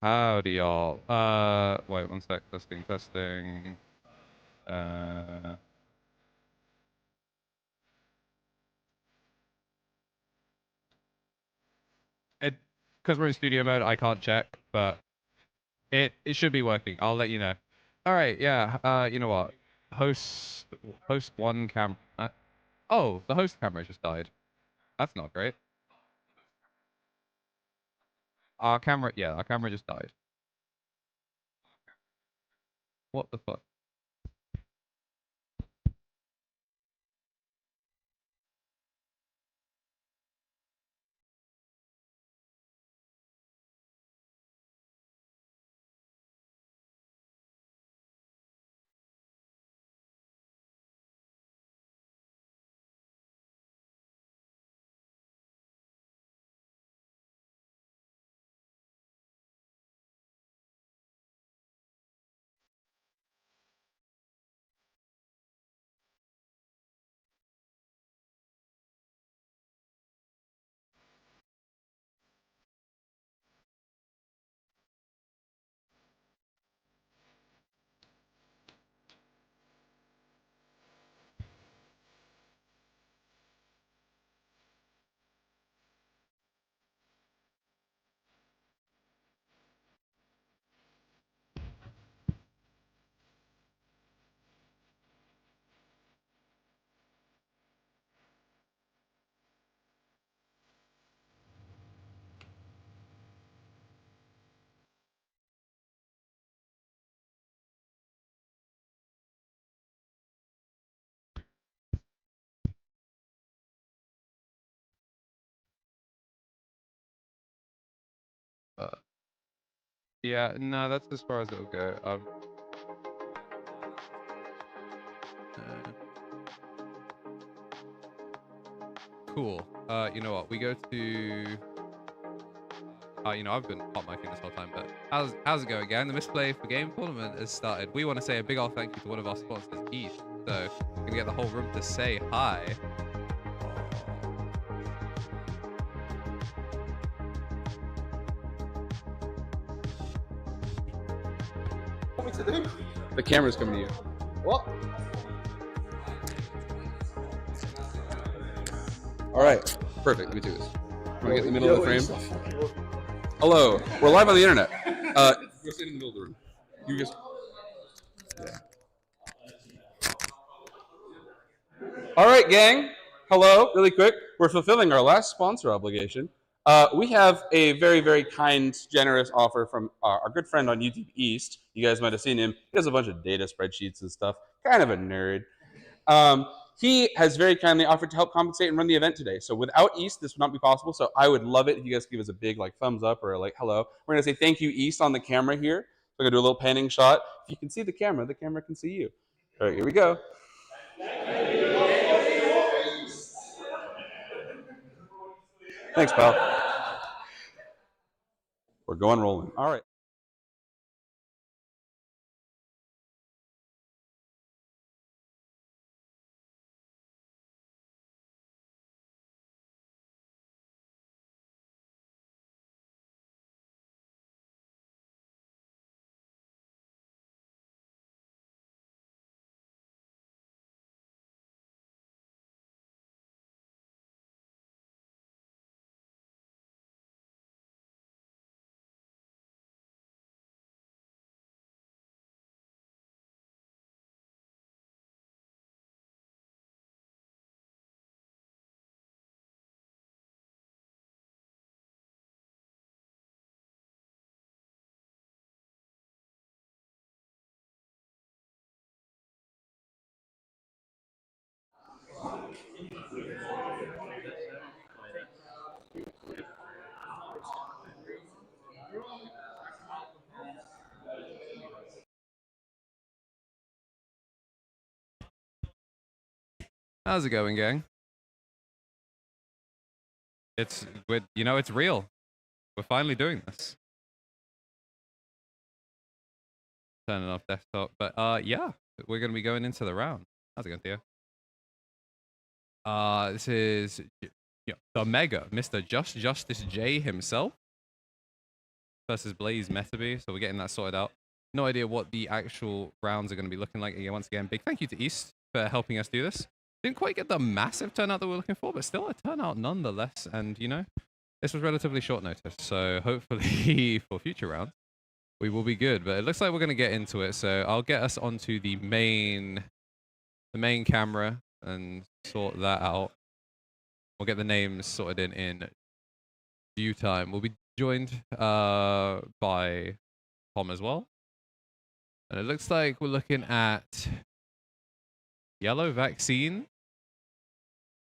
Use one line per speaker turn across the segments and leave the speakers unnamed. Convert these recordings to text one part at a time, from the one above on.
Howdy, y'all. Wait one sec. Testing. Uh, because we're in studio mode, I can't check, but it should be working. I'll let you know. All right, yeah. You know what? Host one camera. Oh, the host camera just died. That's not great. Our camera just died. What the fuck? Uh, yeah, no, that's as far as it'll go. Uh, cool. You know what? We go to. You know, I've been hot micing this whole time, but how's it going, gang? The Misplay For Game tournament has started. We want to say a big old thank you to one of our sponsors, East. So we're gonna get the whole room to say hi.
What to do?
The camera's coming to you.
What?
All right, perfect. Let me do this. Want to get in the middle of the frame? Hello, we're live on the internet. Go sit in the middle of the room. You just. Yeah. All right, gang. Hello, really quick. We're fulfilling our last sponsor obligation. We have a very, very kind, generous offer from our good friend on YouTube East. You guys might have seen him. He does a bunch of data spreadsheets and stuff. Kind of a nerd. He has very kindly offered to help compensate and run the event today. So without East, this would not be possible. So I would love it if you guys give us a big thumbs up or hello. We're gonna say thank you, East, on the camera here. So I'm gonna do a little panning shot. If you can see the camera can see you. All right, here we go. Thanks, pal. We're going rolling. All right.
How's it going, gang? It's real. We're finally doing this. Turning off desktop, but yeah, we're gonna be going into the round. How's it going, Theo? This is the Mega, Mr. Justice J himself versus Blaze Metaby. So we're getting that sorted out. No idea what the actual rounds are going to be looking like. Again, once again, big thank you to East for helping us do this. Didn't quite get the massive turnout that we're looking for, but still a turnout nonetheless. And, you know, this was relatively short notice. So hopefully for future rounds, we will be good. But it looks like we're going to get into it. So I'll get us onto the main camera and sort that out. We'll get the names sorted in due time. We'll be joined by Tom as well. And it looks like we're looking at Yellow Vaccine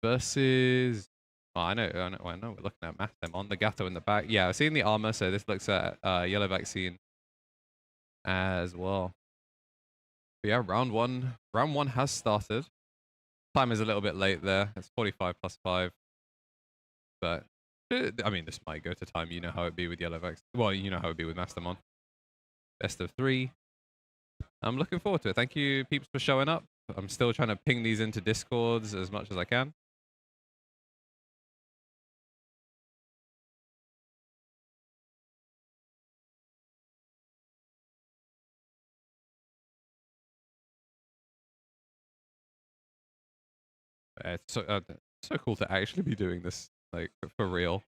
versus... Oh, I know. We're looking at Mastemon, the Gato in the back. Yeah, I've seen the armor, so this looks at Yellow Vaccine as well. But yeah, round one has started. Time is a little bit late there. It's 45 plus 5. But, I mean, this might go to time. You know how it'd be with Yellow Vaccine. Well, you know how it'd be with Mastemon. Best of 3. I'm looking forward to it. Thank you, peeps, for showing up. I'm still trying to ping these into Discords as much as I can. It's so cool to actually be doing this, like, for real.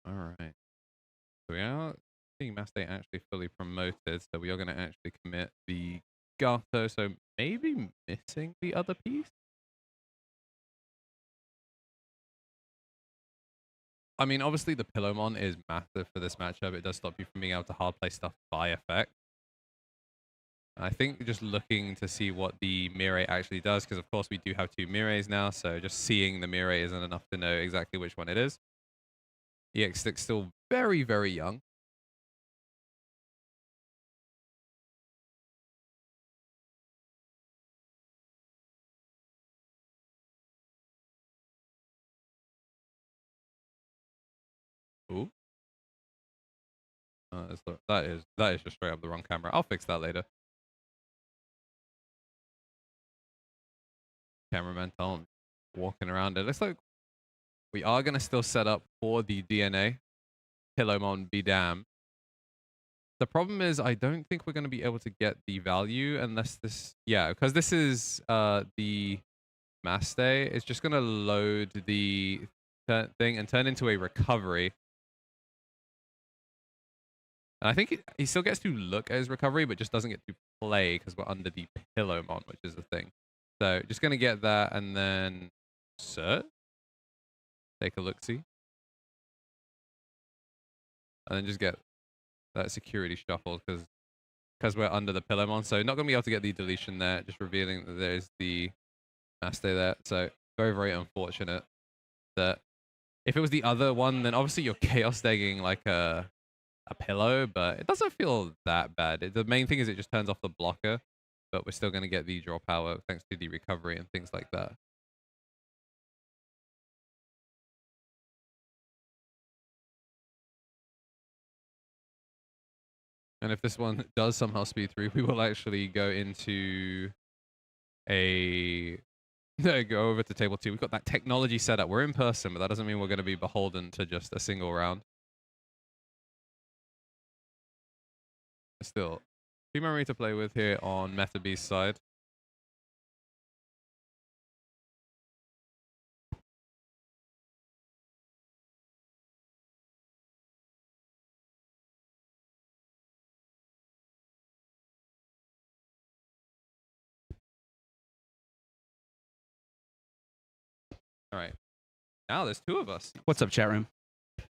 All right. So we are seeing Maste actually fully promoted, so we are going to actually commit the Gato, so maybe missing the other piece? I mean, obviously the Pillowmon is massive for this matchup. It does stop you from being able to hard play stuff by effect. I think just looking to see what the Mirai actually does, because of course we do have 2 Mirais now, so just seeing the Mirai isn't enough to know exactly which one it is. EX6 still very, very young. Ooh. That is just straight up the wrong camera. I'll fix that later. Cameraman Tom walking around. It looks like we are going to still set up for the DNA. Pillowmon be damned. The problem is I don't think we're going to be able to get the value unless this... Yeah, because this is the Maste. It's just going to load the thing and turn into a recovery. And I think he still gets to look at his recovery, but just doesn't get to play because we're under the Pillowmon, which is the thing. So just going to get that and then cert. Take a look-see. And then just get that security shuffle because we're under the Pillowmon. So not going to be able to get the deletion there, just revealing that there's the Maste there. So very, very unfortunate that If it was the other one, then obviously you're chaos degging like a pillow, but it doesn't feel that bad. The main thing is it just turns off the blocker, but we're still going to get the draw power thanks to the recovery and things like that. And if this one does somehow speed through, we will actually go into go over to table 2. We've got that technology set up. We're in person, but that doesn't mean we're going to be beholden to just a single round. Still, two memory to play with here on Meta B's side. All right. Now there's 2 of us.
What's up, chat room?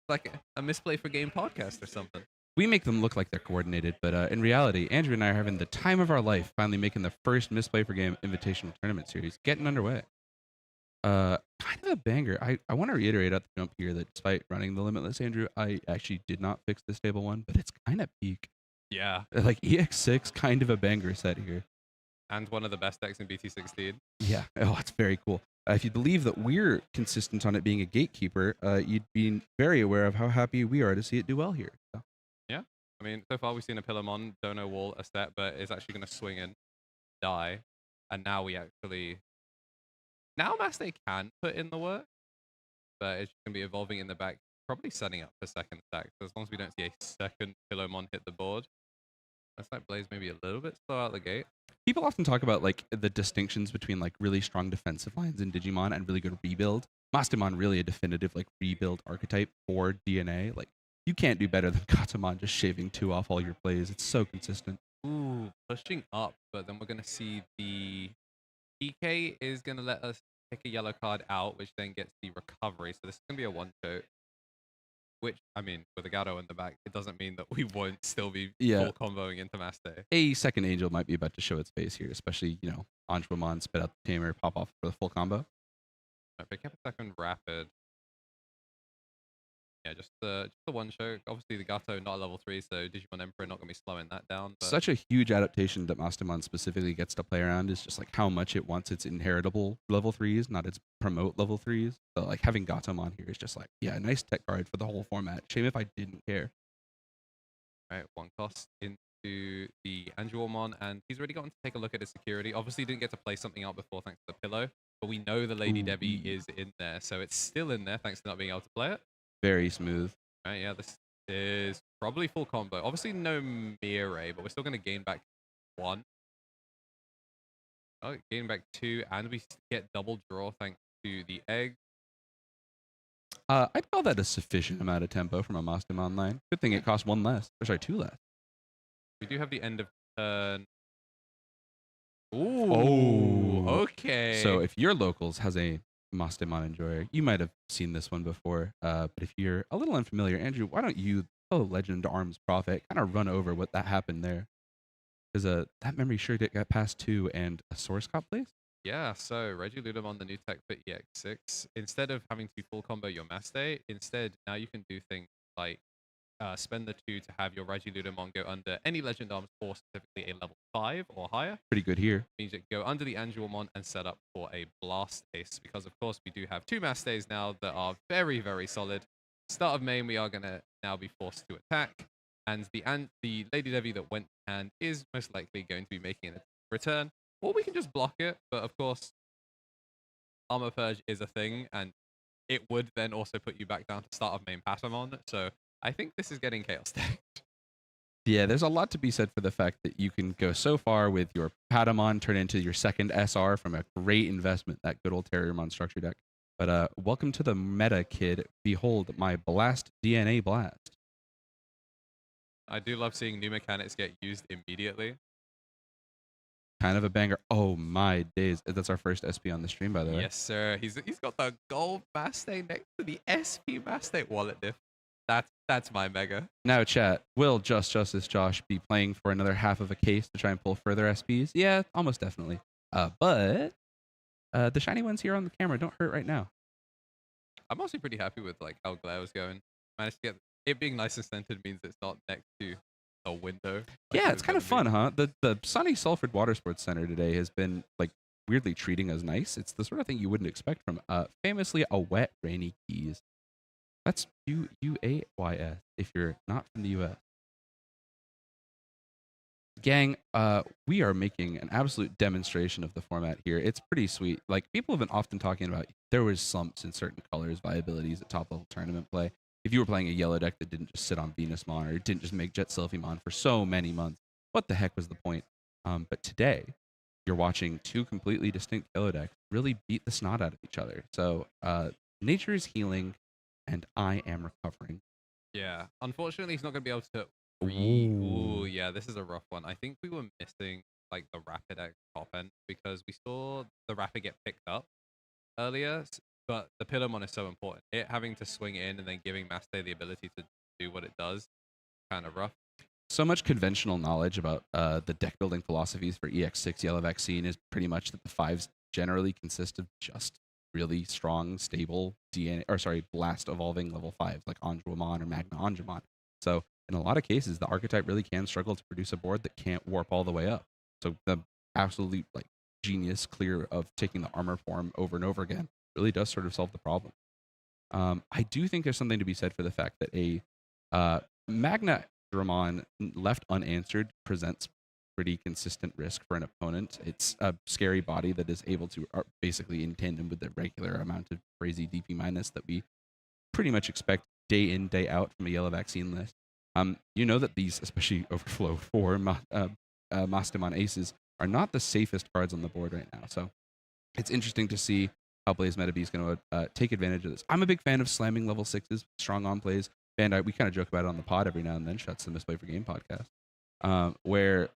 Like a Misplay For Game podcast or something.
We make them look like they're coordinated, but in reality, Andrew and I are having the time of our life finally making the first Misplay For Game Invitational Tournament Series getting underway. Kind of a banger. I want to reiterate at the jump here that despite running the Limitless, Andrew, I actually did not fix this table 1, but it's kind of peak.
Yeah.
Like EX6, kind of a banger set here.
And one of the best decks in BT16.
Yeah. Oh, it's very cool. If you believe that we're consistent on it being a gatekeeper, you'd be very aware of how happy we are to see it do well here. So.
Yeah. I mean, so far we've seen a Pillarmon, don't know wall, a step, but is actually going to swing in, die. And now we actually... Now Maste can put in the work, but it's going to be evolving in the back, probably setting up for second stack. So as long as we don't see a second Pillarmon hit the board, that's like Blaze maybe a little bit slow out the gate.
People often talk about like the distinctions between like really strong defensive lines in Digimon and really good rebuild. Mastemon really a definitive like rebuild archetype for DNA. Like you can't do better than Gatomon just shaving 2 off all your plays. It's so consistent.
Ooh, pushing up, but then we're going to see the PK is going to let us pick a yellow card out, which then gets the recovery. So this is going to be a one-shot. Which, I mean, with a Gato in the back, it doesn't mean that we won't still be full comboing into Maste.
A second Angel might be about to show its face here, especially, you know, Anjouamon, spit out the Tamer, pop off for the full combo.
Right, pick up a second Rapid. Yeah, just the one show. Obviously, the Gato not a level 3, so Digimon Emperor not going to be slowing that down. But...
Such a huge adaptation that Mastemon specifically gets to play around is just like how much it wants its inheritable level 3s, not its promote level 3s. So like having Gatomon here is just like, yeah, a nice tech card for the whole format. Shame if I didn't care.
All right, 1 cost into the Anjouamon, and he's already gotten to take a look at his security. Obviously, didn't get to play something out before thanks to the pillow, but we know the Lady Debbie is in there, so it's still in there thanks to not being able to play it.
Very smooth.
Right, yeah, this is probably full combo. Obviously, no Mirai, but we're still going to gain back 1. Oh, gain back 2, and we get double draw thanks to the egg.
I'd call that a sufficient amount of tempo from a Mastemon line. Good thing it costs 1 less. Or sorry, 2 less.
We do have the end of turn. Ooh, okay.
So if your locals has a Mastemon enjoyer, you might have seen this one before, but if you're a little unfamiliar, Andrew, why don't you, Legend Arms Prophet, kind of run over what that happened there? Because that memory sure did get past 2 and a source cop place.
Yeah, so Ragnaloardmon, the new tech for EX6, instead of having to full combo your Maste, instead now you can do things like spend the 2 to have your Ragnaloardmon go under any Legend Arms or specifically a level 5 or higher.
Pretty good here.
Means it go under the Anjouamon and set up for a blast ace, because of course we do have 2 Mastes now that are very, very solid. Start of main, we are going to now be forced to attack, and the Lady Debbie that went hand is most likely going to be making a return, or we can just block it, but of course Armor Purge is a thing, and it would then also put you back down to start of main Patamon, so I think this is getting chaos decked.
Yeah, there's a lot to be said for the fact that you can go so far with your Patamon, turn into your second SR from a great investment, that good old Terriermon structure deck. But welcome to the meta, kid. Behold my Blast DNA Blast.
I do love seeing new mechanics get used immediately.
Kind of a banger. Oh my days. That's our first SP on the stream, by the way.
Yes, sir. He's got the gold Maste next to the SP Maste wallet diff. That's my mega.
Now, chat, will Justice Josh be playing for another half of a case to try and pull further SPs? Yeah, almost definitely. But the shiny ones here on the camera don't hurt right now.
I'm also pretty happy with like how glare was going. Managed to get it being nice and centered means it's not next to a window. Like
Yeah,
it
it's
was
kind of
gonna
fun, huh? The sunny Salford Water Sports Center today has been like weirdly treating us nice. It's the sort of thing you wouldn't expect from famously a wet, rainy Keys. That's UAYS if you're not from the US. Gang, we are making an absolute demonstration of the format here. It's pretty sweet. Like, people have been often talking about there was slumps in certain colors, viabilities at top level tournament play. If you were playing a yellow deck that didn't just sit on Venusmon or didn't just make Jet Sylphimon for so many months, what the heck was the point? But today, you're watching two completely distinct yellow decks really beat the snot out of each other. So, nature is healing, and I am recovering.
Yeah, unfortunately, he's not gonna be able to.
Ooh.
Ooh, yeah, this is a rough one. I think we were missing like the rapid at top end because we saw the rapid get picked up earlier, but the Pillarmon is so important. It having to swing in and then giving Master the ability to do what it does, kind of rough.
So much conventional knowledge about the deck building philosophies for EX6 Yellow Vaccine is pretty much that the fives generally consist of just really strong, stable blast evolving level fives like Anjuamon or Magna Anjuamon. So in a lot of cases, the archetype really can struggle to produce a board that can't warp all the way up. So the absolute like genius clear of taking the armor form over and over again really does sort of solve the problem. I do think there's something to be said for the fact that a Magna Dramon left unanswered presents pretty consistent risk for an opponent. It's a scary body that is able to basically in tandem with the regular amount of crazy DP minus that we pretty much expect day in, day out from a yellow vaccine list. You know that these, especially Overflow 4 Mastemon Aces, are not the safest cards on the board right now. So it's interesting to see how Blaze Meta B is going to take advantage of this. I'm a big fan of slamming level 6s, strong on plays. Bandai, we kind of joke about it on the pod every now and then. Shouts to the Misplay For Game podcast, where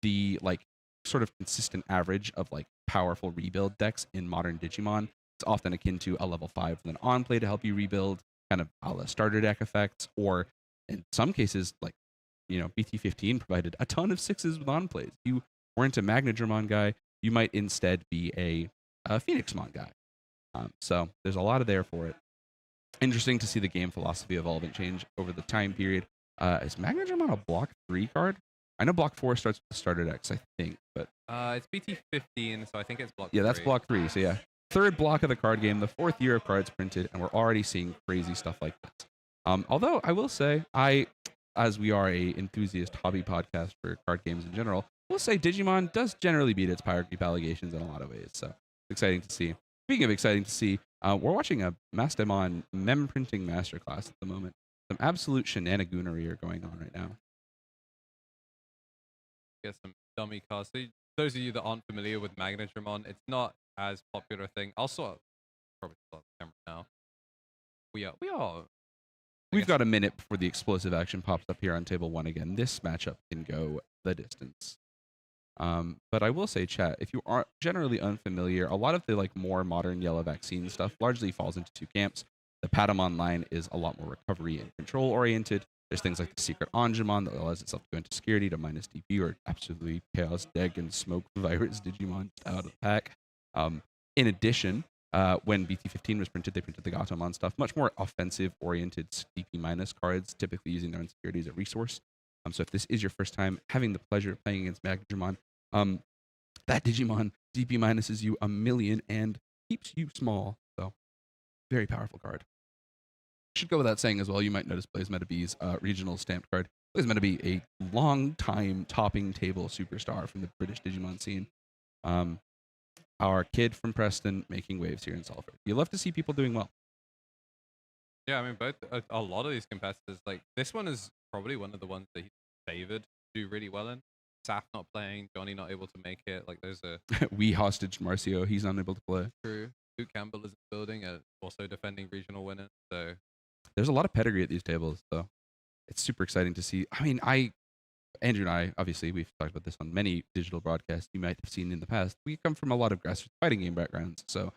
the like sort of consistent average of like powerful rebuild decks in modern Digimon is often akin to a level 5 with an on play to help you rebuild, kind of a la starter deck effects, or in some cases, like, you know, BT15 provided a ton of 6s with on plays. You weren't a Magna Dramon guy, you might instead be a Phoenixmon guy. So there's a lot of there for it. Interesting to see the game philosophy evolve and change over the time period. Is Magna Dramon a block 3 card? I know block 4 starts with the starter decks, I think, but
it's BT15, so I think it's block.
Yeah, that's
3.
block 3. So yeah, third block of the card game, the 4th year of cards printed, and we're already seeing crazy stuff like this. Although I will say, as we are a enthusiast hobby podcast for card games in general, we'll say Digimon does generally beat its power creep allegations in a lot of ways. So exciting to see. Speaking of exciting to see, we're watching a Mastemon mem printing masterclass at the moment. Some absolute shenanigans are going on right now.
Get some dummy cards. So those of you that aren't familiar with Magna Dramon, it's not as popular a thing. I'll probably start the camera now. We are.
We've got a minute before the explosive action pops up here on table 1 again. This matchup can go the distance. But I will say, chat, if you are generally unfamiliar, a lot of the like more modern yellow vaccine stuff largely falls into 2 camps. The Patamon line is a lot more recovery and control oriented. There's things like the secret Anjumon that allows itself to go into security to minus DP or absolutely chaos deg and smoke virus Digimon out of the pack. In addition, when BT15 was printed, they printed the Gatomon stuff, much more offensive oriented DP minus cards, typically using their own security as a resource. So if this is your first time having the pleasure of playing against Magna Dramon, that Digimon DP minuses you a million and keeps you small. So very powerful card. Should go without saying as well, you might notice Blaze Meta B's regional stamped card. Blaze Meta B, a long time topping table superstar from the British Digimon scene. Our kid from Preston making waves here in Salford. You love to see people doing well.
Yeah, I mean, both a lot of these competitors, like this one is probably one of the ones that he's favored to do really well in. Saf not playing, Johnny not able to make it. Like there's a
We hostage Marcio, he's unable to play.
true. Luke Campbell is building and also defending regional winners. So
there's a lot of pedigree at these tables, so it's super exciting to see. I mean, Andrew and I, obviously, we've talked about this on many digital broadcasts you might have seen in the past. We come from a lot of grassroots fighting game backgrounds. So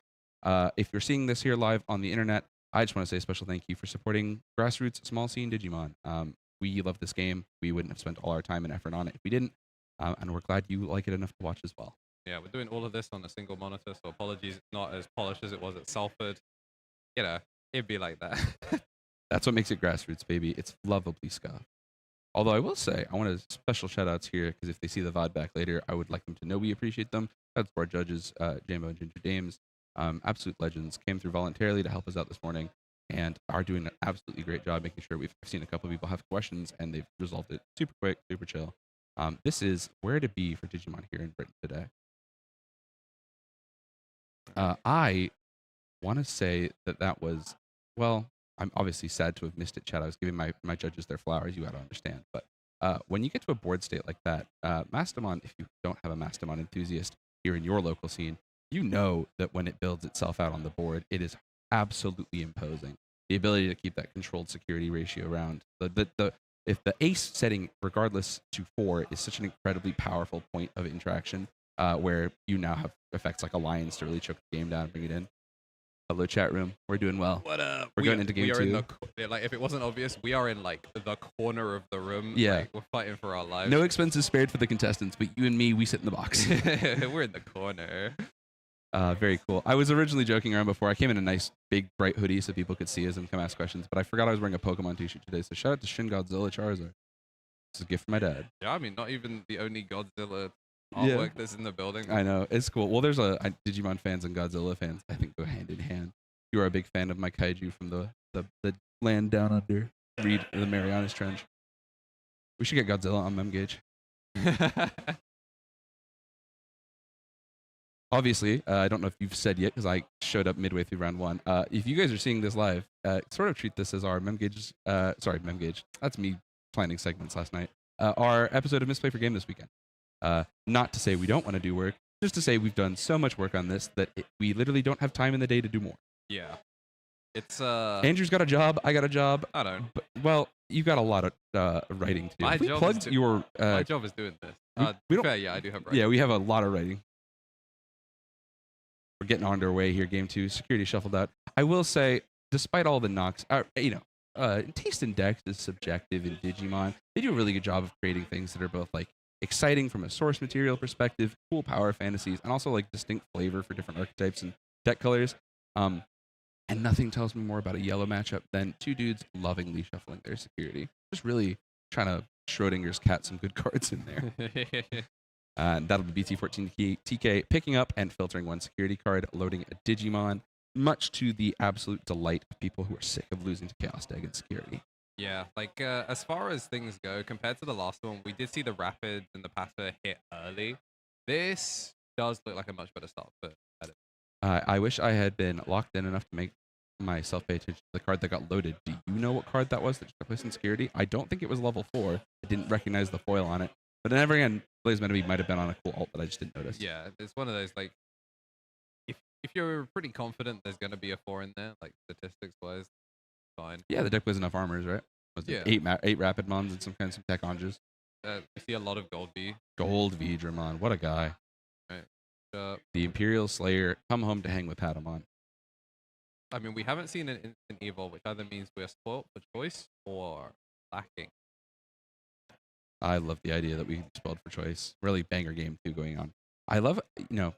if you're seeing this here live on the internet, I just want to say a special thank you for supporting grassroots small scene Digimon. We love this game. We wouldn't have spent all our time and effort on it if we didn't. And we're glad you like it enough to watch as well.
yeah, we're doing all of this on a single monitor. So apologies, it's not as polished as it was at Salford. you know, it'd be like that.
That's what makes it grassroots, baby. It's lovably scuffed. Although I will say, I want to special shout outs here because if they see the VOD back later, I would like them to know we appreciate them. That's for our judges, Jambo and Ginger Dames, absolute legends, came through voluntarily to help us out this morning and are doing an absolutely great job making sure we've seen a couple of people have questions and they've resolved it super quick, super chill. This is where to be for Digimon here in Britain today. I want to say that was, well, I'm obviously sad to have missed it, Chad. I was giving my judges their flowers. You got to understand. But when you get to a board state like that, Mastemon, if you don't have a Mastemon enthusiast here in your local scene, you know that when it builds itself out on the board, it is absolutely imposing. The ability to keep that controlled security ratio around. If the ace setting, regardless to 4, is such an incredibly powerful point of interaction, where you now have effects like Alliance to really choke the game down and bring it in. Hello, chat room. We're doing well.
What up?
We're going into game 2.
In like, if it wasn't obvious, we are in like the corner of the room.
Yeah.
Like, we're fighting for our lives.
No expenses spared for the contestants, but you and me, we sit in the box.
We're in the corner.
Very cool. I was originally joking around before. I came in a nice, big, bright hoodie so people could see us and come ask questions, but I forgot I was wearing a Pokemon t-shirt today, so shout out to Shin Godzilla Charizard. It's a gift from my dad.
Yeah, I mean, not even the only Godzilla artwork that's in the building.
I know. It's cool. Well, there's Digimon fans and Godzilla fans, I think, go hand in hand. You are a big fan of my kaiju from the land down under. Read the Marianas Trench. We should get Godzilla on Memgage. Obviously, I don't know if you've said yet because I showed up midway through round 1. If you guys are seeing this live, sort of treat this as our Memgage. Memgage. That's me planning segments last night. Our episode of Misplay For Game this weekend. Not to say we don't want to do work, just to say we've done so much work on this that we literally don't have time in the day to do more.
Yeah. It's
Andrew's got a job. I got a job.
I don't.
But, well, you've got a lot of writing to do.
My
If we
job
plugged
is
your.
my job is doing this.
we don't.
Fair, yeah, I do have. Writing.
Yeah, we have a lot of writing. We're getting on our way here. Game 2, security shuffled out. I will say, despite all the knocks, taste and dex is subjective in Digimon. They do a really good job of creating things that are both like exciting from a source material perspective, cool power fantasies, and also like distinct flavor for different archetypes and deck colors. And nothing tells me more about a yellow matchup than 2 dudes lovingly shuffling their security. Just really trying to Schrodinger's cat some good cards in there. That'll be BT14 TK picking up and filtering 1 security card, loading a Digimon, much to the absolute delight of people who are sick of losing to Chaos Dag and security.
Yeah, like as far as things go, compared to the last one, we did see the Rapid and the Passer hit early. This does look like a much better start for edit.
I wish I had been locked in enough to make myself pay attention to the card that got loaded. Do you know what card that was that took place in security? I don't think it was level 4. I didn't recognize the foil on it. But then ever again, Blaze Enemy might have been on a cool alt that I just didn't notice.
Yeah, it's one of those like, if you're pretty confident there's gonna be a 4 in there, like statistics wise, fine.
Yeah, the deck was enough armors, right? Was it 8 Rapid Mons and some kind of tech onges?
You see a lot of Gold V.
Gold V Dramon, what a guy.
Right.
The Imperial Slayer, come home to hang with Patamon.
I mean, we haven't seen an instant evolve, which either means we're spoiled for choice or lacking.
I love the idea that we spoiled for choice. Really banger game 2 going on. I love,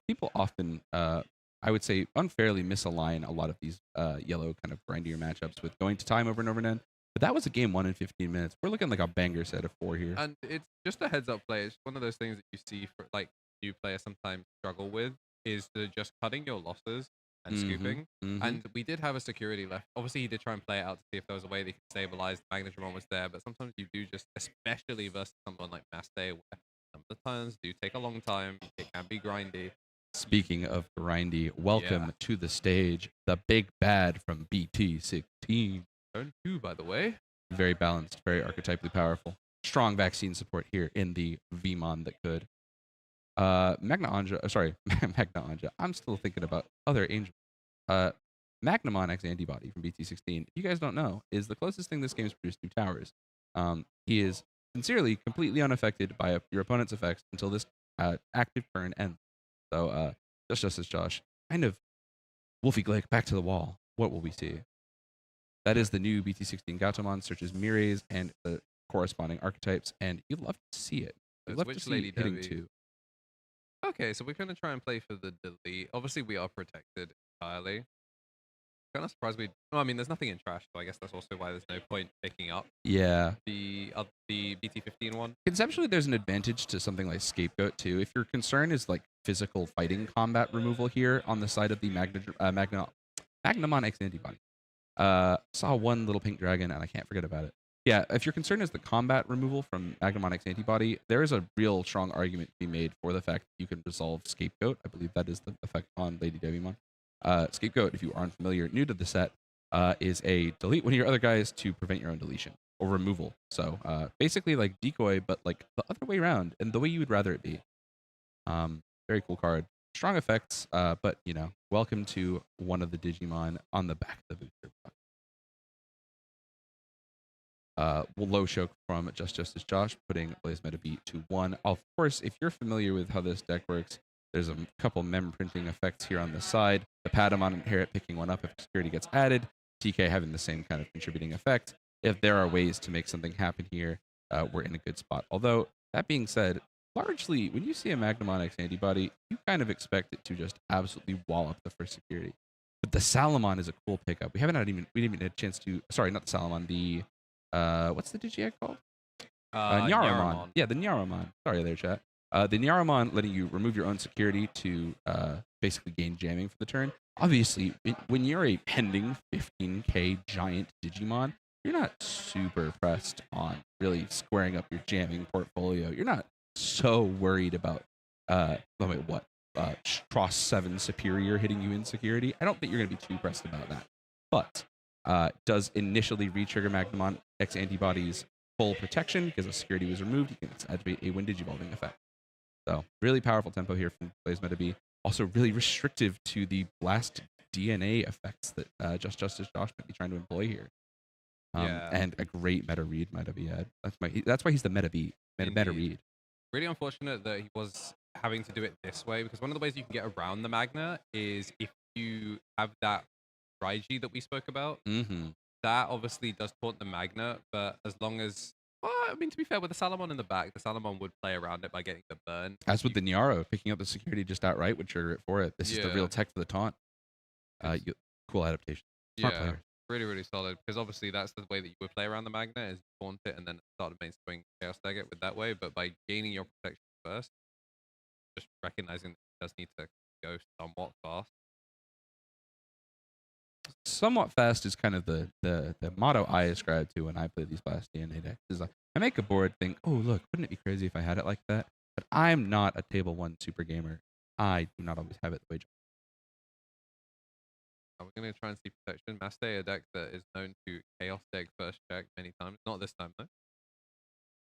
people often, I would say, unfairly misalign a lot of these yellow kind of grindier matchups with going to time over and over again. But that was a game 1 in 15 minutes. We're looking like a banger set of 4 here.
And it's just a heads up play. It's one of those things that you see for like new players sometimes struggle with, is to just cutting your losses and scooping. And we did have a security left. Obviously, he did try and play it out to see if there was a way they could stabilize. Magnetron was there, but sometimes you do just, especially versus someone like Maste, where some of the times do take a long time. It can be grindy.
Speaking of grindy, welcome to the stage, the big bad from BT16.
Turn 2, by the way.
Very balanced, very archetypally powerful. Strong vaccine support here in the VMon that could. Magna Anja. I'm still thinking about other angels. Magnamon X Antibody from BT16, if you guys don't know, is the closest thing this game's produced to towers. He is sincerely completely unaffected by your opponent's effects until this active turn ends. So, just as Josh, kind of Wolfie Glick, back to the wall. What will we see? That is the new BT16 Gatomon, searches Mires and the corresponding archetypes, and you'd love to see it. You'd love to see
Lady
hitting
Debbie.
2.
Okay, so we're going to try and play for the delete. Obviously, we are protected entirely. kind of surprised we. Well, I mean, there's nothing in trash, so I guess that's also why there's no point picking up
Yeah.
the BT15 one.
Conceptually, there's an advantage to something like Scapegoat too. If your concern is like physical fighting combat removal here on the side of the Magnamon X antibody. Saw one little pink dragon and I can't forget about it. Yeah, if your concern is the combat removal from Magnamon X antibody, there is a real strong argument to be made for the fact that you can resolve Scapegoat. I believe that is the effect on Lady Devimon. Scapegoat, if you aren't familiar, new to the set, is a delete one of your other guys to prevent your own deletion or removal. So basically like decoy, but like the other way around and the way you would rather it be. Very cool card. Strong effects, but you know, welcome to one of the Digimon on the back of the booster box. Low choke from Just Justice Josh, putting Blaze Meta Beat to 1. Of course, if you're familiar with how this deck works, there's a couple mem printing effects here on the side. The Patamon and Harriet picking one up if security gets added. TK having the same kind of contributing effect. If there are ways to make something happen here, we're in a good spot. Although, that being said, largely, when you see a Magnamon X antibody, you kind of expect it to just absolutely wallop the first security. But the Salamon is a cool pickup. We didn't even had a chance to, sorry, not the Salamon, the, what's the Digi-Egg called? Nyaramon. Yeah, the Nyaramon. Sorry there, chat. The Nyaramon letting you remove your own security to basically gain jamming for the turn. Obviously, when you're a pending 15k giant Digimon, you're not super pressed on really squaring up your jamming portfolio. You're not so worried about cross 7 superior hitting you in security. I don't think you're going to be too pressed about that. But does initially re-trigger Magnamon X antibodies full protection because the security was removed. You can activate a Wind Digivolving effect. So really powerful tempo here from Blaze Meta B. Also really restrictive to the blast DNA effects that Just Justice Josh might be trying to employ here. And a great meta read might have had. That's why he's the meta read.
Really unfortunate that he was having to do it this way, because one of the ways you can get around the Magna is if you have that Raiji that we spoke about.
Mm-hmm.
That obviously does taunt the Magna, but as long as, well, I mean, to be fair, with the Salamon in the back, the Salamon would play around it by getting the burn.
As with the Nyaro, picking up the security just outright would trigger it for it. This is the real tech for the taunt. Cool adaptation. Smart player.
Really, really solid, because obviously that's the way that you would play around the Magna, is taunt it and then start a main swing Chaos Tag it with that way, but by gaining your protection first, just recognizing that it does need to go somewhat fast.
Somewhat fast is kind of the motto I ascribe to when I play these blast DNA decks. Is like, I make a board, think, oh look, wouldn't it be crazy if I had it like that? But I'm not a table 1 super gamer. I do not always have it the way.
We're going to try and see protection. Maste, a deck that is known to chaos deck first check many times. Not this time though.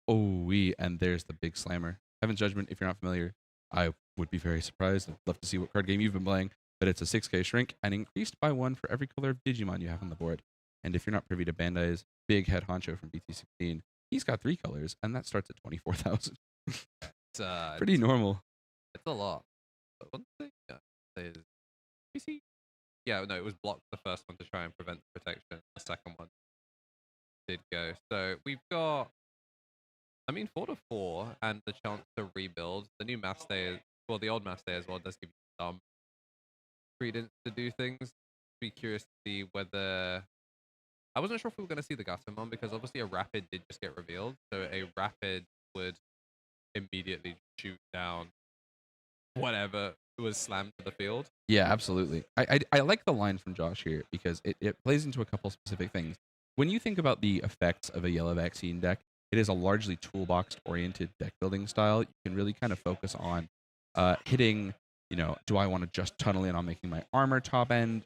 Oh, and there's the big slammer. Heaven's Judgment, if you're not familiar, I would be very surprised. I'd love to see what card game you've been playing. But it's a 6k shrink and increased by 1 for every color of Digimon you have on the board. And if you're not privy to Bandai's big head honcho from BT16, he's got 3 colors, and that starts at 24,000. Pretty normal.
It's a lot. But one thing is, PC. Yeah, no, it was blocked the first one to try and prevent the protection. The second one did go. So we've got, I mean, 4/4 and the chance to rebuild. The new Maste, well, the old Maste as well does give you some credence to do things. Be curious to see whether, I wasn't sure if we were going to see the Gatomon, because obviously a rapid did just get revealed, so a rapid would immediately shoot down whatever was slammed to the field.
Yeah, absolutely. I like the line from Josh here because it plays into a couple specific things. When you think about the effects of a yellow vaccine deck, it is a largely toolbox oriented deck building style. You can really kind of focus on hitting, do I want to just tunnel in on making my armor top end?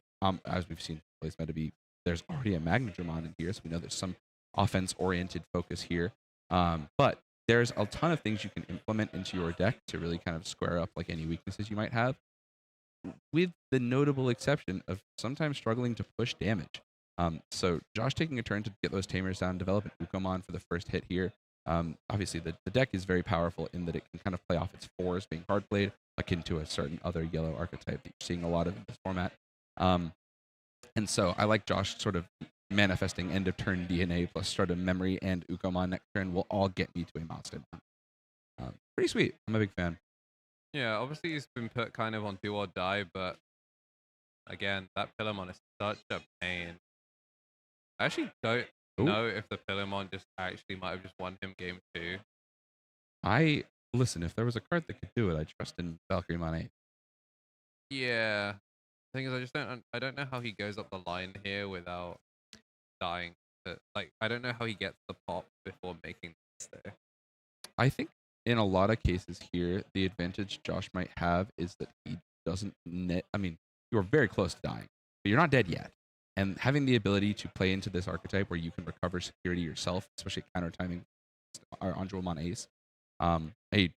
As we've seen Blaze Meta be, there's already a Magnadramon in here, so we know there's some offense-oriented focus here. But there's a ton of things you can implement into your deck to really kind of square up like any weaknesses you might have, with the notable exception of sometimes struggling to push damage. So Josh taking a turn to get those tamers down, develop an Ukomon for the first hit here. Obviously, the deck is very powerful in that it can kind of play off its 4s being hard played, akin to a certain other yellow archetype that you're seeing a lot of in this format. And so I like Josh sort of manifesting end of turn DNA plus start of memory and Ukomon next turn will all get me to a Mastemon. Pretty sweet. I'm a big fan.
Yeah, obviously he's been put kind of on do or die, but Again, that Pillarmon is such a pain. I actually don't
Ooh.
know if the Pillarmon just actually might have just won him game 2.
Listen, if there was a card that could do it, I trust in Valkyriemon 8.
Yeah. The thing is, I don't know how he goes up the line here without dying. Like, I don't know how he gets the pop before making this there.
I think in a lot of cases here, the advantage Josh might have is that he doesn't I mean, you're very close to dying, but you're not dead yet. And having the ability to play into this archetype where you can recover security yourself, especially counter timing our Anjuamon Ace, a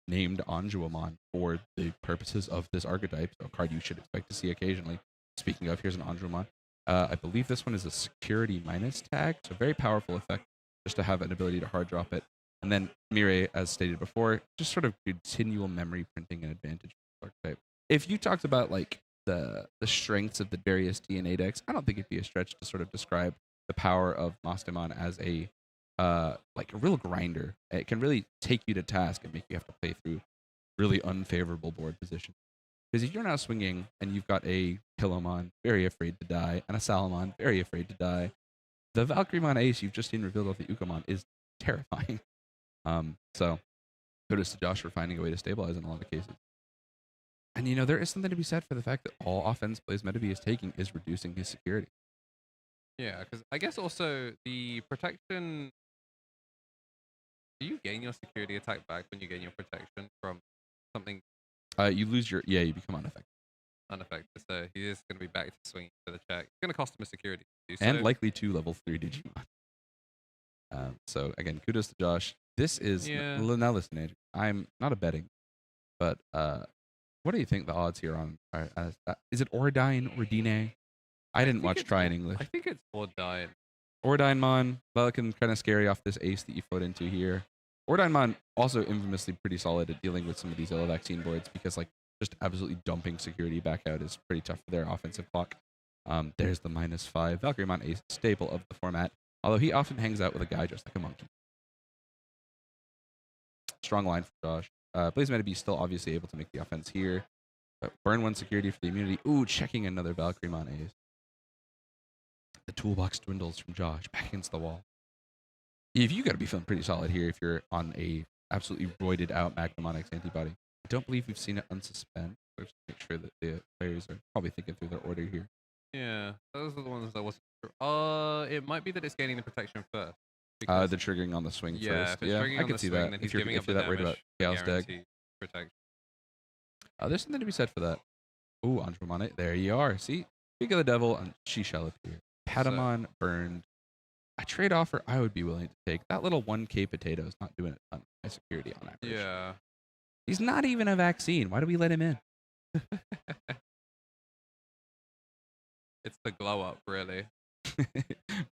named Anjuamon for the purposes of this archetype, so a card you should expect to see occasionally. Speaking of, here's an Anjuamon. I believe this one is a security minus tag, so very powerful effect just to have an ability to hard drop it. And then Mireille, as stated before, just sort of continual memory printing an advantage for the archetype. If you talked about like the strengths of the various DNA decks, I don't think it'd be a stretch to sort of describe the power of Mastemon as a like a real grinder. It can really take you to task and make you have to play through really unfavorable board positions. Because if you're now swinging and you've got a Pillarmon very afraid to die and a Salamon very afraid to die, the Valkyriemon Ace you've just seen revealed off the Ukamon is terrifying. So kudos to Josh for finding a way to stabilize in a lot of cases. And you know, there is something to be said for the fact that all offense plays Metabe is taking is reducing his security.
Yeah, because I guess also the protection. Do you gain your security attack back when you gain your protection from something
You lose your you become unaffected.
unaffected? So he is going to be back to swinging for the check. It's going to cost him a security to do
And
so.
likely 2 level 3 Digimon. So again, kudos to Josh. This is
Yeah.
now listen, Andrew. I'm not a betting, but what do you think the odds here on are? Is it Ordine or Dine? I didn't
think
watch
it's
Try in English.
I think it's Ordine.
Ordine looking kind of scary off this ace that you float into here. Ordine also infamously pretty solid at dealing with some of these yellow vaccine boards because like just absolutely dumping security back out is pretty tough for their offensive clock. There's the -5. Valkyriemon Ace, staple of the format, although he often hangs out with a guy just like a monkey. Strong line for Josh. Blaze Metabe still obviously able to make the offense here. Burn 1 security for the immunity. Ooh, checking another Valkyriemon Ace. The toolbox dwindles from Josh back against the wall. You got to be feeling pretty solid here if you're on a absolutely roided out Magnum X antibody. I don't believe we've seen it unsuspend. Let's make sure that the players are probably thinking through their order here.
Yeah, those are the ones that wasn't sure. It might be that it's gaining the protection first. because-
The triggering on the swing
yeah,
first.
if it's
Yeah,
triggering
I
on
could
the
see
swing,
that.
then he's
If you're,
giving
if
up
you're
the
that worried about
damage
Chaos Deck.
guaranteed protection.
There's something to be said for that. Ooh, Anjuamon, there you are. See? Speak of the devil, and she shall appear. Patamon burned. A trade offer I would be willing to take. That little 1K potato is not doing it on my security on average.
Yeah.
He's not even a vaccine. Why do we let him in?
It's the glow up, really.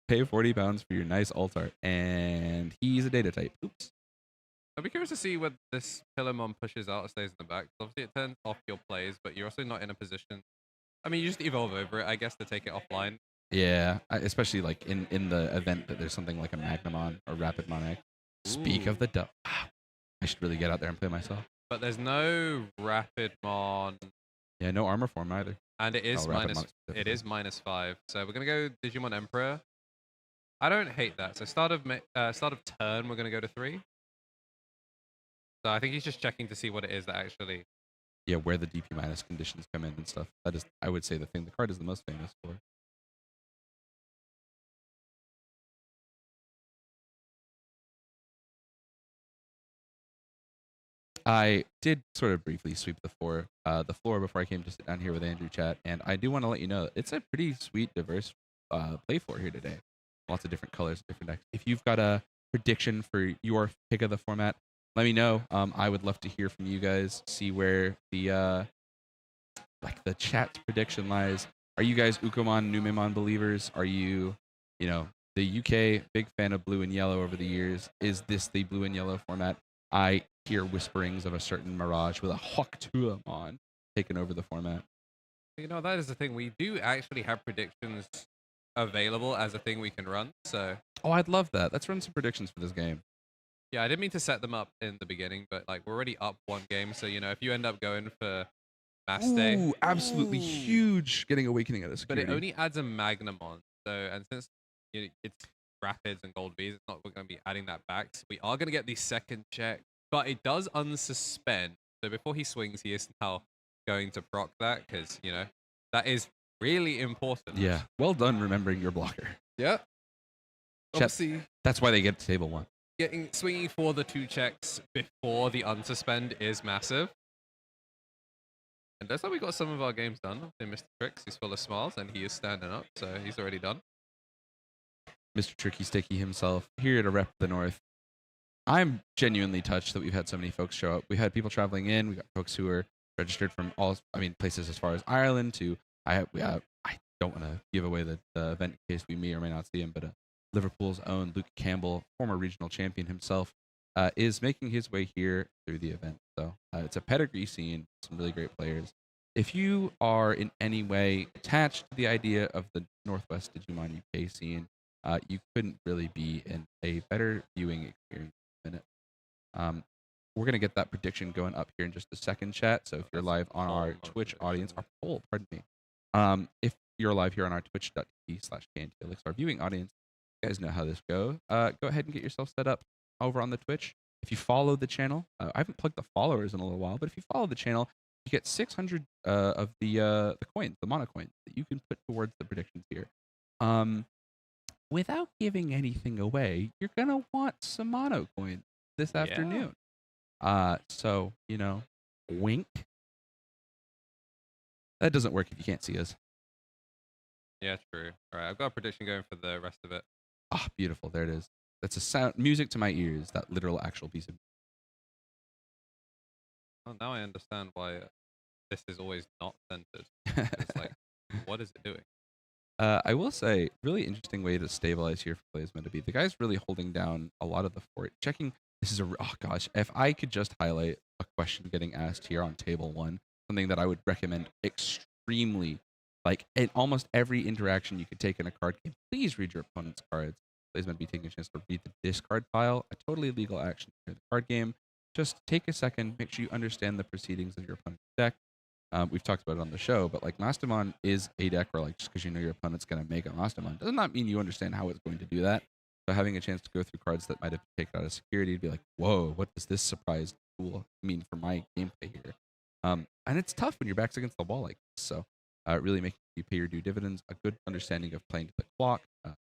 Pay 40 pounds for your nice alt art. And he's a data type. Oops.
I'd be curious to see what this Pillarmon pushes out or stays in the back. Obviously, it turns off your plays, but you're also not in a position. I mean, you just evolve over it, I guess, to take it offline.
Yeah, especially like in the event that there's something like a Magnamon or Rapid Monarch. Speak of the devil. Wow. I should really get out there and play myself.
But there's no Rapidmon,
Yeah, no armor form either.
and it is
Oh, Rapidmon specifically.
-5. So we're gonna go Digimon Emperor. I don't hate that. So start of turn, we're gonna go to 3. So I think he's just checking to see what it is that actually.
Yeah, where the DP minus conditions come in and stuff. That is, I would say, the thing the card is the most famous for. I did sort of briefly sweep the floor before I came to sit down here with Andrew Chat, and I do want to let you know it's a pretty sweet, diverse play floor here today. Lots of different colors, different decks. If you've got a prediction for your pick of the format, let me know. I would love to hear from you guys. See where the the chat's prediction lies. Are you guys Ukomon, Numemon believers? Are you, the UK big fan of blue and yellow over the years? Is this the blue and yellow format? I hear whisperings of a certain Mirage with a Hawktuamon taking over the format.
That is the thing. We do actually have predictions available as a thing we can run. So
Oh, I'd love that. Let's run some predictions for this game.
yeah, I didn't mean to set them up in the beginning, but like we're already up 1 game. So if you end up going for Maste.
Ooh, absolutely huge getting Awakening out of
But
security.
it only adds a Magnamon. So, and since it's Rapids and Gold V's, it's not we're going to be adding that back. So we are going to get the second check, but it does unsuspend. So before he swings, he is now going to proc that because, that is really important.
Yeah, well done remembering your blocker.
Yeah.
Chet-
Obviously,
That's why they get to table 1.
swinging for the 2 checks before the unsuspend is massive. And that's how we got some of our games done. Mr. Tricks, he's full of smiles and he is standing up, so he's already done.
Mr. Tricky Sticky himself, here to rep the North. I'm genuinely touched that we've had so many folks show up. We had people traveling in. We got folks who are registered from places as far as Ireland to, I don't want to give away the event in case we may or may not see him, but Liverpool's own Luke Campbell, former regional champion himself, is making his way here through the event. So it's a pedigree scene, some really great players. If you are in any way attached to the idea of the Northwest Digimon UK scene, you couldn't really be in a better viewing experience in a minute. We're going to get that prediction going up here in just a second, chat. So if you're live on our Twitch audience, our poll, pardon me. If you're live here on our twitch.tv/KNTLX, our viewing audience, you guys know how this goes. Go ahead and get yourself set up over on the Twitch. If you follow the channel, I haven't plugged the followers in a little while, but if you follow the channel, you get 600 of the coins, the mono coins that you can put towards the predictions here. Without giving anything away, you're gonna want some mono coins this afternoon. So wink. That doesn't work if you can't see us.
Yeah, true. All right, I've got a prediction going for the rest of it.
Ah, beautiful. There it is. That's a sound, music to my ears. That literal, actual piece of.
Well, now I understand why this is always not centered. It's like, what is it doing?
I will say, really interesting way to stabilize here for Playmat to be. The guy's really holding down a lot of the fort. Checking. This is oh gosh, if I could just highlight a question getting asked here on table 1, something that I would recommend extremely, like in almost every interaction you could take in a card game. Please read your opponent's cards. Playmat be taking a chance to read the discard pile. A totally legal action in the card game. Just take a second, make sure you understand the proceedings of your opponent's deck. We've talked about it on the show, but like Mastemon is a deck where like just because you know your opponent's going to make a Mastemon does not mean you understand how it's going to do that. So having a chance to go through cards that might have taken out of security to be like, whoa, what does this surprise tool mean for my gameplay here? And it's tough when your back's against the wall like this. So really making sure you pay your due dividends, a good understanding of playing to the clock.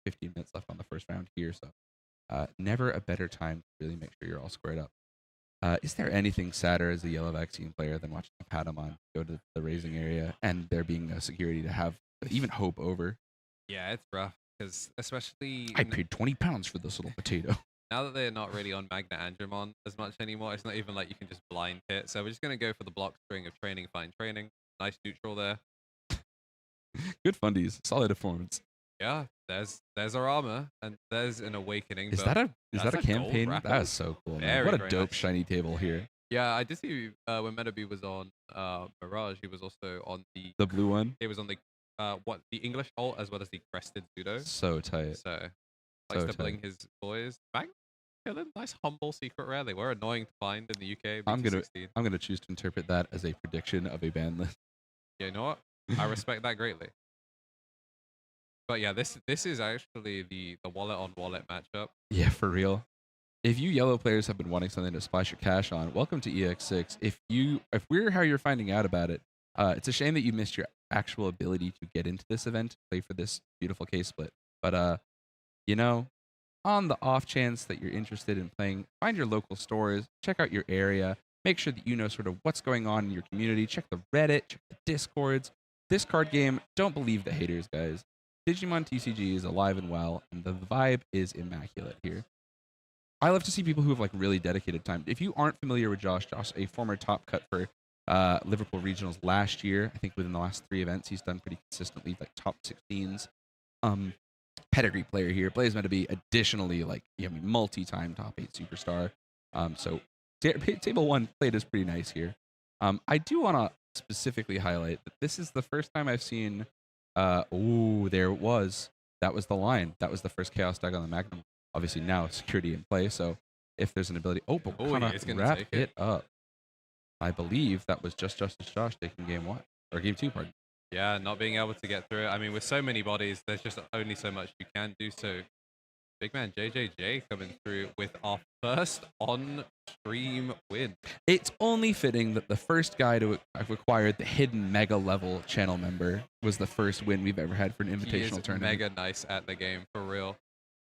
15 minutes left on the first round here, so never a better time to really make sure you're all squared up. Is there anything sadder as a yellow vaccine player than watching a Patamon go to the raising area and there being no security to have even hope over?
Yeah, it's rough because especially
I paid 20 pounds for this little potato.
now that they're not really on Ragnaloardmon as much anymore. It's not even like you can just blind hit. So we're just gonna go for the block string of training, fine training. Nice neutral there.
Good fundies, solid performance.
Yeah, there's our armor and there's an awakening.
Is
but
that a
gold
campaign?
wrapper.
That is so cool, man.
Very,
What a
very
dope
nice.
shiny table here.
Yeah, I did see when Metaby was on Mirage, he was also on
The blue one,
he was on the the English alt as well as the crested pseudo.
so tight.
So
So
likes doubling his boys. Bang. Yeah, nice humble secret rare. They were annoying to find in the UK.
I'm gonna
BT16.
I'm gonna choose to interpret that as a prediction of a ban list.
Yeah, you know what? I respect that greatly. But yeah, this is actually the wallet on wallet matchup.
Yeah, for real. If you yellow players have been wanting something to splash your cash on, welcome to EX6. If we're how you're finding out about it, it's a shame that you missed your actual ability to get into this event, play for this beautiful case split. But on the off chance that you're interested in playing, find your local stores, check out your area, make sure that you know sort of what's going on in your community, check the Reddit, check the Discords. This card game, don't believe the haters, guys. Digimon TCG is alive and well, and the vibe is immaculate here. I love to see people who have like really dedicated time. If you aren't familiar with Josh, a former top cut for Liverpool Regionals last year, I think within the last 3 events, he's done pretty consistently, like top 16s. Pedigree player here. Plays meant to be additionally like multi-time top 8 superstar. So table 1 played is pretty nice here. I do want to specifically highlight that this is the first time I've seen. There it was. That was the line. That was the first Chaos Dag on the Magnum. Obviously now security in play. So if there's an ability, but kind
he's
of
gonna
wrap
take
it
it.
up. I believe that was just Justice Josh taking game 1 or game 2, pardon.
Yeah, not being able to get through it. I mean, with so many bodies, there's just only so much you can do. So, big man JJJ coming through with our first on-stream win.
It's only fitting that the first guy to have acquired the hidden mega level channel member was the first win we've ever had for an
He
invitational
is
tournament.
mega nice at the game, for real.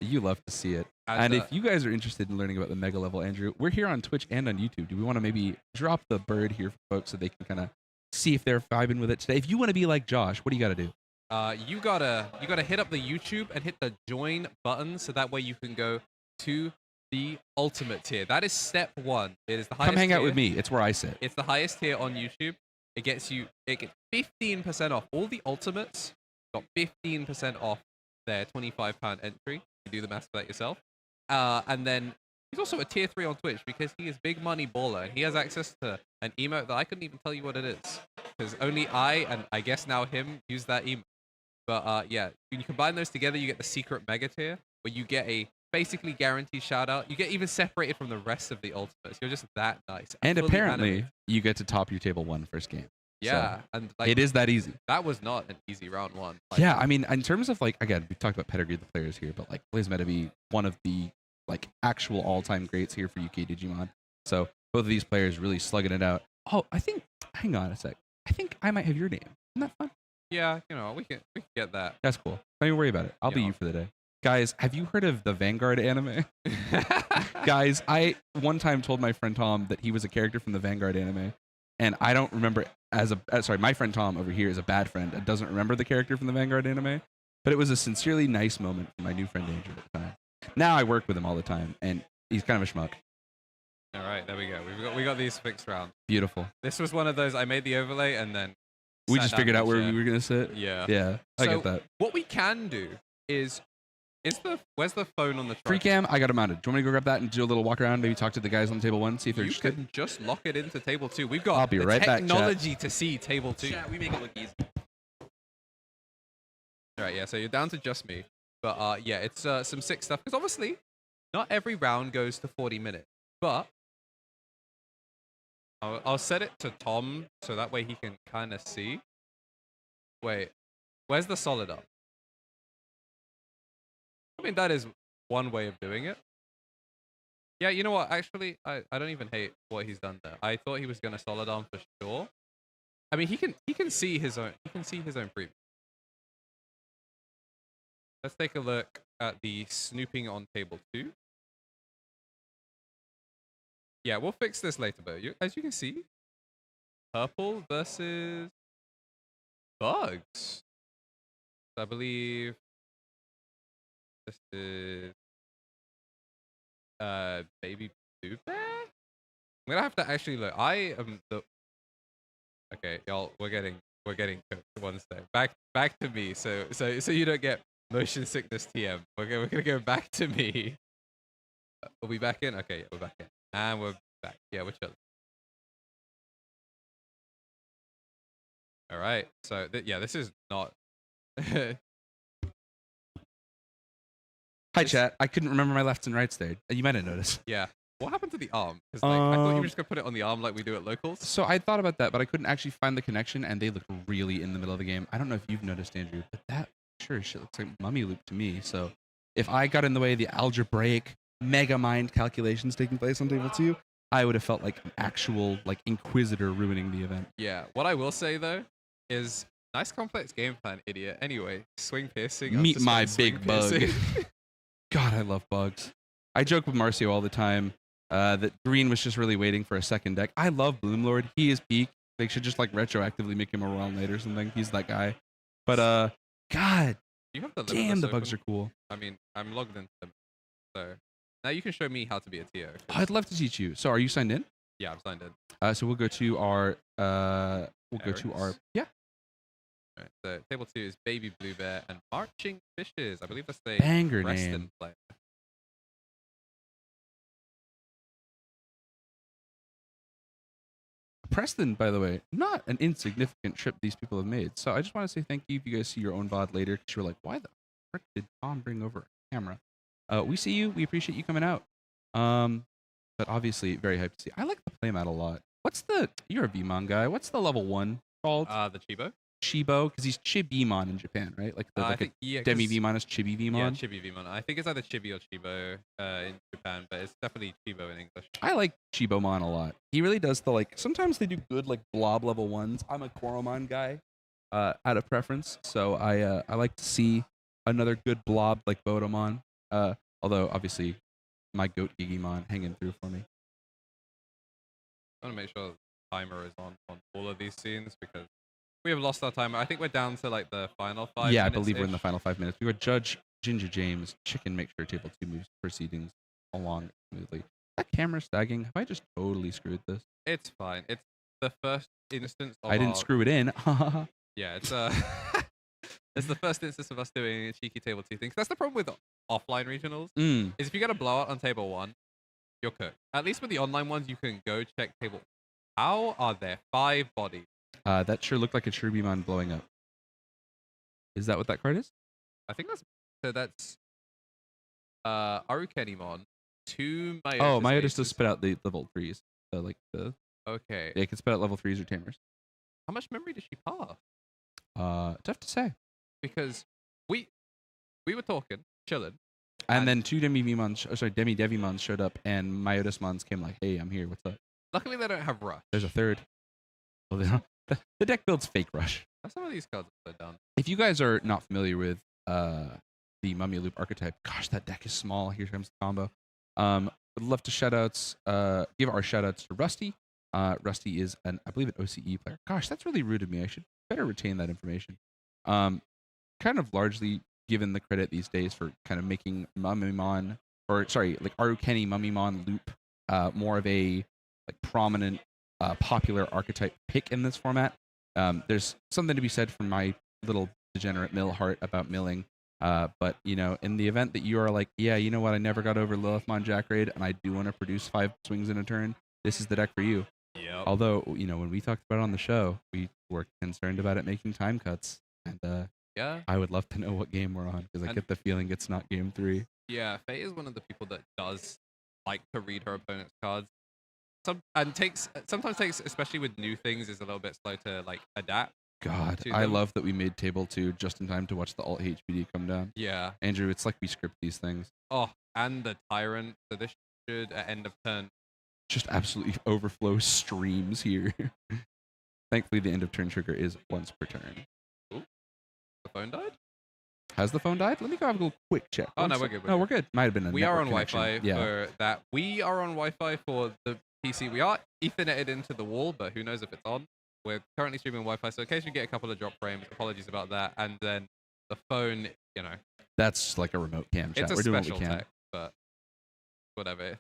You love to see it.
As
If you guys are interested in learning about the mega level, Andrew, we're here on Twitch and on YouTube. Do we want to maybe drop the bird here for folks so they can kind of see if they're vibing with it today? If you want to be like Josh, what do you got to do?
You gotta hit up the YouTube and hit the join button so that way you can go to the ultimate tier. That is step 1. It is the highest.
Come hang out
tier.
with me. It's where I sit.
It's the highest tier on YouTube. It gets 15% off. All the ultimates got 15% off their £25 entry. You do the math for that yourself. And then he's also a tier 3 on Twitch because he is big money baller and he has access to an emote that I couldn't even tell you what it is because only I and I guess now him use that emote. But yeah, when you combine those together, you get the secret mega tier where you get a basically guaranteed shout out. You get even separated from the rest of the ultimates. You're just that nice.
And
fully
apparently,
animated.
you get to top your table 1 first game.
Yeah,
So,
and like,
it is that easy.
that was not an easy round 1. Like,
Yeah, I mean, in terms of like, again, we talked about pedigree of the players here, but like Blaze Meta be one of the like actual all-time greats here for UK Digimon. So both of these players really slugging it out. Oh, I think, hang on a sec. I think I might have your name. Isn't that fun?
yeah, we can get that.
That's cool. Don't even worry about it. I'll be
Yeah.
you for the day. Guys, have you heard of the Vanguard anime? Guys, I one time told my friend Tom that he was a character from the Vanguard anime, and I don't remember sorry, my friend Tom over here is a bad friend and doesn't remember the character from the Vanguard anime, but it was a sincerely nice moment for my new friend Andrew at the time. Now I work with him all the time, and he's kind of a schmuck.
All right, there we go. We got these fixed round.
Beautiful.
This was one of those. I made the overlay and then
We
sat
just
down
figured
in
out
the
where
chair.
we were gonna sit.
Yeah.
Yeah, I
So,
get that.
What we can do is where's the phone on the
Free
truck?
cam, I got it mounted. Do you want me to go grab that and do a little walk around, maybe talk to the guys on table 1, see if they're
You
interested?
can just lock it into table 2. We've got
I'll be
the
right back, chat.
technology to see table 2.
Chat, we make it look easy.
All right, yeah. So you're down to just me, but yeah, it's some sick stuff because obviously not every round goes to 40 minutes, but I'll set it to Tom so that way he can kind of see. Wait, where's the solid up? I mean, that is one way of doing it. Yeah, you know what? Actually, I don't even hate what he's done there. I thought he was gonna solid arm for sure. I mean, he can see his own preview. Let's take a look at the snooping on table 2. Yeah, we'll fix this later, but as you can see, purple versus bugs. I believe this is baby blue bear. I'm gonna have to actually look. I am the. Okay, y'all, we're getting cooked one step. Back to me. So you don't get motion sickness TM. We're gonna go back to me. Are we back in? Okay, yeah, we're back in. And we're back. Yeah, we're chilling. All right. So yeah, this is not.
Hi, chat. I couldn't remember my lefts and rights there. You might have noticed.
Yeah. What happened to the arm? Because like, I thought you were just gonna put it on the arm like we do at locals.
So I thought about that, but I couldn't actually find the connection, and they look really in the middle of the game. I don't know if you've noticed, Andrew, but that sure as shit looks like mummy loop to me. So if I got in the way of the algebraic mega mind calculations taking place on table 2, I would have felt like an actual like inquisitor ruining the event.
Yeah. What I will say though is nice complex game plan, idiot. Anyway, swing piercing.
Meet
after
my
swing
big bug.
piercing.
God, I love bugs. I joke with Marcio all the time that Green was just really waiting for a second deck. I love Bloomlord. He is peak. They should just like retroactively make him a Royal Knight or something. He's that guy. But God,
You have the
damn, the bugs
open?
are cool.
I mean, I'm logged into them, so now you can show me how to be a TO. 'cause-
I'd love to teach you. So are you signed in?
Yeah, I'm signed in.
So we'll go to our yeah.
All right, so table 2 is Baby Blue Bear and Marching Fishes. I believe that's the
Banger
Preston
name.
player.
Preston, by the way, not an insignificant trip these people have made. So I just want to say thank you if you guys see your own VOD later, because you were like, why the frick did Tom bring over a camera? We see you. We appreciate you coming out. But obviously, very hyped to see. I like the playmat a lot. You're a Vmon guy. What's the level 1 called?
The Chibo.
Chibo, because he's Chibimon in Japan, right? Like
I
like
think
a Demi Vmon is Chibi Vmon.
Yeah, Chibi Vmon. I think it's either Chibi or Chibo in Japan, but it's definitely Chibo in English.
I like Chibomon a lot. He really does sometimes they do good like blob level 1s. I'm a Koromon guy out of preference, so I like to see another good blob like Bodomon. Although obviously my goat Gigimon hanging through for me.
I want to make sure the timer is on all of these scenes because we have lost our timer. I think we're down to like the final 5 minutes.
Yeah, I believe we're in the final 5 minutes. We would judge Ginger James, Chicken, make sure table 2 moves proceedings along smoothly. That camera stagging, have I just totally screwed this?
It's fine. It's the first instance of
I didn't screw it in.
Yeah, it's it's the first instance of us doing a cheeky table 2 things. That's the problem with offline regionals. Is if you get a blowout on table 1, you're cooked. At least with the online ones, you can go check table. How are there 5 bodies?
That sure looked like a Shrubimon blowing up. Is that what that card is?
I think that's Arukenimon, 2 Myotis.
Oh, Myotis
aces.
does spit out the level 3s. Like
Okay.
They can spit out level 3s or tamers.
How much memory does she pass?
Tough to say.
Because we were talking, chilling.
And then 2 Demi Devimons showed up, and Myotismons came like, hey, I'm here, what's up?
Luckily, they don't have Rush.
There's a third. Well, they don't. The deck builds fake Rush.
Some of these cards are so done.
If you guys are not familiar with the Mummy Loop archetype, gosh, that deck is small. Here comes the combo. Would love to give our shoutouts to Rusty. Rusty is I believe an OCE player. Gosh, that's really rude of me. I should better retain that information. Kind of largely given the credit these days for kind of making Mummymon, Arukeni Mummymon Loop more of a like prominent, popular archetype pick in this format. There's something to be said for my little degenerate mill heart about milling. But in the event that you are like, yeah, you know what, I never got over Lilithmon Jack Raid, and I do want to produce 5 swings in a turn, this is the deck for you.
Yep.
Although, when we talked about it on the show, we were concerned about it making time cuts, and
yeah,
I would love to know what game we're on because I get the feeling it's not game 3.
Yeah, Faye is one of the people that does like to read her opponent's cards. Sometimes takes, especially with new things, is a little bit slow to like adapt.
God, I love that we made table 2 just in time to watch the alt HBD come down.
Yeah.
Andrew, it's like we script these things.
Oh, and the Tyrant. So this should, at end of turn,
just absolutely overflow streams here. Thankfully, the end of turn trigger is once per turn.
Ooh, the phone died?
Has the phone died? Let me go have a quick check.
Oh, no, we're good.
We're good. Might have been a
We are on
network
Wi-Fi
connection.
for that. We are on Wi-Fi for the PC. We are Etherneted into the wall, but who knows if it's on. We're currently streaming Wi-Fi, so in case we get a couple of drop frames, apologies about that. And then the phone,
That's like a remote cam chat.
it's a
We're doing
special
what we can.
tech, but whatever.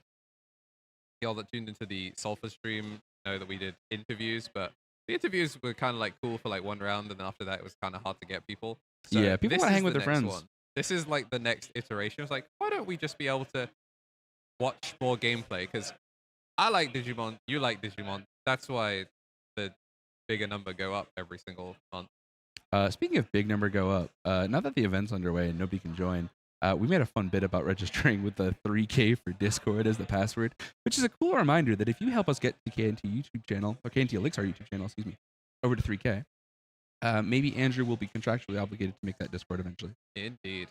Y'all that tuned into the Sulfur stream know that we did interviews, but the interviews were kind of like cool for like one round, and after that it was kind of hard to get people. So
Yeah, people
this
want to
is
hang with
the
their
next
friends.
one. This is like the next iteration. It's like, why don't we just be able to watch more gameplay? Because I like Digimon, you like Digimon. That's why the bigger number go up every single month.
Speaking of big number go up, now that the event's underway and nobody can join, we made a fun bit about registering with the 3K for Discord as the password, which is a cool reminder that if you help us get the KNT YouTube channel, or KNT Elixir YouTube channel, over to 3K, maybe Andrew will be contractually obligated to make that Discord eventually.
Indeed.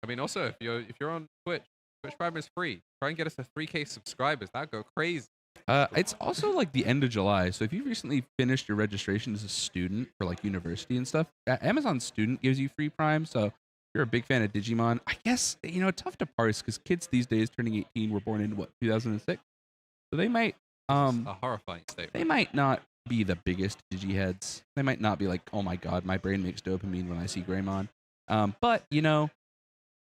I mean, also, if you're on Twitch Prime is free. Try and get us to 3K subscribers. That'd go crazy.
It's also like the end of July, so if you recently finished your registration as a student for like university and stuff, Amazon Student gives you free Prime. So if you're a big fan of Digimon, I guess tough to parse because kids these days turning 18 were born in 2006, so they might
A horrifying statement.
they might not be the biggest Digiheads. They might not be like, oh my god, my brain makes dopamine when I see Greymon. But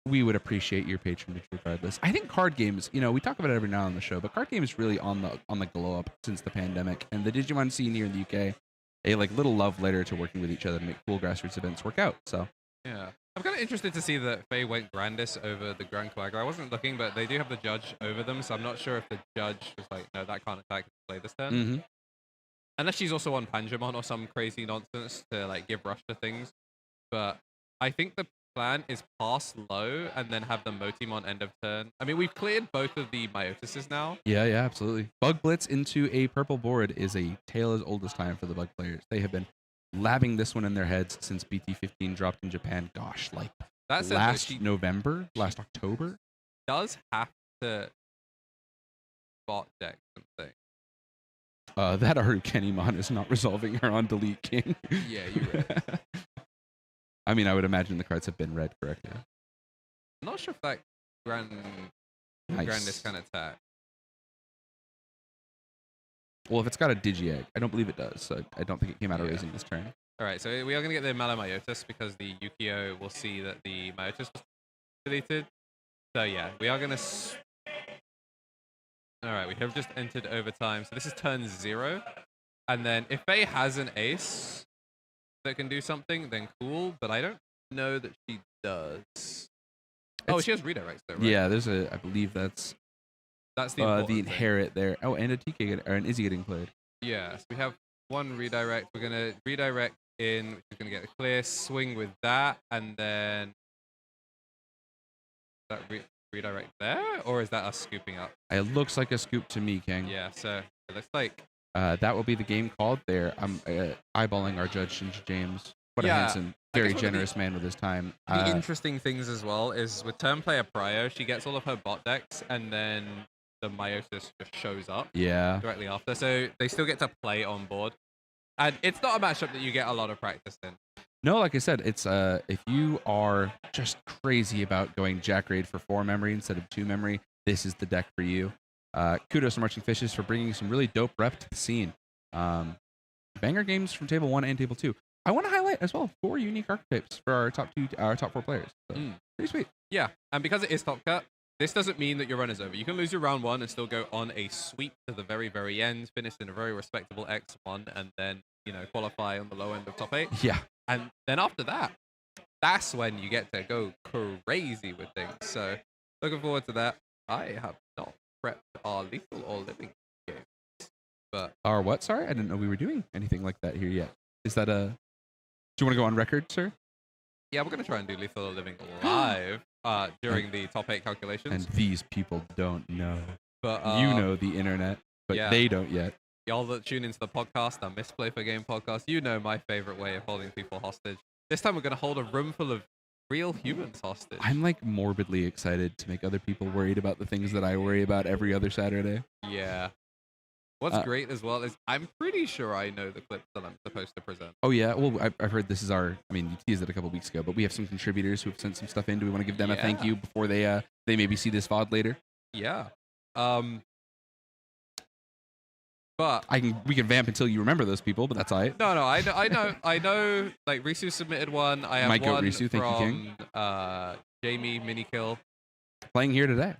we would appreciate your patronage regardless. I think card games, we talk about it every now on the show, but card games really on the glow up since the pandemic, and the Digimon scene here in the UK, a like little love letter to working with each other to make cool grassroots events work out. So
yeah, I'm kind of interested to see that Faye went Grandis over the Grand Quagga. I wasn't looking, but they do have the judge over them, so I'm not sure if the judge was like, no, that can't attack play this turn.
mm-hmm.
Unless she's also on Panjamon or some crazy nonsense to like give rush to things. But I think the plan is pass low and then have the Motimon end of turn. I mean, we've cleared both of the Myotises now.
Yeah, absolutely. Bug Blitz into a purple board is a tale as old as time for the Bug players. They have been labbing this one in their heads since BT15 dropped in Japan. Gosh, like
That said,
last
she
November, last October.
does have to bot deck something.
That Arukenimon is not resolving her on Delete King.
Yeah, you're right.
I mean, I would imagine the cards have been read correctly.
I'm not sure if that
Nice.
grandest can attack.
Well, if it's got a Digi-Egg, I don't believe it does. So I don't think it came out of
Yeah.
raising this turn.
All right, so we are going to get the Malamyotis because the Yukio will see that the Myotis was deleted. So yeah, we are going to... All right, we have just entered overtime. So this is turn 0. And then if Faye has an ace that can do something, then cool. But I don't know that she does. Oh, she has redirects though, right?
Yeah, there's I believe that's
That's the
the
important thing.
inherit there. Oh, and a TK or an Izzy getting played.
Yeah, so we have one redirect. We're going to redirect in, which is going to get a clear swing with that. And then... That redirect there? Or is that us scooping up?
It looks like a scoop to me, King.
Yeah, so it looks like...
That will be the game called there. I'm eyeballing our judge, Shinji James. What a
Yeah,
handsome,
I
very
guess one of the-
generous man with his time.
The interesting things as well is with turn player Prio, she gets all of her bot decks and then the Myotis just shows up
Yeah.
directly after. So they still get to play on board. And it's not a matchup that you get a lot of practice in.
No, like I said, it's if you are just crazy about going Jack Raid for 4 memory instead of 2 memory, this is the deck for you. Kudos to Marching Fishes for bringing some really dope rep to the scene. Banger games from Table 1 and Table 2. I want to highlight as well 4 unique archetypes for our top 4 players. So, pretty sweet.
Yeah, and because it is top cut, this doesn't mean that your run is over. You can lose your round 1 and still go on a sweep to the very, very end, finish in a very respectable X1, and then, qualify on the low end of top 8.
Yeah.
And then after that, that's when you get to go crazy with things. So looking forward to that. I have not prepped our lethal or living games, but
Our what? Sorry, I didn't know we were doing anything like that here yet. Is that a... Do you want to go on record, sir?
yeah, we're gonna try and do lethal or living live during the top 8 calculations.
And these people don't know.
But
You know the internet, but
yeah.
they don't yet.
y'all that tune into the podcast, the Misplay For Game podcast, you know my favorite way of holding people hostage. This time we're gonna hold a room full of real humans hostage.
I'm like morbidly excited to make other people worried about the things that I worry about every other Saturday.
Yeah. What's great as well is I'm pretty sure I know the clips that I'm supposed to present.
Oh yeah, well I've heard this is our. I mean, you teased it a couple weeks ago, but we have some contributors who have sent some stuff in. Do we want to give them a thank
Yeah.
you before they maybe see this VOD later?
Yeah. But
We can vamp until you remember those people, but that's all right.
no, I know. Like Risu submitted one. I have
My goat
one
Risu, thank you,
from
King.
Jamie Minikill,
Playing here today.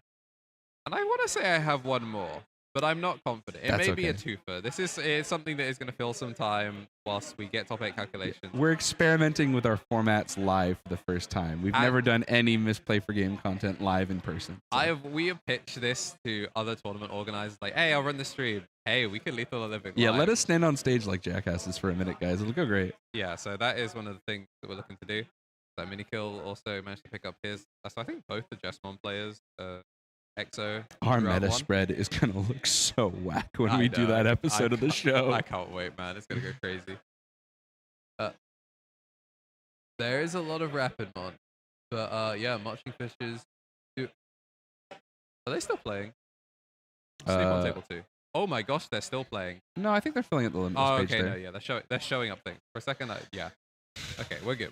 and I want to say I have one more, but I'm not confident. It
That's
may be a
okay.
twofer. This is something that is going to fill some time whilst we get top 8 calculations.
We're experimenting with our formats live for the first time. We've
And-
never done any Misplay For Game content live in person. so-
We have pitched this to other tournament organizers, like, hey, I'll run the stream. Hey, we can lethal or living.
Yeah,
live.
let us stand on stage like jackasses for a minute, guys. It'll go great.
Yeah, so that is one of the things that we're looking to do. That Minikill also managed to pick up his. So I think both the Jesmon players, EXO.
Our
throughout
meta
one.
spread is gonna look so whack when
I
we do
know,
that
I
episode of the
can't-
show.
I can't wait, man. It's gonna go crazy. There is a lot of Rapidmon, but yeah, Marching Fishes. Are they still playing? Sleep on table 2. Oh my gosh, they're still playing.
No, I think they're filling out the limit
Oh,
page
okay,
there.
no, yeah, they're showing up things. For a second, yeah. Okay, we're good.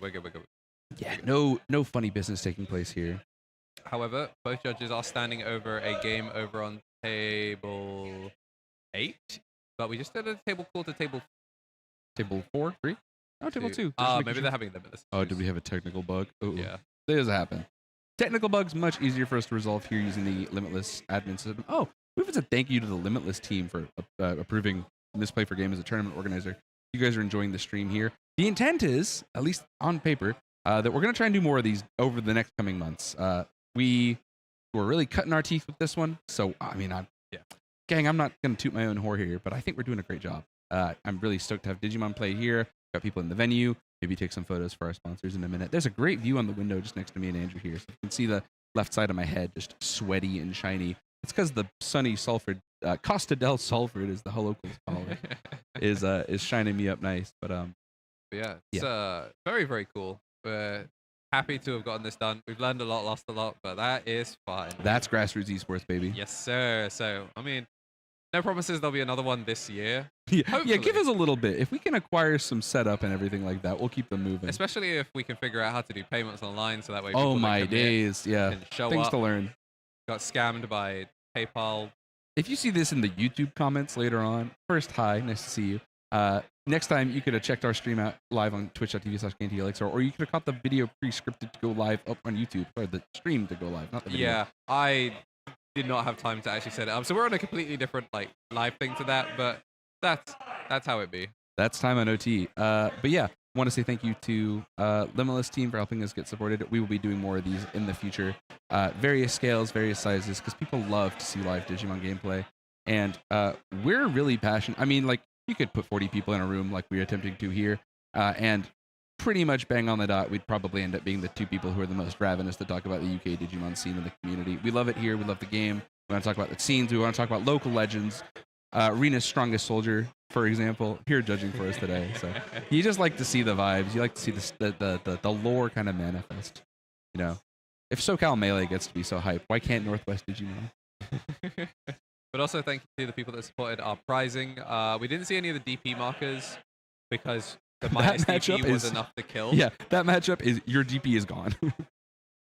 Yeah, no funny business taking place here.
However, both judges are standing over a game over on table 8, but we just did a table call to table
Table 4, 3? No, table 2. Just making
maybe
sure.
they're having limitless.
Oh, did we have a technical bug? Oh,
Yeah.
That does happen. Technical bugs much easier for us to resolve here using the Limitless admin system. Oh, we have to thank you to the Limitless team for approving Misplay For Game as a tournament organizer. You guys are enjoying the stream here. The intent is, at least on paper, that we're going to try and do more of these over the next coming months. We're really cutting our teeth with this one. So, I mean, gang, I'm not going to toot my own horn here, but I think we're doing a great job. I'm really stoked to have Digimon play here. Got people in the venue. maybe take some photos for our sponsors in a minute. There's a great view on the window just next to me and Andrew here. So you can see the left side of my head just sweaty and shiny. It's because the sunny Salford, Costa del Salford, as the locals call it, is shining me up nice. But
yeah, it's very, very cool. We're happy to have gotten this done. We've learned a lot, lost a lot, but that is fine.
That's grassroots esports, baby.
Yes, sir. So, I mean, no promises there'll be another one this year.
Yeah, give us a little bit. If we can acquire some setup and everything like that, we'll keep them moving.
Especially if we can figure out how to do payments online, so that way.
Oh my days, yeah. Things to learn.
Got scammed by PayPal.
If you see this in the YouTube comments later on, first, hi, nice to see you. Next time, you could have checked our stream out live on twitch.tv/KNTLXR, or you could have caught the video pre-scripted to go live up on YouTube, or the stream to go live, not the video.
Yeah, I did not have time to actually set it up, so we're on a completely different live thing to that, but that's how it be.
That's time on OT. But yeah, want to say thank you to Limitless team for helping us get supported. We will be doing more of these in the future, various scales, various sizes, because people love to see live Digimon gameplay, and we're really passionate. I mean, you could put 40 people in a room like we're attempting to here, and pretty much bang on the dot, we'd probably end up being the two people who are the most ravenous to talk about the UK Digimon scene in the community. We love it here. We love the game. We want to talk about the scenes. We want to talk about local legends. Rena's strongest soldier, for example, here judging for us today. So you just like to see the vibes. You like to see the lore kind of manifest. You know, if SoCal Melee gets to be so hype, why can't Northwest Digimon?
But also thank you to the people that supported our prizing. We didn't see any of the DP markers because the minus DP was enough to kill.
Yeah, that matchup is your DP is gone.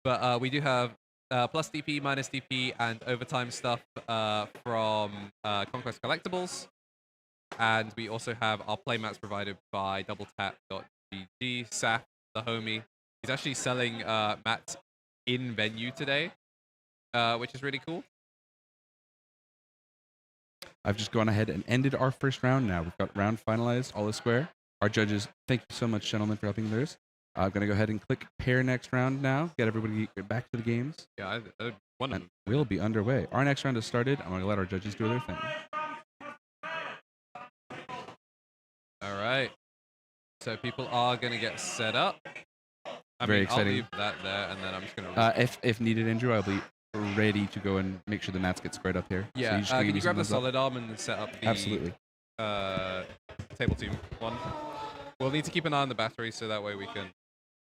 But we do have plus DP, minus DP, and overtime stuff from Conquest Collectibles. And we also have our playmats provided by doubletap.gg. Saf, the homie, he's actually selling mats in venue today, which is really cool.
I've just gone ahead and ended our first round now. We've got round finalized, all is square. Our judges, thank you so much, gentlemen, for helping theirs. I'm going to go ahead and click pair next round now. Get everybody back to the games.
Yeah, I won them.
We'll be underway. Our next round has started. I'm going to let our judges do their thing.
All right. So people are going to get set up.
Very exciting.
I'll leave that there, and then I'm just going to...
if needed, Andrew, I'll be ready to go and make sure the mats get squared up here.
Yeah,
so
can you grab the solid arm and set up the...
Absolutely.
Table team one? We'll need to keep an eye on the battery, so that way we can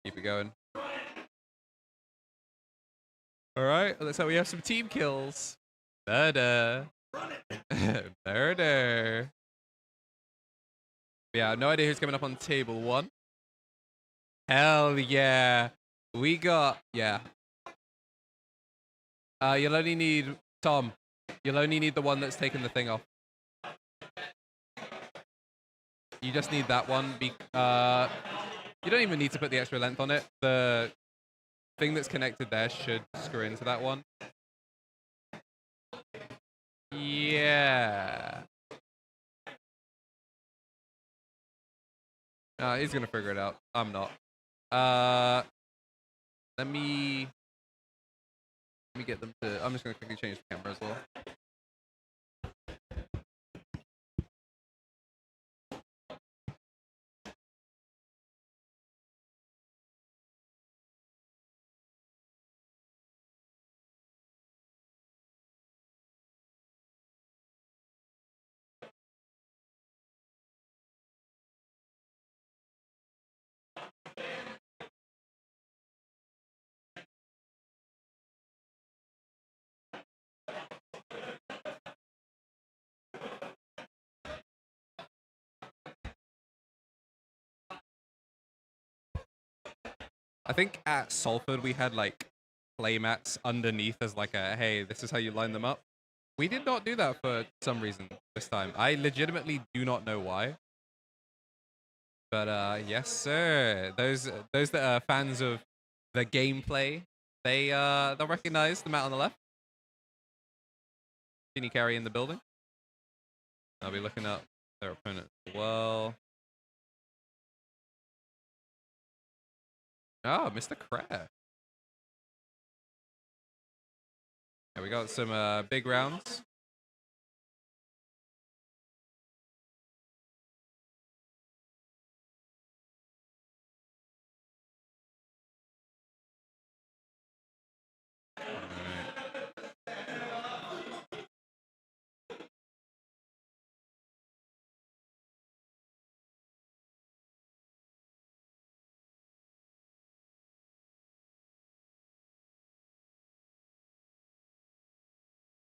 keep it going. All right, let's hope we have some team kills. Murder. Murder. Yeah, no idea who's coming up on table one. Hell yeah. We got, yeah. You'll only need, Tom, you'll only need the one that's taken the thing off. You just need that one. You don't even need to put the extra length on it. The thing that's connected there should screw into that one. Yeah. He's going to figure it out. I'm not. Let me get them to... I'm just going to quickly change the camera as well. I think at Salford we had like playmats underneath as like a, hey, this is how you line them up. We did not do that for some reason this time. I legitimately do not know why. But yes, sir. Those that are fans of the gameplay, they'll recognize the mat on the left. Genie carry in the building. I'll be looking up their opponent as well. Oh, Mr. Craft. Yeah, we got some big rounds.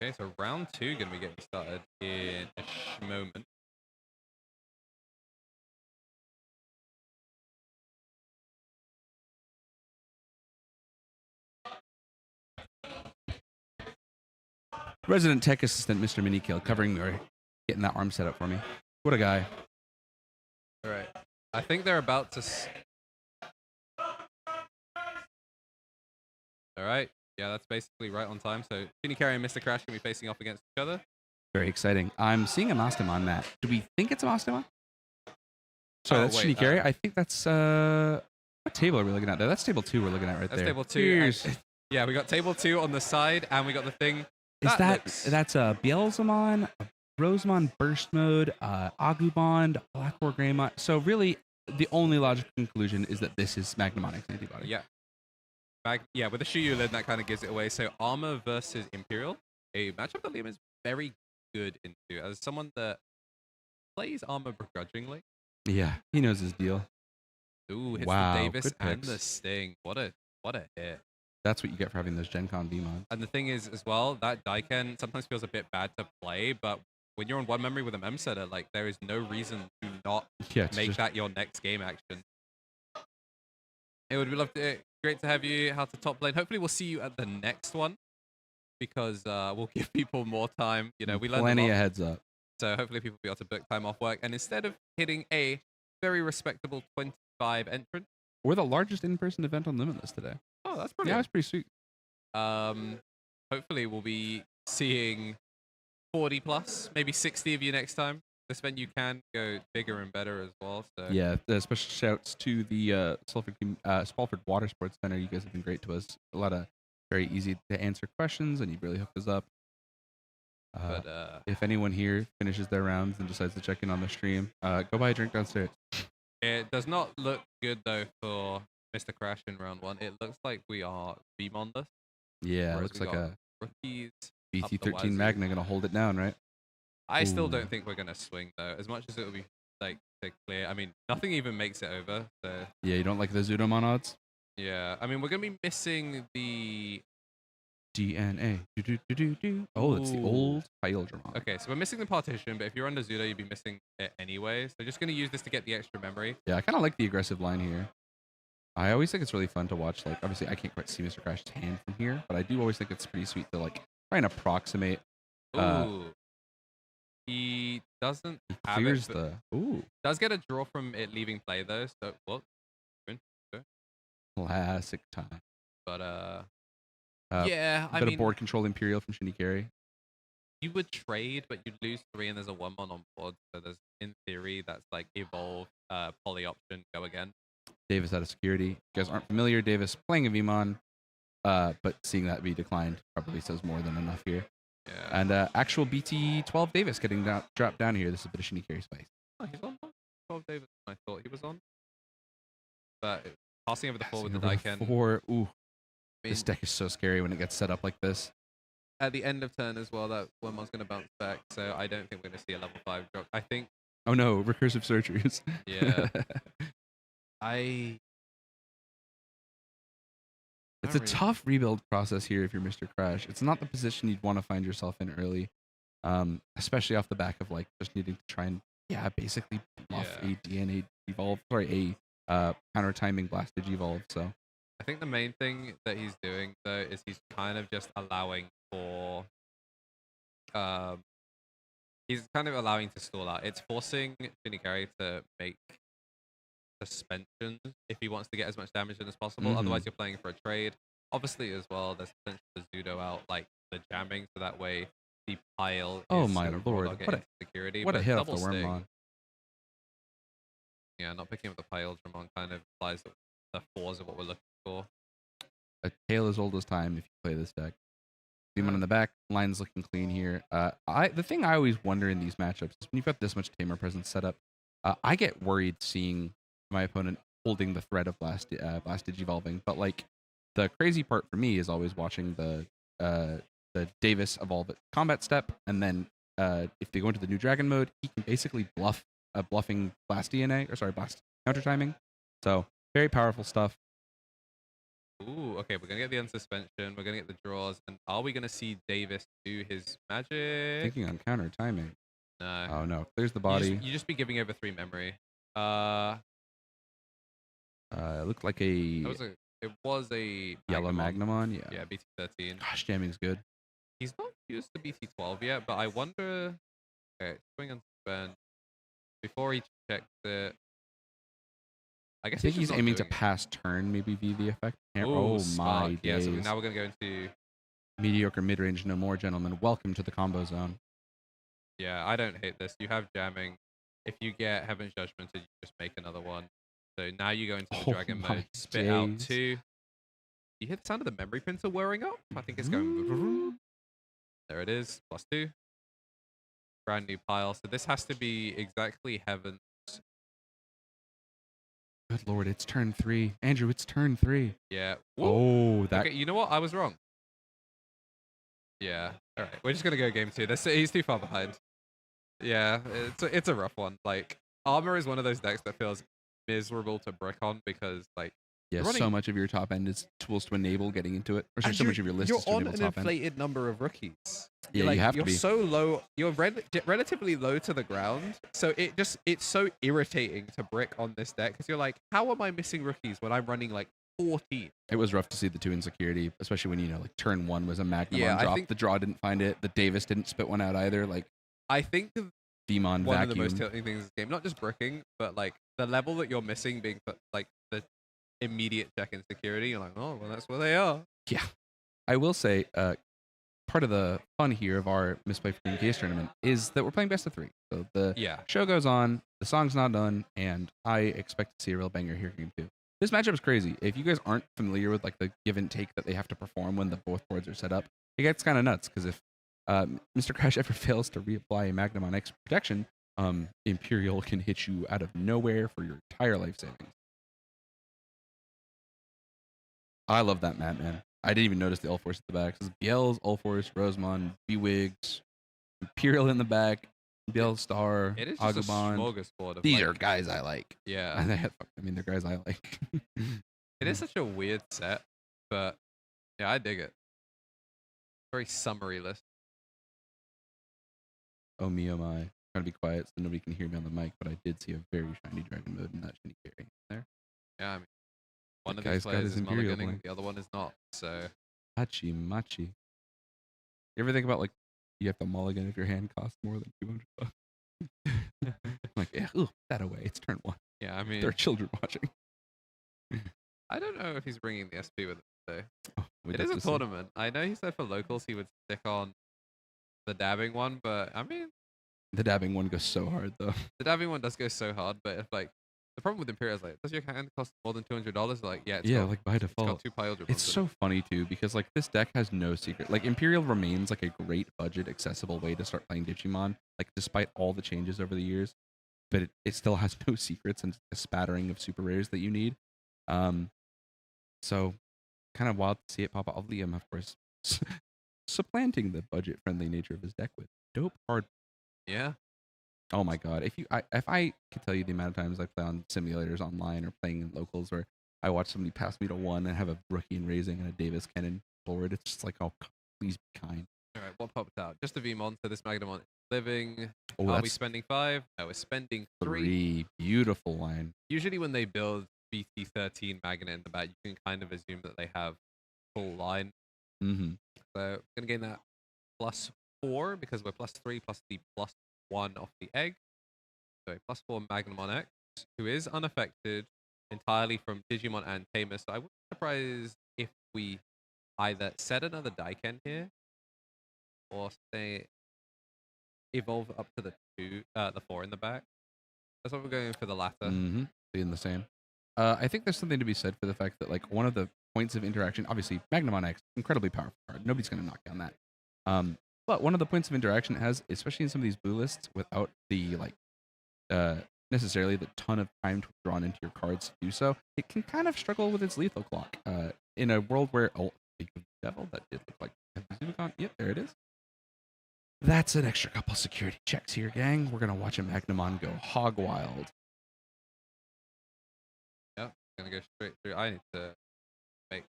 Okay, so round 2 going to be getting started in a moment.
Resident tech assistant, Mr. Minikill, covering me or getting that arm set up for me. What a guy.
All right. I think they're about to... All right. Yeah, that's basically right on time. So Shinny Carry and Mr. Crash can be facing off against each other.
Very exciting. I'm seeing a Mastemon, Matt. Do we think it's a Mastemon? Sorry, that's Shinny Carry. I think that's... what table are we looking at there? That's table 2 we're looking at right there.
That's table 2. Yeah, we got table 2 on the side, and we got the thing...
That's a Beelzemon, a Rosemon Burst Mode, Agumon, Blackboard Greymon. So really, the only logical conclusion is that this is Magnemonix antibody.
Yeah. Yeah, with the Shuyulin, that kind of gives it away. So Armor versus Imperial, a matchup that Liam is very good into. As someone that plays Armor begrudgingly.
Yeah, he knows his deal.
Ooh, hits
wow,
the Davis
good
and
picks.
the Sting. What a hit.
That's what you get for having those Gen Con Vmons.
And the thing is, as well, that Daiken sometimes feels a bit bad to play, but when you're on one memory with a mem setter, like, there is no reason to not make that your next game action. It would be great to have you how to top lane. Hopefully we'll see you at the next one, because we'll give people more time. You know, we learned
plenty of heads up.
So hopefully people will be able to book time off work. And instead of hitting a very respectable 25 entrant.
We're the largest in-person event on Limitless today.
Oh, that's pretty.
Yeah, that's pretty sweet.
Hopefully we'll be seeing 40 plus, maybe 60 of you next time. This venue can go bigger and better as well. So
yeah, special shouts to the Spalford Water Sports Center. You guys have been great to us. A lot of very easy to answer questions, and you really hooked us up. If anyone here finishes their rounds and decides to check in on the stream, go buy a drink downstairs.
It does not look good though for Mr. Crash in round 1. It looks like we are Vmonless.
Yeah, it looks like a
rookies.
BT13 Magna gonna hold it down, right?
I still don't think we're gonna swing though. As much as it would be like clear. I mean, nothing even makes it over. So
yeah, you don't like the Zudomon odds?
Yeah, I mean, we're gonna be missing the
DNA. Oh, it's the old Hyldramon.
Okay, so we're missing the partition, but if you're under Zudo, you'd be missing it anyway. So just gonna use this to get the extra memory.
Yeah, I kind of like the aggressive line here. I always think it's really fun to watch. Like, obviously, I can't quite see Mr. Crash's hand from here, but I do always think it's pretty sweet to like try and approximate.
Ooh, he doesn't have
clears
it. Does get a draw from it leaving play though. So what?
Classic time.
But yeah, I mean,
of board control Imperial from Shinny Carry.
You would trade, but you'd lose 3, and there's a 1-1 on board. So there's, in theory, that's like evolve, poly option, go again.
Davis out of security. If you guys aren't familiar, Davis playing a Vmon, but seeing that be declined probably says more than enough here.
Yeah.
And actual BT12 Davis getting dropped down here. This is a bit of Shinny Carry spice.
Oh, he's on 12 Davis. I thought he was on. But passing over the 4 with the Daiken.
4. Ooh. This deck is so scary when it gets set up like this.
At the end of turn as well, that 1-1's going to bounce back. So I don't think we're going to see a level 5 drop. I think.
Oh no, recursive surgeries.
Yeah.
It's a tough rebuild process here if you're Mr. Crash. It's not the position you'd want to find yourself in early, especially off the back of like just needing to try and basically bluff a DNA evolve, a counter timing blastage evolve. So
I think the main thing that he's doing though is he's kind of just allowing for he's kind of allowing to stall out. It's forcing Shinny Carry to make suspensions if he wants to get as much damage in as possible. Otherwise, you're playing for a trade. Obviously, as well, there's potential to Zudo out like the jamming, so that way the pile.
Oh
is
my lord! What a hit off the Wormmon.
Yeah, not picking up the pile Dramon kind of implies that the 4s are what we're looking for.
A tale as old as time if you play this deck. Demon in the back, line's looking clean here. The thing I always wonder in these matchups is when you've got this much Tamer presence set up, I get worried seeing my opponent holding the threat of Blastage evolving. But like the crazy part for me is always watching the Davis evolve at combat step, and then if they go into the new dragon mode, he can basically bluff bluffing blast DNA blast counter timing. So very powerful stuff.
Ooh, okay, we're gonna get the unsuspension. We're gonna get the draws, and are we gonna see Davis do his magic?
Thinking on counter timing.
No.
Oh no, clears the body.
You just be giving over 3 memory.
It looked like a
It was a
yellow
Magnamon.
Magnamon. Yeah.
Yeah, BT13.
Gosh, jamming's good.
He's not used to BT12 yet, but I wonder. Okay, swing and suspend. Before he checks it, I guess
I think he's
not
aiming to
doing it.
pass turn, maybe via the effect.
Ooh,
Oh
smart.
my
Yeah,
days.
so now we're gonna go into.
Mediocre mid-range no more, gentlemen. Welcome to the combo zone.
Yeah, I don't hate this. You have jamming. If you get Heaven's Judgment, you just make another one. So now you go into the
Oh
Dragon
my
mode, spit out
days.
2. You hear the sound of the memory printer whirring up? I think it's going. There it is, +2. Brand new pile. So this has to be exactly Heaven's.
Good lord, it's turn 3. Andrew, it's turn 3.
Yeah.
Oh, that.
Okay, you know what? I was wrong. Yeah. All right. We're just gonna go game 2. He's too far behind. Yeah, it's a rough one. Like Armor is one of those decks that feels miserable to brick on because like
Yeah,
running-
so much of your top end is tools to enable getting into it. Or sorry, so much of your list is to
you're on
enable
an
top end.
inflated number of rookies.
Yeah,
Like,
you have to
you're
be.
so low. You're relatively low to the ground, so it's so irritating to brick on this deck because you're like, how am I missing rookies when I'm running like 14?
It was rough to see the 2 insecurity, especially when, you know, like turn 1 was a Magnamon
Yeah, I
drop.
think-
The draw didn't find it. The Davis didn't spit one out either. Like,
I think
Demon
one
vacuum.
of the most tilting things in this game, not just bricking, but like the level that you're missing being like the immediate check insecurity. You're like, oh well, that's where they are.
Yeah. I will say, part of the fun here of our Misplay For Game case tournament is that we're playing best of 3. So the
Yeah.
show goes on, the song's not done, and I expect to see a real banger here game 2. This matchup is crazy. If you guys aren't familiar with like the give and take that they have to perform when the both boards are set up, it gets kind of nuts because if Mr. Crash ever fails to reapply a Magnamon X protection, Imperial can hit you out of nowhere for your entire life savings. I love that map, man. I didn't even notice the L-Force at the back. This is BL's, L-Force, Rosemon, B-Wigs, Imperial in the back, BL Star,
It is just a
Agumon.
smorgasbord of
These
like,
are guys I like.
Yeah.
I mean, they're guys I like.
It is such a weird set, but yeah, I dig it. Very summary list.
Oh me, oh my. I'm trying to be quiet so nobody can hear me on the mic, but I did see a very shiny dragon mode in that shiny carry there.
Yeah, I mean, one
That
of these
guy's got
players
his
is
Imperial
mulliganing,
blank.
the other one is not. So
Machi. You ever think about like you have to mulligan if your hand costs more than $200? Like, yeah, put that away. It's turn 1.
yeah, I mean,
There are children watching.
I don't know if he's bringing the SP with him today.
Oh, we'd
It
have
is a
to see.
tournament. I know he said for locals he would stick on the dabbing one, but I mean,
The dabbing one goes so hard though.
the dabbing one does go so hard. But if like the problem with Imperial is like, does your hand cost more than $200? Like, yeah,
Yeah,
got,
like by
it's got
default.
2 Pile Dribbles
It's
in
so
it.
funny too because like this deck has no secret. Like Imperial remains like a great budget, accessible way to start playing Digimon. Like despite all the changes over the years, but it still has no secrets and a spattering of super rares that you need. So kind of wild to see it pop out. Liam, of course, supplanting the budget-friendly nature of his deck with dope hard.
Yeah.
Oh my god! If I could tell you the amount of times I play on simulators online or playing in locals where I watch somebody pass me to 1 and have a rookie in raising and a Davis cannon forward, it's just like, oh, please be kind.
All right, what popped out? Just a V-Mon, so this Magnamon is living.
Oh,
Are we
that's
spending 5? No, we're spending 3.
3. Beautiful line.
Usually when they build BT13 Magnet in the back, you can kind of assume that they have full line.
Mm-hmm.
So we're going to gain that +4 because we're +3 plus the +1 off the egg. So a +4 Magnamon X, who is unaffected entirely from Digimon and Tamer. So I wouldn't be surprised if we either set another Daiken here or say evolve up to the 4 in the back. That's what we're going for the latter.
Mm-hmm. Being the same. I think there's something to be said for the fact that like one of the points of interaction, obviously Magnamon X, incredibly powerful card. Nobody's going to knock down that. But one of the points of interaction it has, especially in some of these blue lists, without the like necessarily the ton of time to drawn into your cards to do so, it can kind of struggle with its lethal clock. In a world where devil that did look like yep, there it is. That's an extra couple security checks here, gang. We're gonna watch a Magnamon go hog wild.
Yep, gonna go straight through. I need to make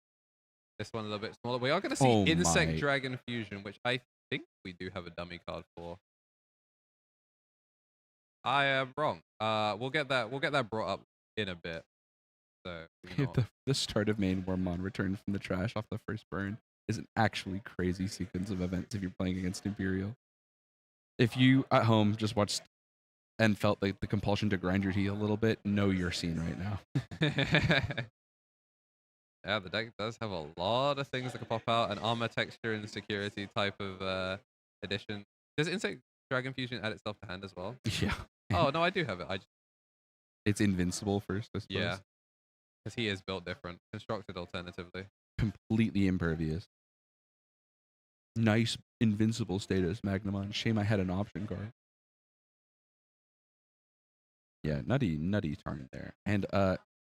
this one a little bit smaller. We are going to see
Oh
Insect
my.
Dragon Fusion, which I think we do have a dummy card for. I am wrong. We'll get that brought up in a bit. So
The start of main Wormmon return from the trash off the first burn is an actually crazy sequence of events if you're playing against Imperial. If you at home just watched and felt like the compulsion to grind your teeth a little bit, know your scene right now.
Yeah, the deck does have a lot of things that can pop out. An armor texture and security type of addition. Does Insect Dragon Fusion add itself to hand as well?
Yeah.
Oh no, I do have it.
It's invincible first, I suppose.
Yeah, because he is built different, constructed alternatively.
Completely impervious. Nice invincible status, Magnamon. Shame I had an option card. Yeah, nutty Tarn there. And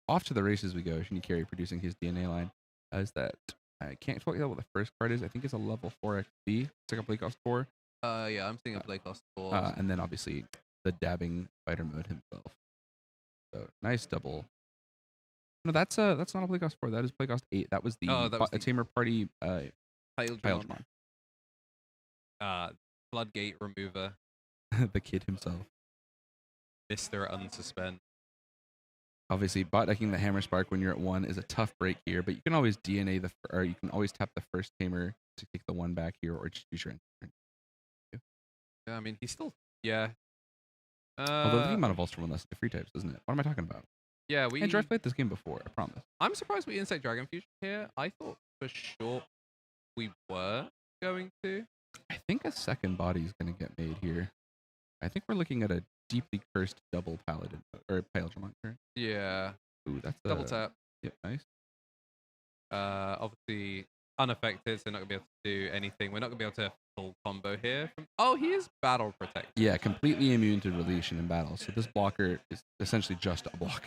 off to the races we go. Shinikari producing his DNA line. Is that I can't quite tell what the first card is. I think it's a level 4 XP. It's like a play cost 4.
Yeah, I'm seeing a play cost 4.
And then obviously the dabbing fighter mode himself. So nice double. No, that's not a play cost 4. That is play cost 8. That was the Tamer Party
Taildramon. Floodgate Remover.
The kid himself.
Mr. Unsuspend.
Obviously, bot decking the Hammer Spark when you're at 1 is a tough break here, but you can always DNA or you can always tap the first Tamer to kick the 1 back here, or just use your turn.
Yeah, I mean, he's still, yeah.
Although the amount of Ulster 1 less to free types, doesn't it? What am I talking about?
Yeah,
Andrew, I've played this game before, I promise.
I'm surprised we Insect Dragon Fusion here. I thought for sure we were going to.
I think a second body is going to get made here. I think we're looking at a deeply cursed double Paladin, or Paildramon turn.
Yeah.
Ooh, that's
double tap.
Yep, nice.
Obviously unaffected, so not gonna be able to do anything. We're not gonna be able to full combo here. Oh, he is battle protect.
Yeah, completely immune to deletion in battle. So this blocker is essentially just a block.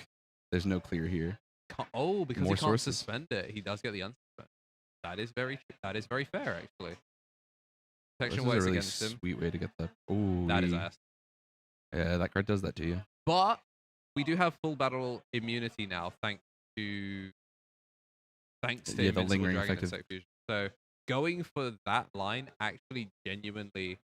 There's no clear here.
Because
More
he can't
sources.
suspend it. He does get the unsuspend. That is very fair, actually. Protection
This is
works
a really
against him.
sweet way to get the. Ooh,
That is ass.
Yeah, that card does that to you.
But we do have full battle immunity now, thanks to
the
Invincible
lingering
Dragon
effect of
Insect Fusion. So going for that line actually genuinely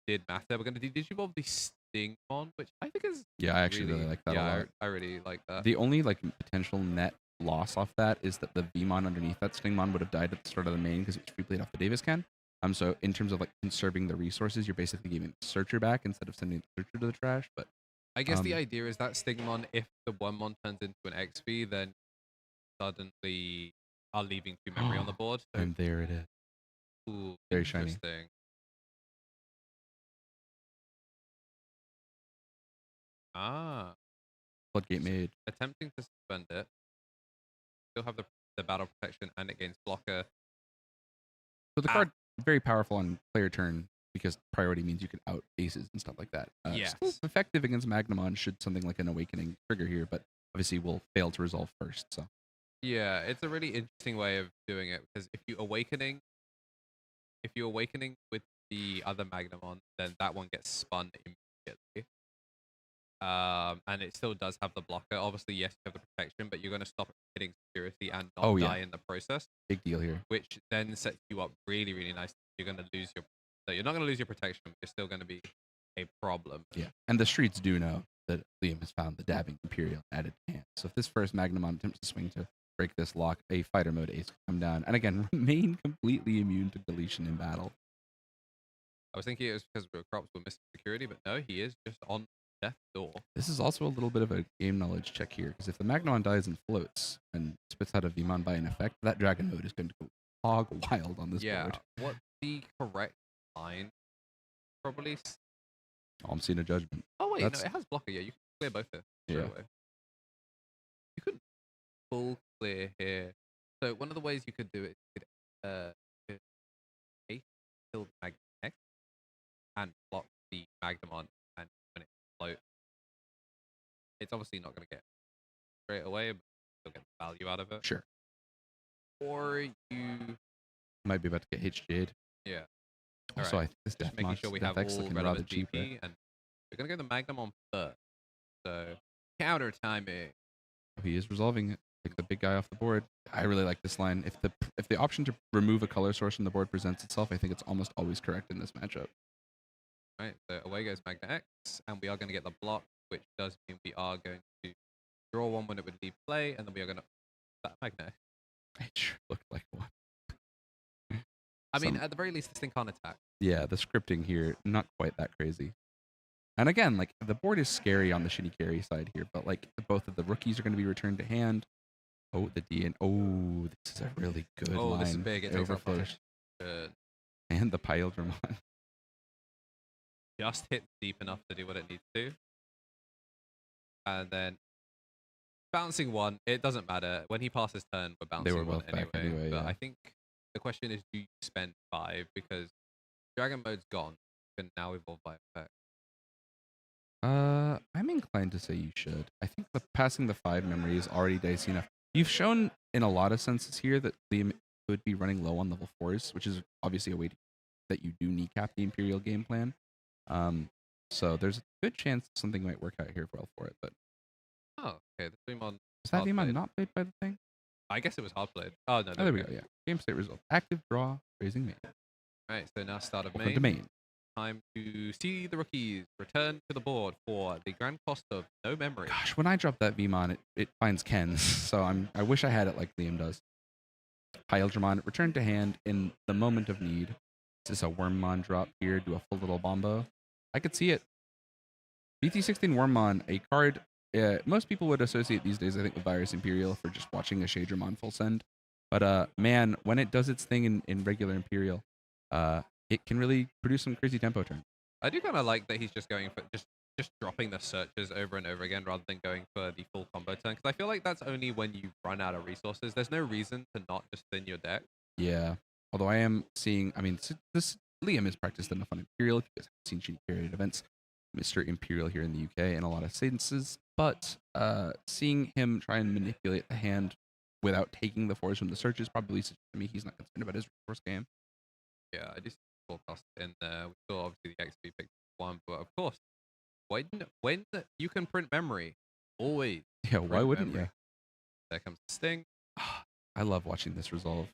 did matter. We're going to Digivolve the Stingmon, which I think is
Yeah, I actually really like that a lot.
I really like that.
The only potential net loss off that is that the Vmon underneath that Stingmon would have died at the start of the main because it's free played off the Davis can. So in terms of conserving the resources, you're basically giving the Searcher back instead of sending the Searcher to the trash. But
I guess the idea is that Stingmon, if the Wormmon turns into an XP, then suddenly are leaving 2 memory on the board. So,
and there it is.
ooh,
Very shiny.
interesting.
Floodgate made.
Attempting to suspend it. Still have the battle protection and it gains blocker.
So the card very powerful on player turn because priority means you can out aces and stuff like that.
Yes.
Still effective against Magnamon should something like an Awakening trigger here, but obviously will fail to resolve first. So
Yeah, it's a really interesting way of doing it because if you're awakening with the other Magnamon, then that one gets spun immediately. And it still does have the blocker. Obviously, yes, you have the protection, but you're going to stop it hitting security and not die in the process.
Big deal here.
Which then sets you up really, really nice. You're going to lose you're not going to lose your protection, but you're still going to be a problem.
Yeah, and the streets do know that Liam has found the dabbing Imperial added hand. So if this first Magnamon attempts to swing to break this lock, a fighter mode ace will come down, and again remain completely immune to deletion in battle.
I was thinking it was because Crops were missing security, but no, he is just on death's door.
This is also a little bit of a game knowledge check here, because if the Magnamon dies and floats and spits out a Vmon by an effect, that dragon mode is going to go hog wild on this board.
What's the correct line? Probably.
Oh, I'm seeing a judgment.
Oh wait, no, it has blocker. Yeah, you can clear both here.
Yeah.
Away. You could full clear here. So one of the ways you could do it, you could kill the Magnet next and block the Magnamon, and when it floats, it's obviously not going to get straight away, but you'll get the value out of it.
Sure.
Or you
might be about to get HJ'd.
Yeah.
Also,
right.
this
Just making sure we have all
looking rather
relevant
cheap.
GP, and we're going to go the Magnamon first. So counter timing.
Oh, he is resolving it. Take the big guy off the board. I really like this line. If the option to remove a color source from the board presents itself, I think it's almost always correct in this matchup.
Right, so away goes Magna X, and we are going to get the block, which does mean we are going to draw one when it would leave play, and then we are going to that Magna.
It sure looked like one.
I mean, at the very least, this thing can't attack.
Yeah, the scripting here, not quite that crazy. And again, like, the board is scary on the shitty carry side here, but like both of the rookies are going to be returned to hand. Oh, the D and oh, this is a really good line.
This is big. It
overflows.
Good.
And the Pildramon.
Just hit deep enough to do what it needs to. And then bouncing one, it doesn't matter. When he passes turn, we're bouncing
They were
one
both back anyway,
But
yeah.
I think the question is, do you spend 5? Because Dragon Mode's gone. You can now evolve by effect.
I'm inclined to say you should. I think passing the 5 memory is already dicey enough. You've shown in a lot of senses here that Liam could be running low on level 4s, which is obviously a way that you do kneecap the Imperial game plan. So there's a good chance something might work out here well for it. But
Oh, okay. The Digimon.
is that
hard
Liam
played.
not played by the thing?
I guess it was hard played. Oh, no.
Oh, there we go. Yeah. Game state result. Active draw, raising main.
Right, so now start of
Open
main.
domain.
Time to see the rookies return to the board for the grand cost of no memory.
Gosh, when I drop that Vmon, it finds Ken's. So I wish I had it like Liam does. Pildramon, return to hand in the moment of need. Is this a Wormmon drop here? Do a full little bombo? I could see it. BT16 Wormmon, a card most people would associate these days, I think, with Virus Imperial for just watching a Shadramon full send. But man, when it does its thing in regular Imperial, it can really produce some crazy tempo turn.
I do kind of like that he's just going for just dropping the searches over and over again rather than going for the full combo turn. Because I feel like that's only when you run out of resources. There's no reason to not just thin your deck.
Yeah. Although I am seeing, I mean, this Liam is practiced enough on Imperial. If you guys haven't seen shitty carried events, Mr. Imperial here in the UK in a lot of senses. But seeing him try and manipulate the hand without taking the force from the searches probably suggests to me he's not concerned about his resource game.
Yeah, I just forecast in there. We saw obviously the XP picked one, but of course, when you can print memory, always.
Yeah, why
print
wouldn't
memory.
you?
There comes the sting.
I love watching this resolve.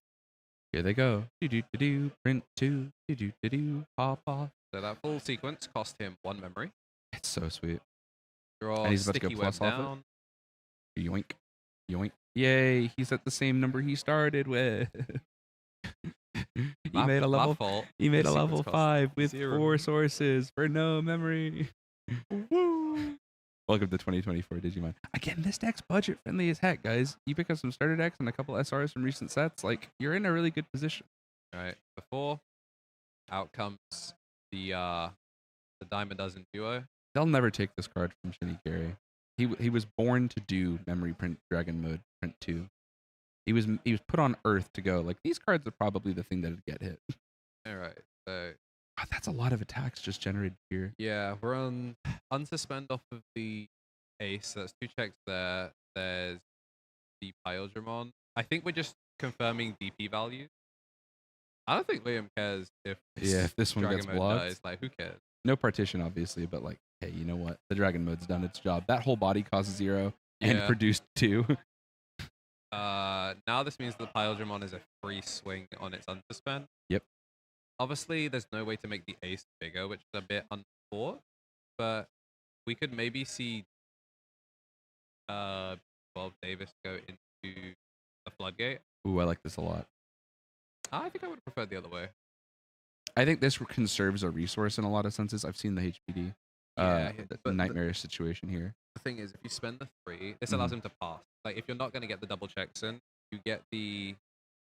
Here they go. Do print 2. Do pop off.
So that full sequence cost him 1 memory.
It's so sweet.
Draw
And he's about to go
sticky web
plus off it?
down.
Yoink. Yoink. Yay, he's at the same number he started with. He made a level
fault.
He made
The
a level
sequence cost
5 with
0.
4 sources for no memory. Woo! Welcome to 2024 Digimon. Again, this deck's budget friendly as heck, guys. You pick up some starter decks and a couple SRs from recent sets, like, you're in a really good position.
All right, before out comes the Diamond Dozen duo.
They'll never take this card from Shinny Carey. He was born to do memory print Dragon Mode print 2. He was put on Earth to go. Like, these cards are probably the thing that'd get hit.
All right, so
Oh, that's a lot of attacks just generated here.
yeah, we're on unsuspend off of the ace. That's 2 checks there. There's the Pildramon. I think we're just confirming DP values. I don't think Liam cares if
If this one
Dragon
gets
Mode
blocked.
dies. Like, who cares?
No partition, obviously, but like, hey, you know what? The Dragon Mode's done its job. That whole body costs 0 and
Yeah.
produced 2.
Now this means the Pildramon is a free swing on its unsuspend.
Yep.
Obviously, there's no way to make the ace bigger, which is a bit unfortunate. But we could maybe see 12 Davis go into the floodgate.
Ooh, I like this a lot.
I think I would prefer the other way.
I think this conserves a resource in a lot of senses. I've seen the HPD.
Yeah,
The
but
nightmarish situation here.
The thing is, if you spend the 3, this allows him to pass. Like, if you're not going to get the double checks in, you get the.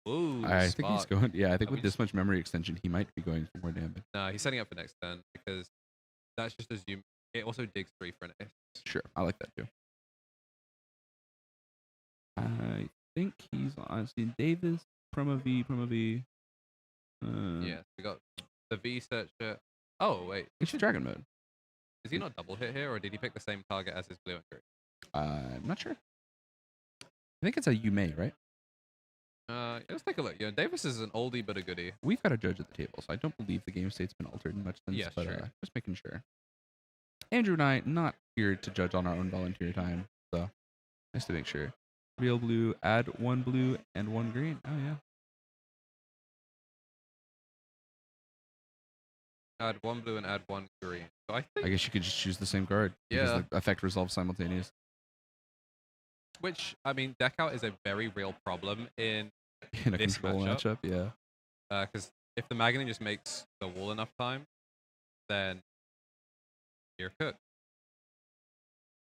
Ooh,
I think he's
spark.
going. Yeah, I think
Are
with
we
this much memory extension, he might be going for more damage.
No, he's setting up for next turn because that's just assume. It also digs 3 for an ace.
Sure, I like that too. I think he's honestly Davis, Promo V.
Yeah, we got the V searcher. Oh, wait.
It's Dragon Mode.
Is he not double hit here, or did he pick the same target as his blue and green?
I'm not sure. I think it's a Yume, right?
Let's take a look. Yeah, Davis is an oldie but a goodie.
We've got a judge at the table, so I don't believe the game state's been altered in much sense.
Yeah,
but
sure.
just making sure. Andrew and I not here to judge on our own volunteer time, so nice to make sure. Real blue, add 1 blue and 1 green. Oh yeah.
Add 1 blue and add 1 green. So I think,
I guess you could just choose the same card. Because
Yeah.
the effect resolves simultaneous.
which, I mean, deck out is a very real problem in
In a
this
control
matchup.
matchup, yeah.
Because if the Magnet just makes the wall enough time, then you're cooked.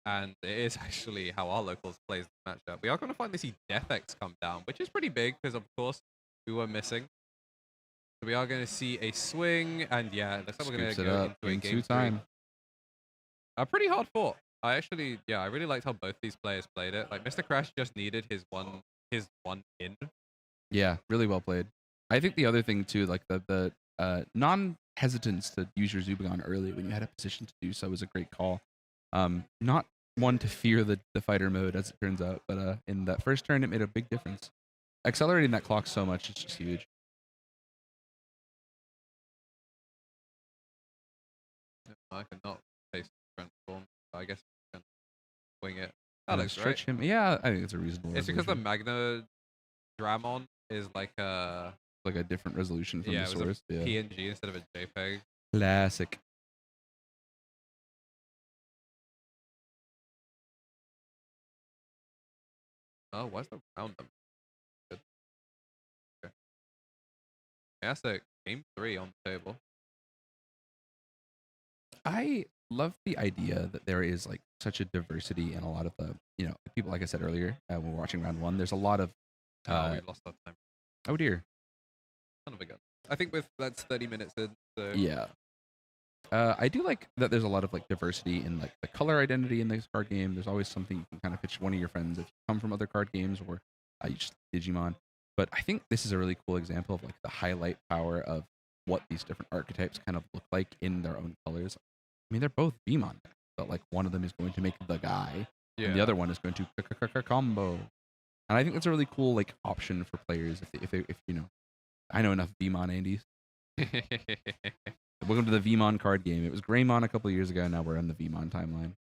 And it is actually how our locals plays the matchup. We are going to finally see Death X come down, which is pretty big because, of course, we were missing. So we are going to see a swing, and yeah, it looks like we're going to
Scoops it
go
up
into a
in
game
2 time.
pretty hard fought. I really liked how both these players played it. Like Mr. Crash just needed his one in.
Yeah, really well played. I think the other thing too, like the non-hesitance to use your Zubagon early when you had a position to do so was a great call. Not one to fear the fighter mode as it turns out, but in that first turn it made a big difference. Accelerating that clock so much is just huge.
I cannot face transform. I guess I can wing it. That looks
Stretch
right.
him. Yeah, I think it's a reasonable.
It's because the
resolution.
Magna Dramon is like a
Like a different resolution from
yeah,
the
it was
source.
a
Yeah.
PNG instead of a JPEG.
Classic.
Oh, why's the round number? Good. Okay. Yeah, so game 3 on the table.
I love the idea that there is like such a diversity in a lot of the, people, like I said earlier, when we were watching round 1, there's a lot of,
We lost our time.
oh dear.
Son of a gun. I think that's 30 minutes in. So
Yeah. I do like that there's a lot of like diversity in like the color identity in this card game. There's always something you can kind of pitch one of your friends if you come from other card games or you just Digimon. But I think this is a really cool example of like the highlight power of what these different archetypes kind of look like in their own colors. I mean, they're both Beamon, but like one of them is going to make the guy,
yeah.
and the other one is going to combo. And I think that's a really cool like option for players if I know enough Beamon Andes. Welcome to the Vmon card game. It was Greymon a couple years ago. Now we're on the Vmon timeline.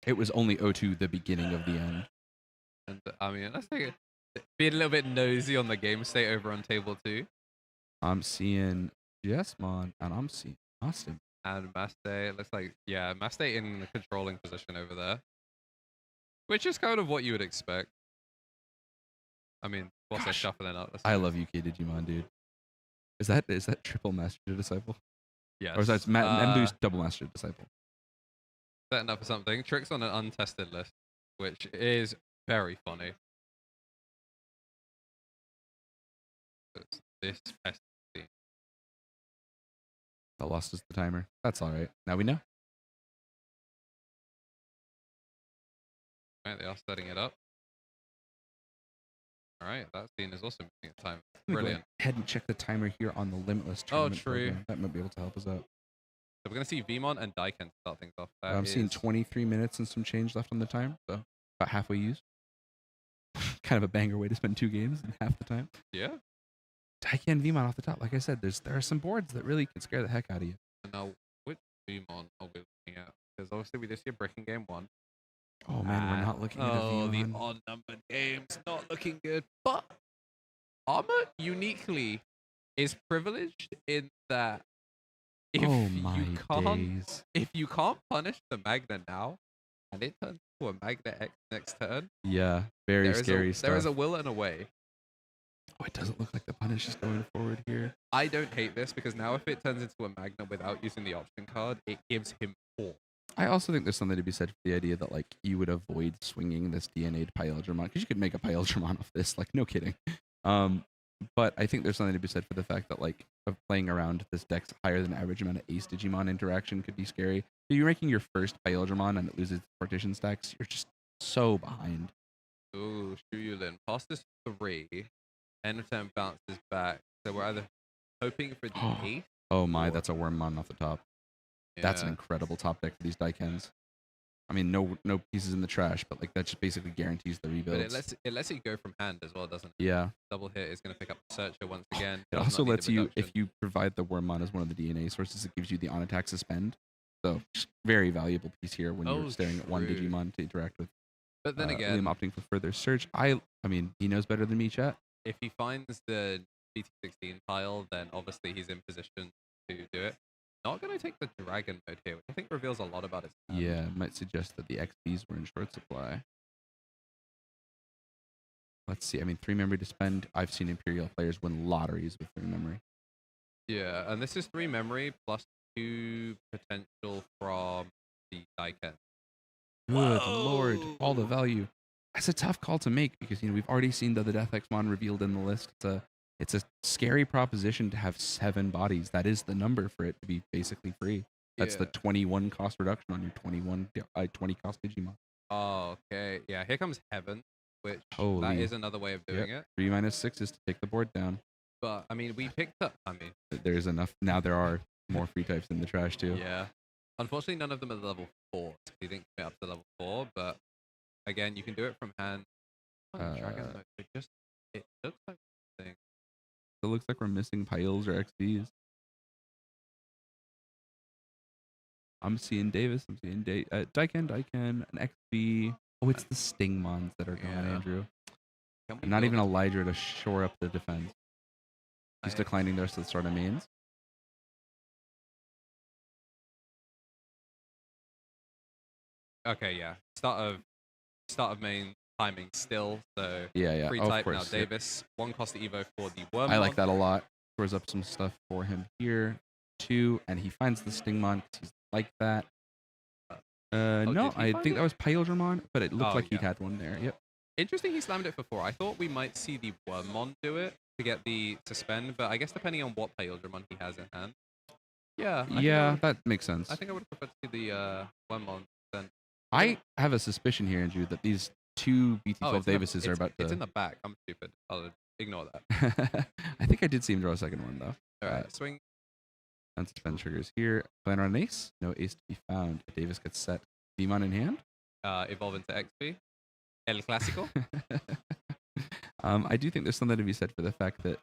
It was only 02 the beginning of the end.
And I mean, let's take it. Being a little bit nosy on the game state over on table 2.
I'm seeing Jessmon and I'm seeing Austin.
And Maste, looks like, yeah, Maste in the controlling position over there. Which is kind of what you would expect. I mean, what's they're shuffling out?
I love UK Digimon, dude. Is that triple Master Disciple?
Yes.
Or is that Mbu's double Master Disciple?
Setting up for something. Tricks on an untested list, which is very funny. It's this pest scene.
I lost us the timer. That's all right. Now we know.
Right, they are setting it up. All right, that scene is also moving at time.
Let me go
Brilliant.
ahead and check the timer here on the Limitless
Oh,
tournament
true.
program. That might be able to help us out.
So we're going to see Vmon and Daiken start things off.
I'm seeing 23 minutes and some change left on the time, so about halfway used. Kind of a banger way to spend 2 games in half the time.
Yeah.
Daiken and Vmon off the top. Like I said, there are some boards that really can scare the heck out of you.
And now, which Vmon are we looking at? Because obviously we just see a Breaking Game 1.
Oh man, we're not looking at a
Oh, the
Vmon.
odd-numbered games not looking good. But Armor uniquely is privileged in that if
Oh my days.
if you can't punish the Magna now, and it turns to a Magna X next turn,
Yeah, very scary stuff.
there is a will and a way.
Oh, it doesn't look like the punish is going forward here.
I don't hate this because now if it turns into a Magna without using the option card, it gives him 4.
I also think there's something to be said for the idea that like you would avoid swinging this DNA'd Pyeldramon because you could make a Pyeldramon off this, like no kidding. But I think there's something to be said for the fact that like of playing around this deck's higher than average amount of Ace Digimon interaction could be scary. If you're making your first Pyeldramon and it loses partition stacks, you're just so behind.
Ooh, Shuyulin. Past this 3, end of turn bounces back. So we're either hoping for the 8th.
Oh my, that's a Wormmon off the top. That's an
Yeah.
incredible top deck for these Daikens. I mean, no pieces in the trash, but like that just basically guarantees the
But
rebuilds.
it lets it go from hand as well, doesn't it?
Yeah.
Double hit is going to pick up the Searcher once again.
It
Does
also
not need
lets
the
you,
reduction.
if you provide the Wormmon as one of the DNA sources, it gives you the on attack suspend. So just very valuable piece here when
Oh,
you're staring at one
true.
Digimon to interact with.
But then
Liam
again,
opting for further search. I mean, he knows better than me, chat.
if he finds the BT16 tile, then obviously he's in position to do it. Not going to take the dragon mode here, which I think reveals a lot about his hand.
Yeah, might suggest that the XPs were in short supply. Let's see. I mean, 3 memory to spend. I've seen Imperial players win lotteries with 3 memory.
Yeah, and this is 3 memory plus 2 potential from the Daiken.
Good lord, all the value. That's a tough call to make because we've already seen the Death X-Mon revealed in the list. It's a scary proposition to have 7 bodies. That is the number for it to be basically free. That's the 21 cost reduction on your 20 cost Digimon.
Oh, okay. Yeah, here comes Heaven, which
Holy.
that is another way of doing it.
3 minus 6 is to take the board down.
But, I mean, we picked up...
There's enough. Now there are more free types in the trash too.
Yeah. Unfortunately, none of them are level 4. So you didn't get up to level 4, but again, you can do it from hand. Dragon mode. It looks like a thing.
It looks like we're missing piles or XPs. I'm seeing Davis. I'm seeing Daiken, an XP. Oh, it's the Stingmons that are going, Andrew. And not even Elijah to shore up the defense. He's declining the rest of the start of mains.
Okay, yeah. Start of main timing still. So
yeah.
Free
of
type
course,
now. Davis. 1 cost Evo for the Worm.
I like that a lot. Throws up some stuff for him here. 2, and he finds the Stingmon because he's like that. No, I think that was Pyldramon, but it looked like he'd had one there. Yep.
Interesting he slammed it for 4. I thought we might see the Wormmon do it to get the suspend, but I guess depending on what Pyldramon he has in hand. Yeah.
That makes sense.
I think I would prefer to see the Wormmon then.
I have a suspicion here, Andrew, that these 2 BT12 Davises are about to...
It's in the back. I'm stupid. I'll ignore that.
I think I did see him draw a second one, though.
All right, swing.
And suspend triggers here. Plan on an ace. No ace to be found. Davis gets set. Demon in hand.
Evolve into XP. El Clásico.
I do think there's something to be said for the fact that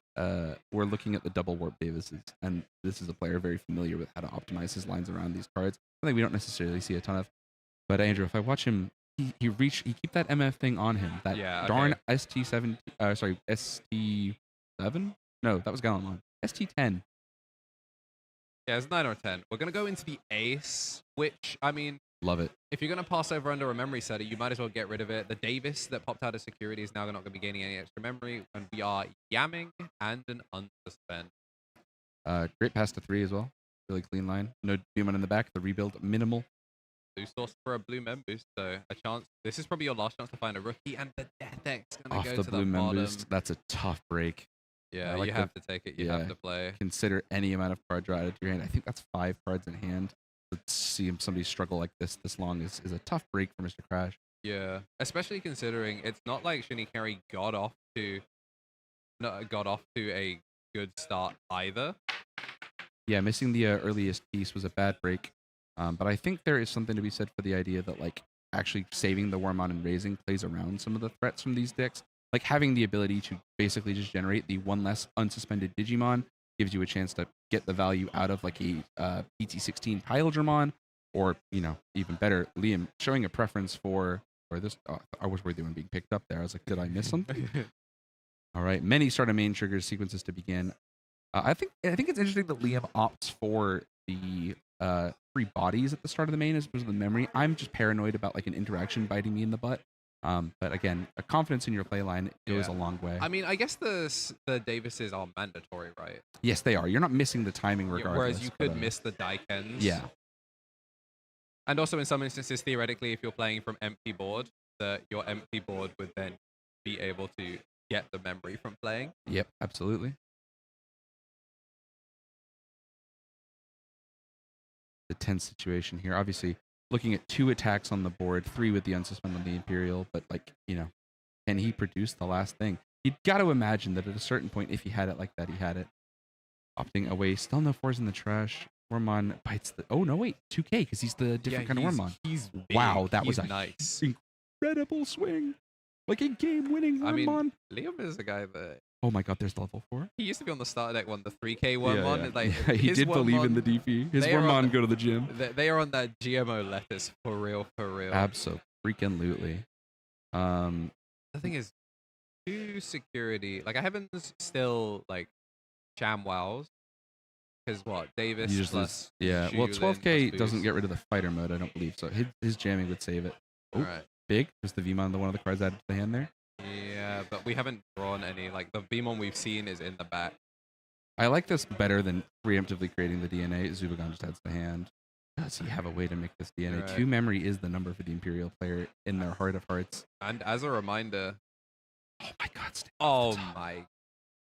we're looking at the double warp Davises, and this is a player very familiar with how to optimize his lines around these cards. Something we don't necessarily see a ton of. But Andrew, if I watch him, he keep that MF thing on him. That darn ST7. ST7. No, that was Gallimon. ST10.
Yeah, it's 9 or 10. We're gonna go into the ace, which I mean,
love it. If
you're gonna pass over under a memory setter, you might as well get rid of it. The Davis that popped out of security is now not gonna be gaining any extra memory, and we are yamming and an unsuspend.
Great pass to 3 as well. Really clean line. No demon in the back. The rebuild minimal.
Blue source for a blue mem boost, so a chance. This is probably your last chance to find a rookie, and the Death X gonna
off
go
the
to
blue
the
mem
bottom.
boost. That's a tough break.
Yeah,
like
you have to take it. You have to play.
Consider any amount of cards added to your hand. I think that's 5 cards in hand. Let's see somebody struggle like this long is a tough break for Mr. Crash.
Yeah, especially considering it's not like Shinikari got off to a good start either.
Yeah, missing the earliest piece was a bad break. But I think there is something to be said for the idea that like actually saving the Wormmon and raising plays around some of the threats from these decks. Like having the ability to basically just generate the 1 less unsuspended Digimon gives you a chance to get the value out of like a BT16 Pyldramon, or even better, Liam showing a preference for this. I was worried they weren't being picked up there. I was like, did I miss something? All right, many start of main triggers sequences to begin. I think it's interesting that Liam opts for the 3 bodies at the start of the main as opposed to the memory. I'm just paranoid about like an interaction biting me in the butt. But again, a confidence in your play line goes a long way.
I mean, I guess the Davises are mandatory, right?
Yes, they are. You're not missing the timing regardless.
Whereas you could miss the Daikens.
Yeah.
And also in some instances, theoretically, if you're playing from empty board, your empty board would then be able to get the memory from playing.
Yep, absolutely. The tense situation here. Obviously, looking at 2 attacks on the board, 3 with the unsuspend on the Imperial, but can he produce the last thing? You'd got to imagine that at a certain point, if he had it like that, he had it. Opting away, still no 4s in the trash. Wormmon bites the... Oh, no, wait. 2K, because he's the different kind of Wormmon.
He's big.
Wow, that was a
nice,
incredible swing. Like a game-winning Wormmon.
I mean, Liam is a guy that...
Oh my god, there's the level 4.
He used to be on the starter deck one, the 3K Wormmon.
Yeah.
Like,
he did believe in the DP. His Wormmon go to the gym.
They are on that GMO lettuce, for real.
Absolutely.
The thing is, to security, like I haven't still like sham wows because what Davis
You just lose.
plus
Yeah. Well,
Julin
12K
plus
doesn't
boost.
get rid of the fighter mode, I don't believe. So his jamming would save it. Oh,
All right.
big. Was the Vmon the one of the cards added to the hand there?
Yeah, but we haven't drawn any. Like the Beamon we've seen is in the back.
I like this better than preemptively creating the DNA. Zubagon just adds the hand. Does he have a way to make this DNA?
Right.
2 memory is the number for the Imperial player in their heart of hearts.
And as a reminder,
Oh my God! Stay
oh
off the top.
my,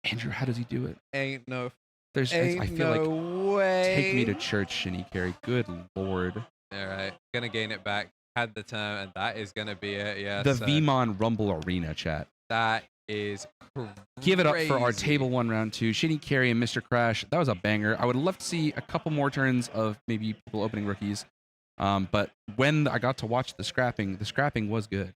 Andrew, how does he do it?
ain't no,
There's,
ain't
I feel
no
like
way.
take me to church, Shinny Carry. Good lord.
All right, gonna gain it back. Had the turn, and that is gonna be it. Yeah.
The Vmon Rumble Arena chat.
That is crazy.
Give it up for our table 1 round 2. Shinny Carry and Mr. Crash. That was a banger. I would love to see a couple more turns of maybe people opening rookies. But when I got to watch the scrapping was good.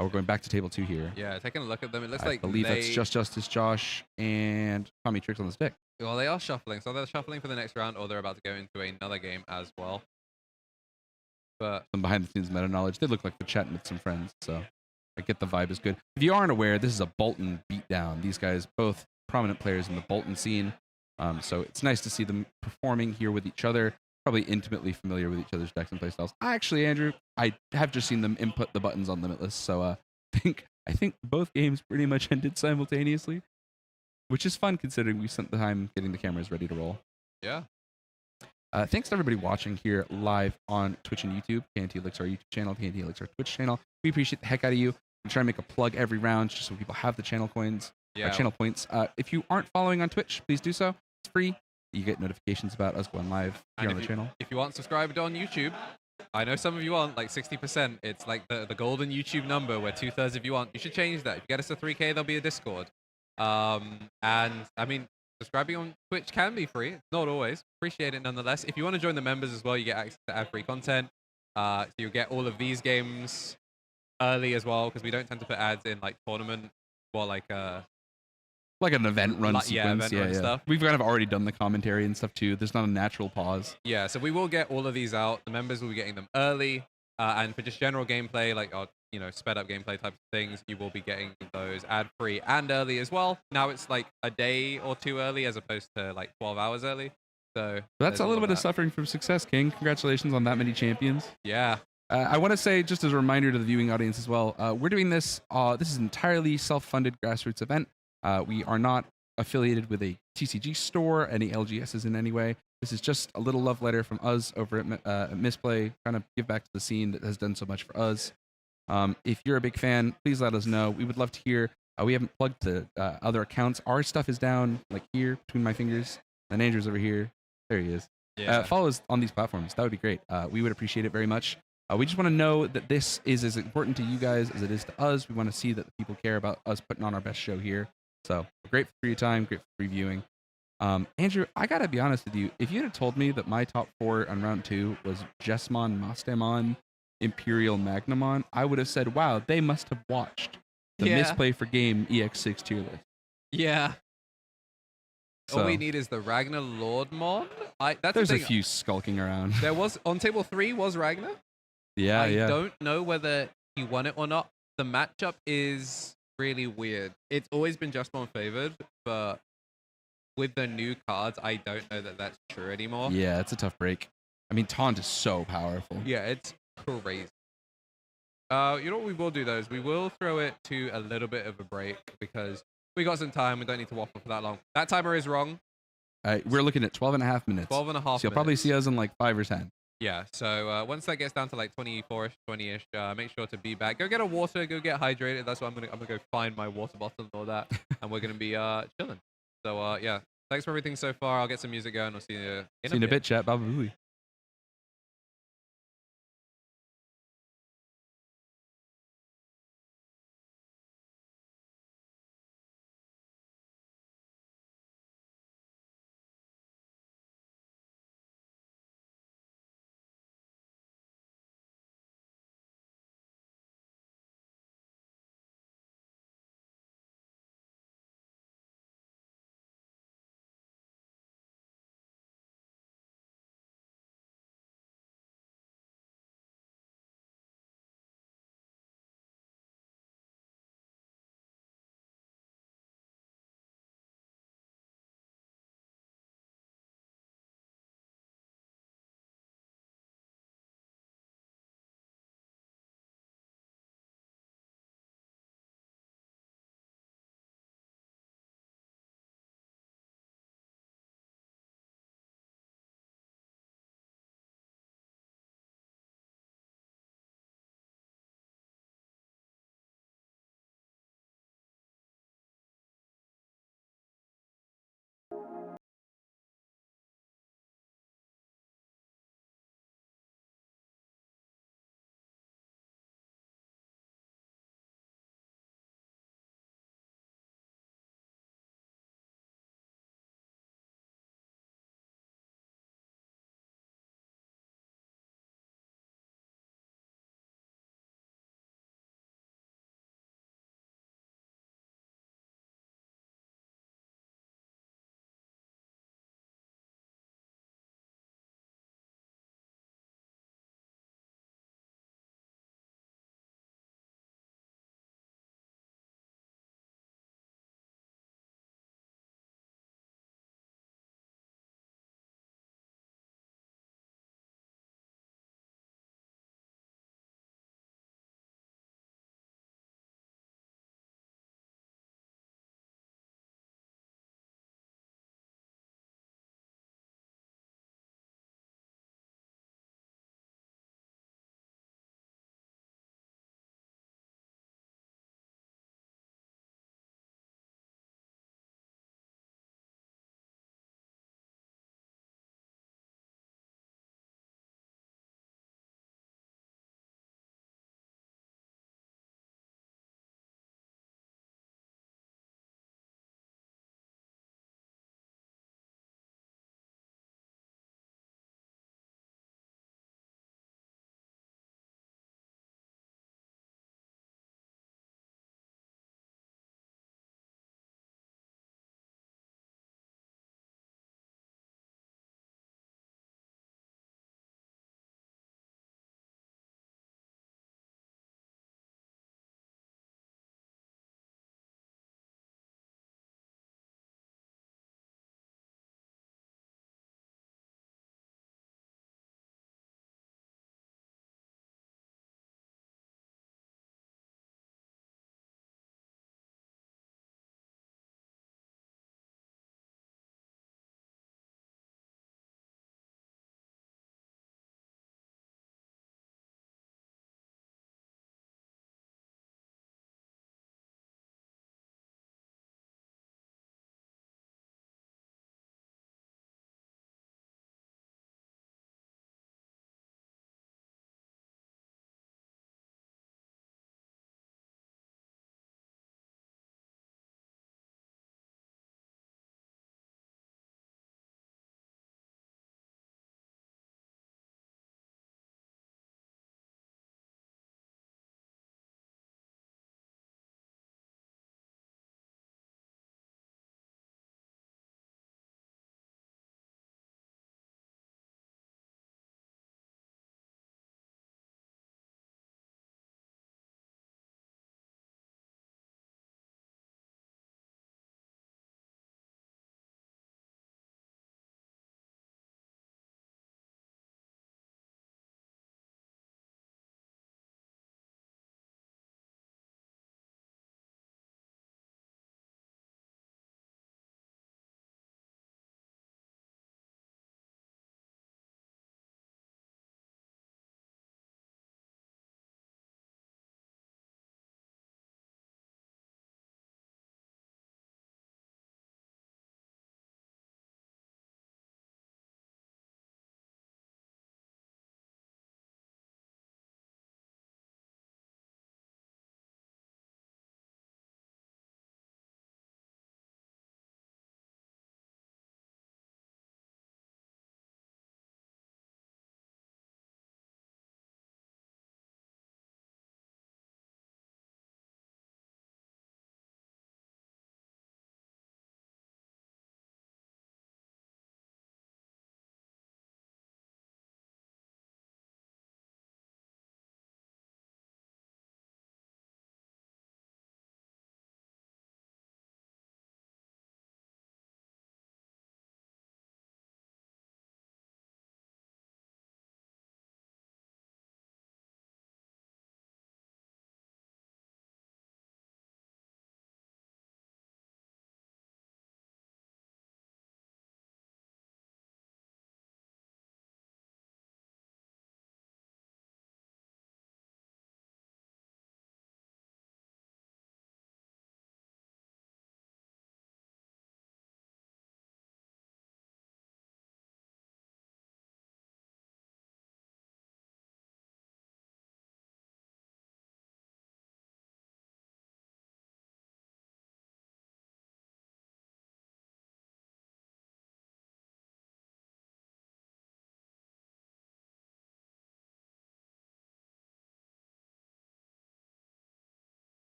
We're going back to table 2 here.
Yeah, taking a look at them, it looks
I
like
believe
they,
that's just Justice Josh and Tommy Tricks on the stick.
well, they are shuffling, so they're shuffling for the next round, or they're about to go into another game as well. But
Some behind the scenes meta knowledge. They look like they're chatting with some friends, so I get the vibe is good. If you aren't aware, this is a Bolton beatdown. These guys, both prominent players in the Bolton scene. So it's nice to see them performing here with each other. Probably intimately familiar with each other's decks and playstyles. Actually, Andrew, I have just seen them input the buttons on Limitless, so I think both games pretty much ended simultaneously, which is fun considering we spent the time getting the cameras ready to roll.
yeah,
Thanks to everybody watching here live on Twitch and YouTube. KNT Elixir, our YouTube channel, KNT Elixir, our Twitch channel. We appreciate the heck out of you. We try to make a plug every round just so people have the channel coins,
yeah.
channel points. If you aren't following on Twitch, please do so. It's free. You get notifications about us going live here
And
on the channel.
If you aren't subscribed on YouTube, I know some of you aren't, like 60%. It's like the golden YouTube number where 2/3 of you aren't. You should change that. If you get us to 3K, there'll be a Discord. And I mean, subscribing on Twitch can be free. It's not always. Appreciate it nonetheless. If you want to join the members as well, you get access to ad-free content. So you'll get all of these games early as well, because we don't tend to put ads in like tournament or like
Like an event run
Like, yeah,
sequence.
event run stuff.
We've kind of already done the commentary and stuff too. There's not a natural pause.
yeah, so we will get all of these out. The members will be getting them early, and for just general gameplay, like our sped up gameplay type of things, you will be getting those ad free and early as well. Now it's like a day or 2 early as opposed to like 12 hours early. So
That's
there's
a
all
little bit of
that.
suffering from success, King. Congratulations on that many champions.
Yeah,
I want to say, just as a reminder to the viewing audience as well, we're doing this. This is an entirely self-funded grassroots event. We are not affiliated with a TCG store, any LGSs in any way. This is just a little love letter from us over at Misplay, kind of give back to the scene that has done so much for us. If you're a big fan, please let us know. We would love to hear. We haven't plugged to other accounts. Our stuff is down like here between my fingers. And Andrew's over here. There he is.
yeah.
Follow us on these platforms. That would be great. We would appreciate it very much. We just want to know that this is as important to you guys as it is to us. We want to see that the people care about us putting on our best show here. So we're grateful for your time, grateful for reviewing. Andrew, I got to be honest with you. If you had told me that my top 4 on round 2 was Jesmon, Mastemon, Imperial, Magnamon, I would have said, wow, they must have watched the
Yeah.
Misplay For Game EX6 tier list.
Yeah. All
So
we need is the Ragnaloardmon. That's
there's
the
a
thing.
few skulking around.
There was on table 3 was Ragnar.
Yeah,
I
yeah.
don't know whether he won it or not. The matchup is really weird. It's always been Justmon favored, but with the new cards, I don't know that that's true anymore.
Yeah, it's a tough break. I mean, Taunt is so powerful.
Yeah, it's crazy. You know what we will do though is we will throw it to a little bit of a break because we got some time. We don't need to waffle for that long. That timer is wrong.
We're looking at 12 and a half minutes.
12 and a half
So you'll probably
minutes.
see us in like 5 or 10.
Yeah, so once that gets down to like 24ish, 20ish, make sure to be back. Go get a water, go get hydrated. That's what I'm gonna go find my water bottle and all that, and we're gonna be chilling. So yeah, thanks for everything so far. I'll get some music going. I'll see you in
See you in a bit, chat. Bye.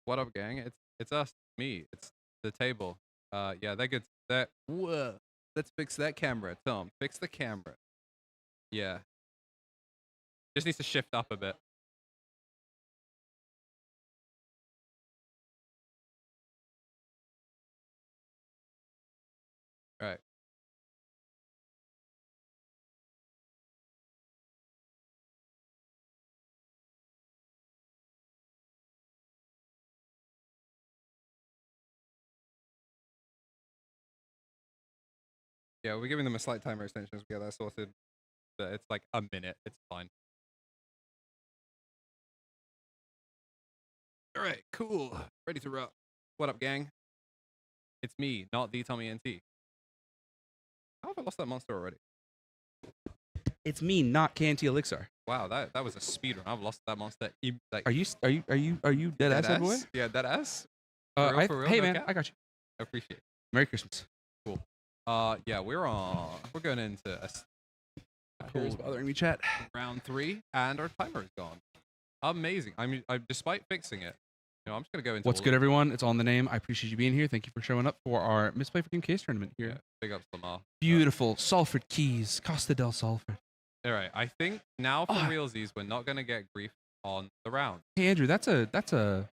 What up, gang? It's us, me. It's the table. Yeah, that gets that. Whoa. Let's fix that camera, Tom. Fix the camera. Yeah. Just needs to shift up a bit. All right. Yeah, we're giving them a slight timer extension to get that sorted. But it's like a minute. It's fine. All right, cool. Ready to rock. What up, gang? It's me, not the Tommy NT. How have I lost that monster already?
It's me, not KNT Elixir.
Wow, that was a speed run. I've lost that monster. Like,
Are you dead ass, boy?
Yeah, dead ass.
Hey
no
man,
cap?
I got you.
I appreciate it.
Merry Christmas.
Cool. Yeah, we're going into a
Cool. Bothering me, chat.
round 3, and our timer is gone. Amazing. I mean, despite fixing it, I'm just gonna go into
What's good, everyone? It's on the name. I appreciate you being here. Thank you for showing up for our Misplay For Game case tournament here.
Yeah, big ups Lamar.
Beautiful Salford Keys, Costa del Salford.
All right, I think now for realsies, we're not gonna get grief on the round.
Hey Andrew, that's a,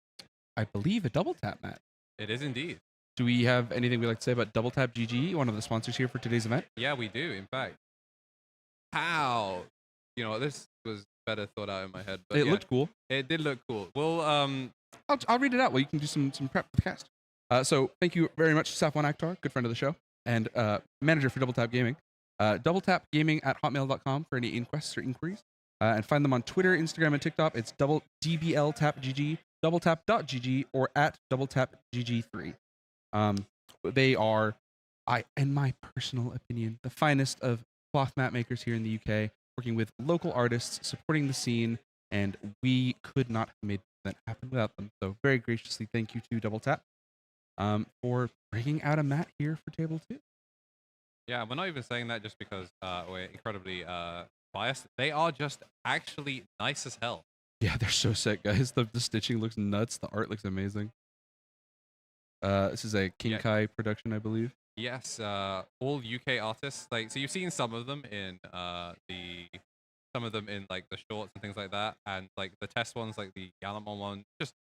I believe, a double tap mat.
It is indeed.
Do we have anything we'd like to say about Double Tap GG, one of the sponsors here for today's event?
Yeah, we do. In fact, how? This was better thought out in my head, but
It looked cool.
It did look cool. Well,
I'll read it out while you can do some prep for the cast. So thank you very much to Safwan Akhtar, good friend of the show, and manager for Double Tap Gaming. DoubleTapGaming@hotmail.com for any inquests or inquiries. And find them on Twitter, Instagram, and TikTok. It's DBLTapGG, doubletap.gg, or at doubletapgg3. They are, in my personal opinion, the finest of cloth mat makers here in the UK, working with local artists, supporting the scene, and we could not have made that happen without them. So very graciously, thank you to Double Tap for bringing out a mat here for Table 2.
Yeah, we're not even saying that just because we're incredibly biased. They are just actually nice as hell.
Yeah, they're so sick, guys. The stitching looks nuts. The art looks amazing. This is a King Kai production, I believe.
Yes, all UK artists. So you've seen some of them in some of them in like the shorts and things like that, and like the test ones, like the Ragnaloardmon one, just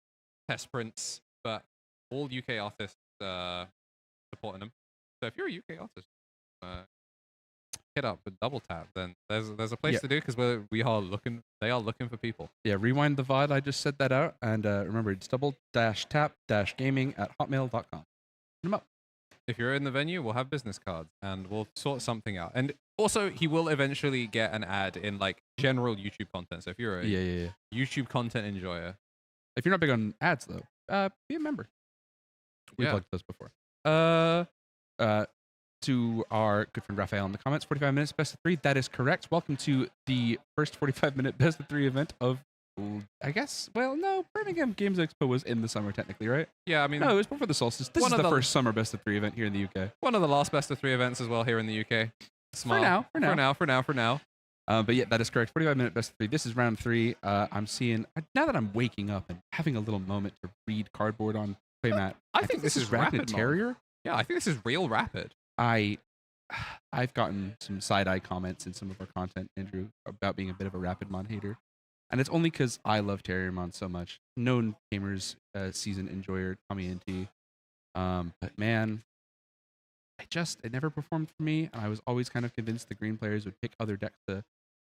test prints. But all UK artists supporting them. So if you're a UK artist, hit up with Double Tap. Then there's a place to do, because they are looking for people.
Yeah, rewind the VOD. I just said that out, and remember, it's double-tap-gaming@hotmail.com. Hit them up.
If you're in the venue, we'll have business cards and we'll sort something out. And also, he will eventually get an ad in like general YouTube content. So if you're a YouTube content enjoyer,
if you're not big on ads though, be a member. We plugged those before. To our good friend Raphael in the comments, 45 minutes, best of 3. That is correct. Welcome to the first 45-minute best of 3 event of, I guess, well, no, Birmingham Games Expo was in the summer technically, right?
Yeah, I mean,
no, it was before the solstice. This is the first summer best of 3 event here in the UK.
One of the last best of 3 events as well here in the UK. Small. For now.
But yeah, that is correct. 45-minute best of 3. This is round 3. I'm seeing, now that I'm waking up and having a little moment to read cardboard on Playmat,
I think this is rapid
Terrier.
Yeah, I think this is real rapid.
I've gotten some side-eye comments in some of our content, Andrew, about being a bit of a Rapidmon hater. And it's only because I love Terriermon so much. Known gamers, season enjoyer, Tommy NT. But man, it never performed for me. And I was always kind of convinced the green players would pick other decks to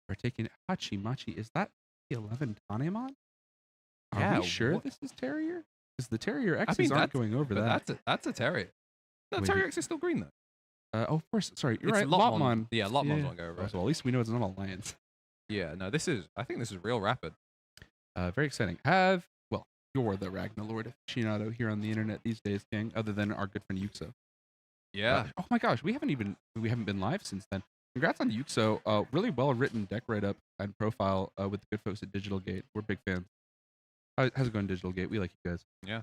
partake in. Hachimachi, is that the 11 Tanemon? Are we sure this is Terrier? Because the Terrier X's aren't going over that.
That's a Terrier. The Terrier X is still green though.
Oh, of course. Sorry, you're right.
Lotmon. Yeah, Lotmon won't go over.
Well, at least we know it's not Alliance.
Yeah, no, I think this is real rapid.
Very exciting. You're the Ragnaloard aficionado here on the internet these days, gang, other than our good friend Yuxo.
Yeah.
Oh my gosh, we haven't been live since then. Congrats on Yuxo. Really well written deck write-up and profile with the good folks at Digital Gate. We're big fans. How's it going, Digital Gate? We like you guys.
Yeah.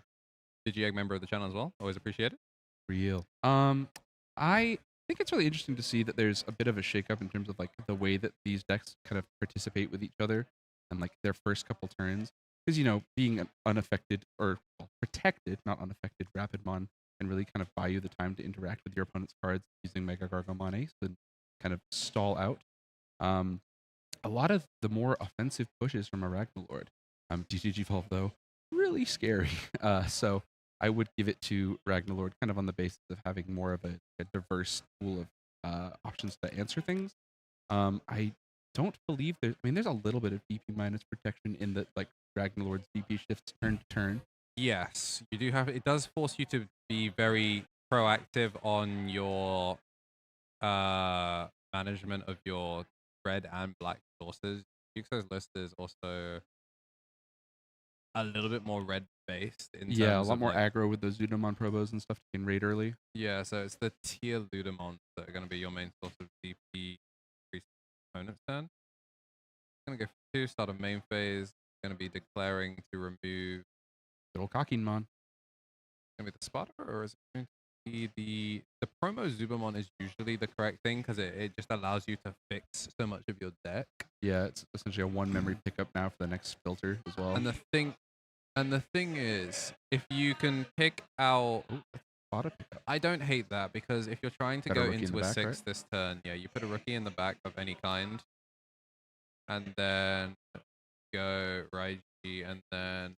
DigiEgg member of the channel as well. Always appreciate it.
Real. I think it's really interesting to see that there's a bit of a shakeup in terms of like the way that these decks kind of participate with each other and like their first couple turns. because, you know, being an unaffected or well, protected, not unaffected Rapidmon can really kind of buy you the time to interact with your opponent's cards using Mega Gargomon Ace and kind of stall out. A lot of the more offensive pushes from a Ragnalord. Digivolve, though, really scary. So I would give it to Ragnalord kind of on the basis of having more of a diverse pool of options to answer things. I don't believe I mean, there's a little bit of DP minus protection in the like Ragnalord's DP shifts turn to turn.
Yes, you do have. It does force you to be very proactive on your management of your red and black sources. UXO's list is also a little bit more red based in
Yeah, a
terms
lot
of
more
like,
aggro with those Zudamon Probos and stuff to gain raid early.
yeah, so it's the tier Ludamons that are going to be your main source of DP opponent's turn. Going to go for 2, start a main phase. Going to be declaring to remove.
Little Kakimon.
Going to be the spotter, or is it going to be the promo Zubamon is usually the correct thing because it just allows you to fix so much of your deck.
Yeah, it's essentially a 1 memory pickup now for the next filter as well.
And the thing is, if you can pick out.
Spotter pickup.
I don't hate that because if you're trying to
Got a
go
rookie in
into
the
a
back,
6
right?
this turn, yeah, you put a rookie in the back of any kind. And then go Raiji, and then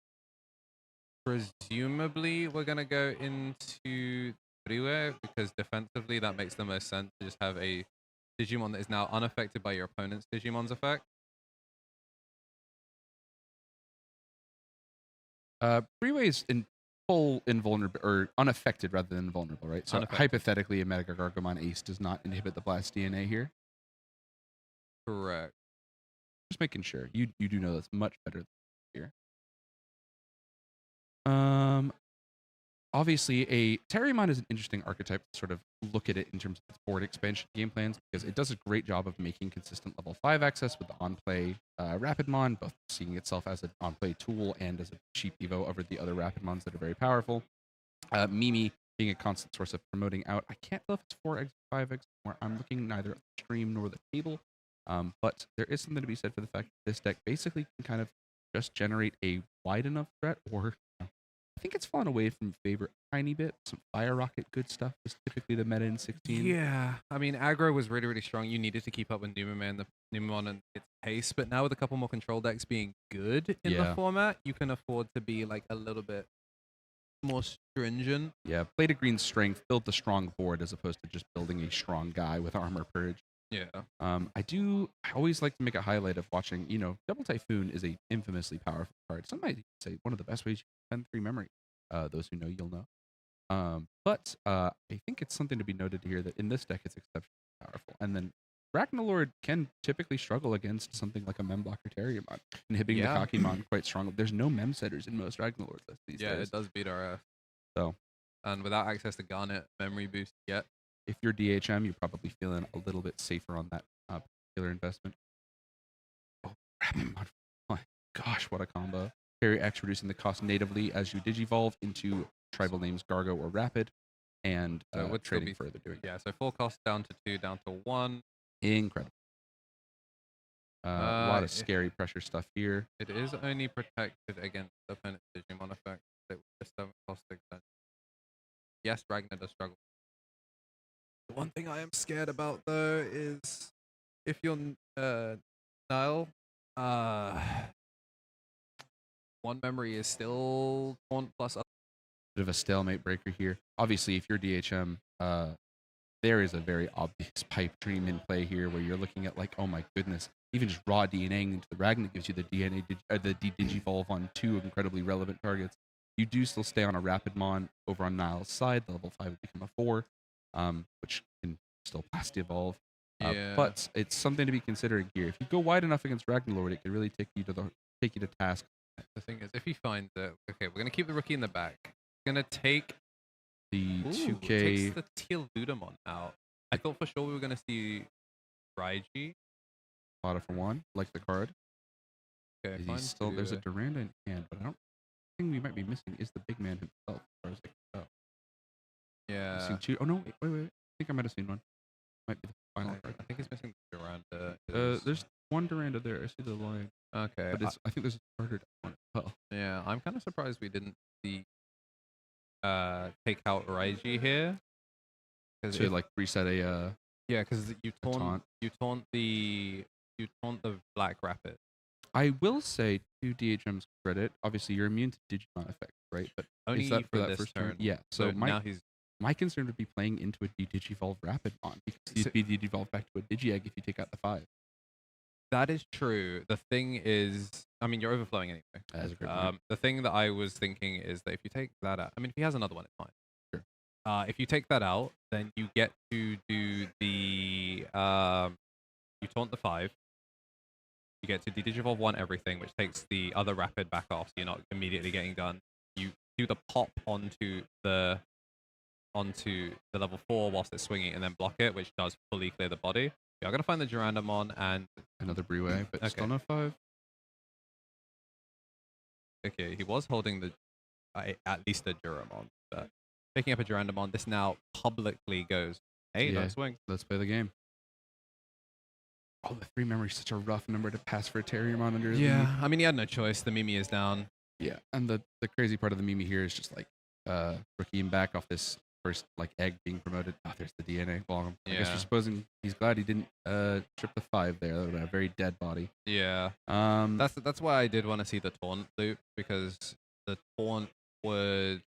presumably we're going to go into Freeway because defensively that makes the most sense to just have a Digimon that is now unaffected by your opponent's Digimon's effect.
Freeway is in full invulnerable or unaffected rather than invulnerable, right? So
Unaffected.
hypothetically, a Mega Gargomon Ace does not inhibit the blast DNA here.
Correct.
Just making sure. You do know that's much better than here. Obviously, a Terriermon is an interesting archetype to sort of look at it in terms of its board expansion game plans because it does a great job of making consistent level 5 access with the on-play Rapidmon, both seeing itself as an on-play tool and as a cheap evo over the other Rapidmons that are very powerful. Mimi being a constant source of promoting out. I can't tell if it's 4x, 5x, or I'm looking neither at the stream nor the table. But there is something to be said for the fact that this deck basically can kind of just generate a wide enough threat, or I think it's fallen away from favor a tiny bit. Some Fire Rocket good stuff was typically the meta in 16.
Yeah, I mean, aggro was really, really strong. You needed to keep up with Numemon and its pace, but now with a couple more control decks being good in the format, you can afford to be like a little bit more stringent.
Yeah, play to green strength, build the strong board as opposed to just building a strong guy with armor purge.
Yeah.
I always like to make a highlight of watching, you know, Double Typhoon is a infamously powerful card. Some might say one of the best ways you can spend 3 memory. Those who know, you'll know. But I think it's something to be noted here that in this deck, it's exceptionally powerful. And then Ragnalord can typically struggle against something like a Mem Blocker Terriermon, inhibiting the Kakimon quite strongly. There's no Mem setters in most Ragnalord lists these days.
Yeah, it does beat our ass.
So,
and without access to Garnet memory boost yet,
if you're DHM, you're probably feeling a little bit safer on that particular investment. Oh, Rapidmon. My gosh, what a combo. Carry X reducing the cost natively as you digivolve into tribal names Gargo or Rapid, and
so
trading further doing
it. Yeah, so full cost down to 2, down to 1.
Incredible. A lot of scary pressure stuff here.
It is only protected against the opponent's Digimon effect. It will just have a cost extension. Yes, Ragnar does struggle. The one thing I am scared about though is if you're Nile, 1 memory is still taunt plus.
Bit of a stalemate breaker here. Obviously, if you're DHM, there is a very obvious pipe dream in play here where you're looking at like, oh my goodness, even just raw DNAing into the Ragnar gives you the the digivolve on 2 incredibly relevant targets. You do still stay on a Rapidmon over on Nile's side. The level 5 would become a 4, which can still pass the evolve. But it's something to be considering here. If you go wide enough against Ragnalord, it can really take you to task.
The thing is, if he finds it, okay, we're gonna keep the rookie in the back. We're gonna take
the 2K.
Takes the Teal Ludamon out. I thought for sure we were gonna see Raiji.
Spotter for 1, like the card.
Okay,
there's a Duranda in hand, but I don't think we might be missing is the big man himself. As far as I can tell.
Yeah.
I've seen 2. Oh no, wait. I think I might have seen one. Might be the final card.
I think he's missing the Duranda.
There's one Duranda there. I see the line.
Okay.
But I think there's a starter one as well.
Yeah, I'm kind of surprised we didn't see take out Raiji here.
To like reset a
yeah, because you
taunt.
taunt the Black Rapid.
I will say to DHM's credit, obviously you're immune to Digimon effect, right? But
Only
is that
for
that
this
first
turn.
Yeah. So
now he's
my concern would be playing into a Digivolve Rapidmon because he'd be Digivolved back to a Digi-Egg if you take out the 5.
That is true. The thing is, I mean, you're overflowing anyway.
That's a great point.
The thing that I was thinking is that if you take that out, I mean, if he has another one, it's fine.
Sure.
If you take that out, then you get to do the you taunt the 5. You get to Digivolve 1 everything, which takes the other Rapid back off, so you're not immediately getting done. You do the pop onto the level 4 whilst it's swinging, and then block it, which does fully clear the body. Yeah, I'm gonna find the Durandamon and
another Breeway, but still no 5.
Okay, he was holding the at least a Duramon, but picking up a Durandamon, this now publicly goes, hey,
Yeah.
don't swing.
Let's play the game. Oh, the 3 memory is such a rough number to pass for a Terriermon under his knee.
I mean, he had no choice. The Mimi is down.
Yeah, and the crazy part of the Mimi here is just like Rakim back off this first like egg being promoted. Oh, there's the DNA. Well, I guess you're supposing he's glad he didn't trip the 5 there. That would have been a very dead body.
Yeah. That's why I did want to see the taunt loop, because the taunt would,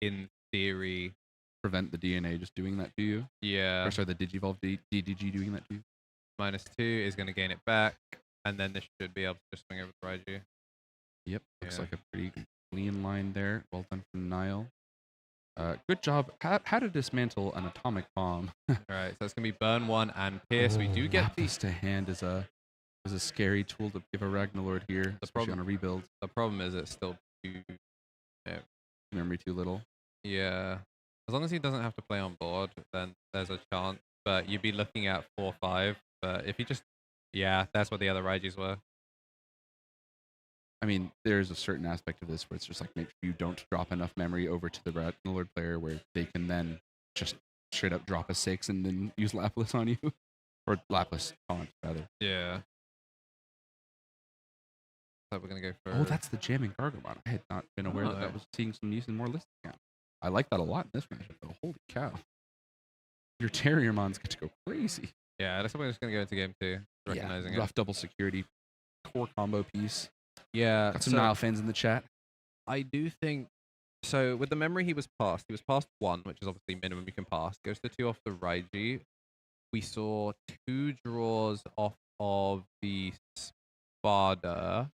in theory,
prevent the DNA just doing that to you.
Yeah.
Or sorry, the Digivolve DDG doing that to you.
-2 is going to gain it back, and then this should be able to just swing over the Raiju.
Yep, looks like a pretty clean line there. Well done from Nile. Good job. How to dismantle an atomic bomb.
All right, so it's going to be burn 1 and pierce. We do get
this to hand is a scary tool to give a Ragnalord here, especially on a rebuild.
The problem is it's still too
memory too little.
Yeah, as long as he doesn't have to play on board, then there's a chance. But you'd be looking at 4-5. But if you just, that's what the other Raijis were.
I mean, there's a certain aspect of this where it's just like, make sure you don't drop enough memory over to the Ragnaloard player where they can then just straight up drop a 6 and then use Lapras on you. Or Lapras taunt, rather.
Yeah. So we're going to go for...
Oh, that's the jamming Gargomon. I had not been aware that was seeing some use in more lists. I like that a lot in this matchup, though. Holy cow. Your Terriermons get to go crazy.
Yeah, that's something that's going to go into game 2. Recognizing it.
Rough double security. Core combo piece.
Yeah.
Got some Nile fans in the chat.
I do think... So, with the memory he was passed 1, which is obviously minimum you can pass. Goes to 2 off the Raiji. We saw 2 draws off of the Spada.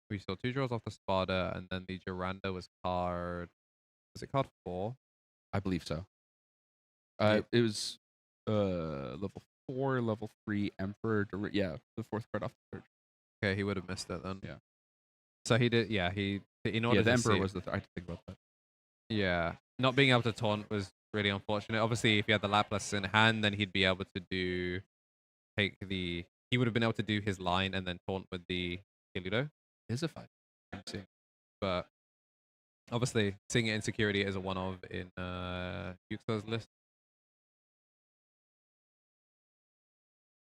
We saw 2 draws off the Spada, and then the Duranda was card... Was it card 4?
I believe so. It was level 4, level 3, Emperor. The 4th card off the 3rd.
Okay, he would have missed it then.
Yeah.
So he did, in order to
the Emperor
see
was the I had to think about that.
Yeah. Not being able to taunt was really unfortunate. Obviously, if he had the Lapras in hand, then he'd be able to he would have been able to do his line and then taunt with the Kiludo.
Is a 5. I'm seeing.
But obviously, seeing it in security is a one-of in Yuxa's list.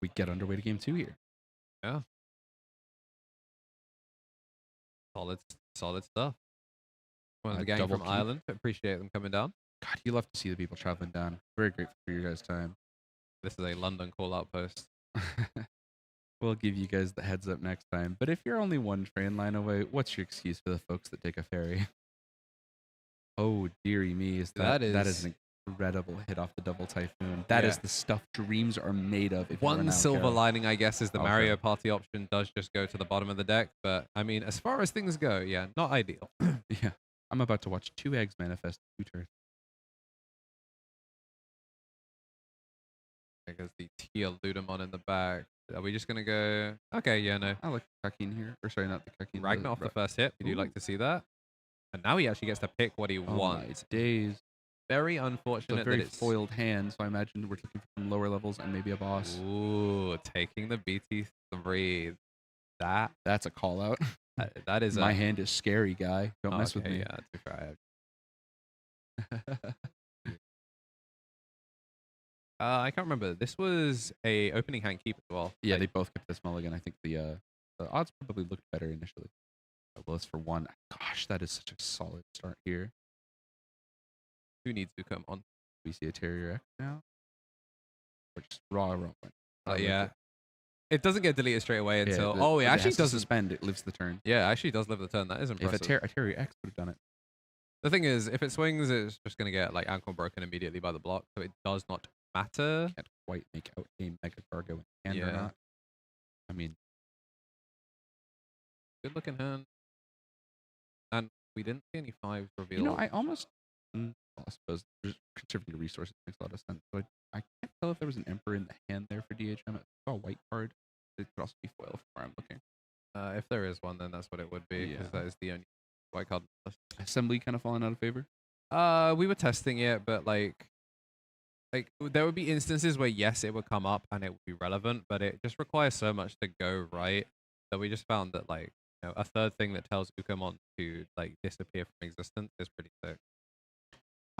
We get underway to game 2 here.
Yeah. Solid stuff. One of the gang from Ireland. Appreciate them coming down.
God, you love to see the people traveling down. Very grateful for your guys' time.
This is a London call-out post.
We'll give you guys the heads up next time. But if you're only 1 train line away, what's your excuse for the folks that take a ferry? Oh, dearie me. That is an incredible hit off the double typhoon. That is the stuff dreams are made of.
One silver lining, I guess, is the Mario Party option does just go to the bottom of the deck. But, I mean, as far as things go, not ideal.
Yeah. I'm about to watch 2 eggs manifest 2 turns.
There's the Tia Ludamon in the back. Are we just going to go... Okay, no.
I like the Kakin here. Or sorry, not the Kakin.
Ragnar off the first hit. We do like to see that. And now he actually gets to pick what he wants.
My days.
Very unfortunate
that it's... foiled hand, so I imagine we're looking for some lower levels and maybe a boss.
Ooh, taking the BT3.
That's a call-out.
That is
My hand is scary, guy. Don't mess with me.
Yeah, to try. I can't remember. This was a opening hand keep as well.
Yeah,
Like,
they both kept this mulligan. I think the odds probably looked better initially. Willis for 1. Gosh, that is such a solid start here.
who needs to come on?
We see a Terrier X now. Or just raw one.
Yeah. It doesn't get deleted straight away until... it
it
actually
has to
doesn't...
suspend. It lives the turn.
Yeah, it actually does live the turn. That is impressive.
If a Terrier X would have done it.
The thing is, if it swings, it's just going to get like ankle broken immediately by the block, so it does not matter.
Can't quite make out a Mega Cargo in hand or
Yeah.
not. I mean,
Good looking hand. And we didn't see any 5s revealed.
you know, I almost... well, I suppose just conserving the resources makes a lot of sense. But I can't tell if there was an Emperor in the hand there for DHM. I saw a white card. It could also be foil from where I'm looking.
If there is one, then that's what it would be, because
Yeah.
that is the only white card.
Assembly kind of falling out of favor.
We were testing it, but like there would be instances where yes, it would come up and it would be relevant, but it just requires so much to go right that we just found that like a third thing that tells Ukamon to like disappear from existence is pretty sick.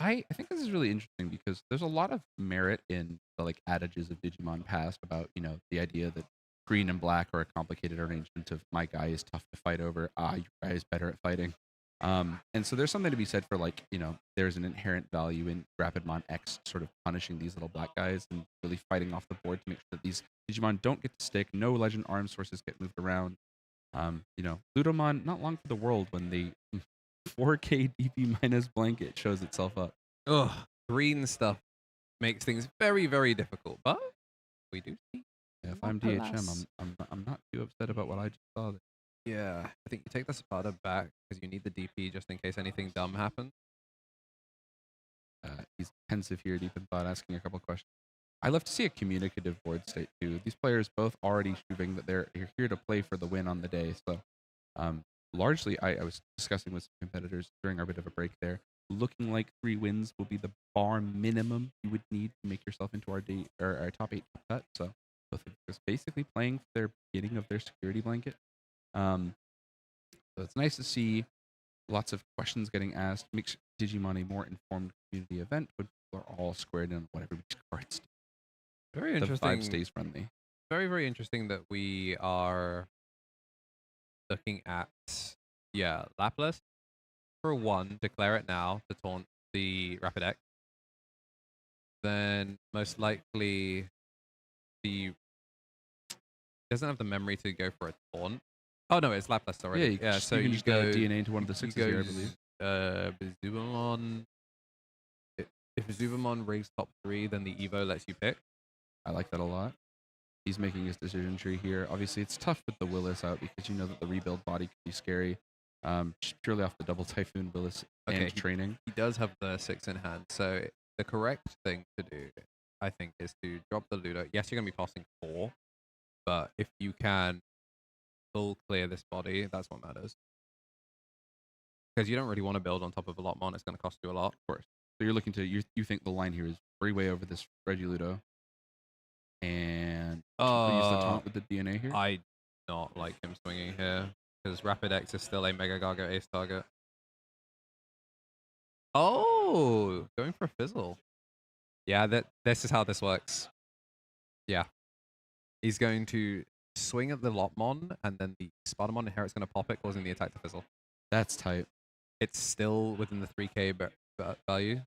I think this is really interesting because there's a lot of merit in the like adages of Digimon past about, the idea that green and black are a complicated arrangement of my guy is tough to fight over, your guy is better at fighting. And so there's something to be said for like, there's an inherent value in Rapidmon X sort of punishing these little black guys and really fighting off the board to make sure that these Digimon don't get to stick, no legend arm sources get moved around. Ludomon, not long for the world when the 4K DP minus blanket shows itself up.
Ugh, green stuff makes things very, very difficult, but we do see.
Yeah, if I'm DHM, I'm not too upset about what I just saw.
Yeah, I think you take the Spada back because you need the DP just in case anything dumb happens.
He's pensive here, deep in thought, asking a couple questions. I love to see a communicative board state too. These players both already proving that they're here to play for the win on the day. So, largely, I was discussing with some competitors during our bit of a break there, looking like 3 wins will be the bar minimum you would need to make yourself into our top 8 cut. So, both of us basically playing for their beginning of their security blanket. So it's nice to see lots of questions getting asked. Makes Digimon a more informed community event when people are all squared in on what everybody's cards do.
Very
The
interesting.
vibe stays friendly.
Very, very interesting that we are looking at, Laplas for 1, declare it now to taunt the Rapid X. Then most likely he doesn't have the memory to go for a taunt. Oh no, it's Laplas already.
So you can just go DNA into one of the 6s here, I believe.
Zubamon. If Zubamon rigs top 3, then the Evo lets you pick.
I like that a lot. He's making his decision tree here. Obviously, it's tough with the Willis out because you know that the rebuild body can be scary. Just purely off the double Typhoon Willis and training.
He does have the 6 in hand, so the correct thing to do, I think, is to drop the Ludo. Yes, you're going to be passing 4, but if you can full clear this body, that's what matters. Because you don't really want to build on top of a Lotmon. It's going to cost you a lot.
Of course. So you're looking to, you think the line here is freeway over this Regiludo. And use the taunt with the DNA here?
I do not like him swinging here. Because Rapid X is still a Mega Gargo ace target. Oh, going for a fizzle. Yeah, this is how this works. Yeah. He's going to swing at the Lotmon, and then the Spartamon inherit's going to pop it, causing the attack to fizzle.
That's tight.
It's still within the 3k value.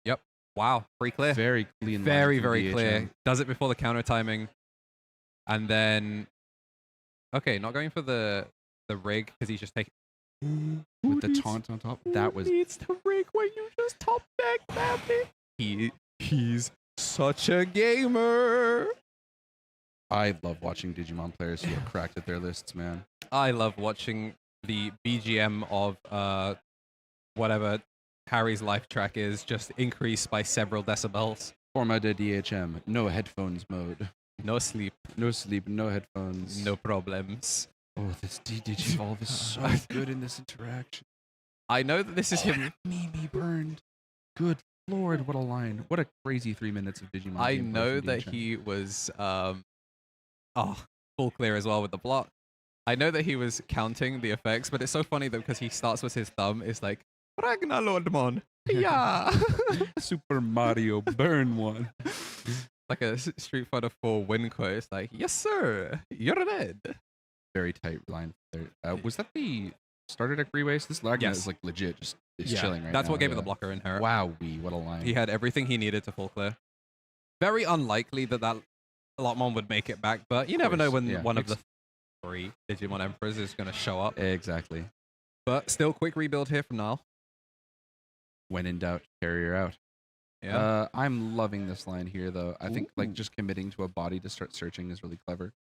Yep. Wow. Free clear.
Very clean.
Very, very clear. Does it before the counter timing. And then... Okay, not going for the rig, because he's just taking...
With the taunt on top. That was...
needs to rig when you just top deck that He's such a gamer.
I love watching Digimon players who are cracked at their lists, man.
I love watching the BGM of whatever Harry's life track is just increase by several decibels.
Forma de DHM. No headphones mode.
No sleep.
No sleep, no headphones.
No problems.
Oh, this Digivolve is so good in this interaction.
I know that this is him.
Me burned. Good Lord, what a line. What a crazy 3 minutes of Digimon.
I know that he was full clear as well with the block. I know that he was counting the effects, but it's so funny though because he starts with his thumb. It's like Ragnaloardmon, Yeah.
Super Mario burn one.
Like a Street Fighter 4 win quote. It's like, yes, sir. You're dead.
Very tight line there. Was that the starter deck rewaste? This Ragnar
Yes.
is like legit just is chilling right
that's
now.
what gave it the blocker inherit.
Wowee, what a line.
He had everything he needed to full clear. Very unlikely that Allotmon would make it back, but you never know when one of the 3 Digimon Emperors is going to show up.
Exactly.
But still, quick rebuild here from Nile.
When in doubt, carrier out.
Yeah.
I'm loving this line here, though. I think like just committing to a body to start searching is really clever.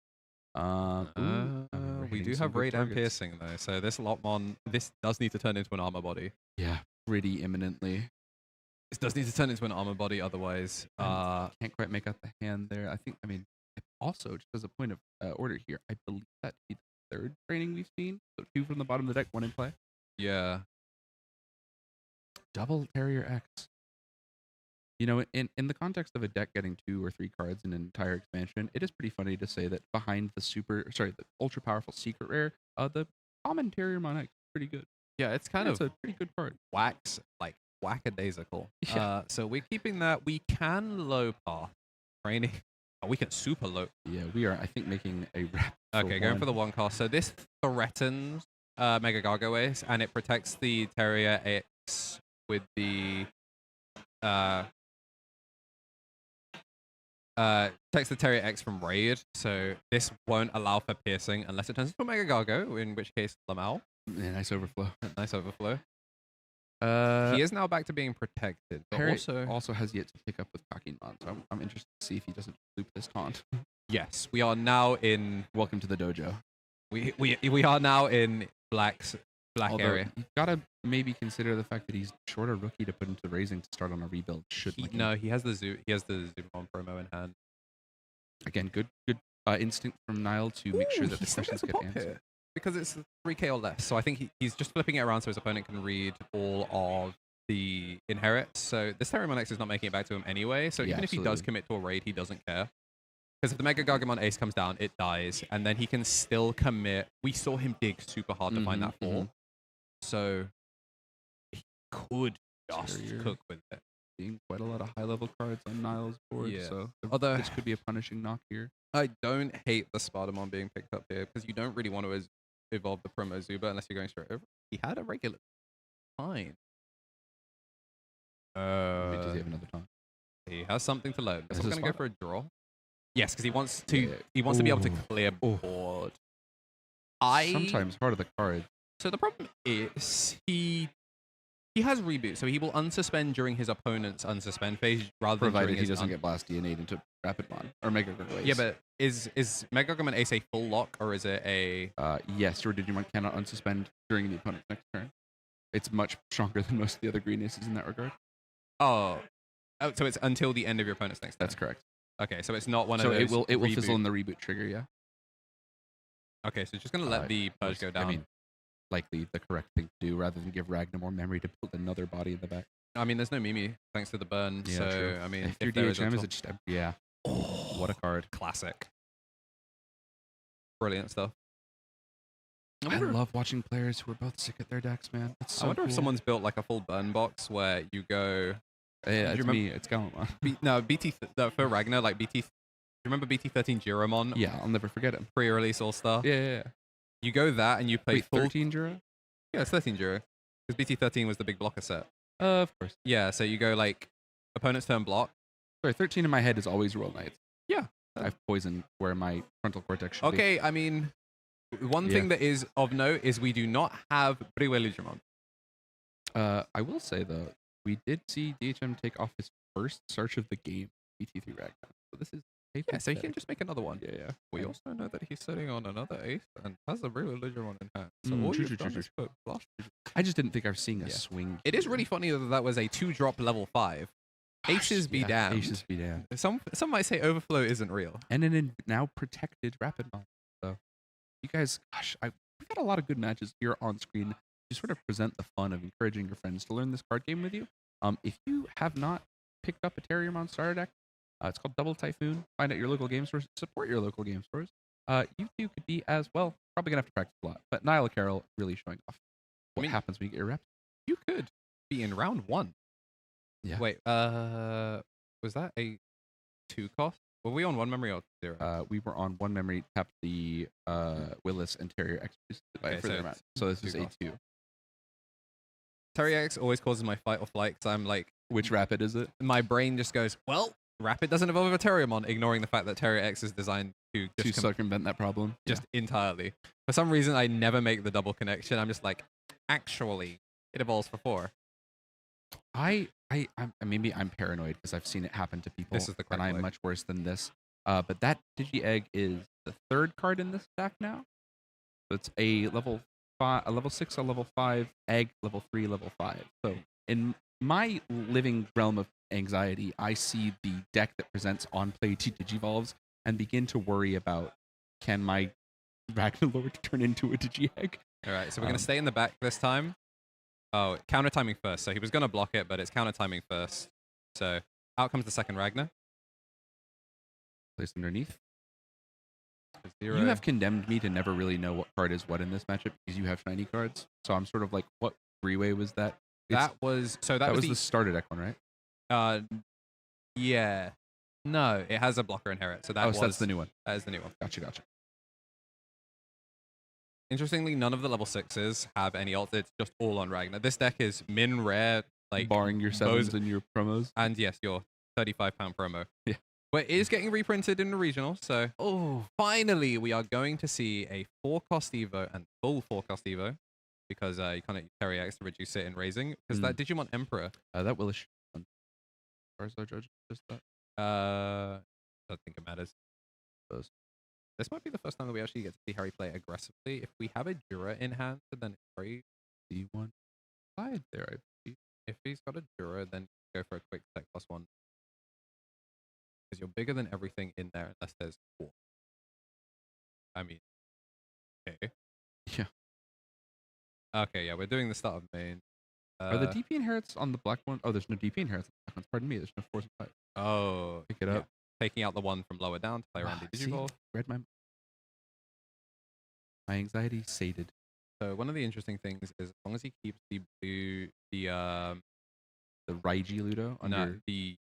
We do have raid and piercing though, so this Allotmon, this does need to turn into an armor body.
Yeah, pretty imminently.
This does need to turn into an armor body, otherwise,
can't quite make out the hand there. I mean, also just as a point of order here, I believe that the 3rd training we've seen. So 2 from the bottom of the deck, 1 in play.
Yeah.
Double Terrier X. You know, in the context of a deck getting 2 or 3 cards in an entire expansion, it is pretty funny to say that behind the ultra powerful secret rare, the common Terriermon X is pretty good.
Yeah, it's kind of
a pretty good card.
Whackadaisical.
Yeah.
So we're keeping that. We can low path training. Oh, we can super low.
Yeah, we are, I think, making a wrap.
Okay, going for the 1 cost. So this threatens Mega Gargoyles, and it protects the Terrier X with the protects the Terrier X from raid. So this won't allow for piercing unless it turns into a Mega Gargo, in which case Lamau.
Yeah, nice overflow.
Nice overflow. He is now back to being protected, but
Parrot
also
has yet to pick up with Kakimon, so I'm interested to see if he doesn't loop this taunt.
yes, we are now in.
Welcome to the dojo.
We are now in black
Although,
area.
You gotta maybe consider the fact that he's short a rookie to put into raising to start on a rebuild.
He has the Zoomon promo in hand.
Again, good instinct from Nile to make sure that the questions get answered.
Because it's 3k or less. So I think he's just flipping it around so his opponent can read all of the inherits. So this Terriermon X is not making it back to him anyway. So even if he does commit to a raid, he doesn't care. Because if the Mega Gargamon Ace comes down, it dies. And then he can still commit. We saw him dig super hard to find that 4. So he could just cook with it.
Seeing quite a lot of high-level cards on Nile's board, so
although
this could be a punishing knock here.
I don't hate the Spartamon being picked up here, because you don't really want to evolve the promo Zuba unless you're going straight over. He had a regular. Fine.
Does he have another time?
He has something to load. So I'm going to go for a draw. Yes, because he wants to.
Yeah.
He wants to be able to clear board.
Sometimes part of the card.
So the problem is he has reboot, so he will unsuspend during his opponent's unsuspend phase rather than
Provided
during
he
his
doesn't get blast DNA'd into Rapidmon or Mega Gargoyles.
Yeah, but is Mega Gargoyle Ace a full lock or is it a?
Yes, your Digimon cannot unsuspend during the opponent's next turn. It's much stronger than most of the other green aces in that regard.
Oh, so it's until the end of your opponent's next turn.
That's correct.
Okay, so it's not one
so
of those.
So it will fizzle in the reboot trigger, yeah.
Okay, so just gonna let the purge go down.
I mean, likely the correct thing to do rather than give Ragnar more memory to build another body in the back.
I mean, there's no Mimi thanks to the burn.
Yeah,
so
true.
I mean,
if your DHM is it just yeah.
Oh,
what a card!
Classic. Brilliant stuff.
I love watching players who are both sick at their decks, man. It's so
I wonder
cool.
if someone's built like a full burn box where you go.
Yeah, it's me. It's Gallimon.
For Ragnar, like BT. Do you remember BT13 Giromon?
Yeah, I'll never forget him.
Pre-release All-Star.
Yeah.
You go that and you play full
13 Jiro?
Yeah, it's 13 Jiro. Because BT13 was the big blocker set.
Of course.
Yeah, so you go like opponent's turn block.
Sorry, 13 in my head is always Royal Knights.
Yeah.
I have poison where my frontal cortex should be.
Okay, I mean, one thing that is of note is we do not have Priwe Digimon.
I will say though, we did see DHM take off his first search of the game, BT3 Ragnar. So this is
yeah, so he can just make another one.
Yeah.
We also know that he's sitting on another ace and has a Priwe Digimon in hand. So all you've done is put blast.
I just didn't think I was seeing a swing.
It is really funny that was a 2-drop level 5. Aces be damned.
Aces be damned.
Some might say overflow isn't real.
And in now protected Rapidmon. So you guys, we've got a lot of good matches here on screen to sort of present the fun of encouraging your friends to learn this card game with you. If you have not picked up a Terriermon starter deck, it's called Double Typhoon. Find out your local game stores. Support your local game stores. You two could be as well. Probably gonna have to practice a lot. But Niall Carroll really showing off what happens when you get your reps.
You could be in round 1
Yeah.
Wait, was that a 2 cost? Were we on 1 memory or 0?
We were on 1 memory, tapped the Willis and Terrier X
Okay,
for
so
their amount. So this
two
is a
cost.
2.
Terry X always causes my fight or flight because I'm like,
Which rapid is it?
my brain just goes, well, Rapid doesn't evolve a Terriermon, ignoring the fact that Terrier X is designed to
To
just
circumvent that problem.
just entirely. For some reason, I never make the double connection. I'm just like, actually, it evolves for 4.
I'm maybe I'm paranoid because I've seen it happen to people,
This is the
and
correct
I'm
way.
much worse than this. But that Digi-Egg is the 3rd card in this stack now. So it's a level 6, a level 5 egg, level 3, level 5. So in my living realm of anxiety, I see the deck that presents on play Digivolves and begin to worry about, can my Ragnalord turn into a Digi-Egg?
All right, so we're going to stay in the back this time. Oh, counter timing first. So he was going to block it, but it's counter timing first. So out comes the second Ragnar.
Placed underneath.
0.
You have condemned me to never really know what card is what in this matchup because you have shiny cards. So I'm sort of like, what three-way was that?
That was
that was the starter deck one, right?
Yeah. No, it has a blocker inherit. So that
so that's the new one.
That is the new one.
Gotcha.
Interestingly, none of the level 6s have any ult. It's just all on Ragnar. This deck is min rare, like
barring your 7s and your promos.
And yes, your £35 promo.
Yeah.
But it is getting reprinted in the regional, so finally we are going to see a 4-cost Evo and full 4-cost Evo, because you can't use Terry X to reduce it in raising, because that Digimon Emperor.
That will issue. As far as I judge, just that.
I don't think it matters. This might be the first time that we actually get to see Harry play aggressively. If we have a Jura in hand, then it's very
D1 side there, I believe.
If he's got a Jura, then go for a quick tech +1. Because you're bigger than everything in there unless there's 4. I mean, okay.
Yeah.
Okay, yeah, we're doing the start of main.
Are the DP inherits on the black one? Oh, there's no DP inherits on the black ones. Pardon me, there's no 4s and 5s.
Oh.
Pick it up.
Taking out the one from lower down to play around the Digivolve.
Read my anxiety sated.
So one of the interesting things is as long as he keeps the
Raiji Ludo under
the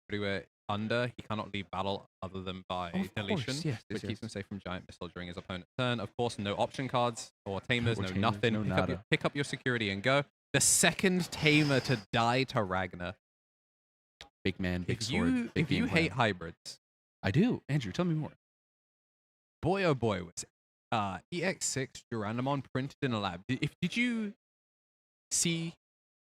everywhere under, he cannot leave battle other than by deletion, which keeps him safe from giant missile during his opponent's turn. Of course, no option cards or tamers, no nothing.
No
pick up your security and go. The second tamer to die to Ragnar.
Big man, big sword.
If you hate hybrids,
I do. Andrew, tell me more.
Boy, oh boy, was EX6 Ragnaloardmon printed in a lab. Did you see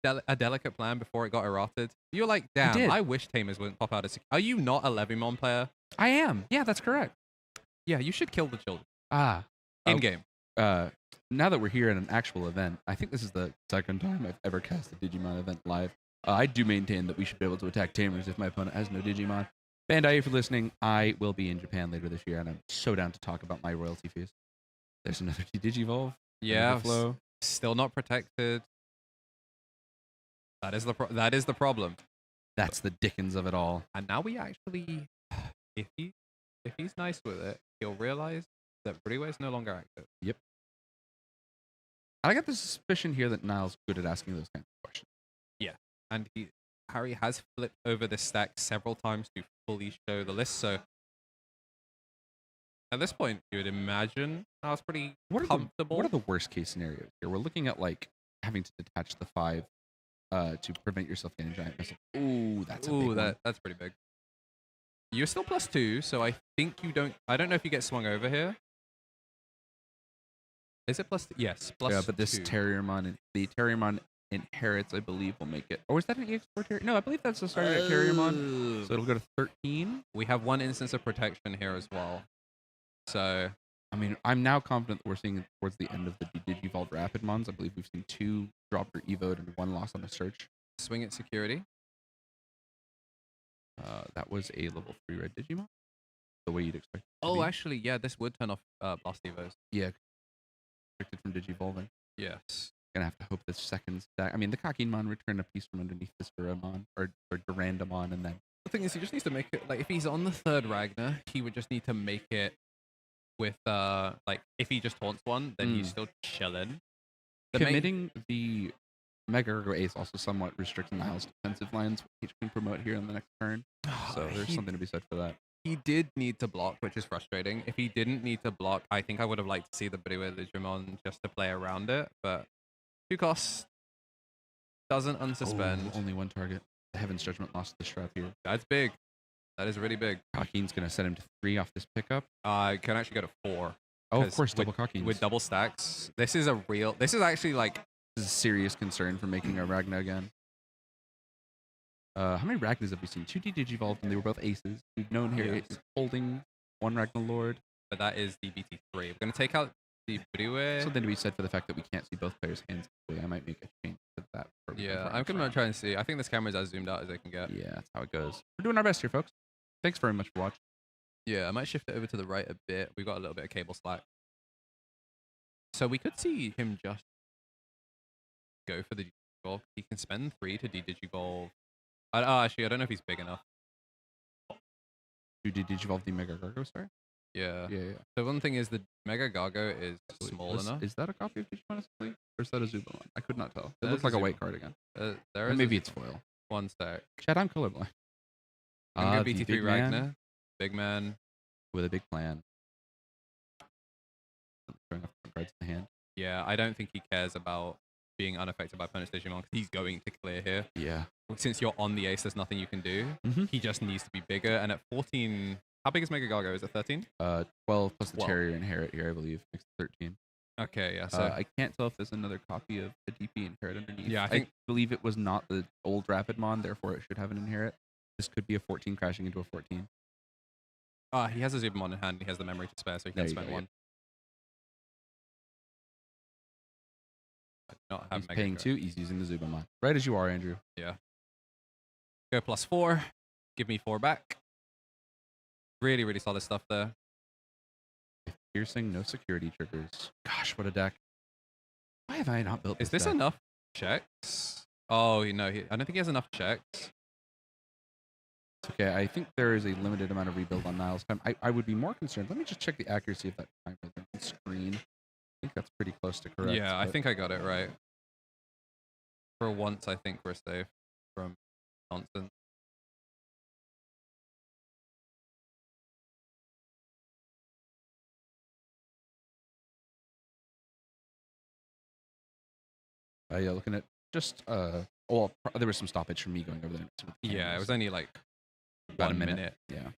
a delicate plan before it got errated? You're like, damn, I wish tamers wouldn't pop out as. Are you not a Levimon player?
I am. Yeah, that's correct.
Yeah, you should kill the children. In game.
Now that we're here at an actual event, I think this is the second time I've ever cast a Digimon event live. I do maintain that we should be able to attack tamers if my opponent has no Digimon. Bandai, if you're listening, I will be in Japan later this year, and I'm so down to talk about my royalty fees. There's another Digivolve.
Yeah,
flow.
Still not protected. That is the problem.
That's the dickens of it all.
And now we actually, if he's nice with it, he'll realize that Freeway is no longer active.
Yep. I got the suspicion here that Niall's good at asking those kinds of questions.
Yeah, and Harry has flipped over this stack several times to fully show the list. So at this point, you would imagine I was pretty comfortable.
What are the worst case scenarios here? We're looking at like having to detach the 5 to prevent yourself getting giant missile. Ooh, that's a big one.
That's pretty big. You're still +2, so I think you don't. I don't know if you get swung over here. Is it +2? Yes, +2.
Yeah, but this Terriermon, the Terriermon inherits, I believe, will make it. Or is that an EX4 Terrier? No, I believe that's a starter Terriermon. So it'll go to 13.
We have one instance of protection here as well. So,
I mean, I'm now confident that we're seeing towards the end of the Digivolve Rapidmons. I believe we've seen 2 drop or evoed and 1 lost on a search.
Swing at security.
That was a level 3 red Digimon. The way you'd expect.
Actually, yeah, this would turn off Blast Evos.
Yeah. Restricted from Digivolving.
Yes.
Gonna have to hope this second stack. I mean, the Kakimon return a piece from underneath this Duramon or Durandamon, and then.
The thing is, he just needs to make it like if he's on the 3rd Ragnar, he would just need to make it with like if he just taunts one, then he's still chilling.
Committing the Mega Gargo Ace also somewhat restricts Niles' defensive lines, which he can promote here in the next turn. So there's something to be said for that.
He did need to block, which is frustrating. If he didn't need to block, I think I would have liked to see the Bidway Digimon just to play around it. But 2 costs doesn't unsuspend.
Oh, only 1 target. The Heaven's Judgment lost the Shroud here.
That's big. That is really big.
Cockeen's going to set him to 3 off this pickup.
I can actually go to 4.
Oh, of course, double Cockeen.
With double stacks. This is actually like...
This is a serious concern for making a Ragna again. How many Ragnas have we seen? 2D Digivolved, and they were both aces. We've known here it's holding 1 Ragnalord.
But that is the BT3. We're going to take out the Bidway.
Something to be said for the fact that we can't see both players' hands. I might make a change to that.
Yeah, I'm going to try and see. I think this camera is as zoomed out as I can get.
Yeah, that's how it goes. We're doing our best here, folks. Thanks very much for watching.
Yeah, I might shift it over to the right a bit. We've got a little bit of cable slack. So we could see him just go for the Digivolve. He can spend 3 to de-Digivolve. Actually, I don't know if he's big enough.
You did Digivolve the Mega Gargo, sorry?
Yeah.
Yeah.
So one thing is the Mega Gargo is small enough.
Is that a copy of Digimon Assembly? Or is that a Zubamon? I could not tell. It
That
looks
is a
like a
Zubamon.
white card again.
There
Or
is
maybe it's foil.
1 stack.
Chad, I'm colorblind.
I'm
The
BT3
big man
Ragnar. Big man.
with a big plan. Throwing up cards in the hand.
Yeah, I don't think he cares about being unaffected by opponent's Digimon because he's going to clear here.
Yeah.
Since you're on the ace, there's nothing you can do.
Mhm.
He just needs to be bigger. And at 14, how big is Mega Gargo? Is it 13?
12 plus the
12.
Terrier Inherit here, I believe. Makes it 13.
Okay, yeah. So
I can't tell if there's another copy of the DP Inherit underneath.
Yeah, I
I
think-
believe it was not the old Rapidmon, therefore it should have an Inherit. This could be a 14 crashing into a 14.
he has a Zubamon in hand. He has the memory to spare, so he
There
can
you
spend
go,
1. I do not have
He's
Mega
paying
Gargo.
2. He's using the Zubamon. Right as you are, Andrew.
Go +4. Give me 4 back. Really, really solid stuff there.
Piercing, no security triggers. Gosh, what a deck. Why have I not built
Is
this
this
deck?
enough checks? Oh, no. I don't think he has enough checks.
It's okay. I think there is a limited amount of rebuild on Niles' time. I would be more concerned. Let me just check the accuracy of that timer on the screen. I think that's pretty close to correct.
Yeah, I
but-
think I got it right. For once, I think we're safe from nonsense.
Yeah, looking at just there was some stoppage from me going over there. with the
Yeah, it
cameras.
was only like
about
1
a minute.
minute.
Yeah.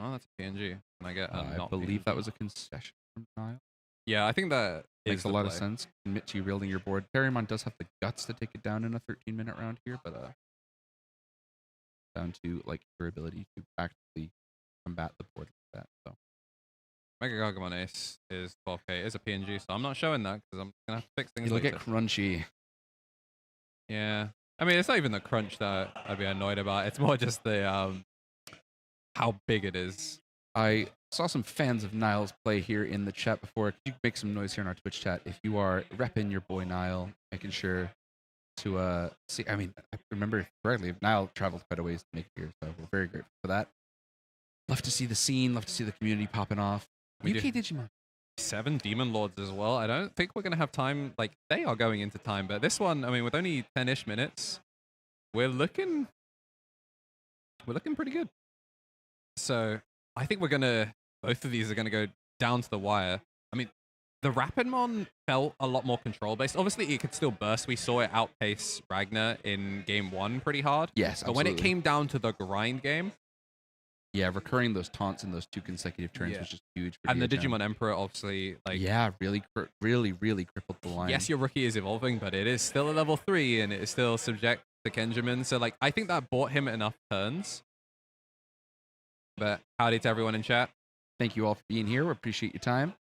Oh, that's a PNG. Can I get?
I
not
believe
PNG?
that was a concession from Niles.
Yeah, I think that
Makes
is
a
the
lot of
play.
sense. Commit to building your board. Therimon does have the guts to take it down in a 13-minute round here, but down to like your ability to actively combat the board like that. So
Mega Gargamon Ace is 12k. Is a PNG, so I'm not showing that because I'm gonna have to fix things
you look
later.
at Crunchy.
Yeah, I mean it's not even the crunch that I'd be annoyed about. It's more just the how big it is.
I saw some fans of Niles play here in the chat before. Could you make some noise here in our Twitch chat if you are repping your boy Nile, making sure to see. I mean, I remember correctly, Nile traveled quite a ways to make it here, so we're very grateful for that. Love to see the scene, love to see the community popping off.
We
UK Digimon.
7 Demon Lords as well. I don't think we're gonna have time. Like they are going into time, but this one, I mean, with only 10-ish minutes, we're looking pretty good. So I think both of these are gonna go down to the wire. I mean, the Rapidmon felt a lot more control based. Obviously, it could still burst. We saw it outpace Ragnar in game 1 pretty hard.
Yes,
But when it
absolutely.
came down to the grind game,
Yeah, recurring those taunts in those 2 consecutive turns
Yeah.
was just huge. For
and the
DHM.
Digimon Emperor obviously like
Yeah, really crippled the line.
yes, your rookie is evolving, but it is still a level 3 and it is still subject to Kenjamin. So like I think that bought him enough turns. But howdy to everyone in chat.
Thank you all for being here. We appreciate your time.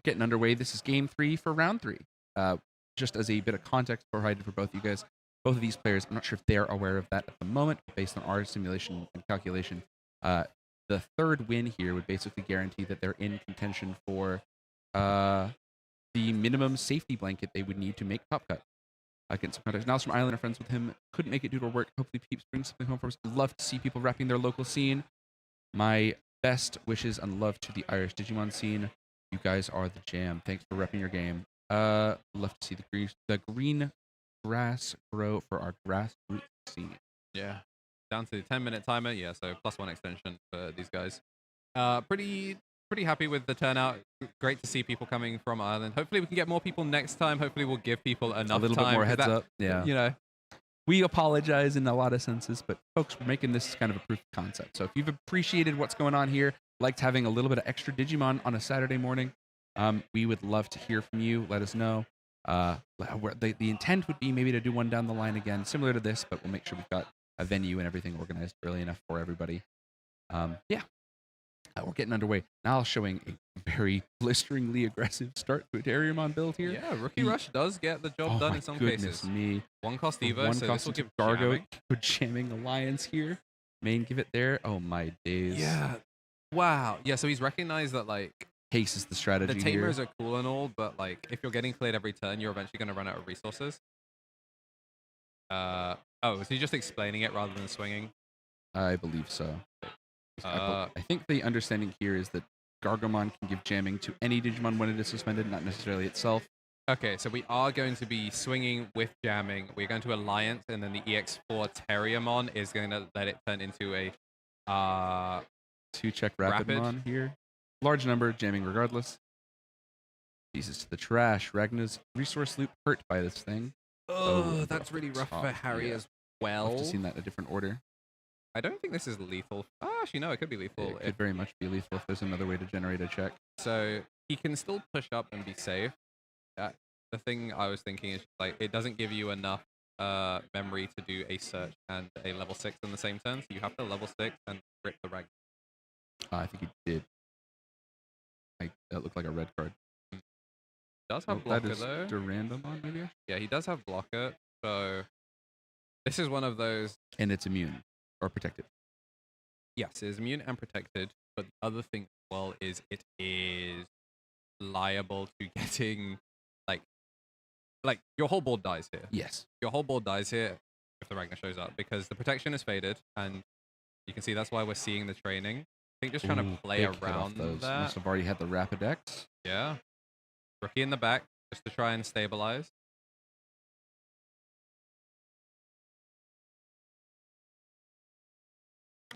Getting underway. This is game 3 for round 3. Just as a bit of context provided for both of you guys, both of these players, I'm not sure if they're aware of that at the moment, but based on our simulation and calculation, the third win here would basically guarantee that they're in contention for the minimum safety blanket they would need to make Top Cut. Against some context. Now, some Island are friends with him. Couldn't make it due to work. Hopefully, Peeps brings something home for us. Love to see people repping their local scene. My best wishes and love to the Irish Digimon scene. You guys are the jam. Thanks for repping your game. Love to see the green grass grow for our grassroots scene.
Yeah. Down to the 10-minute timer. Yeah, so +1 extension for these guys. Pretty happy with the turnout. Great to see people coming from Ireland. Hopefully we can get more people next time. Hopefully we'll give people enough
A little
time.
bit more
'cause
heads up. Yeah.
You know,
We apologize in a lot of senses, but folks, we're making this kind of a proof of concept. So if you've appreciated what's going on here, liked having a little bit of extra Digimon on a Saturday morning, we would love to hear from you. Let us know. The intent would be maybe to do one down the line again, similar to this, but we'll make sure we've got a venue and everything organized early enough for everybody. We're getting underway. Now showing a very blisteringly aggressive start to a Terriermon build here.
yeah, Rookie Rush does get the job done in some
goodness
cases.
me.
One cost Evo,
One
so
cost
this will give
Gargo.
jamming.
Good jamming alliance here. Main give it there. Oh my days.
Yeah. Wow. Yeah, so he's recognized that like
Haste is the strategy
the
here.
tamers are cool and all, but like if you're getting cleared every turn, you're eventually going to run out of resources. Is he just explaining it rather than swinging?
I believe so. I think the understanding here is that Gargomon can give jamming to any Digimon when it is suspended, not necessarily itself.
Okay, so we are going to be swinging with jamming. We're going to Alliance, and then the EX4 Terriermon is going to let it turn into a
2-check
Rapid.
Rapidmon here. Large number, jamming regardless. Pieces to the trash. Ragna's resource loop hurt by this thing.
Oh, that's really rough
top,
for Harry
yeah.
as
I've
well.
just seen that in a different order.
I don't think this is lethal. Actually, no, it could be lethal.
It could very much be lethal if there's another way to generate a check.
So he can still push up and be safe. The thing I was thinking is like it doesn't give you enough memory to do a search and a level 6 in the same turn. So you have to level 6 and rip the rag.
I think he did. That looked like a red card.
Does have
That
blocker
is
though.
Durandamon, maybe?
Yeah, he does have blocker. So this is one of those.
And it's immune or protected.
Yes, it is immune and protected. But the other thing as well is it is liable to getting like your whole board dies here.
Yes.
Your whole board dies here if the Ragnar shows up because the protection is faded, and you can see that's why we're seeing the training. I think just trying to play
Big hit off
around
those.
that.
Must have already had the Rapid X.
Yeah. Rookie in the back just to try and stabilize.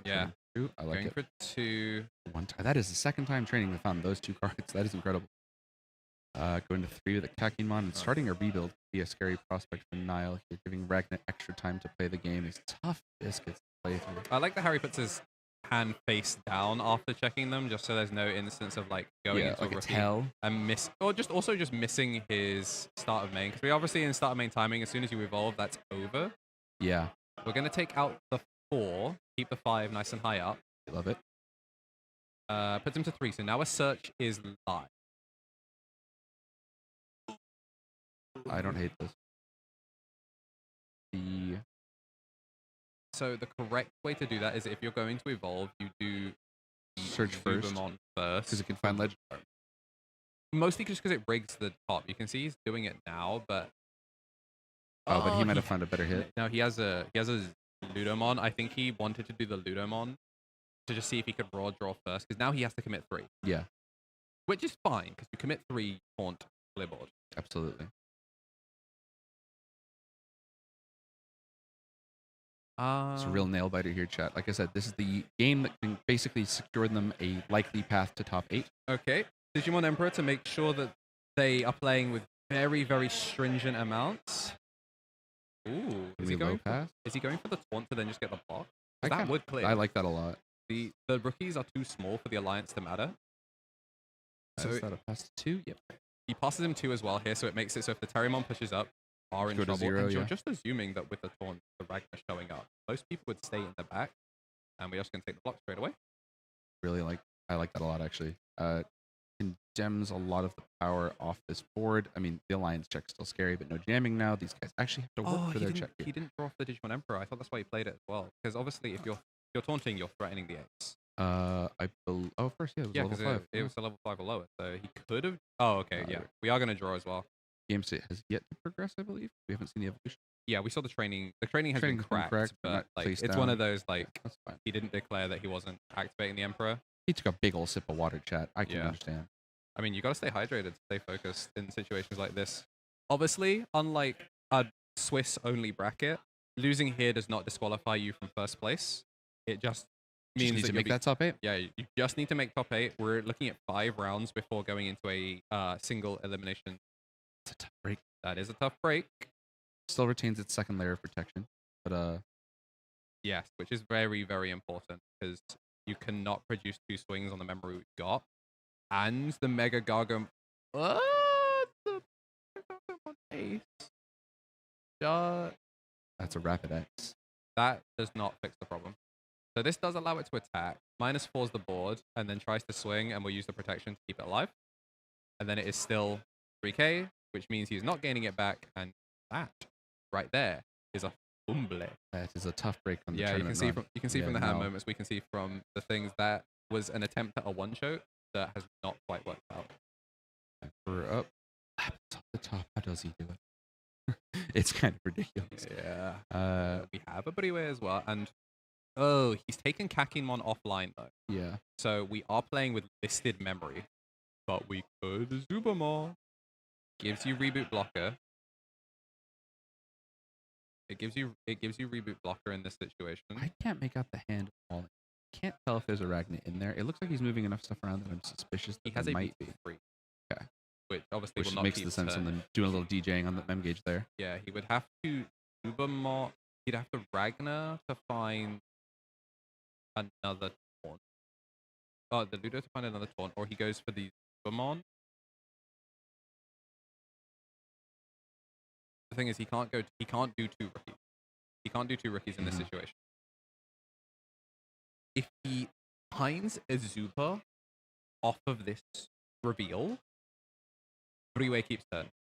Yeah.
Ooh, I like
Going
it.
for 2.
One time. That is the second time training we found those 2 cards. That is incredible. Going to 3 with a Kakimon and starting a rebuild. Be a scary prospect for Nile. Here, giving Ragnar extra time to play the game. These tough biscuits to play through.
I like that Harry puts his hand face down after checking them, just so there's no instance of like going into
like
a
a
rookie
tell.
and just missing his start of main, because we obviously in start of main timing, as soon as you evolve, that's over.
Yeah.
We're gonna take out the 4, keep the 5 nice and high up.
I love it.
Puts him to 3, so now a search is live.
I don't hate this.
So the correct way to do that is if you're going to evolve, you do
Search first.
Lubamon first.
Because it can find legend.
Mostly just because it rigs the top. You can see he's doing it now, but
But he might have found a better hit.
No, he has a Ludomon. I think he wanted to do the Ludomon to just see if he could raw draw first, because now he has to commit 3.
Yeah.
Which is fine, because you commit 3, taunt, clear board.
Absolutely. It's a real nail biter here, chat. Like I said, this is the game that can basically secure them a likely path to top 8.
Okay. Digimon Emperor to make sure that they are playing with very, very stringent amounts. Ooh. Is he going for the taunt to then just get the block? That would clear.
I like that a lot.
The rookies are too small for the alliance to matter.
So is that a pass to 2? Yep.
He passes him 2 as well here, so it makes it so if the Terriermon pushes up, are in
Go to
trouble.
0,
And you're
yeah.
just assuming that with the taunt, the Ragnar showing up, most people would stay in the back, and we're just going to take the block straight away.
I like that a lot, actually. Condemns a lot of the power off this board. I mean, the alliance check's still scary, but no jamming now. These guys actually have to work for their check here.
He didn't draw off the Digimon Emperor. I thought that's why he played it as well. Because obviously, if you're taunting, you're threatening the ace.
Of course, yeah, it was
Yeah,
level
because
5.
it was a level 5 or lower, so he could have. Oh, okay, yeah. We are going to draw as well.
Game state has yet to progress, I believe. We haven't seen the evolution.
Yeah, we saw the training. The training has been
Training's been
cracked,
cracked,
but
not
like
placed
it's
down.
one of those like
That's fine.
he didn't declare that he wasn't activating the Emperor.
He took a big old sip of water, chat. I can
Yeah.
understand.
I mean, you got to stay hydrated to stay focused in situations like this. Obviously, unlike a Swiss-only bracket, losing here does not disqualify you from first place. It just means
need
that
to
you'll
make that top 8.
Yeah, you just need to make top 8. We're looking at 5 rounds before going into a single elimination.
It's a tough break.
That is a tough break.
Still retains its second layer of protection, but
yes, which is very, very important because you cannot produce 2 swings on the memory we've got. And the Mega Gargam. The Gargam ace.
that's a rapid X.
That does not fix the problem. So this does allow it to attack. -4's the board, and then tries to swing, and we'll use the protection to keep it alive. And then it is still 3k, which means he's not gaining it back, and that right there is a fumble.
That is a tough break on the
Yeah,
tournament
you can see from the hand moments, we can see from the things that was an attempt at a one choke that has not quite worked out.
We're up. Off the top. How does he do it? It's kind of ridiculous.
Yeah. We have a Briwe as well, and oh, he's taken Kakimon offline though.
Yeah.
So we are playing with listed memory, but we could Zubamon. Gives you reboot blocker. It gives you reboot blocker in this situation.
I can't make out the hand falling. Can't tell if there's a Ragna in there. It looks like he's moving enough stuff around that I'm suspicious that
He has
there
a
might be.
free.
Okay.
Which obviously will not
makes
keep
the sense
turn.
on them doing a little DJing on the mem gauge there.
Yeah, he would have to Zubamon. He'd have to Ragnar to find another taunt. Oh, the Ludo to find another taunt, or he goes for the Zubamon. The thing is, he can't do 2 rookies. He can't do 2 rookies in this situation. If he finds a Zuba off of this reveal, Briwe keeps turn.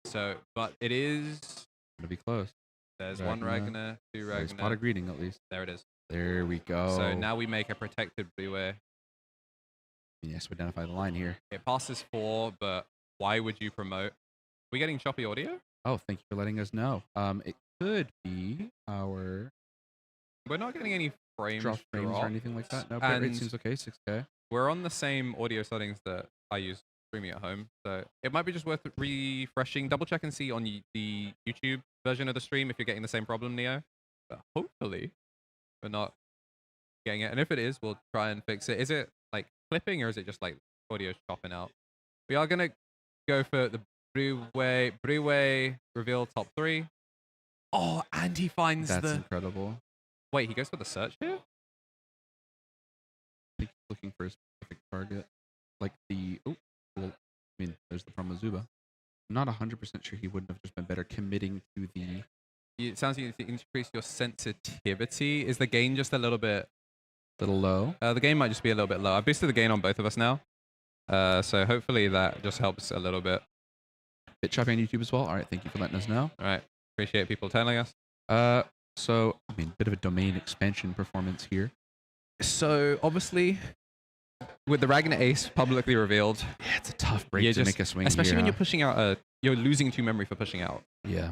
So, but it is
Gonna be close.
There's one Ragnar, 2 Ragnar.
There's pot of greeting at least.
There it is.
There we go.
So now we make a protected Briwe.
Yes, we identify the line here.
It passes 4, but why would you promote? Are we getting choppy audio?
Oh, thank you for letting us know. It could be our
We're not getting any frames
drop frames
drop.
or anything like that. No, bitrate seems okay. 6K.
We're on the same audio settings that I use streaming at home, so it might be just worth refreshing. Double check and see on the YouTube version of the stream if you're getting the same problem, Neo. But hopefully, we're not getting it. And if it is, we'll try and fix it. Is it like clipping or is it just like audio chopping out? We are gonna go for the Briwe reveal top 3. Oh, and he finds
That's incredible.
Wait, he goes for the search here?
I think he's looking for a specific target. Like the... Oh, well, I mean, there's the promo Zuba. I'm not 100% sure he wouldn't have just been better committing to the...
It sounds like you need to increase your sensitivity. Is the gain just a little bit...
Little low?
The gain might just be a little bit low. I've boosted the gain on both of us now. So hopefully that just helps a little bit.
Bit choppy on YouTube as well. All right, thank you for letting us know.
All right. Appreciate people telling us.
So, I mean, bit of a domain expansion performance here.
So, obviously, with the Ragnar Ace publicly revealed...
Yeah, it's a tough break to make a swing
especially
here,
when you're pushing out you're losing 2 memory for pushing out.
Yeah.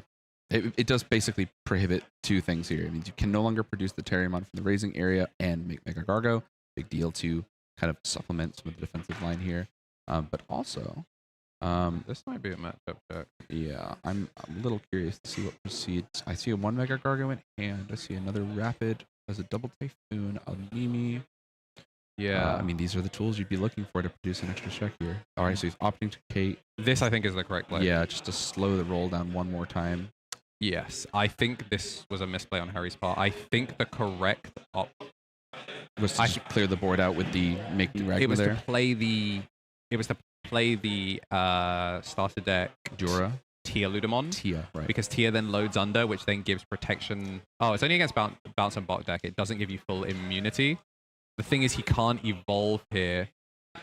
It does basically prohibit 2 things here. It means you can no longer produce the Terriermon from the raising area and make Mega Gargo. Big deal to kind of supplement some of the defensive line here. But also...
this might be a matchup check.
Yeah, I'm a little curious to see what proceeds. I see a 1 Mega Gargo in hand. I see another Rapid as a double Typhoon, a Mimi.
Yeah.
I mean, these are the tools you'd be looking for to produce an extra check here. All right, so he's opting to Kate.
This, I think, is the correct play.
Yeah, just to slow the roll down one more time.
Yes, I think this was a misplay on Harry's part. I think the correct
was to just clear the board out with the making Ragnar
It was
there.
to play the... It was to play the starter deck
Jura.
Tia Ludamon.
Tia, right.
Because Tia then loads under, which then gives protection. Oh, it's only against bounce and bot deck. It doesn't give you full immunity. The thing is, he can't evolve here.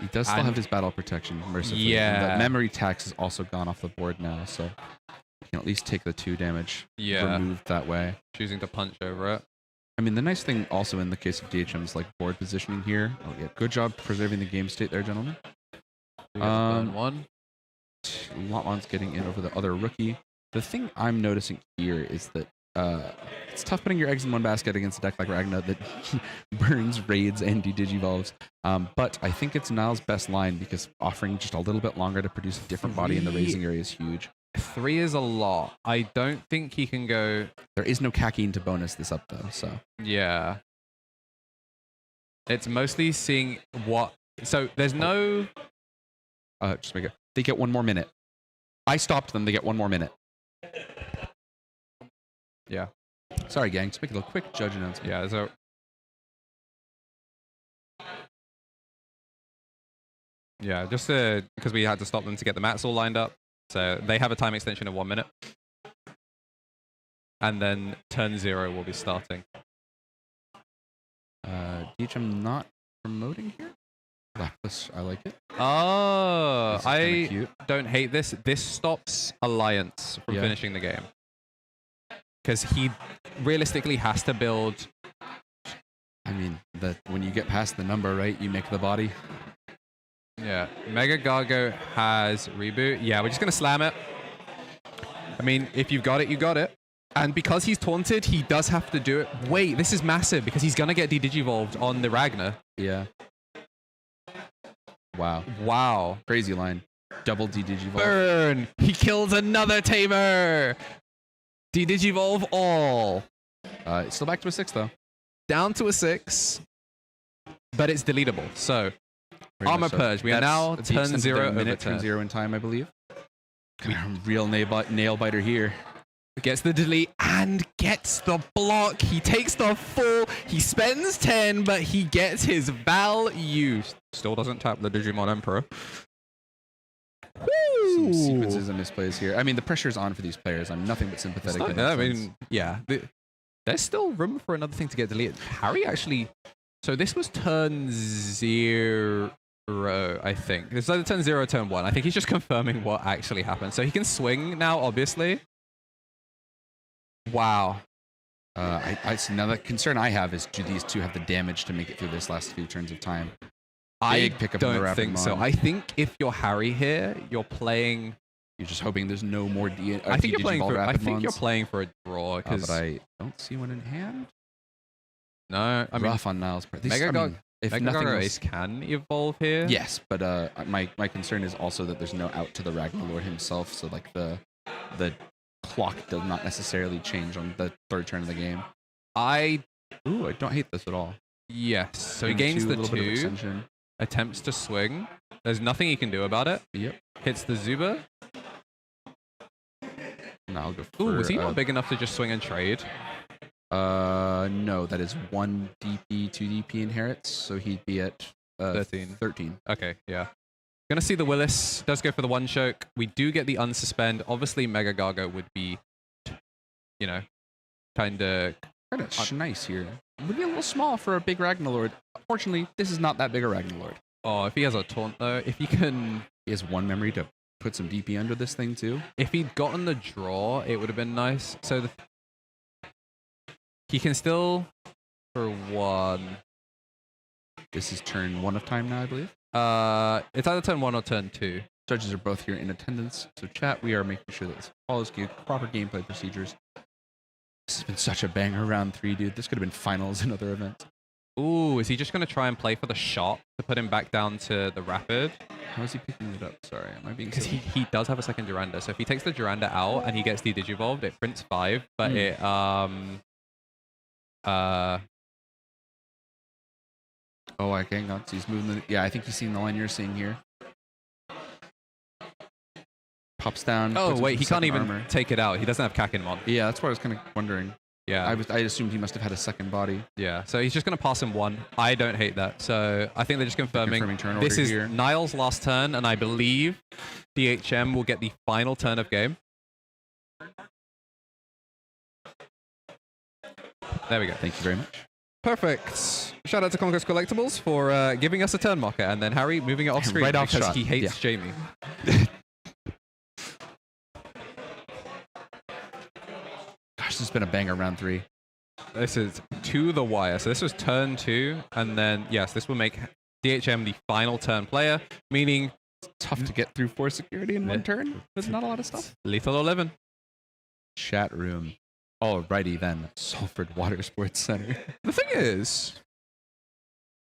He does still have his battle protection, mercifully.
Yeah.
And the memory tax has also gone off the board now, so you can at least take the 2 damage removed that way.
Choosing to punch over it.
I mean, the nice thing also in the case of DHM's like board positioning here. Oh yeah, good job preserving the game state there, gentlemen.
One.
Lotmon's getting in over the other rookie. The thing I'm noticing here is that It's tough putting your eggs in one basket against a deck like Ragna that burns, raids, and de-digivolves. But I think it's Niall's best line because offering just a little bit longer to produce a different body in the raising area is huge.
3 is a lot. I don't think he can go...
There is no Kakeen to bonus this up, though, so...
Yeah. It's mostly seeing what... So there's no...
Just make it... They get 1 more minute. I stopped them. They get 1 more minute.
Yeah.
Sorry, gang. Just make a little quick judge announcement.
Yeah, so... Yeah, just because we had to stop them to get the mats all lined up. So they have a time extension of 1 minute. And then turn 0 will be starting.
Deej, I'm not promoting here. I like it.
Oh, I
cute.
don't hate this. This stops Alliance from finishing the game. Because he realistically has to build...
I mean, when you get past the number, right, you make the body.
Yeah, Mega Gargo has reboot. Yeah, we're just going to slam it. I mean, if you've got it, you got it. And because he's taunted, he does have to do it. Wait, this is massive because he's going to get de-digivolved on the Ragnar.
Yeah. Wow.
Wow.
Crazy line. Double de-digivolve.
Burn! He kills another Tamer! De-digivolve all.
It's still back to a 6, though.
Down to a 6. But it's deletable, so... Armor Purge. We are now turn 0 over
minute,
turn
0 in time, I believe. Real nail biter here.
Gets the delete and gets the block. He takes the full. He spends 10, but he gets his value. Still doesn't tap the Digimon Emperor.
Some sequences and misplays here. I mean, the pressure is on for these players. I'm nothing but sympathetic.
I mean, yeah. There's still room for another thing to get deleted. Harry actually... So this was turn 0... I think. It's either turn 0 or turn 1. I think he's just confirming what actually happened. So he can swing now, obviously. Wow.
Now the concern I have is, do these two have the damage to make it through this last few turns of time?
I don't think so. I think if you're Harry here, you're playing...
You're just hoping there's no more
I think you're playing for a draw.
But I don't see one in hand.
No, I mean...
Rough on Niall's part.
If nothing else can evolve here.
Yes, but my concern is also that there's no out to the Ragnalord himself, so like the clock does not necessarily change on the 3rd turn of the game. I don't hate this at all.
Yes, so he gains the 2, attempts to swing. There's nothing he can do about it.
Yep.
Hits the Zuba.
No, I'll go for...
Ooh, was he not big enough to just swing and trade?
No, that is 1 DP, 2 DP inherits, so he'd be at 13.
Okay, yeah. Gonna see the Willis. Does go for the 1 choke. We do get the unsuspend. Obviously, Mega Gargo would be, you know, kind of
nice here. Would be a little small for a big Ragnaloard. Fortunately, this is not that big a Ragnaloard.
Oh, if he has a taunt though, if he can...
He has 1 memory to put some DP under this thing too.
If he'd gotten the draw, it would have been nice. So he can still, for 1...
This is turn 1 of time now, I believe.
It's either turn 1 or turn 2.
Judges are both here in attendance. So chat, we are making sure that this follows proper gameplay procedures. This has been such a banger round 3, dude. This could have been finals in other events.
Ooh, is he just going to try and play for the shot to put him back down to the rapid?
How is he picking it up? Sorry, am I being
Because
silly?
he does have a second Duranda. So if he takes the Duranda out and he gets the Digivolved, it prints 5, but it
Oh, I can't go. He's moving. Yeah, I think he's seeing the line you're seeing here. Pops down.
Oh wait, he can't even take it out. He doesn't have Kakinmon.
Yeah, that's what I was kind of wondering.
Yeah,
I assumed he must have had a second body.
Yeah, so he's just going to pass him 1. I don't hate that. So I think they're just confirming
turn
this is
here.
Niall's last turn, and I believe DHM will get the final turn of game. There we go.
Thank you very much.
Perfect. Shout out to Conquest Collectibles for giving us a turn marker, and then Harry moving it off screen
right off
because
shot.
he hates Jamie.
Gosh, this has been a banger round 3.
This is to the wire. So this was turn 2, and then yes, this will make DHM the final turn player, meaning
it's tough to get through 4 security in 1 turn. There's not a lot of stuff.
Lethal 11.
Chat room. Alrighty then, Salford Water Sports Center.
The thing is,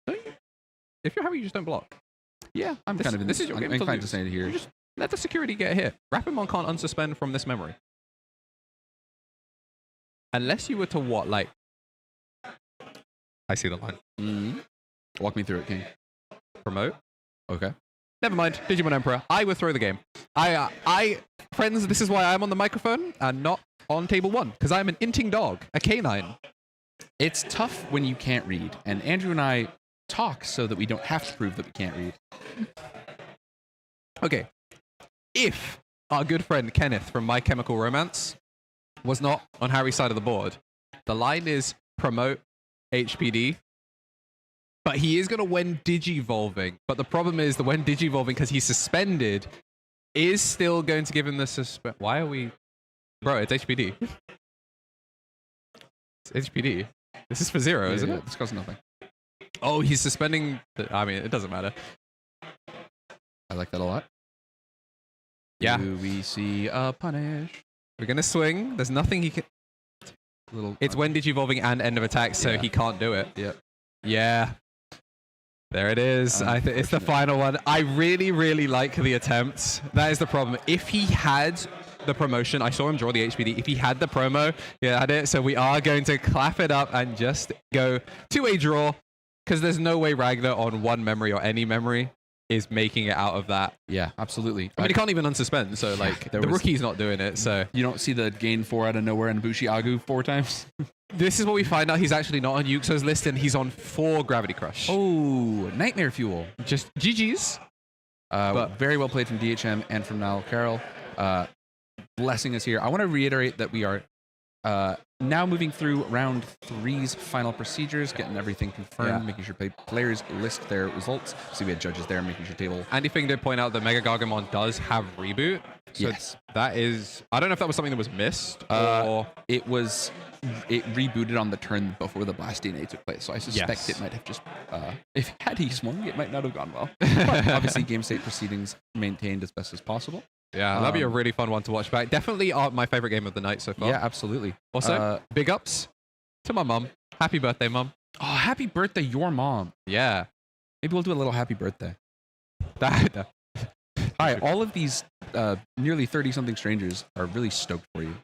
if you're happy, you just don't block.
Yeah, I'm kind of in
this is your
I'm
game to
inclined to
lose.
say it here.
You just let the security get hit. Rapidmon can't unsuspend from this memory. Unless you were to what, like... I see the line.
Mm-hmm. Walk me through it, King.
Promote.
Okay.
Never mind. Digimon Emperor. I would throw the game. Friends, this is why I'm on the microphone and not on table 1. Because I'm an inting dog. A canine.
It's tough when you can't read. And Andrew and I talk so that we don't have to prove that we can't read.
Okay. If our good friend Kenneth from My Chemical Romance was not on Harry's side of the board, the line is promote HPD. But he is going to when digivolving. But the problem is the when digivolving, because he's suspended, is still going to give him the suspend. Why are we... Bro, it's HPD. It's HPD. This is for 0, isn't it?
This costs nothing.
Oh, he's suspending... I mean, it doesn't matter.
I like that a lot.
Yeah.
Do we see a punish?
We're going to swing. There's nothing he can... It's when digivolving and end of attack, so he can't do it.
Yep.
Yeah. There it is. I think it's the final one. I really, really like the attempt. That is the problem. If he had the promotion, I saw him draw the HPD. If he had the promo, he had it. So we are going to clap it up and just go to a draw, because there's no way Ragnar on one memory or any memory is making it out of that.
Yeah, absolutely.
I mean, he can't even unsuspend, so like the rookie's not doing it. So
you don't see the gain 4 out of nowhere and Bushi Agu 4 times.
This is what we find out. He's actually not on Yuxo's list, and he's on 4 Gravity Crush.
Oh, Nightmare Fuel.
Just GG's.
But very well played from DHM and from Niall Carroll. Blessing us here. I want to reiterate that we are now moving through round 3's final procedures, getting everything confirmed, making sure players list their results. See, we had judges there, making sure table.
Andy Fing did point out that Mega Gargamon does have reboot. So
yes.
That is... I don't know if that was something that was missed, or...
It rebooted on the turn before the Blast DNA took place, so I suspect it might have just... if had he swung, it might not have gone well. But obviously, game state proceedings maintained as best as possible.
Yeah, that'd be a really fun one to watch back. Definitely my favorite game of the night so far.
Yeah, absolutely.
Also, big ups to my mom. Happy birthday, mom.
Oh, happy birthday, your mom.
Yeah.
Maybe we'll do a little happy birthday.
Hi,
all of these nearly 30-something strangers are really stoked for you.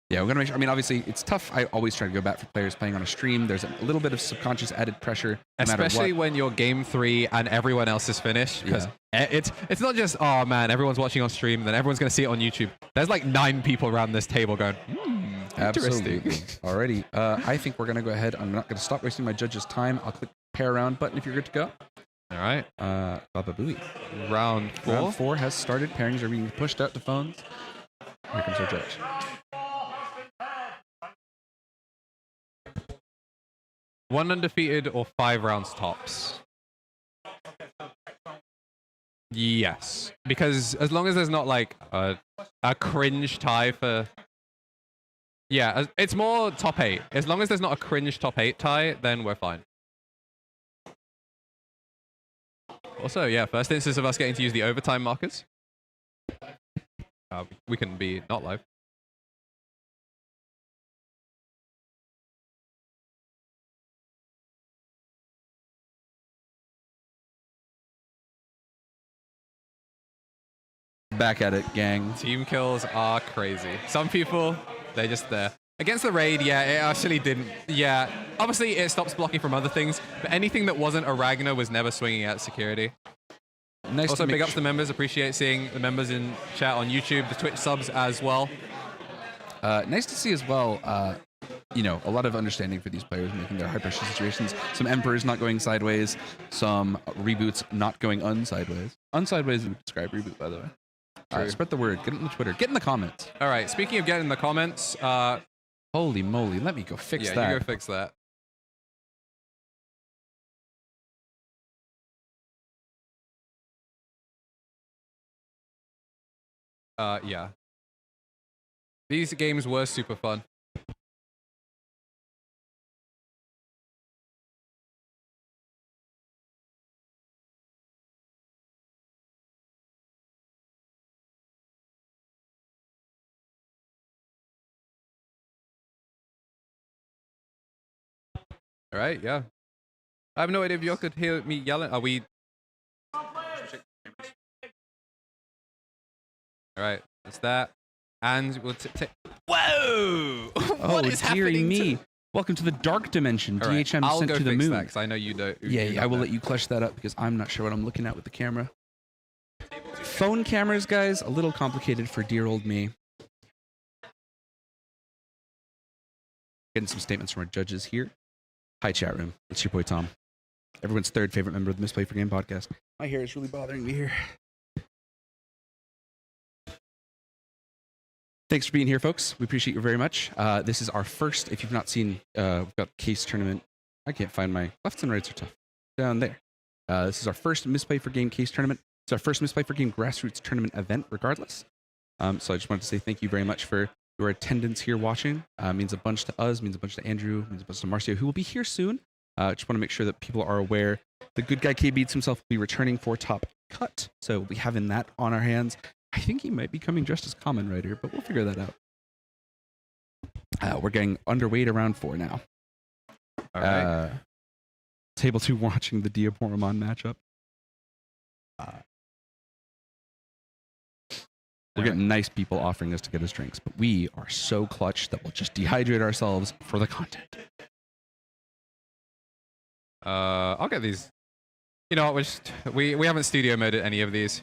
Yeah, we're going to make sure. I mean, obviously, it's tough. I always try to go back for players playing on a stream. There's a little bit of subconscious added pressure.
Especially when you're game 3 and everyone else is finished. Because it's not just, oh man, everyone's watching on stream, then everyone's going to see it on YouTube. There's like 9 people around this table going, interesting.
Absolutely. Alrighty. I think we're going to go ahead. I'm not going to stop wasting my judge's time. I'll click pair around button if you're good to go.
All right.
Baba Booey.
Round 4.
Round 4 has started. Pairings are being pushed out to phones. Here comes our judge.
One undefeated or 5 rounds tops? Yes. Because as long as there's not like a cringe tie for... Yeah, it's more top 8. As long as there's not a cringe top 8 tie, then we're fine. Also, yeah, first instance of us getting to use the overtime markers. We can be not live.
Back at it, gang.
Team kills are crazy. Some people, they're just there. Against the raid, yeah, it actually didn't. Yeah, obviously it stops blocking from other things, but anything that wasn't a Ragnar was never swinging at security.
Nice
also, big ups to the members. Appreciate seeing the members in chat on YouTube, the Twitch subs as well.
Nice to see as well, you know, a lot of understanding for these players making their high-pressure situations. Some Emperors not going sideways, some reboots not going unsideways. Unsideways would describe reboot, by the way. Spread the word. Get it in the Twitter. Get in the comments.
All right. Speaking of getting in the comments,
holy moly, let me go fix that.
Yeah, you go fix that. Yeah. These games were super fun. All right, yeah. I have no idea if you could hear me yelling. Are we? All right, it's that. And we'll take. Whoa! What is happening?
Me. Welcome to the dark dimension.
All right,
DHM
I'll
sent
go
to the
fix
moon.
that, 'cause I know you don't.
Yeah, I will let you clutch that up because I'm not sure what I'm looking at with the camera. Phone cameras, guys, a little complicated for dear old me. Getting some statements from our judges here. Hi, chat room. It's your boy Tom. Everyone's third favorite member of the Misplay For Game podcast. My hair is really bothering me here. Thanks for being here, folks. We appreciate you very much. This is our first, if you've not seen, we've got case tournament. I can't find my lefts and rights are tough. Down there. This is our first Misplay For Game case tournament. It's our first Misplay For Game grassroots tournament event, regardless. So I just wanted to say thank you very much for your attendance here watching. Means a bunch to us, means a bunch to Andrew, means a bunch to Marcio, who will be here soon. Just want to make sure that people are aware. The good guy K Beats himself will be returning for Top Cut. So we'll be having that on our hands. I think he might be coming dressed as Common Rider, but we'll figure that out. We're getting underweight around 4 now.
All right.
Table 2 watching the Diaporomon matchup. We're getting nice people offering us to get us drinks, but we are so clutch that we'll just dehydrate ourselves for the content.
I'll get these. You know what? We haven't studio moded any of these.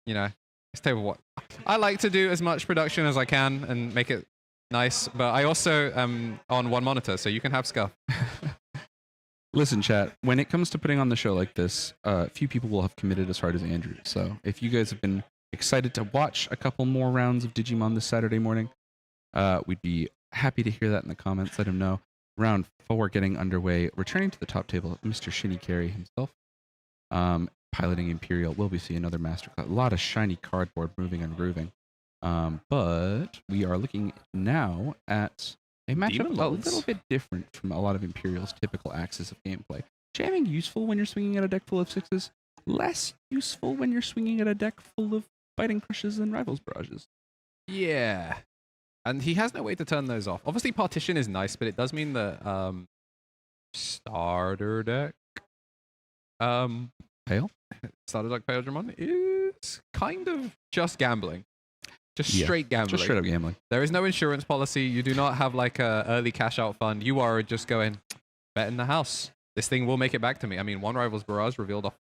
You know, it's table what I like to do as much production as I can and make it nice, but I also am on one monitor, so you can have scuff.
Listen, chat, when it comes to putting on the show like this, few people will have committed as hard as Andrew. So if you guys have been excited to watch a couple more rounds of Digimon this Saturday morning, we'd be happy to hear that in the comments. Let him know. Round 4 getting underway. Returning to the top table, Mr. Shinny Carry himself. Piloting Imperial. Will we see another masterclass? A lot of shiny cardboard moving and grooving. But we are looking now at a matchup a little bit different from a lot of Imperial's typical axis of gameplay. Jamming useful when you're swinging at a deck full of 6s. Less useful when you're swinging at a deck full of Biting Crushes and Rivals Barrages.
Yeah. And he has no way to turn those off. Obviously, Partition is nice, but it does mean that starter deck
Pale?
Starter deck Pale Dramon is kind of just gambling. Just straight gambling.
Just straight up gambling.
There is no insurance policy. You do not have like a early cash out fund. You are just going, bet in the house. This thing will make it back to me. I mean, one Rivals Barrage revealed off.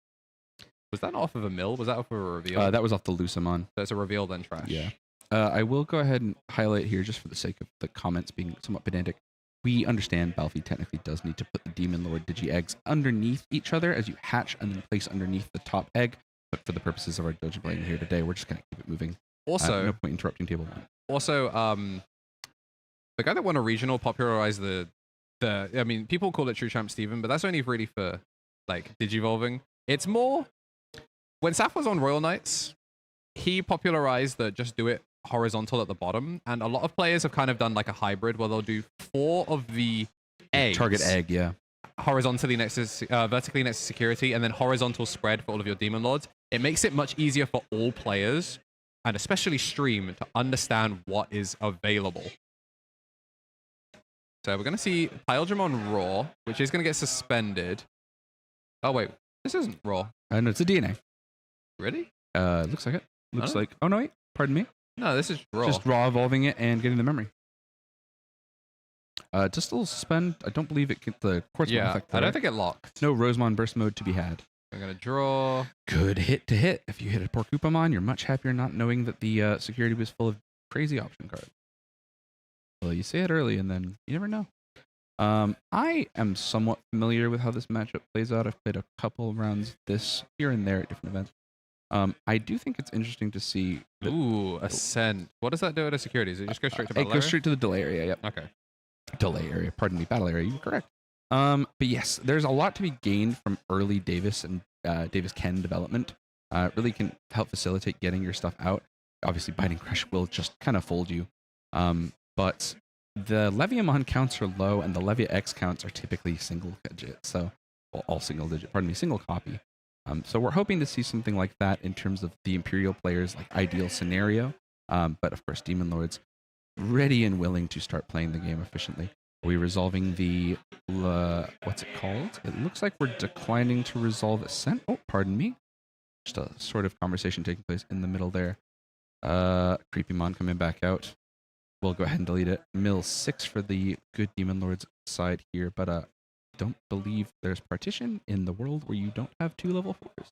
Was that off of a mill? Was that off of a reveal?
That was off the Lucamon.
So it's a reveal, then trash.
Yeah. I will go ahead and highlight here, just for the sake of the comments being somewhat pedantic. We understand Balfi technically does need to put the Demon Lord Digi eggs underneath each other as you hatch and then place underneath the top egg. But for the purposes of our dojo playing here today, we're just going to keep it moving.
Also,
no point interrupting table 1.
Also, the guy that won a regional popularized the I mean, people call it True Champ Steven, but that's only really for like digivolving. It's more when Saf was on Royal Knights, he popularized the just do it horizontal at the bottom, and a lot of players have kind of done like a hybrid where they'll do 4 of the eggs.
Target egg, yeah.
Horizontally next to vertically next to security, and then horizontal spread for all of your Demon Lords. It makes it much easier for all players, and especially stream, to understand what is available. So we're going to see Pildramon Raw, which is going to get suspended. Oh wait, this isn't Raw.
No, it's a DNA.
Really?
Looks like it. Looks like. Oh no, wait. Pardon me.
No, this is Raw.
Just raw evolving it and getting the memory. Just a little suspend. I don't believe it gets the quartz effect.
I don't think it locked.
No Rosemon burst mode to be had.
I'm going to draw.
Good hit to hit. If you hit a Porcupamon, you're much happier not knowing that the security was full of crazy option cards. Well, you say it early and then you never know. I am somewhat familiar with how this matchup plays out. I've played a couple of rounds this here and there at different events. I do think it's interesting to see.
Ooh, Ascent. What does that do at a security? Does it just go straight to battle area?
It goes straight to the delay area, yep.
Okay.
Delay area, pardon me, battle area, you're correct. But yes, there's a lot to be gained from early Davis and Davis-Ken development. Really can help facilitate getting your stuff out. Obviously, Biting Crush will just kind of fold you. But the Leviamon counts are low, and the Levia X counts are typically single digit. So, well, all single digit, pardon me, single copy. So we're hoping to see something like that in terms of the Imperial players, like ideal scenario. But of course, Demon Lords ready and willing to start playing the game efficiently. Are we resolving the what's it called? It looks like we're declining to resolve Ascent. Oh, pardon me. Just a sort of conversation taking place in the middle there. Creepymon coming back out. We'll go ahead and delete it. Mill 6 for the good Demon Lords side here, but don't believe there's partition in the world where you don't have 2 level 4s.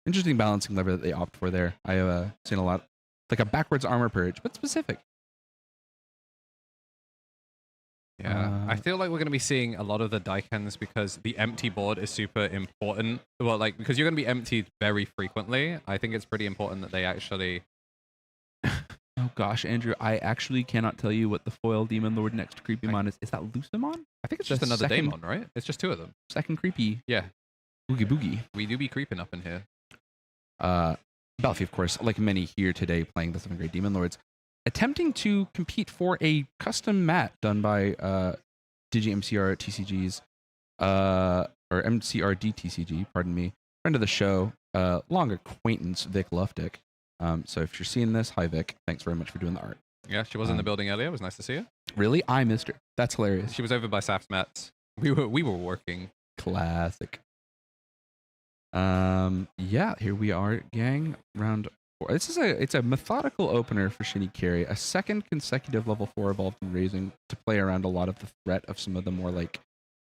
Interesting balancing lever that they opt for there. I have seen a lot, like a backwards armor purge, but specific.
Yeah, I feel like we're going to be seeing a lot of the Daikens because the empty board is super important. Well, like, because you're going to be emptied very frequently, I think it's pretty important that they actually...
Oh gosh, Andrew, I actually cannot tell you what the foil Demon Lord next to Creepymon is. Is that Lucemon?
I think it's just another Daemon, right? It's just 2 of them.
Second creepy.
Yeah.
Boogie boogie.
We do be creeping up in here.
Balfi, of course, like many here today playing the 7th grade Demon Lords, attempting to compete for a custom mat done by Digi MCR TCGs, or MCRD TCG, pardon me, friend of the show, long acquaintance, Vic Luftick. So if you're seeing this, hi Vic, thanks very much for doing the art.
Yeah, she was in the building earlier. It was nice to see her.
Really? I missed her. That's hilarious.
She was over by Saf's mats. We were working.
Classic. Yeah, here we are, gang. Round 4. It's a methodical opener for Shinny Carry. A second consecutive level 4 evolved and raising to play around a lot of the threat of some of the more like,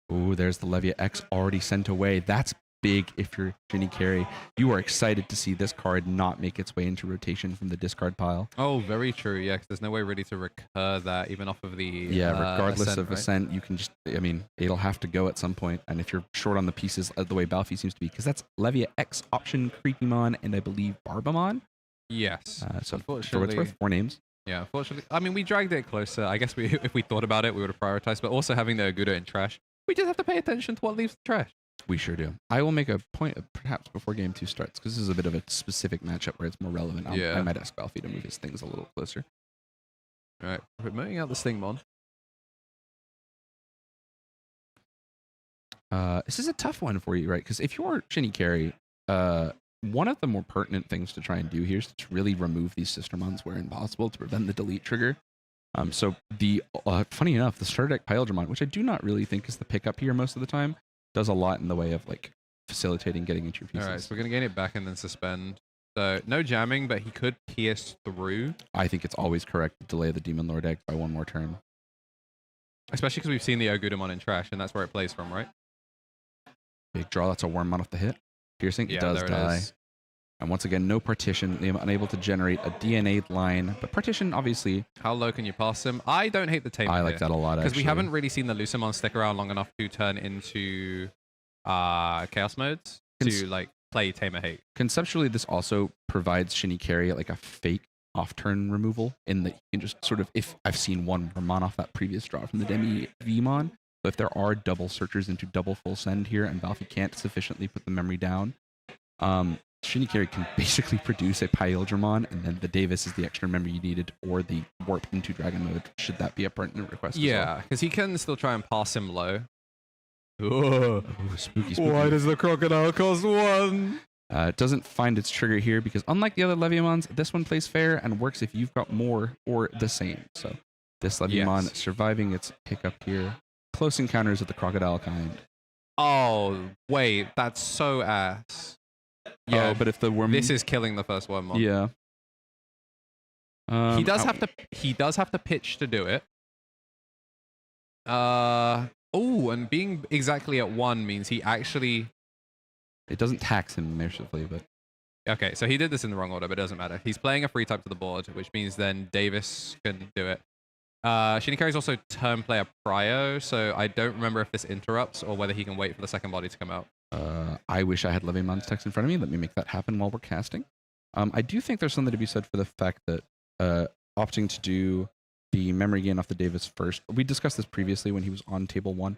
oh, there's the Levia X already sent away. That's big if you're Shinny Carry. You are excited to see this card not make its way into rotation from the discard pile.
Oh, very true. Yeah, because there's no way really to recur that even off of the
regardless
Ascent,
of
right?
Ascent, you can just, I mean, it'll have to go at some point. And if you're short on the pieces, the way Balfi seems to be, because that's Levia X option, Creepymon, and I believe Barbamon.
Yes.
So for what
unfortunately,
it's worth, 4 names.
yeah, unfortunately. I mean, we dragged it closer. I guess if we thought about it, we would have prioritized. But also having the Aguda in trash, we just have to pay attention to what leaves the trash.
We sure do. I will make a point perhaps before game 2 starts, because this is a bit of a specific matchup where it's more relevant. I might ask Balfi to move his things a little closer.
All right, removing out this thing, Mon.
This is a tough one for you, right? Because if you're Shinny Carry, one of the more pertinent things to try and do here is to really remove these Sistermons where impossible to prevent the delete trigger. So the funny enough, the starter deck Pyldramon, which I do not really think is the pickup here most of the time, does a lot in the way of like facilitating getting into your pieces.
All right, so we're gonna gain it back and then suspend. So no jamming, but he could pierce through.
I think it's always correct to delay the Demon Lord egg by 1 more turn.
Especially because we've seen the Ogudamon in trash, and that's where it plays from, right?
Big draw, that's a Wormmon off the hit. Piercing,
Yeah,
it does
there
die.
it is.
And once again, no partition. They are unable to generate a DNA line. But partition, obviously,
How low can you pass him? I don't hate the Tamer.
I like that a lot,
because
actually.
we haven't really seen the Lucemon stick around long enough to turn into chaos modes to like play Tamer hate.
Conceptually, this also provides Shinny Carry like a fake off-turn removal in that you can just sort of, if I've seen one Wormmon off that previous draw from the Demi Vmon, so if there are double searchers into double full send here and Balfi can't sufficiently put the memory down, Shinny Carry can basically produce a Pyldramon, and then the Davis is the extra memory you needed, or the warp into Dragon mode, should that be a pertinent request.
Yeah, because he can still try and pass him low.
Ooh, spooky, spooky.
Why does the crocodile cost 1?
It doesn't find its trigger here because unlike the other Leviamons, this one plays fair and works if you've got more or the same. So this Leviamon surviving its hiccup here. Close encounters of the crocodile kind.
Oh, wait, that's so ass. Yeah,
but if the worm...
this is killing the first Wormmon.
Yeah.
He does have to pitch to do it. Oh, and being exactly at 1 means he actually...
It doesn't tax him mercifully, but...
Okay, so he did this in the wrong order, but it doesn't matter. He's playing a free type to the board, which means then Davis can do it. Shinny Carry's also turn player prio, so I don't remember if this interrupts or whether he can wait for the second body to come out.
I wish I had Leviamon's text in front of me. Let me make that happen while we're casting. I do think there's something to be said for the fact that opting to do the memory gain off the Davis first. We discussed this previously when he was on table 1.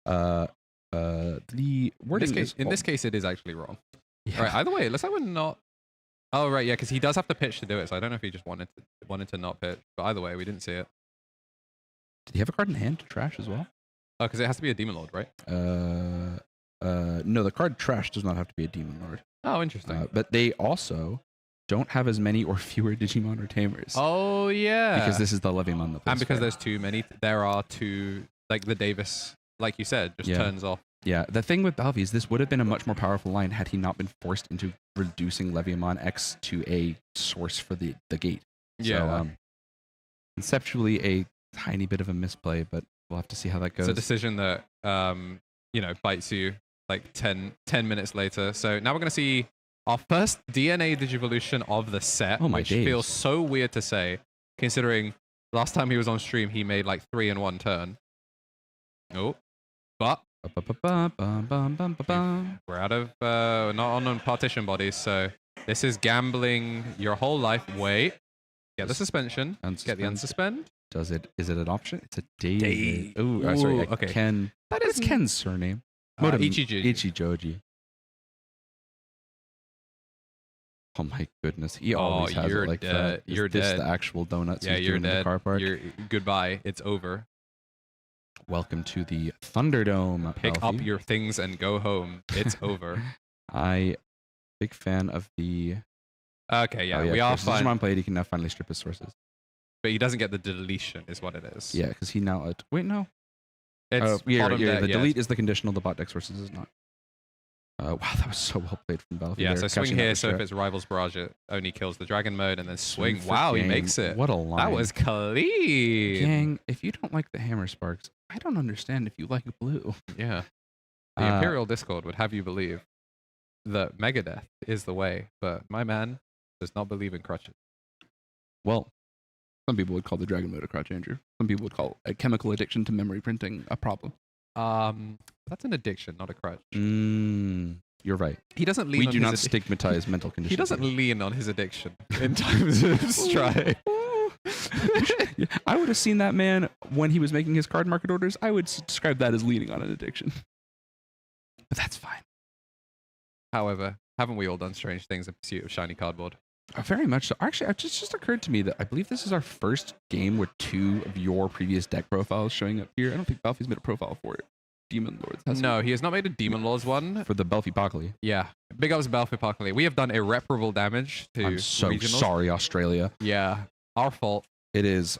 The wording
in this case, it is actually wrong.
Yeah.
Right, either way, it looks like we're not... Oh, right, yeah, because he does have to pitch to do it, so I don't know if he just wanted to not pitch. But either way, we didn't see it.
Did he have a card in hand to trash as well?
Oh, because it has to be a Demon Lord, right?
No, the card trash does not have to be a Demon Lord.
Oh, interesting.
But they also don't have as many or fewer Digimon or Tamers.
Oh yeah.
Because this is the Leviamon that plays
and because
fair.
there's too many, there are two, like the Davis, like you said, just turns off.
Yeah, the thing with Balfi is this would have been a much more powerful line had he not been forced into reducing Leviamon X to a source for the gate.
Yeah.
So, conceptually a tiny bit of a misplay, but we'll have to see how that goes.
It's a decision that, bites you like 10 minutes later. So now we're going to see our first DNA Digivolution of the set,
Oh my
which
days.
feels so weird to say, considering last time he was on stream, he made like 3 in 1 turn. Oh, but we're out of, not on partition bodies, so this is gambling your whole life. Wait, get the suspension, get the unsuspend.
Is it an option? It's a David.
Dave.
Ooh, sorry,
Ooh, okay.
Ken.
That
It's
is
Ken's surname. Ichijoji. Oh my goodness, he always has it
you're
like
dead.
that.
You're
this
dead.
the actual donuts
Yeah,
he's
you're
doing in
dead.
the car park?
Goodbye. It's over.
Welcome to the Thunderdome.
Pick
Balfi.
up your things and go home. It's over.
Big fan of the.
Okay, yeah,
Oh,
we are
of course.
fine.
Digimon played. He can now finally strip his sources.
But he doesn't get the deletion, is what it is.
Yeah, because he now. Wait, no.
It's
yeah,
bottom deck,
the
yeah.
delete is the conditional. The bot deck sources is not. Wow, that was so well played from Balfi.
Yeah,
there,
so swing
catching that
here.
with
So if
Strat.
it's Rivals Barrage, it only kills the Dragon mode, and then swing.
For
Wow, he
Gang.
makes it.
What a line.
That was clean.
Gang, if you don't like the Hammer Sparks, I don't understand if you like blue.
Yeah. The Imperial Discord would have you believe that Megadeth is the way, but my man does not believe in crutches.
Well, some people would call the Dragon mode a crutch, Andrew. Some people would call a chemical addiction to memory printing a problem.
That's an addiction, not a crutch.
You're right.
He doesn't lean
We
on
do
his
not stigmatize mental conditions.
He doesn't lean on his addiction in times of strife.
I would have seen that man when he was making his card market orders. I would describe that as leaning on an addiction. But that's fine.
However, haven't we all done strange things in pursuit of shiny cardboard?
Very much so. Actually, it just occurred to me that I believe this is our first game with 2 of your previous deck profiles showing up here. I don't think Balfi's made a profile for it. Demon Lords has
No, he has not made a Demon Lords one.
for the Balfi Bockley.
Yeah. Big ups Balfour Parkley. We have done irreparable damage to
I'm so
regionals.
sorry, Australia.
Yeah. Our fault.
It is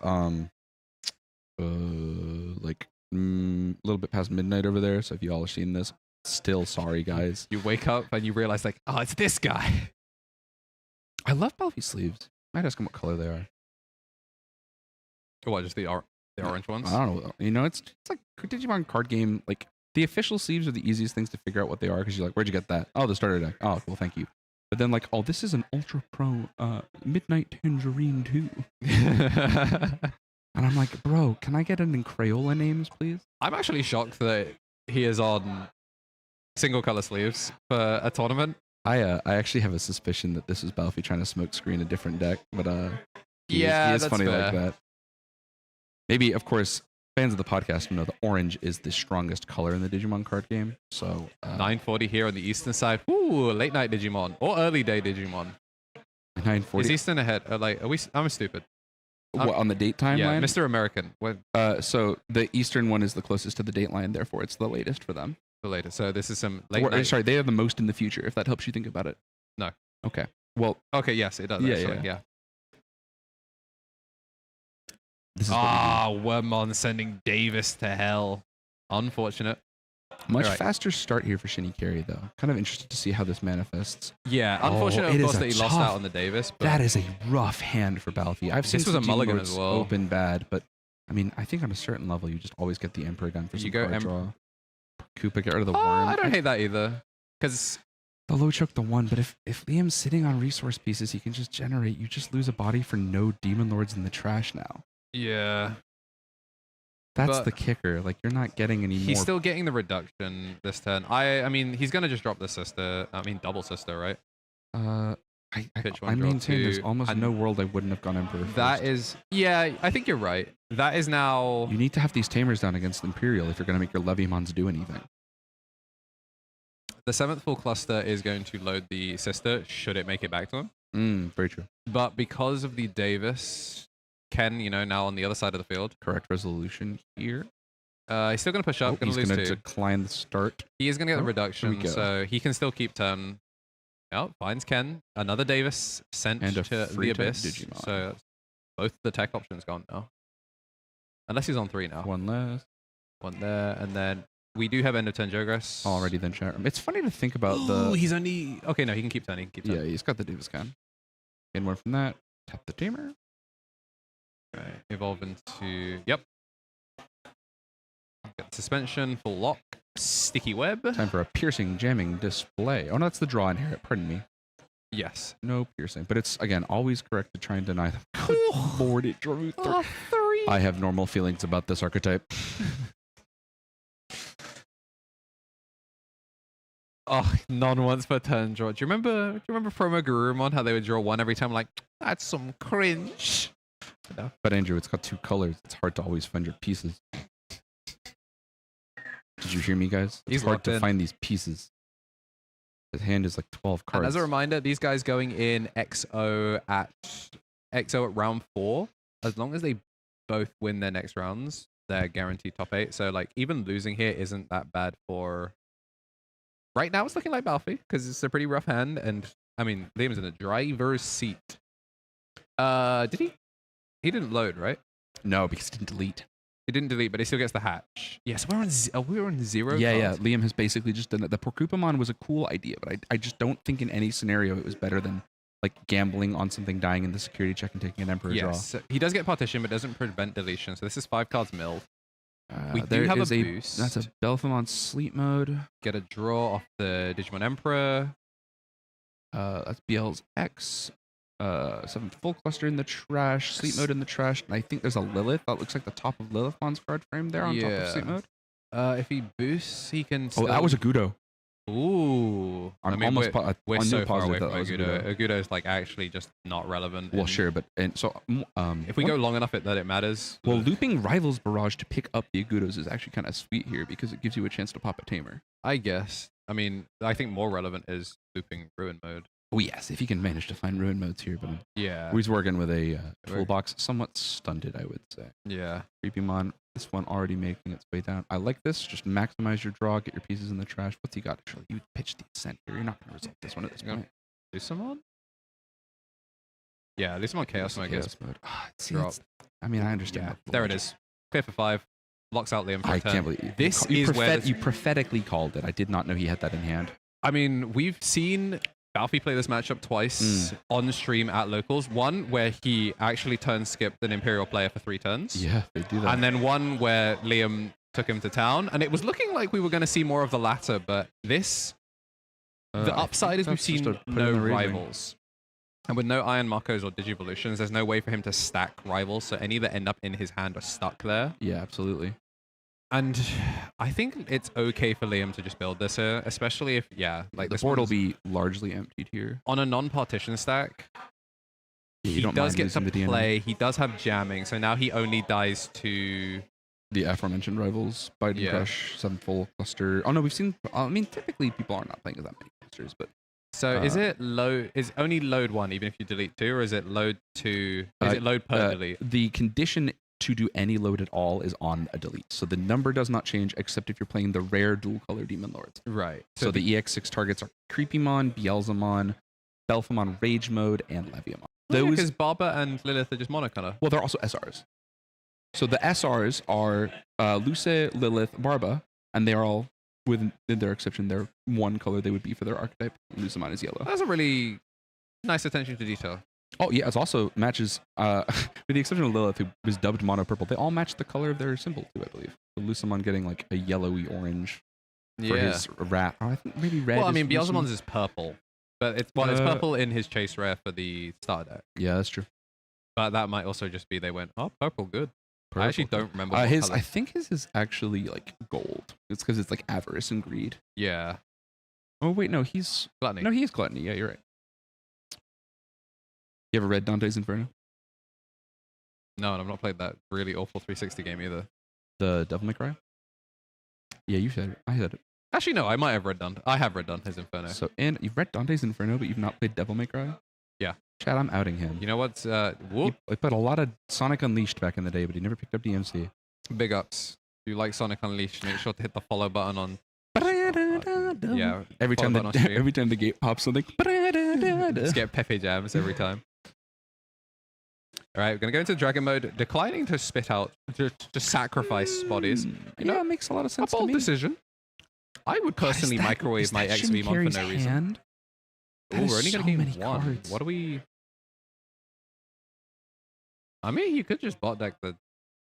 like a little bit past midnight over there. So if you all are seeing this, still sorry, guys.
You wake up and you realize like, oh, it's this guy.
I love Balfi sleeves. Might ask him what color they are.
What, just the orange ones?
I don't know. You know, it's like a Digimon card game. Like the official sleeves are the easiest things to figure out what they are because you're like, where'd you get that? Oh, the starter deck. Oh, cool, thank you. But then like, oh, this is an Ultra Pro Midnight Tangerine 2. And I'm like, bro, can I get it in Crayola names, please?
I'm actually shocked that he is on single color sleeves for a tournament.
I actually have a suspicion that this is Balfi trying to smoke screen a different deck, but he
Yeah,
is
that's
funny like
fair.
that. Maybe, of course, fans of the podcast know the orange is the strongest color in the Digimon card game. So
940 here on the eastern side. Ooh, late night Digimon or early day Digimon.
940.
Is Eastern ahead? Like, are we? I'm stupid.
What, on the date timeline?
Yeah, Mr. American. When
So the Eastern one is the closest to the date line, therefore it's the latest for them.
the latest. So this is some late night.
Sorry, they are the most in the future, if that helps you think about it.
No.
Okay. Well,
Okay, yes, it does.
Yeah,
actually,
yeah.
yeah.
this is what we
Ah, Wormmon sending Davis to hell. Unfortunate.
do. Much
alright.
faster start here for Shinny Carry, though. Kind of interested to see how this manifests.
Yeah,
Oh,
unfortunate,
it
of
is
course,
a
that he lost
tough-
out on the Davis. But
That is a rough hand for Balfi. I've seen
This was
some
a mulligan
Demon
as
Lords
well.
open bad, but I mean, I think on a certain level, you just always get the Emperor gun for
You
some
go
card
Em-
draw. Koopa, get rid of the
Oh,
worm.
I don't hate that either. Because
The low choke the 1, but if Liam's sitting on resource pieces, he can just generate. You just lose a body for no Demon Lords in the trash now.
yeah,
That's
But
the kicker. Like, you're not getting any more.
he's still getting the reduction this turn. I mean, he's gonna just drop the sister. I mean, double sister, right? Pitch one,
I
draw
maintain there's
two,
almost
and
no world I wouldn't have gone Emperor
That
first.
is, yeah, I think you're right. That is now.
You need to have these Tamers down against Imperial if you're going to make your Leviamons do anything.
The 7th full cluster is going to load the sister, should it make it back to him.
Very true.
But because of the Davis, Ken, now on the other side of the field,
Correct resolution here.
he's still going to push up, going
He's
to lose
going to
2.
decline the start.
He is going to get the
Oh, there we
reduction,
go.
so he can still keep turn. Oh, finds Ken. Another Davis sent
And a
to the
free type
Abyss.
Digimon.
So that's both the tech options gone now. Unless he's on 3 now.
One less.
One there, and then we do have end of turn Jogress.
Already then chat room. It's funny to think about
Ooh,
the.
he's only... Okay, no, he can keep turning. Keep
Yeah,
turning.
he's got the Davis can. Get more from that. Tap the tamer.
Right. Evolve into... Yep. Get suspension, full lock, sticky web.
Time for a piercing, jamming display. Oh, no, that's the draw in here. Pardon me.
Yes.
No piercing. But it's, again, always correct to try and deny them. Good lord, it drew 3.
3.
I have normal feelings about this archetype.
Oh, non once per turn draw. Do you remember promo Gurumon, how they would draw 1 every time? Like, that's some cringe. No.
But Andrew, it's got 2 colors. It's hard to always find your pieces. Did you hear me, guys? It's
He's
hard
locked
to
in.
find these pieces. His hand is like 12 cards.
And as a reminder, these guys going in XO at round 4, as long as they both win their next rounds, they're guaranteed top 8. So like even losing here isn't that bad for. Right now it's looking like Balfi because it's a pretty rough hand, and I mean Liam's in a driver's seat. Did he? He didn't load, right?
No, because he didn't delete.
He didn't delete, but he still gets the hatch. Yes, we're on 0.
Yeah,
cards.
Liam has basically just done that. The Porcupamon was a cool idea, but I just don't think in any scenario it was better than like gambling on something dying in the security check and taking an Emperor draw.
Yes, he does get partition, but doesn't prevent deletion. So this is 5 cards milled. We do
There
have
is
a boost.
That's a Belphemon sleep mode.
Get a draw off the Digimon Emperor.
That's BL's X. 7 full cluster in the trash, sleep mode in the trash, and I think there's a Lilith. That looks like the top of Lilithmon's card frame there on top of sleep mode.
If he boosts, he can.
Oh, that was a Gudo.
Ooh,
I'm almost
we're
I'm
so far away
positive
from
that was a
Agudo.
Gudo.
Agudo is like actually just not relevant.
Well, sure, but and so
if we go long enough, that it matters.
well, looping Rivals Barrage to pick up the Agudos is actually kind of sweet here because it gives you a chance to pop a Tamer.
I guess. I mean, I think more relevant is looping Ruin mode.
Oh yes, if he can manage to find ruin modes here, but
Yeah.
he's working with a toolbox, somewhat stunted, I would say.
Yeah.
Creepymon, this one already making its way down. I like this. Just maximize your draw, get your pieces in the trash. What's he got? Actually, you pitch the ascent here. You're not going to resolve this one at this point.
Lucemon? Yeah, Lucemon Chaos mode gets
mode.
drop.
I mean, I understand.
Yeah,
that
there it
logic.
is. Clear for 5. Locks out Liam for a
I
turn.
can't believe
This
you
is where
you prophetically called it. I did not know he had that in hand.
I mean, we've seen Balfi play this matchup twice on stream at locals. One where he actually turn skipped an Imperial player for 3 turns.
Yeah, they do that.
And then one where Liam took him to town. And it was looking like we were going to see more of the latter, but this, the upside is we've seen no rivals. And with no Iron Marcos or Digivolutions, there's no way for him to stack rivals, so any that end up in his hand are stuck there.
Yeah, absolutely.
And I think it's okay for Liam to just build this here, especially if, like
The
this
board will
one's
be largely emptied here.
on a non-partition stack.
Yeah,
He does get to
the DNA.
play. He does have jamming, so now he only dies to...
The aforementioned rivals, Bite and Crush, 7 full cluster. Oh no, we've seen. I mean, typically people are not playing with that many clusters, but
So is it load? Is only load 1 even if you delete 2, or is it load 2? Is it load per delete?
The condition to do any load at all is on a delete. So the number does not change except if you're playing the rare dual color Demon Lords.
Right.
So the EX6 targets are Creepymon, Beelzemon, Belphemon Rage Mode, and Leviamon.
Because Barba and Lilith are just monocolor.
Well, they're also SRs. So the SRs are Luce, Lilith, Barba, and they are all, with their exception, they're one color they would be for their archetype. Lucemon is yellow.
That's a really nice attention to detail.
Oh yeah, it also matches, with the exception of Lilith, who was dubbed mono purple. They all match the color of their symbol too, I believe. So Lucemon getting like a yellowy orange for his rat. Oh, I think maybe red.
Well, I
is
mean,
Lucemon.
Beelzemon's is purple, but it's purple in his chase rare for the starter deck.
Yeah, that's true.
But that might also just be they went, oh, purple, good.
Purple.
I actually don't remember. What
his,
color.
I think his is actually like gold. It's because it's like avarice and greed.
Yeah.
Oh wait, no, he's
Gluttony.
No, he is gluttony. Yeah, you're right. You ever read Dante's Inferno?
No, and I've not played that really awful 360 game either.
The Devil May Cry? Yeah, you said it. I said it.
Actually, no, I might have read Dante. I have read Dante's Inferno.
So, and you've read Dante's Inferno, but you've not played Devil May Cry?
Yeah.
Chad, I'm outing him.
You know what's
He played a lot of Sonic Unleashed back in the day, but he never picked up DMC.
big ups. If you like Sonic Unleashed, make sure to hit the follow button on Yeah.
Every time
follow button on stream.
every time the gate pops something.
Just get Pepe jams every time. All right, we're gonna go into dragon mode, declining to spit out, to sacrifice bodies. You know,
Yeah, it makes a lot of
a
sense to
bold
me.
decision. I would personally microwave my XV mon for no reason.
That
Ooh,
is
we're only gonna
so
gain
many
one.
cards.
What do we? I mean, you could just bot deck the.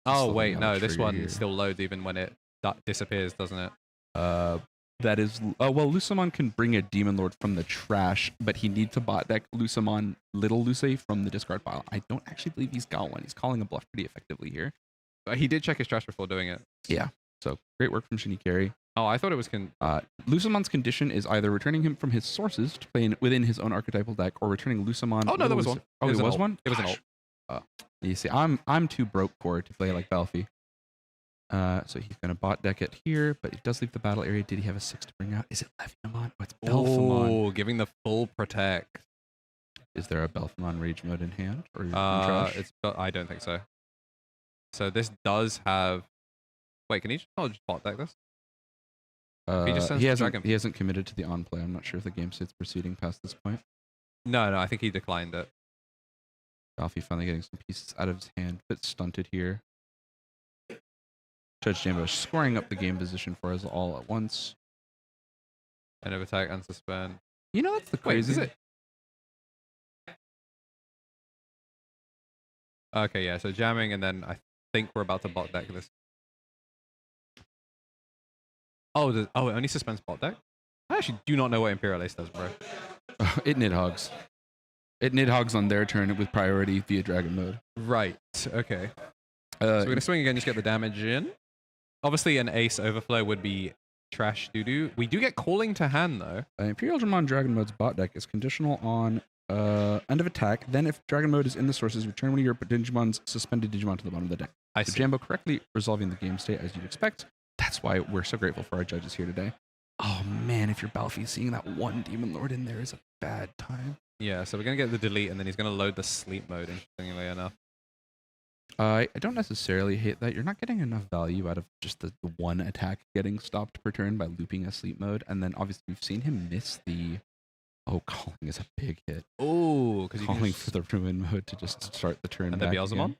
Oh
still
wait,
don't have
no,
a
this
trigger
one
here.
still loads even when it disappears, doesn't it?
That is, well, Lucamon can bring a Demon Lord from the trash, but he needs to bot deck Lucamon Little Luce from the discard pile. I don't actually believe he's got one. He's calling a bluff pretty effectively here.
But he did check his trash before doing it.
Yeah. So great work from Shinny Carey.
Oh, I thought it was
Lucamon's condition is either returning him from his sources to play within his own archetypal deck, or returning Lucamon.
Oh no, there was one.
Oh,
it
was
an
one.
It was an
Gosh.
alt.
You see, I'm too broke core to play like Balfi. So he's gonna bot deck it here, but he does leave the battle area. Did he have a 6 to bring out? Is it Leviamon? Oh, it's Belphamon.
Oh, giving the full protect.
Is there a Belphamon Rage mode in hand? Or in trash?
I don't think so. So this does have. Wait, can he just bot deck this? He just sends the dragon.
He hasn't committed to the on play. I'm not sure if the game state's proceeding past this point.
No, I think he declined it.
Balfi finally getting some pieces out of his hand. Bit stunted here. Judge Jambo scoring up the game position for us all at once.
End of attack and suspend.
You know, that's the
Wait,
crazy.
is it? Okay, yeah. So jamming, and then I think we're about to bot deck this. Oh, it only suspends bot deck? I actually do not know what Imperial Ace does, bro.
It nidhogs. It nidhogs on their turn with priority via dragon mode.
Right. Okay. So we're gonna swing again, just get the damage in. Obviously, an Ace overflow would be trash doo-doo. We do get calling to hand though.
Imperial Digimon Dragon Mode's bot deck is conditional on end of attack. Then, if Dragon Mode is in the sources, return one of your Digimon's suspended Digimon to the bottom of the deck.
I
So
see.
Jambo correctly resolving the game state as you'd expect. That's why we're so grateful for our judges here today. Oh man, if you're Balfi, seeing that one Demon Lord in there is a bad time.
Yeah. So we're gonna get the delete, and then he's gonna load the sleep mode. Interestingly enough.
I don't necessarily hate that. You're not getting enough value out of just the one attack getting stopped per turn by looping a sleep mode. And then obviously we've seen him miss the... Oh, calling is a big hit.
Oh, because
Calling for the ruin mode to just start the turn
and
back
the Beelzemon.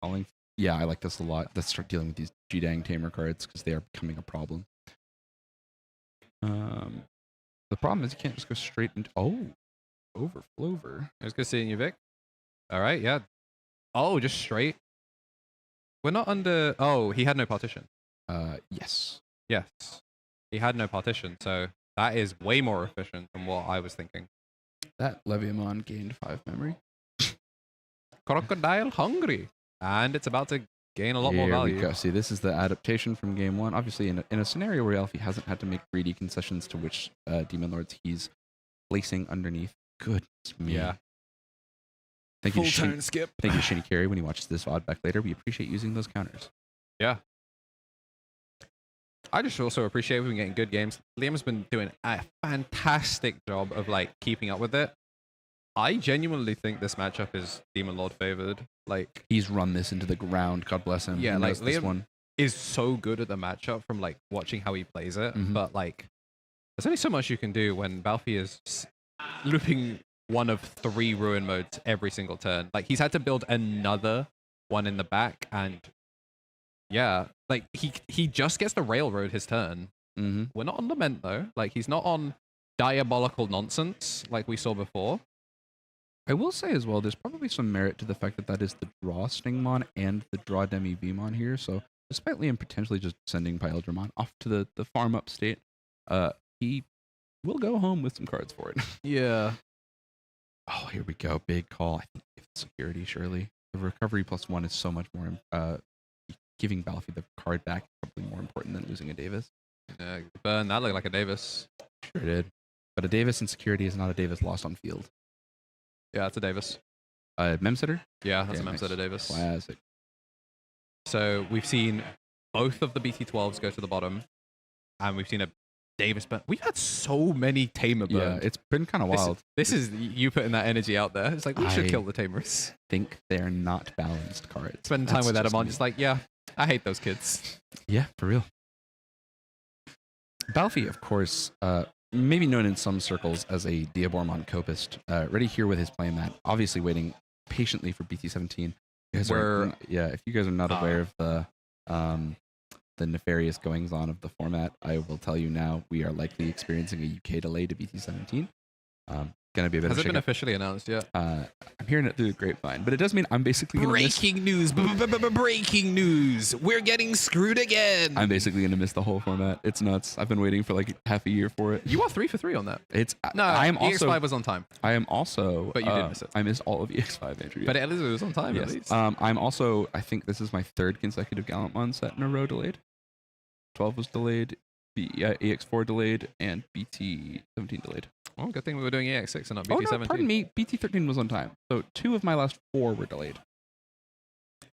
Calling... Yeah, I like this a lot. Let's start dealing with these Jidang Tamer cards because they are becoming a problem. The problem is you can't just go straight into... Oh! Overflover.
It was good seeing you, Vic. All right, yeah. Oh, just straight. We're not under... Oh, he had no partition.
Yes.
Yes. He had no partition, so that is way more efficient than what I was thinking.
That Leviamon gained 5 memory.
Crocodile hungry. And it's about to gain a lot more
Here
value.
we go. See, this is the adaptation from game 1. Obviously, in a scenario where Alfie hasn't had to make greedy concessions to which Demon Lords he's placing underneath. Goodness me.
Yeah.
Thank you,
Full turn skip.
Thank you, Shinny Carey. When he watches this VOD back later, we appreciate using those counters.
Yeah. I just also appreciate we've been getting good games. Liam's been doing a fantastic job of like keeping up with it. I genuinely think this matchup is Demon Lord favored. Like,
He's run this into the ground. God bless him.
Yeah,
He
like,
knows this
Liam-
one.
is so good at the matchup from like watching how he plays it.
Mhm.
But like, there's only so much you can do when Balfi is looping one of 3 ruin modes every single turn. Like, he's had to build another one in the back, and yeah, like he just gets to railroad his turn.
Mm-hmm.
We're not on Lament though. Like, he's not on diabolical nonsense like we saw before.
I will say as well, there's probably some merit to the fact that is the draw Stingmon and the draw Demi Vmon here. So despite Liam potentially just sending Pyldramon off to the farm up state, he will go home with some cards for it.
Yeah.
Oh, here we go. Big call. I think it's security, surely. The recovery +1 is so much more... giving Balfi the card back is probably more important than losing a Davis.
Burn, that looked like a Davis.
Sure did. But a Davis in security is not a Davis lost on field.
Yeah, that's a Davis.
Memsitter?
Yeah, that's a
nice.
Memsitter Davis.
Classic.
So we've seen both of the BT12s go to the bottom, and we've seen a Davis burn. We've had so many Tamer
Yeah,
burns.
it's been kind of wild.
This is you putting that energy out there. It's like, we should
I
kill the Tamers.
Think they're not balanced cards.
Spending time
That's
with
just
Edamon,
me.
just like, yeah, I hate those kids.
Yeah, for real. Balfi, of course, maybe known in some circles as a Diabormon copist, ready here with his playmat, obviously waiting patiently for BT17. If you guys are not aware of the nefarious goings on of the format, I will tell you now, we are likely experiencing a UK delay to BT17. Gonna be a bit
Has
of
it been officially announced yet?
I'm hearing it through the grapevine, but it does mean I'm basically gonna
breaking news! Breaking news! We're getting screwed again.
I'm basically gonna miss the whole format. It's nuts. I've been waiting for like half a year for it.
You are 3 for 3 on that.
No, I am also
EX5 was on time.
I am also,
but you did miss it.
I missed all of EX5, Andrew.
But at least it was on time.
Yes.
At least.
I'm also. I think this is my third consecutive Gallantmon set in a row delayed. 12 was delayed. EX4 delayed and BT17 delayed.
Well, good thing we were doing EX6 and not BT17.
Oh, no, pardon me. BT13 was on time. So 2 of my last 4 were delayed.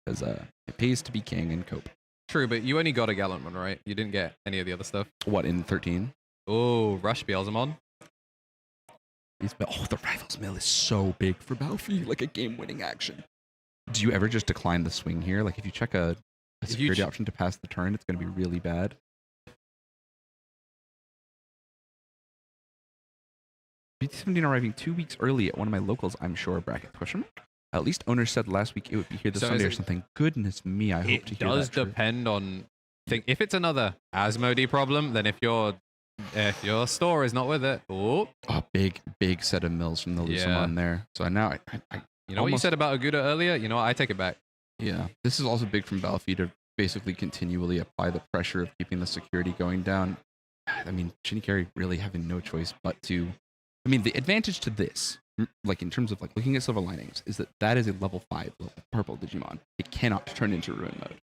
Because it pays to be king and cope.
True, but you only got a Gallantmon, right? You didn't get any of the other stuff.
What, in 13?
Oh, Rush Beelzemon.
The Rivals Mill is so big for Balfi, like a game-winning action. Do you ever just decline the swing here? Like if you check a security option to pass the turn, it's going to be really bad. BT17 arriving 2 weeks early at one of my locals, I'm sure, bracket question mark. At least owners said last week it would be here this Sunday or something. Goodness me, I hope to hear that. It does
depend on... If it's another Asmodee problem, then if your store is not with it... Oh,
big set of mills from the Lucemon there. So now I
you know what you said about Aguda earlier? You know what? I take it back.
Yeah. This is also big from Balfi to basically continually apply the pressure of keeping the security going down. I mean, Shinikari really having no choice but to... I mean, the advantage to this, like in terms of like looking at silver linings, is that is a level 5 purple Digimon. It cannot turn into ruin mode.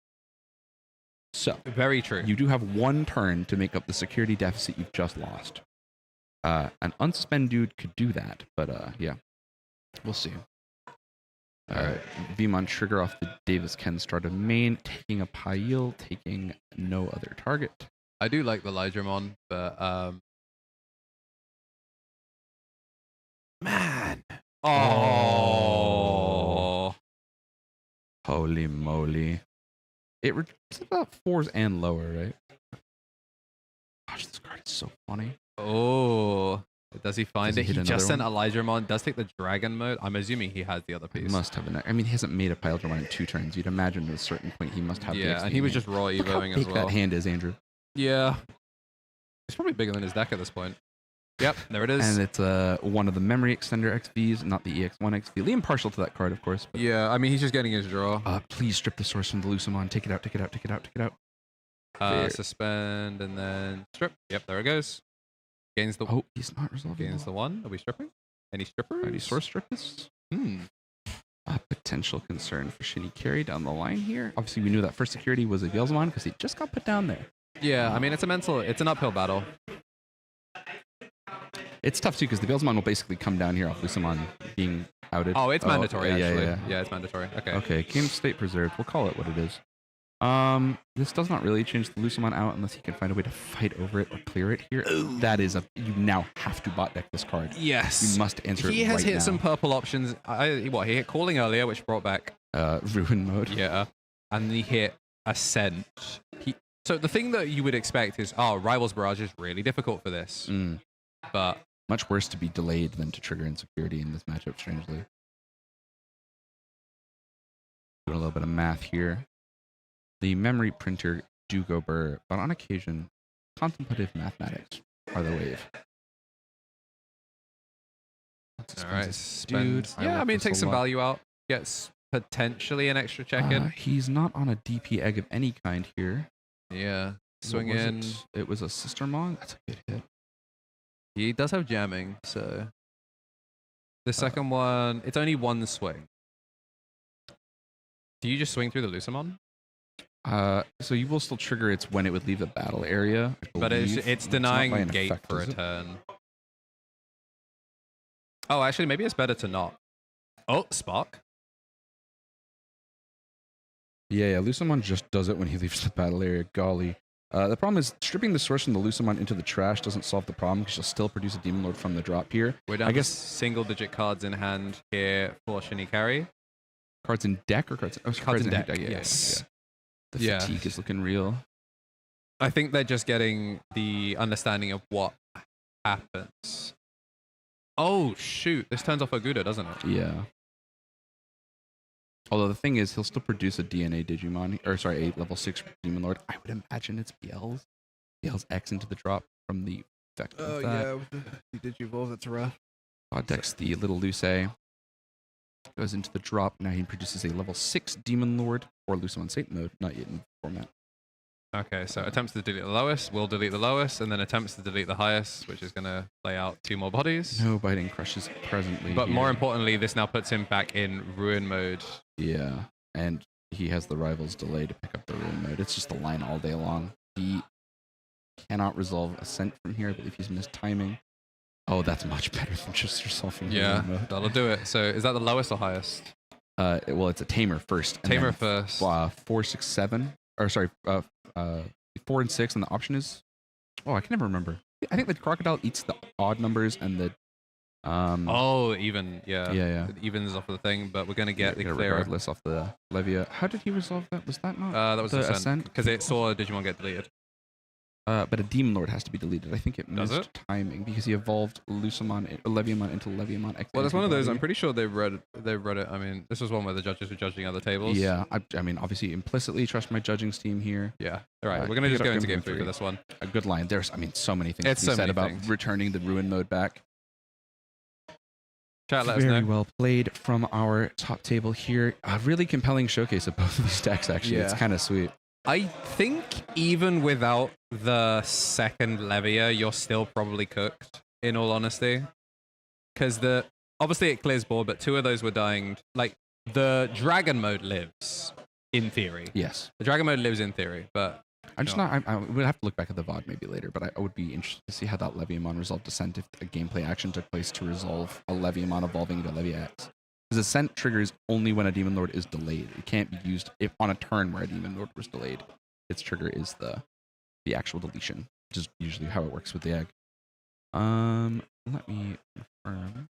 So
very true.
You do have 1 turn to make up the security deficit you've just lost. An unsuspend dude could do that, but yeah, we'll see. Vmon trigger off the Davis Ken start of main, taking a Pyle, taking no other target.
I do like the Lydramon, but man. Oh.
Holy moly. It's about 4s and lower, right? Gosh, this card is so funny.
Oh. Does he find it? He just sent Lydramon. Does take the dragon mode. I'm assuming he has the other piece.
He must have I mean, he hasn't made a Pyledramon in 2 turns. You'd imagine at a certain point he must have the XP.
And he was just raw evoing as well.
That hand is, Andrew.
Yeah. It's probably bigger than his deck at this point. Yep, there it is.
And it's one of the memory extender XVs, not the EX1 XV. Liam partial to that card, of course. But,
yeah, I mean, he's just getting his draw.
Please strip the source from the Lucemon. Take it out, take it out, take it out, take it
out. Suspend and then strip. Yep, there it goes. Gains the...
Oh, he's not resolving.
Gains the 1. Are we stripping? Any strippers?
Any source strip this?
A
potential concern for Shinikari down the line here. Obviously, we knew that first security was a Beelzemon because he just got put down there.
Yeah, I mean, it's an uphill battle.
It's tough too because the Beelzemon will basically come down here off Lucemon being outed.
Oh, it's mandatory actually.
Yeah,
it's mandatory. Okay.
Okay, game state preserved. We'll call it what it is. This does not really change the Lucemon out unless he can find a way to fight over it or clear it here.
Ooh.
That is you now have to bot deck this card.
Yes.
You must answer it
He has
right
hit
now.
some purple options. He hit Calling earlier, which brought back
ruin mode.
Yeah. And he hit Ascent. So the thing that you would expect is, Rivals Barrage is really difficult for this. But
much worse to be delayed than to trigger insecurity in this matchup, strangely. Doing a little bit of math here. The memory printer do go burr, but on occasion, contemplative mathematics are the wave.
All right, dude. Yeah, I mean, take some value out. Gets potentially an extra check-in.
He's not on a DP egg of any kind here.
Yeah, swing in.
It was a Sistermon. That's a good hit.
He does have jamming, so the second one, it's only 1 swing. Do you just swing through the Lucemon?
So you will still trigger it when it would leave the battle area.
But it's denying gate for a turn. Oh, actually, maybe it's better to not. Oh, Spark.
Yeah, Lucemon just does it when he leaves the battle area. Golly. The problem is stripping the source from the Lucemon into the trash doesn't solve the problem because you'll still produce a Demon Lord from the drop here.
We're down to single-digit cards in hand here for Shinikari.
Cards in deck or cards?
Cards in deck,
yes.
Yeah.
The fatigue is looking real.
I think they're just getting the understanding of what happens. Oh shoot! This turns off Aguda, doesn't it?
Yeah. Although the thing is, he'll still produce a DNA Digimon, or sorry, a level 6 Demon Lord. I would imagine it's BL's. BL's X into the drop from the effect of that.
with the Digivolve, that's rough.
Dex, the little Lucé, goes into the drop. Now he produces a level 6 Demon Lord or Lucemon Saint mode, not yet in format.
Okay, so attempts to delete the lowest, will delete the lowest, and then attempts to delete the highest, which is going to lay out 2 more bodies.
No biting crushes presently.
But
here.
more importantly, this now puts him back in ruin mode.
Yeah, and he has the Rival's delay to pick up the ruin mode. It's just a line all day long. He cannot resolve Ascent from here. I believe he's missed timing. Oh, that's much better than just resolving
Yeah,
ruin mode.
that'll do it. So is that the lowest or highest?
Well, it's a Tamer first. and
Tamer
then,
first.
4, 6, 7. Or sorry, 4 and 6, and the option is... Oh, I can never remember. I think the Crocodile eats the odd numbers and the...
Oh, even, yeah.
Yeah.
It evens off of the thing, but we're going to get the
Yeah,
clearer.
regardless off the Levia. How did he resolve that? Was that not?
That was
the
the
Ascent?
because it saw Digimon get deleted.
But a Demon Lord has to be deleted. I think it
Does
missed
it?
timing because he evolved Leviamon into Leviamon X.
Well, that's one of those. I'm pretty sure they've read it. I mean, this was one where the judges were judging other tables.
Yeah, I mean, obviously, implicitly trust my judging team here.
Yeah. All right.
Right,
We're going to
pick
just
it
go
up
into
game
game 3 for
three.
this one.
A good line. There's, I mean, so many things
It's
to be
so
said
many
about
things.
returning the Ruin mode back.
Chat, let us
Very
know.
well played from our top table here. A really compelling showcase of both of these decks, actually. It's
Yeah.
kind of sweet.
I think even without the second Levia, you're still probably cooked, in all honesty. Because obviously it clears board, but 2 of those were dying. Like, the Dragon mode lives, in theory.
Yes.
The Dragon mode lives in theory, but
I'm just
No.
not. I would have to look back at the VOD maybe later, but I would be interested to see how that Leviamon resolved Ascent if a gameplay action took place to resolve a Leviamon evolving into Levia X. Because Ascent triggers only when a Demon Lord is delayed. It can't be used if on a turn where a Demon Lord was delayed. Its trigger is the actual deletion, which is usually how it works with the egg. Let me confirm.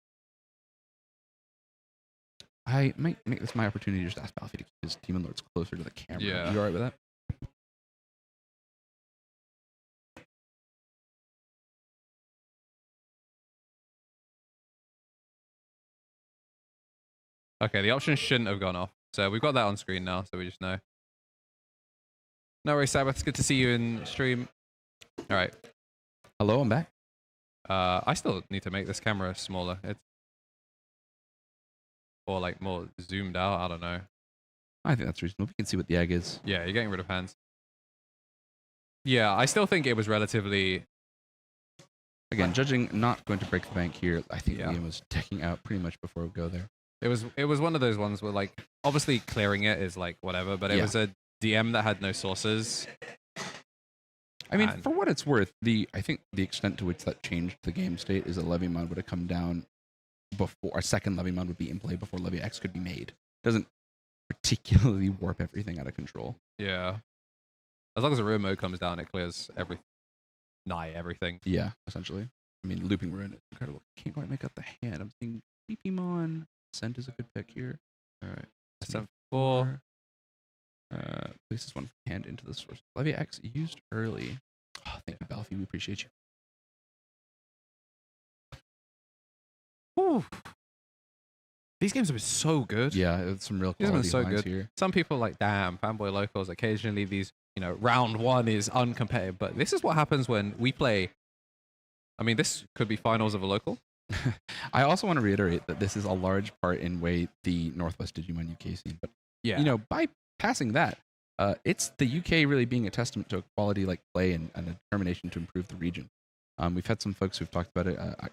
I might make this my opportunity to just ask Balfi to keep his Demon Lords closer to the camera.
Yeah.
You alright with that?
okay, the option shouldn't have gone off. So we've got that on screen now, so we just know. No worries, Sabbath. It's good to see you in stream. All right.
Hello, I'm back.
I still need to make this camera smaller. It's or like more zoomed out. I don't know.
I think that's reasonable. We can see what the egg is.
Yeah, you're getting rid of hands. Yeah, I still think it was relatively.
Again, judging not going to break the bank here. I think
Yeah.
Liam was decking out pretty much before we go there.
It was one of those ones where like obviously clearing it is like whatever, but it
Yeah.
was a DM that had no sources.
I mean,
And-
for what it's worth, I think the extent to which that changed the game state is that Leviamon would have come down before a second Leviamon would be in play before Levia X could be made. Doesn't particularly warp everything out of control.
Yeah. As long as the ruin mode comes down, it clears everything.
Yeah, essentially. I mean, looping ruin is incredible. Can't quite make out the hand. I'm thinking Digimon Ascent is a good pick here.
All right. Ascent 4.
Places one hand into the source. Levia X used early. Oh, thank you, Balfi. We appreciate you.
Whew. These games have been so good.
Yeah, it's some real
These have been
quality
so
lines
good.
here.
Some people are like, damn, fanboy locals. Occasionally these, round 1 is uncompetitive, but this is what happens when we play. I mean, this could be finals of a local.
I also want to reiterate that this is a large part in way the Northwest Digimon UK scene. But
Yeah.
by passing that, it's the UK really being a testament to a quality like play and a determination to improve the region. We've had some folks who've talked about it.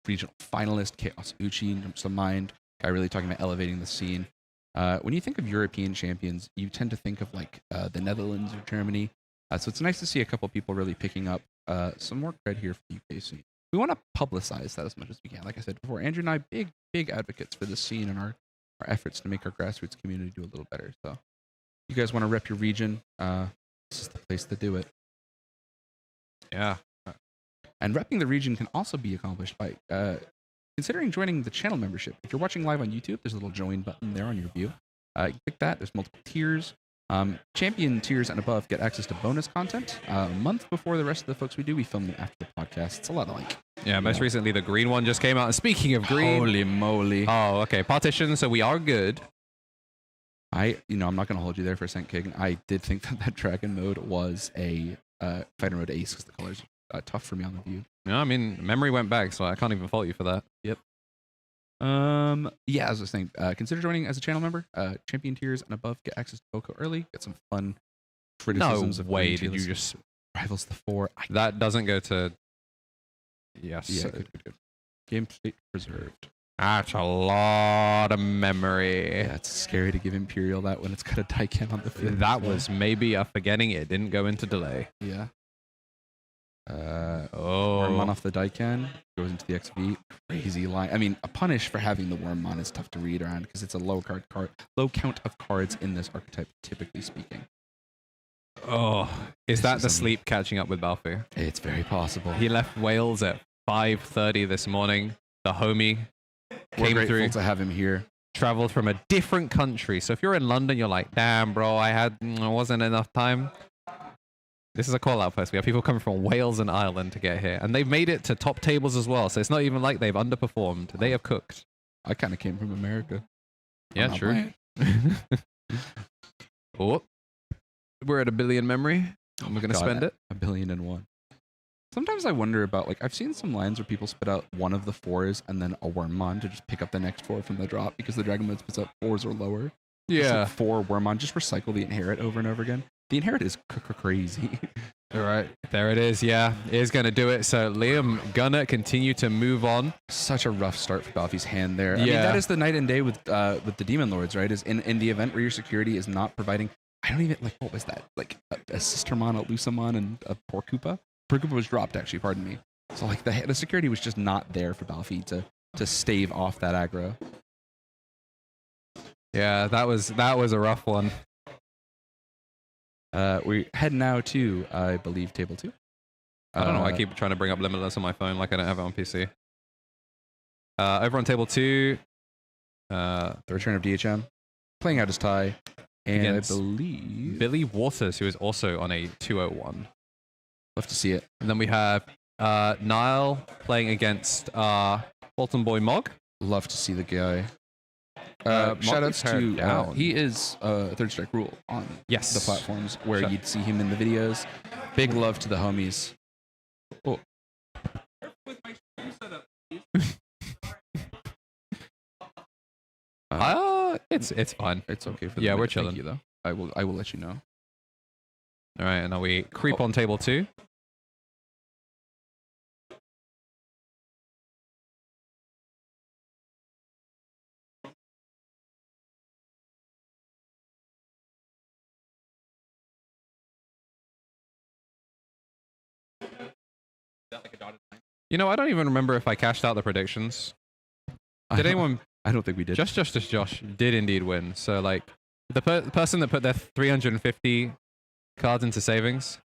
Regional finalist Chaos Uchi comes to mind. Guy really talking about elevating the scene. When you think of European champions, you tend to think of like the Netherlands or Germany. So it's nice to see a couple people really picking up some more cred here for the UK scene. We want to publicize that as much as we can. Like I said before, Andrew and I, big advocates for this scene and our efforts to make our grassroots community do a little better. So you guys want to rep your region, this is the place to do it.
Yeah.
And repping the region can also be accomplished by considering joining the channel membership. If you're watching live on YouTube, there's a little join button there on your view. You click that. There's multiple tiers. Champion tiers and above get access to bonus content a month before the rest of the folks we do. We film them after the podcast. It's a lot of like.
Yeah, most recently the green one just came out. And speaking of green,
Holy moly!
Oh, okay, partition. So we are good.
I'm not going to hold you there for a second, King. I did think that dragon mode was a fighter mode ace because the colors are tough for me on the view.
No, I mean memory went back, so I can't even fault you for that.
Yep. As I was saying, consider joining as a channel member. Champion tiers and above get access to Boko early. Get some fun criticisms
No
of
way
green
did you
tiers.
just...
Rivals the 4.
That doesn't go to... Yes.
Yeah, good. Game state preserved.
That's a lot of memory.
Yeah, it's scary to give Imperial that when it's got a die cam on the field.
That was maybe a forgetting it didn't go into delay.
Yeah.
Oh.
Wormmon off the Daiken goes into the XV. Crazy line. I mean, a punish for having the Wormmon is tough to read around because it's a low count of cards in this archetype, typically speaking.
Oh, is that
is
the
something-
sleep catching up with Balfour?
It's very possible.
He left Wales at 5:30 this morning. The homie
We're
came
grateful
through,
to have him here.
traveled from a different country. So if you're in London, you're like, damn, bro, wasn't enough time. This is a call out first. We have people coming from Wales and Ireland to get here. And they've made it to top tables as well. So it's not even like they've underperformed. They have cooked.
I kind of came from America.
Yeah,
I'm not
true.
playing.
Oh, we're at 1 billion memory. And we're going to
God,
spend it.
1,000,000,001. Sometimes I wonder about, like, I've seen some lines where people spit out one of the 4s and then a Wormmon to just pick up the next 4 from the drop because the Dragon Mode spits out 4s or lower. Just like 4 Wormmon, just recycle the Inherit over and over again. The Inherit is crazy.
All right, there it is. Yeah, it is going to do it. So Liam gonna continue to move on.
Such a rough start for Balfi's hand there. I mean,
Yeah.
that is the night and day with the Demon Lords, right? Is in the event where your security is not providing. I don't even like what was that? Like a Sistermon, a Lucamon, and a Porcupa. Porcupa was dropped actually. Pardon me. So like the security was just not there for Balfi to stave off that aggro.
Yeah, that was a rough one.
We head now to, I believe, table 2.
I don't know. I keep trying to bring up Limitless on my phone like I don't have it on PC. Over on table 2.
The return of DHM, playing out his tie, and
Against
I believe
Billy Waters, who is also on a 201.
love to see it.
And then we have Niall playing against Bolton Boy Mog.
Love to see the guy.
Mog
Shout
is
outs
pared
to
down.
he is Third Strike Rule on
Yes.
the platforms where
Shout-
you'd see him in the videos. Big love to the homies. Oh.
It's fine.
It's okay for the
Yeah, we're
minute. Thank
chilling.
you, though. I will let you know.
All right, and now we creep on table 2. You know, I don't even remember if I cashed out the predictions. Did anyone?
I don't think we did.
Just Justice Josh did indeed win. So, like, the person that put their 350 cards into savings.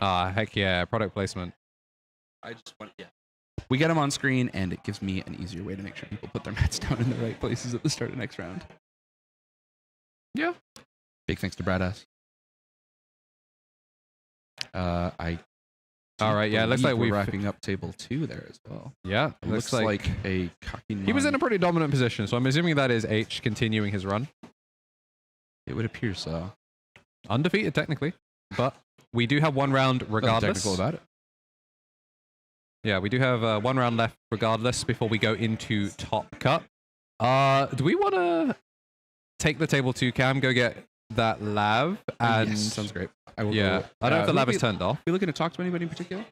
Ah, heck yeah, product placement.
I just want we get him on screen, and it gives me an easier way to make sure people put their mats down in the right places at the start of next round.
Yeah.
Big thanks to Bradass.
All right, yeah, it looks like
we're
we've-
wrapping up table 2 there as well.
Yeah,
It looks like a cocky.
he was in a pretty dominant position, so I'm assuming that is H continuing his run.
It would appear so.
Undefeated, technically. But we do have one round
Nothing
regardless.
technical about it.
Yeah, we do have one round left regardless before we go into top cut. Do we want to take the table 2 cam, go get that lav? And
Yes, sounds great. I will
yeah,
go.
I don't know if the lav
we
is turned off.
looking to talk to anybody in particular?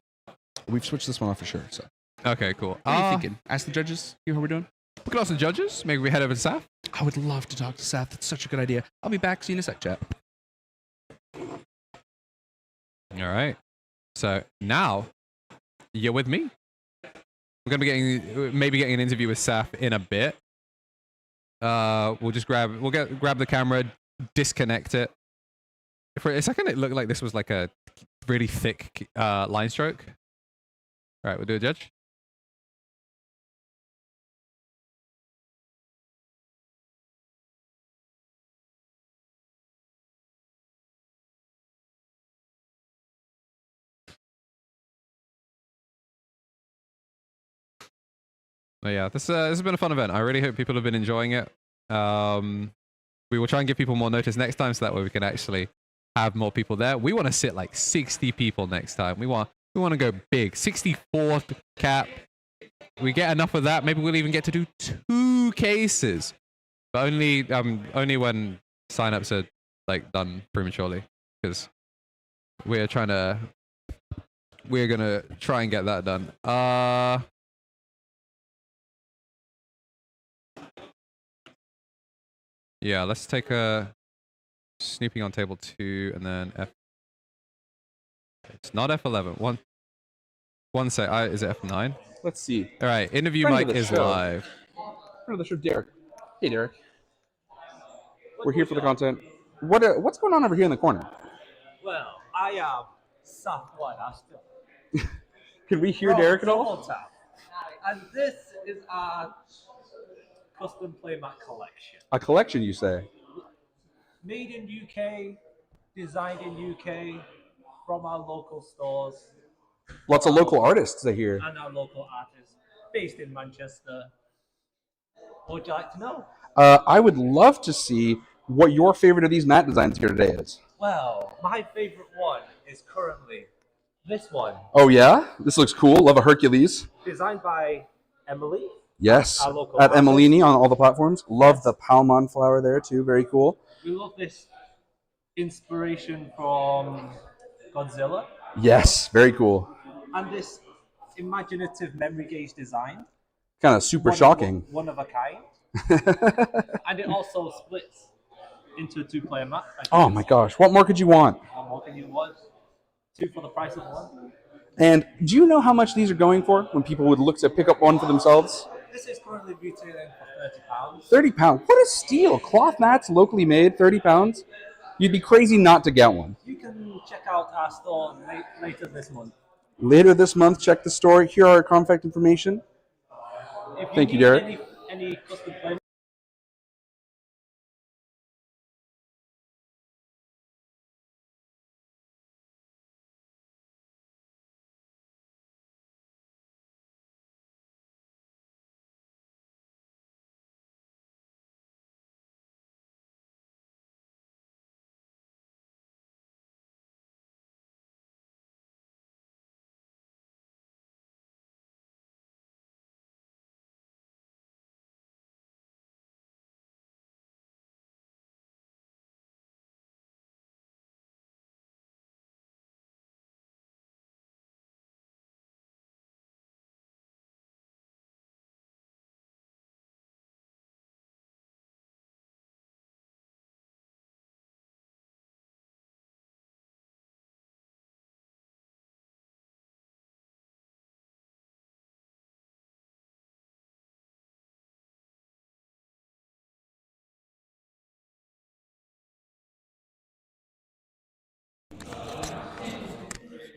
We've switched this one off for sure. So,
Okay, cool.
what are you thinking? Ask the judges. Hear how we're doing.
We could ask the judges. Maybe we head over to Saf.
I would love to talk to Seth. That's such a good idea. I'll be back. See you in a sec, chat.
All right. So now you're with me. We're gonna be getting an interview with Saf in a bit. We'll just grab the camera, disconnect it. For a second, it looked like this was like a really thick line stroke. All right, we'll do a judge. But yeah, this has been a fun event. I really hope people have been enjoying it. We will try and give people more notice next time, so that way we can actually have more people there. We want to sit like 60 people next time. We want to go big. 64th cap. We get enough of that. Maybe we'll even get to do 2 cases, but only when signups are like done prematurely, because we're gonna try and get that done. Yeah, let's take a snooping on table 2 and then F. It's not F11. One sec. Is it F9?
Let's see.
All right, interview
Friend of
mic
the
is
show.
live.
Friend of the show, Derek. Hey, Derek. We're here for the content. What's going on over here in the corner?
Well, I am Southwood Ashton.
Can we hear Derek at all?
Tap. And this is our custom playmat collection.
A collection, you say?
Made in UK, designed in UK, from our local stores.
Lots of local artists, I hear.
And our local artists, based in Manchester. What would you like to know?
I would love to see what your favorite of these mat designs here today is.
Well, my favorite one is currently this one.
Oh, yeah? This looks cool. Love a Hercules.
Designed by Emily.
Yes,
Our local
at
artist.
Emilini on all the platforms. Love
Yes.
the Palmon flower there, too. Very cool.
We love this inspiration from Godzilla
Yes, very cool.
and this imaginative memory gauge design.
Kind of super shocking.
One of a kind. And it also splits into 2 player mats.
Oh my gosh, what more could you want?
What more can you want? 2 for the price of 1.
And do you know how much these are going for when people would look to pick up one for themselves?
This is currently retailing for £30.
30 pounds. What a steal. Cloth mats, locally made, 30 pounds. You'd be crazy not to get one.
You can check out our store later this month.
Later this month, check the store. Here are our contact information.
If
Thank you,
need
Derek.
Any custom play.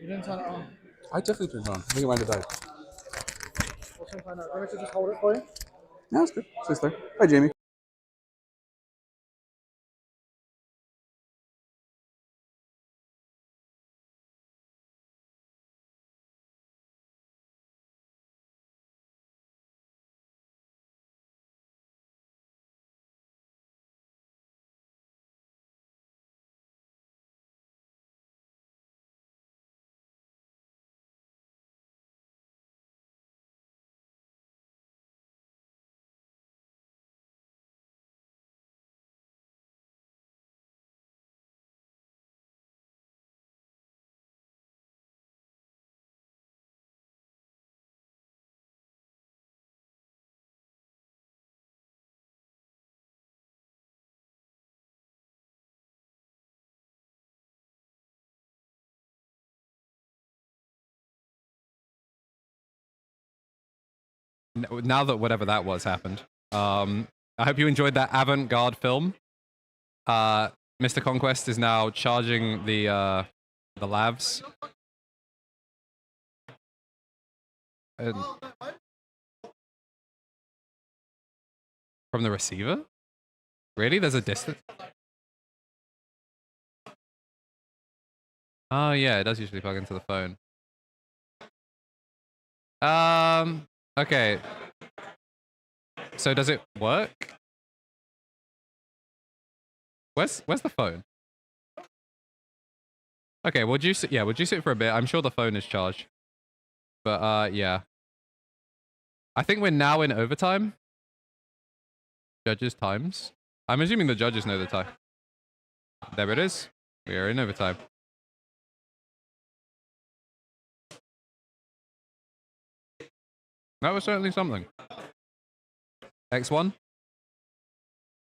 You didn't turn it on.
I definitely turned it on. I think it might have died.
What's going to find out? Let me to just hold it for you.
No, it's good. It's there. Hi, Jamie.
Now that whatever that was happened, I hope you enjoyed that avant-garde film. Mr. Conquest is now charging the lavs. And from the receiver? Really? There's a distance? Oh yeah, it does usually plug into the phone. Okay. So does it work? Where's the phone? Okay, we'll juice it. Yeah, we'll juice it for a bit. I'm sure the phone is charged. But yeah. I think we're now in overtime. Judges times. I'm assuming the judges know the time. There it is. We are in overtime. That was certainly something. X1.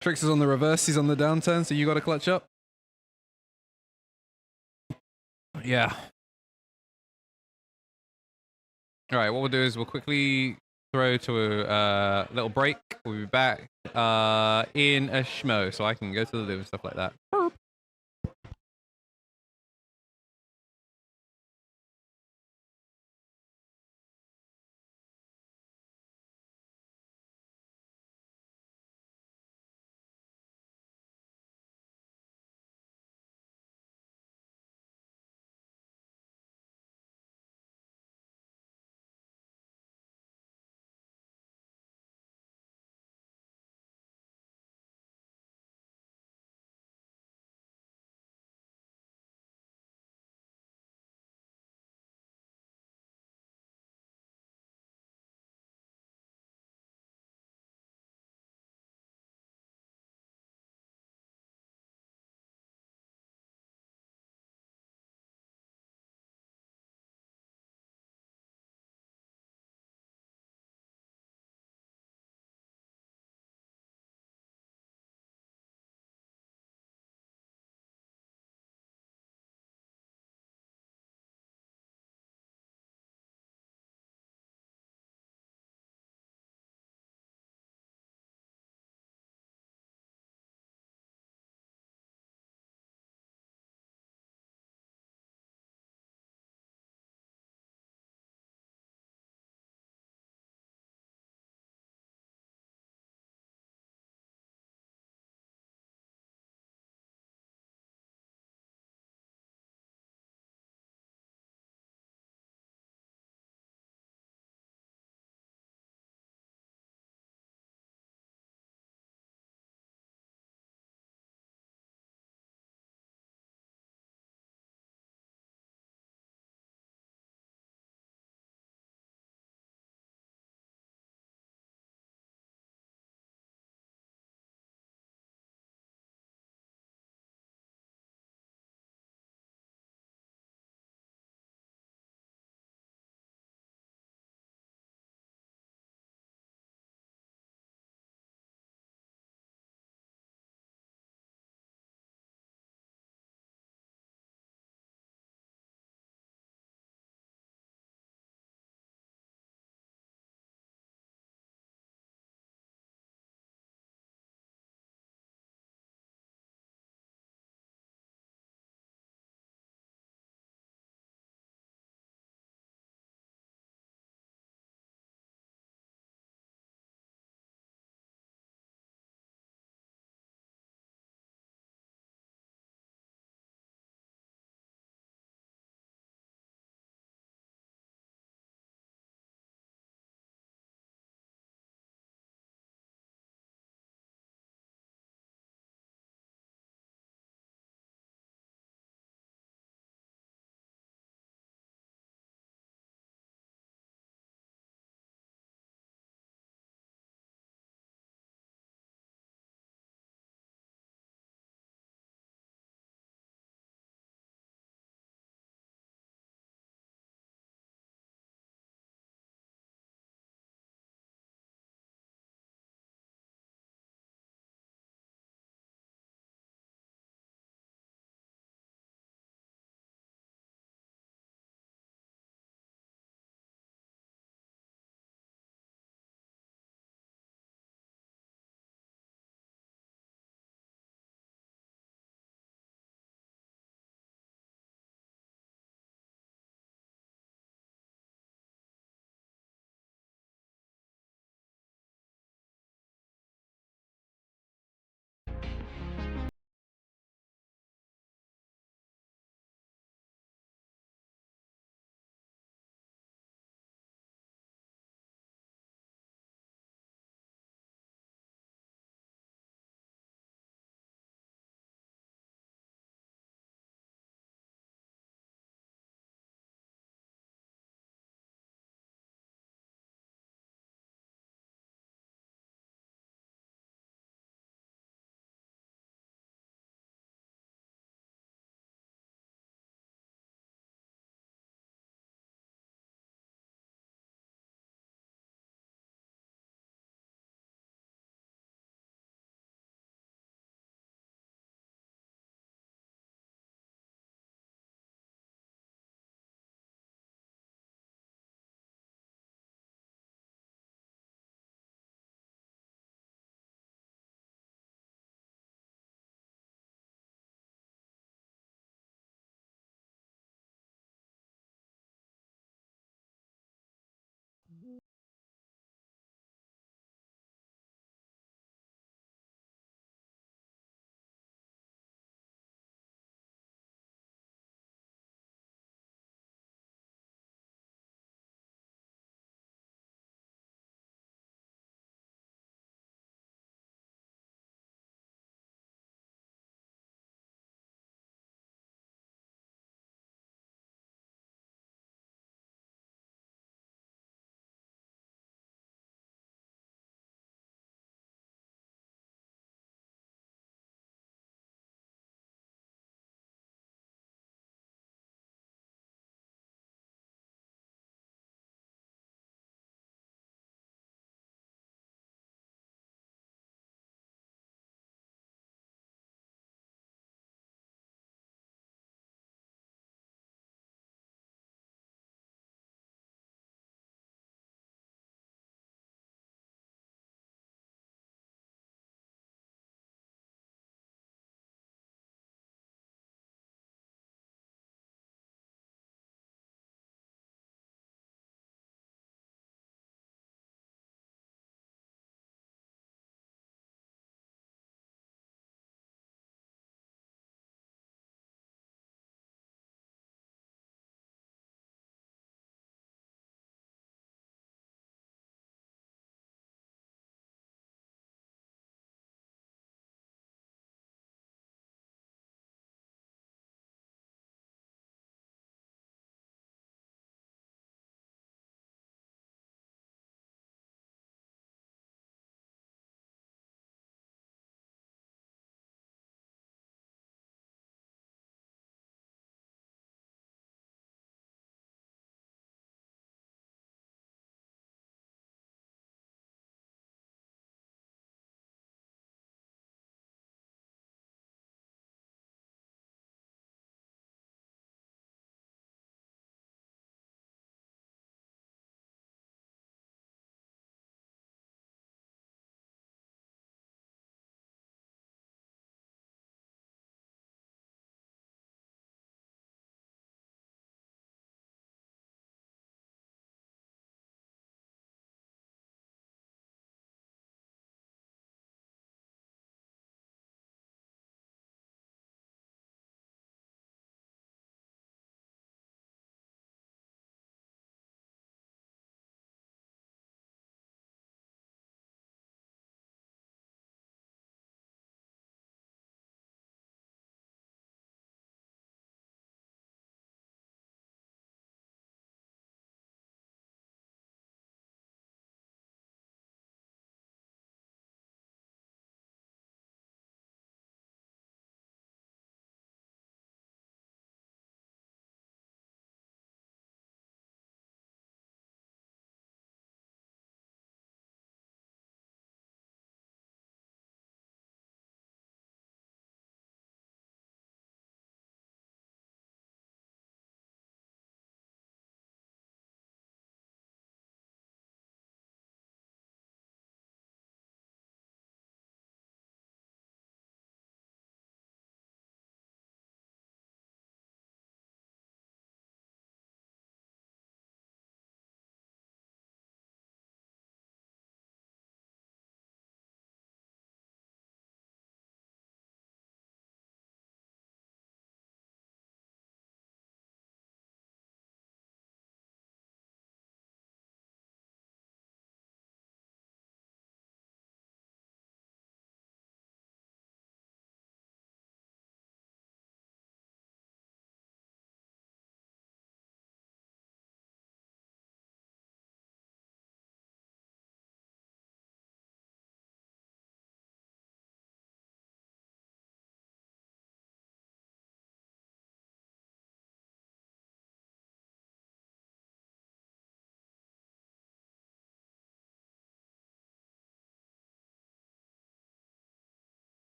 Trix is on the reverse. He's on the downturn, so you got to clutch up. Yeah. All right, what we'll do is we'll quickly throw to a little break. We'll be back in a schmo, so I can go to the live and stuff like that. Burp.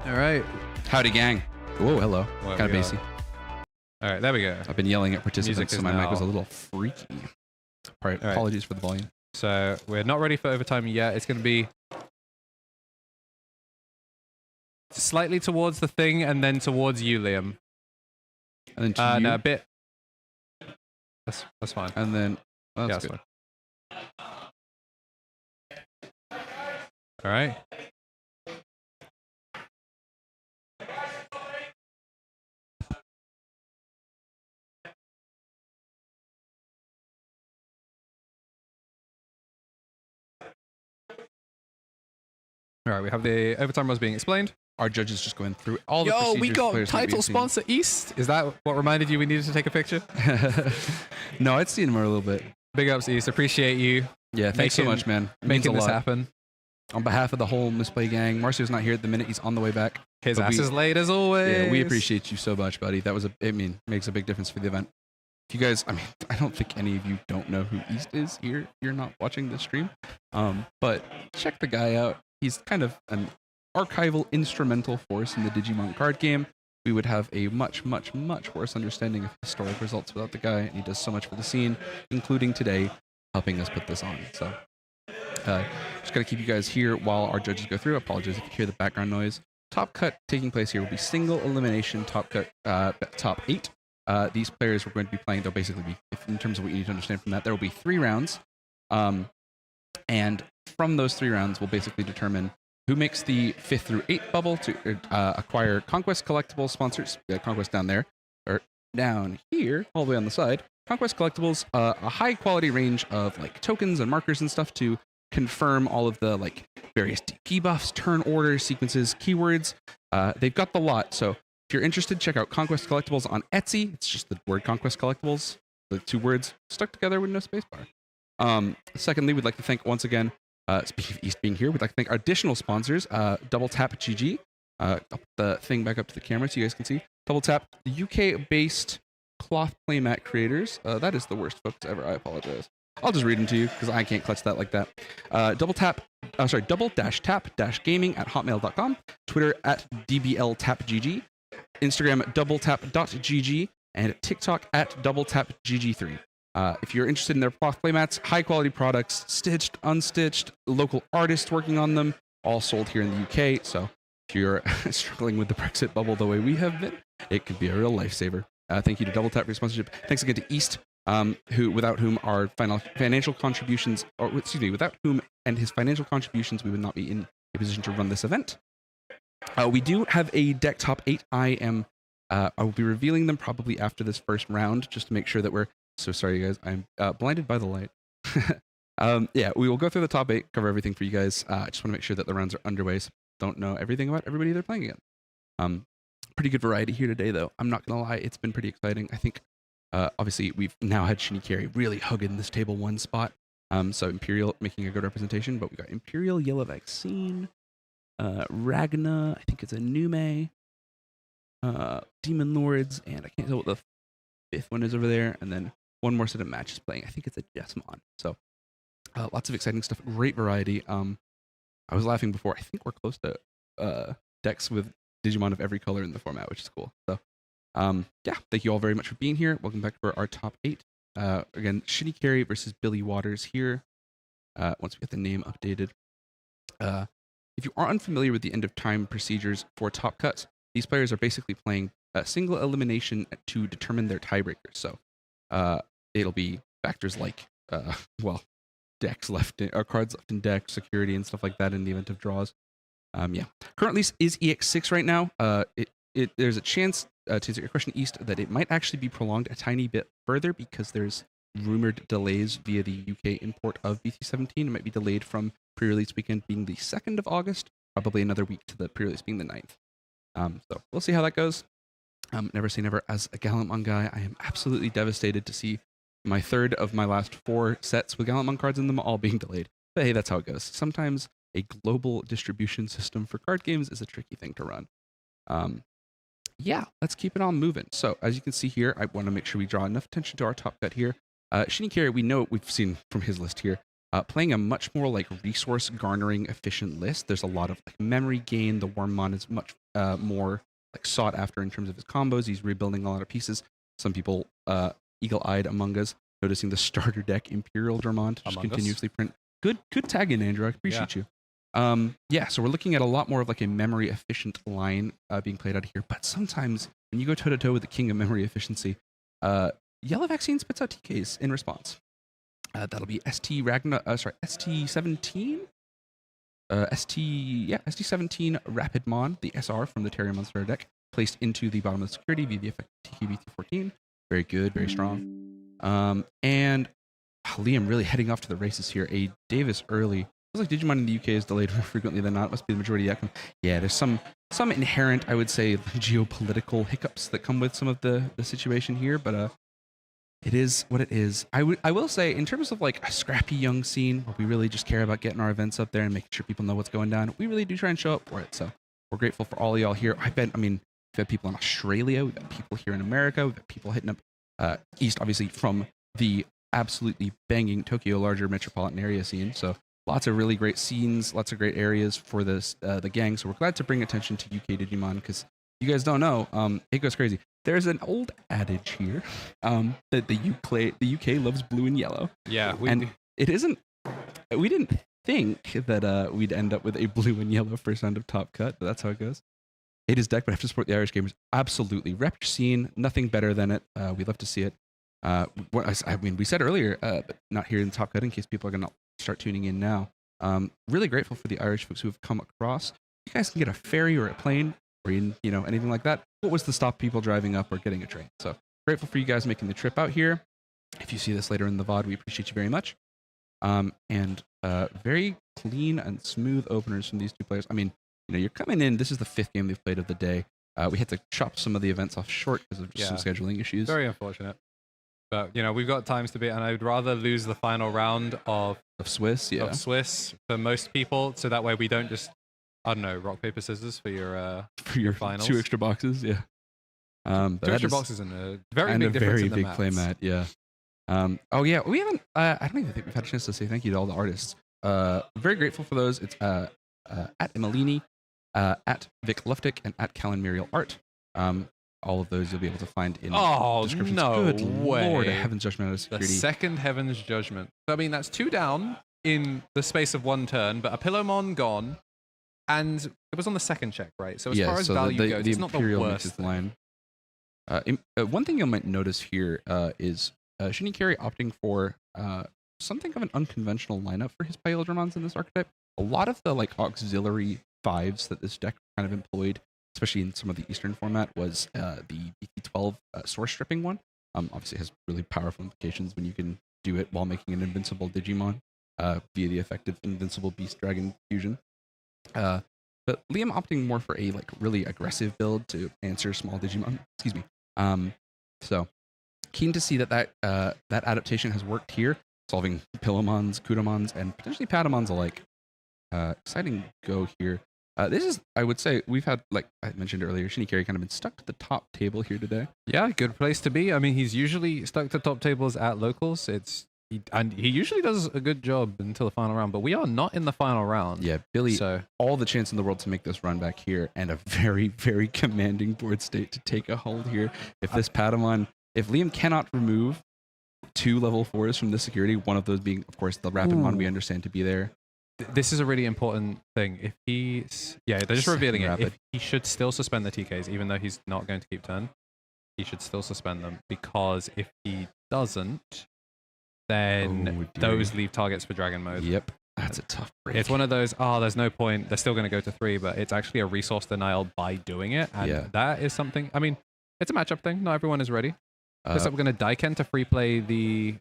All right.
Howdy, gang. Whoa, hello.
Well,
Kind of
we are-
bassy.
All right, there we go.
I've been yelling at participants,
Music
so
is
my mic
now-
was a little freaky. All right,
All right.
apologies for the volume.
So we're not ready for overtime yet. It's going to be slightly towards the thing and then towards you, Liam.
And then to you,
No, a bit. That's fine.
and then oh,
Yeah,
that's
that's
good.
fine. All right. All right, we have the overtime rules being explained.
Our judge is just going through all the
Yo,
procedures.
we got
players might be
title
seeing.
sponsor East. Is that what reminded you we needed to take a picture?
No, I'd seen him a little bit.
Big ups, East. Appreciate you
Yeah, thanks so
Making-
much, man. It means
making
a
this
lot.
happen.
On behalf of the whole Misplay gang, Marcio's not here at the minute. He's on the way back.
His
But
ass
we-
is late as always.
Yeah, we appreciate you so much, buddy. That was makes a big difference for the event. If you guys, I don't think any of you don't know who East is here. You're not watching this stream. But check the guy out. He's kind of an archival instrumental force in the Digimon card game. We would have a much, much, much worse understanding of historic results without the guy, and he does so much for the scene, including today, helping us put this on. So, just gotta keep you guys here while our judges go through. Apologies if you hear the background noise. Top cut taking place here will be single elimination top cut, top 8. These players we're going to be playing, they'll basically be, in terms of what you need to understand from that, there will be 3 rounds. And from those 3 rounds, we'll basically determine who makes the 5th through 8th bubble to acquire Conquest Collectibles sponsors. Conquest down there, or down here, all the way on the side. Conquest Collectibles, a high quality range of like tokens and markers and stuff to confirm all of the like various DP buffs, turn orders, sequences, keywords. They've got the lot. So if you're interested, check out Conquest Collectibles on Etsy. It's just the word Conquest Collectibles, the 2 words stuck together with no spacebar. Secondly, we'd like to thank once again, speaking of East being here, we'd like to thank our additional sponsors, Double Tap GG. I'll put the thing back up to the camera so you guys can see. Double Tap, the UK-based cloth playmat creators. That is the worst focus ever. I apologize. I'll just read them to you because I can't clutch that like that. double-tap-gaming@hotmail.com, Twitter @dbltapgg, Instagram doubletap.gg, and TikTok @doubletapgg3. If you're interested in their cloth playmats, high quality products, stitched, unstitched, local artists working on them, all sold here in the UK. So if you're struggling with the Brexit bubble the way we have been, it could be a real lifesaver. Thank you to Double Tap for your sponsorship. Thanks again to East, without whom our financial contributions, without whom and his financial contributions, we would not be in a position to run this event. We do have a deck top 8. I will be revealing them probably after this first round, just to make sure that we're. So sorry, you guys. I'm blinded by the light. Yeah, we will go through the top 8, cover everything for you guys. I just want to make sure that the rounds are underway. So don't know everything about everybody they're playing against. Pretty good variety here today, though. I'm not gonna lie, it's been pretty exciting. I think, obviously, we've now had Shinikari really hugging this table 1 spot. So Imperial making a good representation, but we got Imperial Yellow Vaccine, Ragna. I think it's a Nume, Demon Lords, and I can't tell what the 5th one is over there, and then one more set of matches playing. I think it's a Jesmon. So lots of exciting stuff. Great variety. I was laughing before. I think we're close to decks with Digimon of every color in the format, which is cool. So yeah, thank you all very much for being here. Welcome back to our top 8. Again, Shinikari versus Billy Waters here. Once we get the name updated. If you are unfamiliar with the end of time procedures for top cuts, these players are basically playing a single elimination to determine their tiebreakers. So it'll be factors like, decks left in, or cards left in deck, security, and stuff like that in the event of draws. Yeah. Currently is EX6 right now. There's a chance, to answer your question, East, that it might actually be prolonged a tiny bit further because there's rumored delays via the UK import of BT17. It might be delayed from pre-release weekend being the 2nd of August, probably another week to the pre-release being the 9th. So we'll see how that goes. Never say never. As a Gallantmon guy, I am absolutely devastated to see my 3rd of my last 4 sets with Gallantmon cards in them all being delayed. But hey, that's how it goes. Sometimes a global distribution system for card games is a tricky thing to run. Yeah, let's keep it on moving. So as you can see here, I want to make sure we draw enough attention to our top cut here. Shinikari, we know, we've seen from his list here, playing a much more like resource garnering efficient list. There's a lot of like memory gain. The Wormmon is much more like sought after in terms of his combos. He's rebuilding a lot of pieces. Some people, eagle-eyed among us, noticing the starter deck Imperial Dramont just continuously print. Good tag in, Andrew. I appreciate you. So we're looking at a lot more of like a memory efficient line being played out here. But sometimes when you go toe to toe with the king of memory efficiency, Yellow Vaccine spits out TKs in response. That'll be ST17. ST17 Rapidmon, the SR from the Terriermon starter deck, placed into the bottom of the security via the effect TKBT14. Very good, very strong. And Liam really heading off to the races here. A Davis early. Feels like Digimon in the UK is delayed more frequently than not. Must be the majority of the outcome. Yeah, there's some inherent, I would say, geopolitical hiccups that come with some of the situation here, but it is what it is. I will say, in terms of like a scrappy young scene where we really just care about getting our events up there and making sure people know what's going down, we really do try and show up for it. So we're grateful for all of y'all here. We've had people in Australia, we've had people here in America, we've had people hitting up east, obviously, from the absolutely banging Tokyo larger metropolitan area scene. So lots of really great scenes, lots of great areas for this the gang. So we're glad to bring attention to UK Digimon because you guys don't know, it goes crazy. There's an old adage here that the UK loves blue and yellow.
Yeah,
it isn't. We didn't think that we'd end up with a blue and yellow first round of Top Cut, but that's how it goes. It is decked, but I have to support the Irish gamers. Absolutely, rep your scene. Nothing better than it. We love to see it. We said earlier, but not here in Top Cut in case people are gonna start tuning in now. Really grateful for the Irish folks who have come across. You guys can get a ferry or a plane or anything like that. What was to stop people driving up or getting a train? So grateful for you guys making the trip out here. If you see this later in the VOD, we appreciate you very much. And very clean and smooth openers from these two players. I mean, you're coming in. This is the 5th game they've played of the day. We had to chop some of the events off short because of just some scheduling issues.
Very unfortunate. But we've got times to beat, and I would rather lose the final round of
Swiss,
of Swiss for most people, so that way we don't just, I don't know, rock paper scissors for your finals.
2 extra boxes, yeah.
2 extra boxes and a very big difference in the mats.
Playmat, yeah. We haven't. I don't even think we've had a chance to say thank you to all the artists. Very grateful for those. It's at Emelini, at Vic Luftick, and at Callan Muriel Art. All of those you'll be able to find in descriptions.
No
Good
way.
Lord, a Heaven's Judgment out of security.
The second Heaven's Judgment. So, I mean, that's 2 down in the space of 1 turn, but a Pillowmon gone, and it was on the second check, right? So as far as value goes, it's not the worst thing.
One thing you might notice here is Shinikari opting for something of an unconventional lineup for his Pyldramons in this archetype. A lot of the auxiliary 5s that this deck kind of employed, especially in some of the Eastern format, was the BT12 source stripping one. Obviously, it has really powerful implications when you can do it while making an invincible Digimon via the effective Invincible Beast Dragon fusion. But Liam opting more for a really aggressive build to answer small Digimon. Excuse me. So keen to see that adaptation has worked here, solving Pillowmons, Kudomons, and potentially Patamons alike. Exciting go here. This is, I would say, we've had, like I mentioned earlier, Shinikari kind of been stuck to the top table here today.
Yeah, good place to be. I mean, he's usually stuck to top tables at locals. He usually does a good job until the final round, but we are not in the final round.
Yeah, Billy, all the chance in the world to make this run back here, and a very, very commanding board state to take a hold here. If this Patamon, if Liam cannot remove 2 level 4s from the security, one of those being, of course, the Rapidmon we understand to be there.
This is a really important thing. If they're just revealing it. If he should still suspend the TKs, even though he's not going to keep turn, he should still suspend them, because if he doesn't, then those leave targets for Dragon Mode.
Yep, that's a tough break.
It's one of those, there's no point, they're still going to go to 3, but it's actually a resource denial by doing it, and that is something, I mean, it's a matchup thing, not everyone is ready. First up, we're going to Daiken to free play the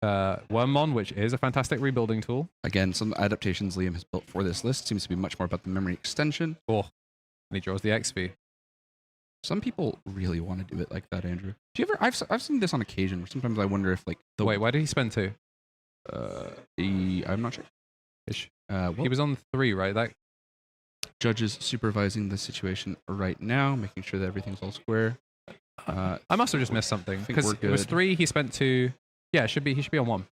Wormmon, which is a fantastic rebuilding tool.
Again, some adaptations Liam has built for this list seems to be much more about the memory extension.
And he draws the XP.
Some people really want to do it like that, Andrew. Do you ever? I've seen this on occasion where sometimes I wonder if
wait, why did he spend 2?
I'm not sure.
He was on 3, right? That
judges supervising the situation right now, making sure that everything's all square.
I must have just missed something, because it was 3. He spent 2. Yeah, he should be on 1.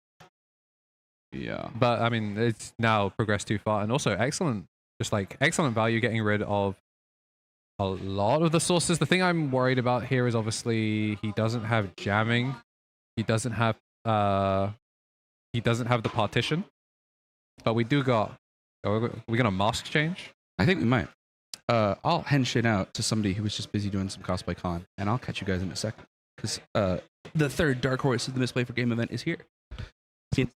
Yeah.
But I mean, it's now progressed too far, and also excellent value getting rid of a lot of the sources. The thing I'm worried about here is obviously he doesn't have jamming. He doesn't have the partition. But we do got. Are we gonna mask change?
I think we might. I'll hand shit out to somebody who was just busy doing some cosplay con, and I'll catch you guys in a second. Because the third dark horse of the Misplay for Game event is here. See you.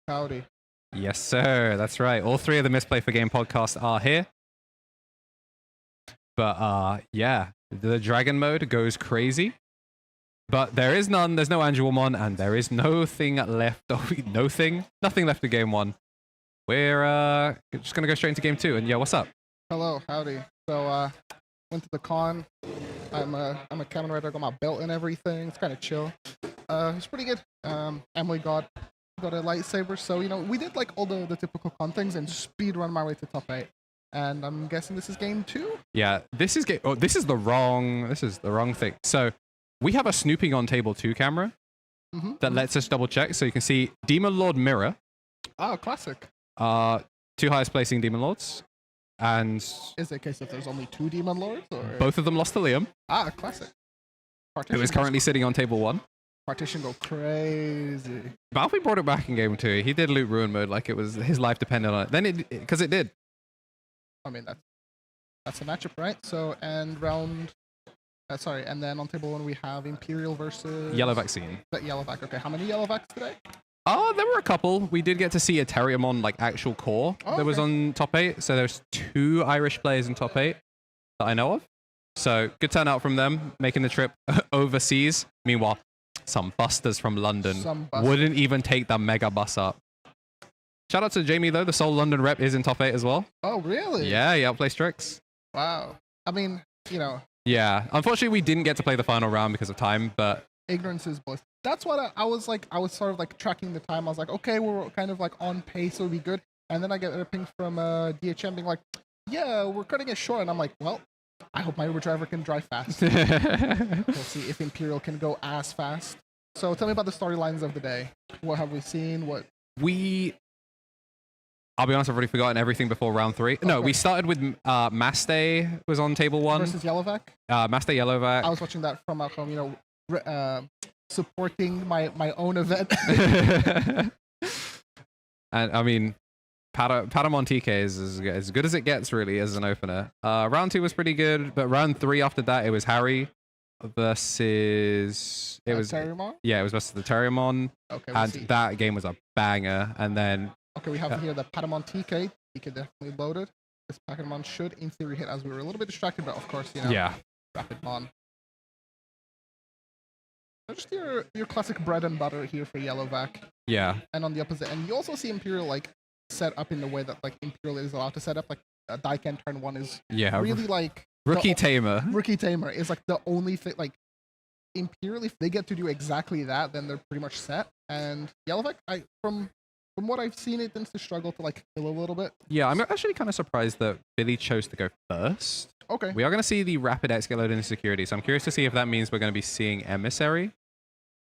Howdy.
Yes, sir. That's right. All three of the Misplay for Game podcasts are here. But yeah, the dragon mode goes crazy. But there is none. There's no Ragnaloardmon, and there is nothing left. Nothing left of game 1. We're just gonna go straight into game 2. And yeah, what's up?
Hello, howdy. So, went to the con. I'm a Kamen Rider, got my belt and everything. It's kind of chill. It's pretty good. Emily got a lightsaber, so you know we did like all the typical con things and speed run my way to top 8. And I'm guessing this is game 2.
Yeah, this is game. Oh, this is the wrong thing. So we have a snooping on table 2 camera that lets us double check, so you can see Demon Lord Mirror.
Oh, classic.
2 highest placing Demon Lords, and
Is it a case if there's only 2 Demon Lords, or
both of them lost to Liam,
ah, classic.
who is currently sitting on table 1.
Partition go crazy.
But if we brought it back in game 2, he did loot ruin mode like it was his life depended on it. Then because it did.
I mean that's a matchup, right? So and and then on table 1 we have Imperial versus
Yellow Vaccine.
Yellowback. Okay, how many Yellowbacks today?
There were a couple. We did get to see a Terriermon like actual core that was on top 8. So there's 2 Irish players in top 8 that I know of. So good turnout from them making the trip overseas. Meanwhile, some busters from London wouldn't even take the mega bus up. Shout out to Jamie though. The Seoul London rep is in top 8 as well.
Oh really?
Yeah, he outplaced Strix.
Wow. I mean, you know.
Yeah. Unfortunately, we didn't get to play the final round because of time, but
Ignorance is bliss. That's what I was like. I was sort of like tracking the time. I was like, okay, we're kind of like on pace, so it'll be good. And then I get a ping from DHM being like, yeah, we're cutting it short. And I'm like, well, I hope my Uber driver can drive fast. We'll see if Imperial can go as fast. So tell me about the storylines of the day. What have we seen?
I'll be honest, I've already forgotten everything before round 3. Okay. No, we started with Maste was on table 1.
Versus Yellowback?
Maste Yellowback.
I was watching that from home, you know, supporting my own event.
And I mean, Patamon TK is as good as it gets, really, as an opener. Round 2 was pretty good, but round 3 after that, it was Harry versus... It was
Terriermon?
Yeah, it was versus the Terriermon.
Okay,
and that game was a banger. And then...
Okay, we have here the Patamon TK. TK definitely loaded. This Patamon should, in theory, hit as we were a little bit distracted, but of course, you know,
yeah.
Rapidmon. Just your classic bread and butter here for Yellowback.
Yeah.
And on the opposite end, you also see Imperial like set up in the way that like Imperial is allowed to set up. Like Daiken turn 1 is really like
Rookie Tamer.
Rookie Tamer is like the only thing. Like Imperial, if they get to do exactly that, then they're pretty much set. And Yellowback, from what I've seen, it tends to struggle to like kill a little bit.
Yeah, I'm actually kind of surprised that Billy chose to go first.
Okay.
We are going to see the rapid escalate into security, so I'm curious to see if that means we're going to be seeing Emissary.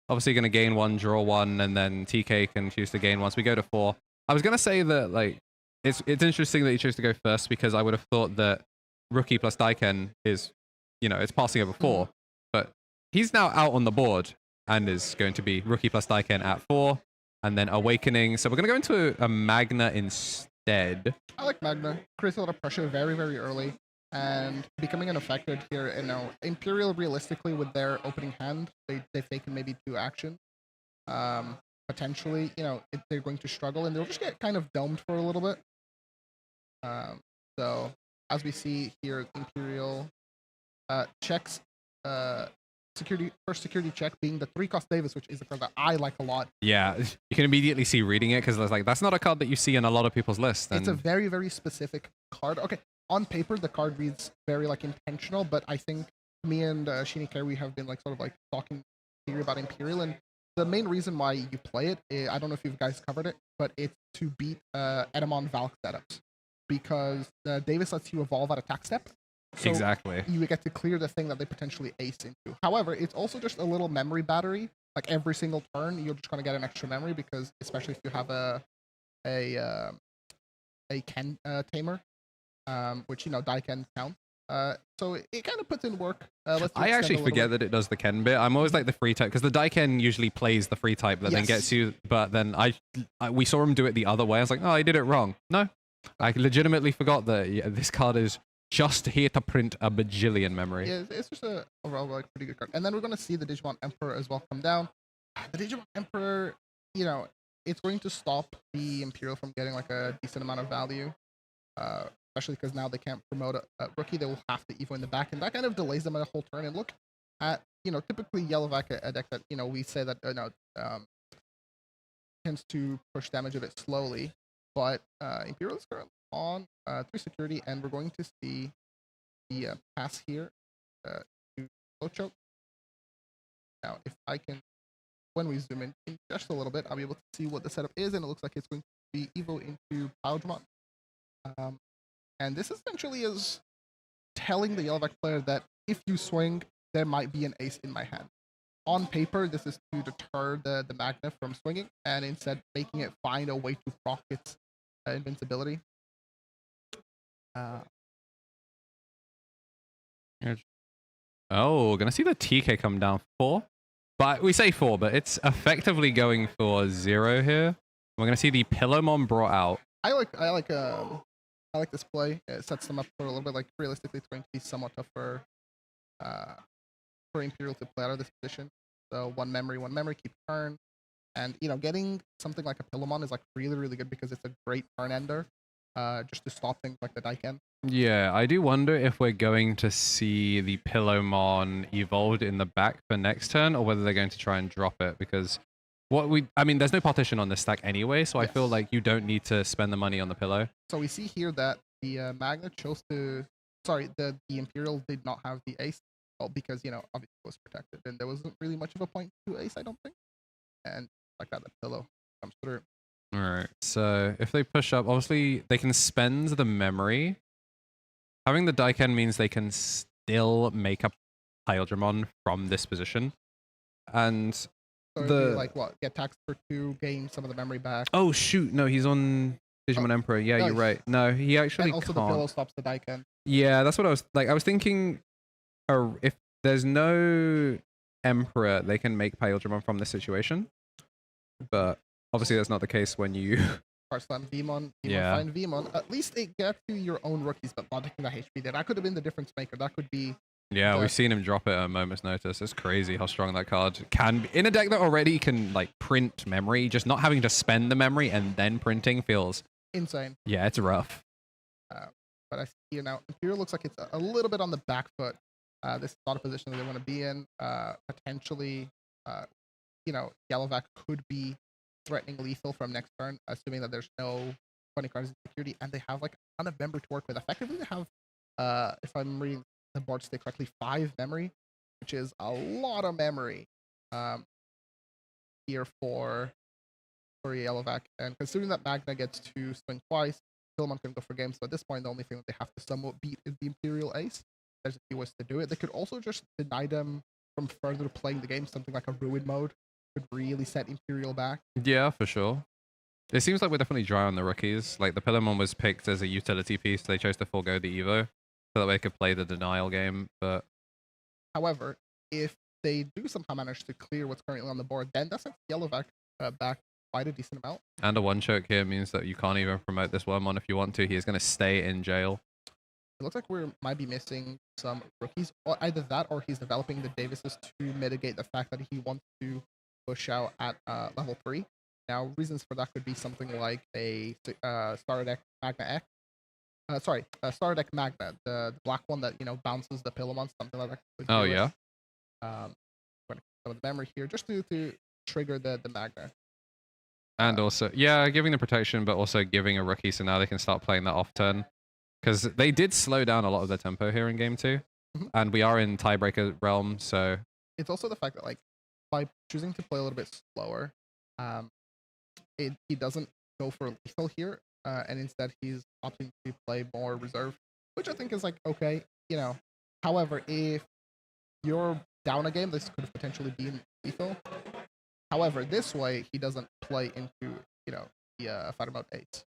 Obviously going to gain 1, draw 1, and then TK can choose to gain 1. So we go to 4. I was going to say that like it's interesting that he chose to go first because I would have thought that Rookie plus Daiken is, you know, it's passing over 4. But he's now out on the board and is going to be Rookie plus Daiken at 4. And then Awakening. So we're going to go into a Magna instead. I
like Magna. Creates a lot of pressure very, very early. And becoming unaffected here, you know, Imperial realistically with their opening hand, if they can maybe do action, potentially, you know, they're going to struggle and they'll just get kind of domed for a little bit. So as we see here, Imperial checks first security check being the 3-cost Davis, which is a card that I like a lot.
Yeah, you can immediately see reading it because like that's not a card that you see in a lot of people's lists.
It's a very, very specific card. Okay. On paper, the card reads very like intentional, but I think me and Shinikari, we have been like sort of like talking here about Imperial, and the main reason why you play it, I don't know if you guys covered it, but it's to beat Edamon Valk setups because Davis lets you evolve at attack step. So
exactly.
You get to clear the thing that they potentially ace into. However, it's also just a little memory battery like every single turn, you're just gonna get an extra memory because, especially if you have a Ken tamer, which die can count. So it kind of puts in work.
I actually forget that it does the Ken bit. I'm always like the free type because the Daiken usually plays the free type that then gets you. But then we saw him do it the other way. I was like, oh, I did it wrong. No, I legitimately forgot that this card is just here to print a bajillion memory.
Yeah, it's just a overall like pretty good card. And then we're gonna see the Digimon Emperor as well come down. The Digimon Emperor, it's going to stop the Imperial from getting like a decent amount of value. Especially because now they can't promote a rookie, they will have to Evo in the back, and that kind of delays them a whole turn. And look at, typically Yellowback, a deck that, we say that, tends to push damage a bit slowly, but Imperial is currently on 3 security, and we're going to see the pass here to low choke. Now, if I can, when we zoom in just a little bit, I'll be able to see what the setup is, and it looks like it's going to be Evo into Paludramon. And this essentially is telling the Yellowback player that if you swing, there might be an ace in my hand. On paper, this is to deter the Magna from swinging, and instead making it find a way to proc its invincibility.
Oh, gonna see the TK come down 4. But we say 4, but it's effectively going for 0 here. We're gonna see the Pillowmon brought out.
I like this play. It sets them up for a little bit. Like realistically, it's going to be somewhat tough for Imperial to play out of this position. So one memory, keep turn, and getting something like a Pillowmon is like really, really good because it's a great turn ender, just to stop things like the Daiken.
Yeah, I do wonder if we're going to see the Pillowmon evolved in the back for next turn, or whether they're going to try and drop it because. There's no partition on this stack anyway, so I feel like you don't need to spend the money on the pillow.
So we see here that the Magna chose to, the Imperial did not have the ace, because, obviously it was protected, and there wasn't really much of a point to ace, I don't think. And like that, the pillow comes through.
All right, so if they push up, obviously they can spend the memory. Having the Daiken means they can still make a Hydramon from this position. And
So get taxed for 2, gain some of the memory back.
Oh shoot, no, he's on Digimon Emperor. Yeah,
nice.
You're right. No, he actually
and also
can't.
The pillow stops the Daiken.
Yeah, that's what I was like. I was thinking, if there's no Emperor, they can make Paildramon from this situation. But obviously that's not the case when you
Slam Vmon, find Vmon. At least it gets to your own rookies, but not taking that HP there. That could have been the difference maker. That could be.
Yeah, we've seen him drop it at a moment's notice. It's crazy how strong that card can be. In a deck that already can print memory, just not having to spend the memory and then printing feels
insane.
Yeah, it's rough.
But I see here now, Imperial looks like it's a little bit on the back foot. This is not a position that they want to be in. Potentially, Yellowback could be threatening lethal from next turn, assuming that there's no 20 cards in security, and they have a ton of memory to work with. Effectively, they have, if I'm reading the board state correctly, 5 memory, which is a lot of memory here for Yellowback. And considering that Magna gets to swing twice, Pillowmon can go for game. So at this point, the only thing that they have to somewhat beat is the Imperial Ace. There's a few ways to do it. They could also just deny them from further playing the game. Something like a Ruin mode could really set Imperial back.
Yeah, for sure. It seems like we're definitely dry on the rookies. Like the Pillowmon was picked as a utility piece. They chose to forego the Evo so that they could play the denial game. But
however, if they do somehow manage to clear what's currently on the board, then that sets Yellowback back quite a decent amount.
And a one choke here means that you can't even promote this Wormmon if you want to. He is going to stay in jail.
It looks like we might be missing some rookies, or either that or he's developing the Davises to mitigate the fact that he wants to push out at level 3. Now, reasons for that could be something like a Starter Deck Magna X. Starter Deck Magna, the black one that bounces the Pillowmon, something like that.
Oh yeah.
Some of the memory here just to trigger the Magna.
And also, yeah, giving the protection, but also giving a rookie, so now they can start playing that off turn. Because they did slow down a lot of their tempo here in game 2.
Mm-hmm.
And we are in tiebreaker realm, so...
It's also the fact that, by choosing to play a little bit slower, he doesn't go for lethal here, and instead he's opting to play more reserve, which I think is, okay, However, if you're down a game, this could potentially be lethal. However, this way he doesn't play into the fighter mode 8.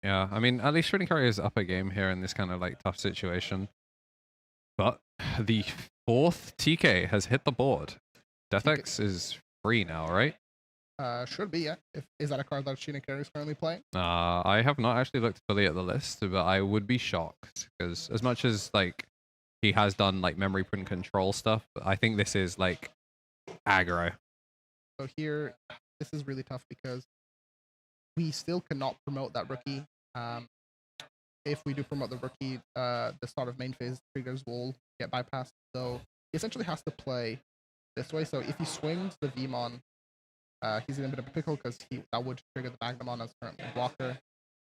Yeah, I mean, at least Shrinkari is up a game here in this kind of like tough situation. But the 4th TK has hit the board. DeathX is free now, right?
Should be, yeah. Is that a card that Shinikari is currently playing?
I have not actually looked fully at the list, but I would be shocked because as much as like he has done like memory print control stuff, I think this is like aggro.
So here, this is really tough because we still cannot promote that rookie. If we do promote the rookie, the start of main phase triggers will get bypassed. So he essentially has to play this way. So if he swings the Vmon, he's in a bit of a pickle because that would trigger the Magnamon as currently a blocker.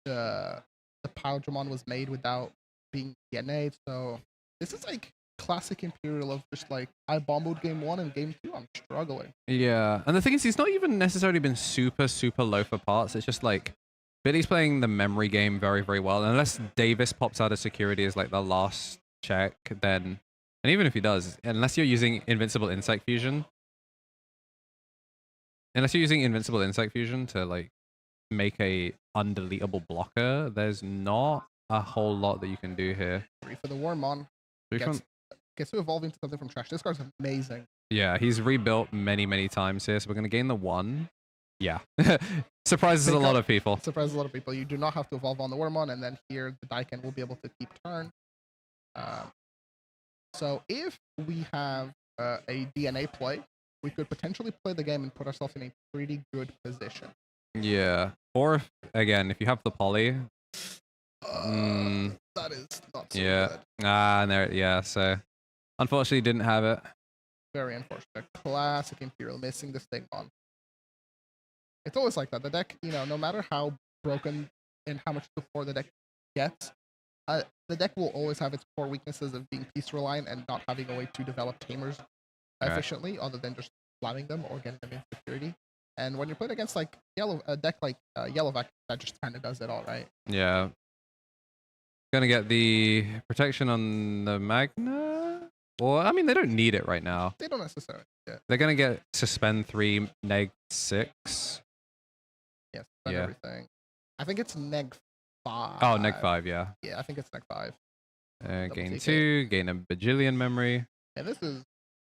The Paldramon was made without being DNA'd, so this is like classic Imperial of just like I bomboed game 1 and game 2. I'm struggling.
Yeah, and the thing is, he's not even necessarily been super low for parts. It's just like Billy's playing the memory game very, very well. And unless Davis pops out of security as like the last check, then, and even if he does, unless you're using Invincible Insect Fusion, to like make a undeletable blocker, there's not a whole lot that you can do here.
3 for the Wormmon. Gets to evolve into something from trash. This card's amazing.
Yeah, he's rebuilt many times here, so we're going to gain the 1. Yeah. Surprises a lot of people.
Surprises a lot of people. You do not have to evolve on the Wormmon, and then here the Daiken will be able to keep turn. So if we have a DNA play, we could potentially play the game and put ourselves in a pretty good position.
Yeah. Or, if you have the poly.
That is not so good.
So unfortunately didn't have it.
Very unfortunate. Classic Imperial missing the Stigmon. It's always like that. The deck, no matter how broken and how much support the deck gets, the deck will always have its core weaknesses of being piece reliant and not having a way to develop tamers efficiently, other than just slamming them or getting them in security. And when you're playing against like a deck like Yellowback, that just kind of does it all, right?
Yeah. Gonna get the protection on the Magna. Well, I mean, they don't need it right now.
They don't necessarily. Yeah.
They're gonna get suspend 3, neg 6.
Yes. Yeah. Everything. I think it's neg 5.
Oh, neg 5. Yeah.
Yeah, I think it's neg 5.
Gain 2. Gain a bajillion memory.
And this is,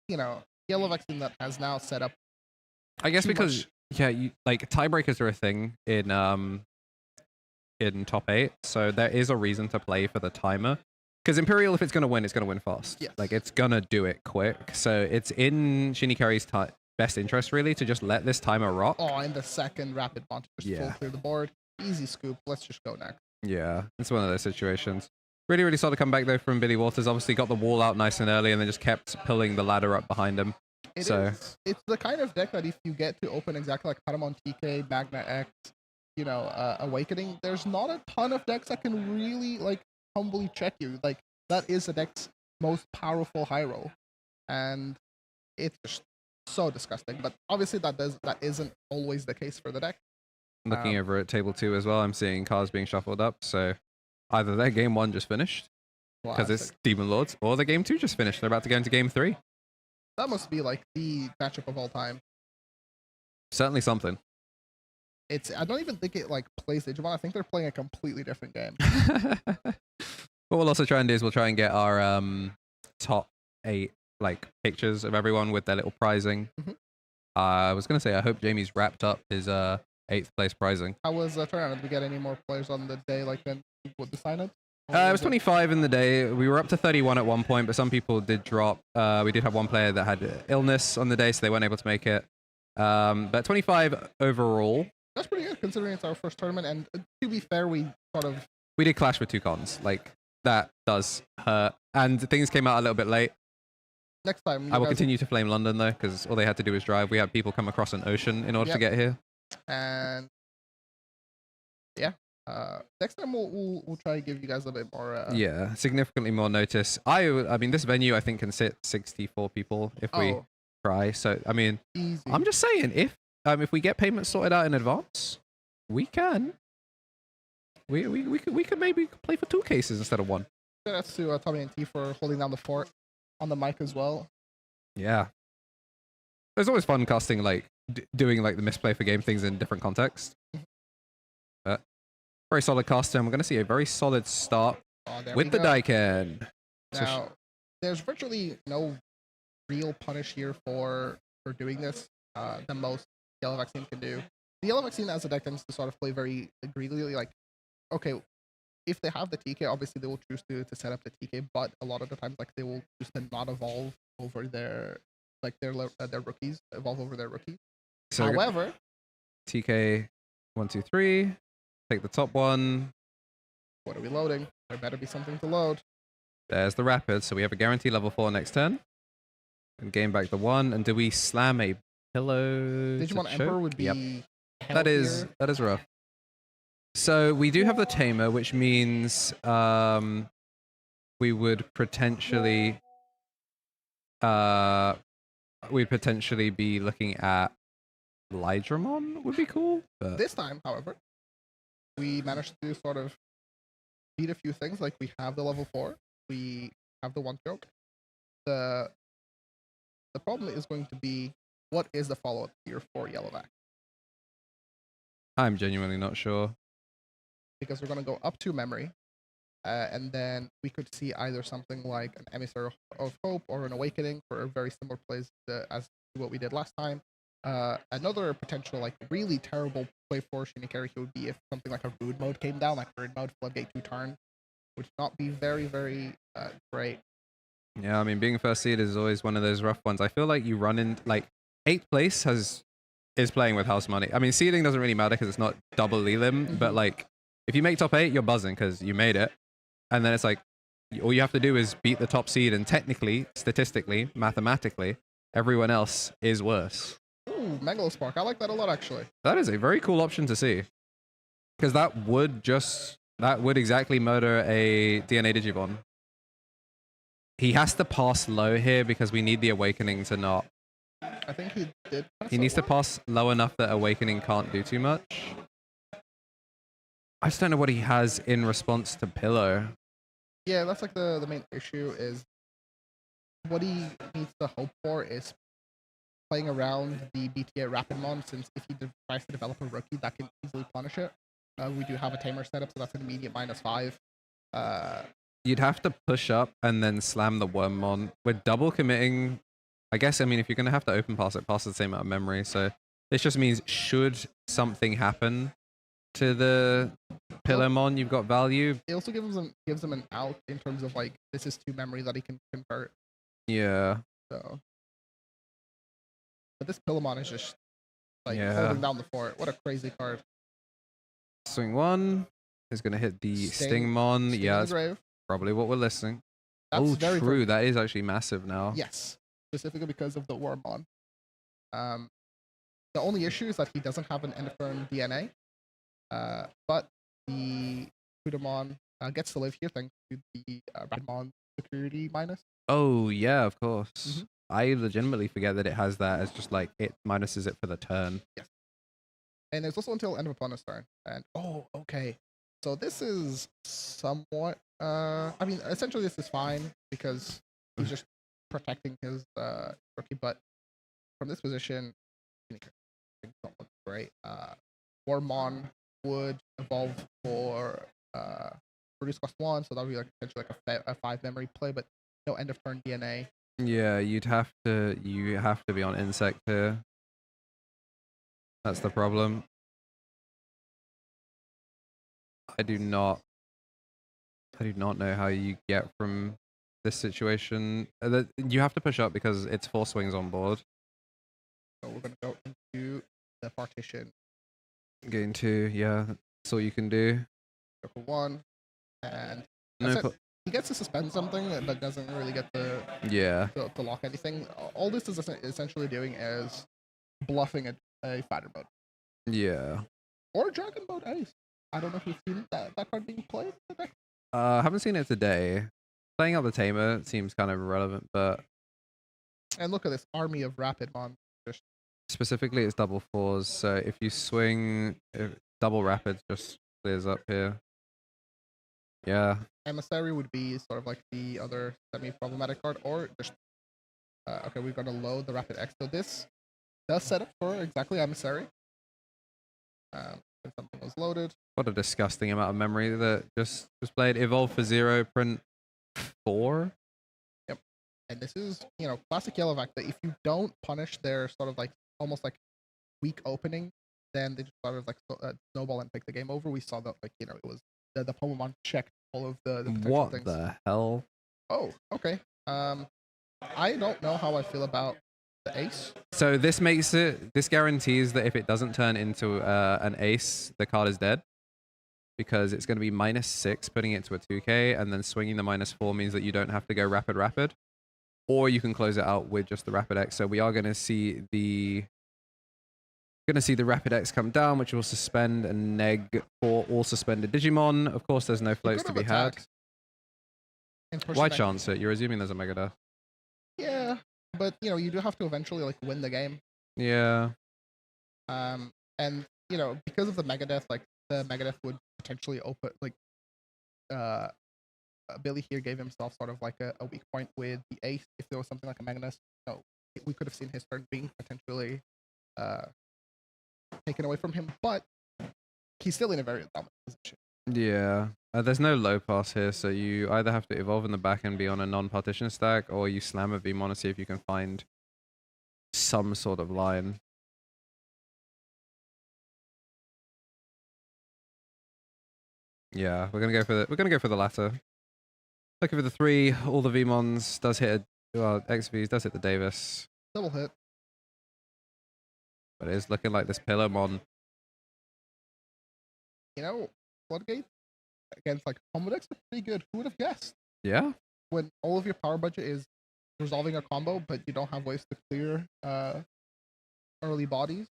Yellowback's team that has now set up.
I guess because tiebreakers are a thing in top 8, so there is a reason to play for the timer. Because Imperial, if it's going to win fast.
Yes.
Like, it's going to do it quick. So it's in Shinikari's best interest, really, to just let this timer rock.
Oh, and the second rapid bond to just full clear the board. Easy scoop. Let's just go next.
Yeah, it's one of those situations. Really solid comeback, though, from Billy Waters. Obviously got the wall out nice and early and then just kept pulling the ladder up behind him.
It's the kind of deck that if you get to open exactly like Patamon TK, Magna X, Awakening, there's not a ton of decks that can really like humbly check you. Like that is the deck's most powerful high roll, and it's just so disgusting. But obviously that isn't always the case for the deck.
Looking over at table 2 as well, I'm seeing cards being shuffled up. So either their game 1 just finished because it's Demon Lords, or the game 2 just finished. They're about to go into game 3.
That must be like the matchup of all time.
Certainly something.
I don't even think it like plays Digimon. I think they're playing a completely different game.
What we'll also try and do is we'll try and get our top 8 like pictures of everyone with their little prizing.
Mm-hmm.
I was gonna say I hope Jamie's wrapped up his 8th place prizing.
How was the tournament? Did we get any more players on the day like then with the sign-ups?
It was 25 in the day. We were up to 31 at one point, but some people did drop. We did have one player that had illness on the day, so they weren't able to make it. But 25 overall.
That's pretty good considering it's our first tournament. And to be fair, we
did clash with 2 cons. Like that does hurt, and things came out a little bit late.
Next time,
I will continue to flame London though, because all they had to do was drive. We had people come across an ocean in order to get here.
And yeah. Next time we'll try to give you guys a bit more.
Significantly more notice. I mean, this venue I think can sit 64 people if we try. So I mean,
easy.
I'm just saying if we get payments sorted out in advance, we can. We could maybe play for 2 cases instead of 1.
Shout out to Tommy and T for holding down the fort on the mic as well.
Yeah. It's always fun casting like doing like the misplay for game things in different contexts. But very solid casting. We're going to see a very solid start with the Daiken.
Now, there's virtually no real punish here for doing this. The most Yellow Vaccine can do. The Yellow Vaccine as a deck tends to sort of play very greedily. Like, okay, if they have the TK, obviously they will choose to set up the TK, but a lot of the times, like, they will choose to not evolve over their rookies, evolve over their rookies. So however,
TK 1, 2, 3. Take the top one.
What are we loading? There better be something to load.
There's the rapid, so we have a guaranteed level 4 next turn. And gain back the 1. And do we slam a pillow?
Digimon Emperor would be.
Yep. That is rough. So we do have the tamer, which means we would potentially be looking at Lydramon would be cool. But
this time, however, we managed to sort of beat a few things. Like, we have the level 4, we have the 1 choke. The problem is going to be, what is the follow-up here for Yellowback?
I'm genuinely not sure.
Because we're going to go up to memory, and then we could see either something like an Emissary of Hope or an Awakening for very similar plays as to what we did last time. Another potential, like, really terrible play for Shinikari would be if something like a Rude mode came down, like Rude mode, Floodgate 2 turn, would not be very, very great.
Yeah, I mean, being first seed is always one of those rough ones. I feel like you run in, like, 8th place is playing with house money. I mean, seeding doesn't really matter because it's not double elim, but, like, if you make top 8, you're buzzing because you made it. And then it's like, all you have to do is beat the top seed, and technically, statistically, mathematically, everyone else is worse.
Ooh, Megalospark. I like that a lot, actually.
That is a very cool option to see. Because that would exactly murder a DNA Digimon. He has to pass low here because we need the Awakening to not.
I think he did.
He needs to pass low enough that Awakening can't do too much. I just don't know what he has in response to Pillow.
Yeah, that's like the main issue is what he needs to hope for is playing around the BTA Rapidmon, since if he tries to develop a rookie, that can easily punish it. We do have a tamer setup, so that's an immediate -5.
You'd have to push up and then slam the Wormmon. We're double committing. I guess, I mean, if you're going to have to open pass it, pass the same amount of memory. So this just means should something happen to the Pillowmon, you've got value.
It also gives him an out in terms of, like, this is 2 memory that he can convert.
Yeah.
So, but this Pillowmon is just like holding down the fort. What a crazy card.
Swing 1 is going to hit the Stingmon. Yeah, that's probably what we're listening. That's very true. That is actually massive now.
Yes, specifically because of the Wormmon. The only issue is that he doesn't have an End-of-Turn DNA. But the Kudamon gets to live here thanks to the Radmon security minus.
Oh, yeah, of course. I legitimately forget that it has that as just like it minuses it for the turn.
Yes. And it's also until end of opponent's turn. And oh, okay. So this is somewhat I mean, essentially this is fine because he's just protecting his rookie, but from this position, things don't look great. Wormmon would evolve for reduce cost 1, so that would be like essentially like a 5 memory play, but no end of turn DNA.
Yeah, you have to be on insect here. That's the problem. I do not know how you get from this situation. You have to push up because it's 4 swings on board.
So we're gonna go into the partition.
Gain 2, yeah, that's all you can do.
Circle 1, and
No,
he gets to suspend something, but doesn't really get to lock anything. All this is essentially doing is bluffing a fighter mode.
Yeah.
Or Dragon Boat Ace. I don't know if you've seen that card being played today.
I haven't seen it today. Playing out the Tamer seems kind of irrelevant, but...
And look at this army of Rapidmon.
Specifically, it's double 4s, so if you swing double Rapid, just clears up here. Yeah.
Emissary would be sort of like the other semi-problematic card, or just... okay, we're going to load the Rapid X. So this does set up for exactly emissary. If something was loaded.
What a disgusting amount of memory that just played. Evolve for 0, print 4.
Yep. And this is, classic Yellowback, that if you don't punish their sort of like almost like weak opening, then they just sort of like snowball and take the game over. We saw that, like, it was the Pomamon checked all of the potential
What
things.
the hell?
Oh, okay. I don't know how I feel about the ace.
So this guarantees that if it doesn't turn into an ace, the card is dead. Because it's going to be -6, putting it to a 2k, and then swinging the -4 means that you don't have to go rapid. Or you can close it out with just the Rapid X. So we are going to see the Rapid X come down, which will suspend and neg for all suspended Digimon. Of course, there's no floats to be had. Why chance it? You're assuming there's a Megadeth.
Yeah, but you do have to eventually like win the game.
Yeah.
And because of the Megadeth, like the Megadeth would potentially open like Billy here gave himself sort of like a weak point with the ace. If there was something like a Megadeth, we could have seen his turn being potentially taken away from him, but he's still in a very dominant position.
Yeah. There's no low pass here, so you either have to evolve in the back and be on a non-partition stack, or you slam a Vmon and see if you can find some sort of line. Yeah, we're gonna go for the latter. Looking for the 3, all the Vmons does hit XVs does hit the Davis.
Double hit.
But it is looking like this Pillowmon.
Floodgate against like combo decks are pretty good. Who would have guessed?
Yeah.
When all of your power budget is resolving a combo, but you don't have ways to clear early bodies,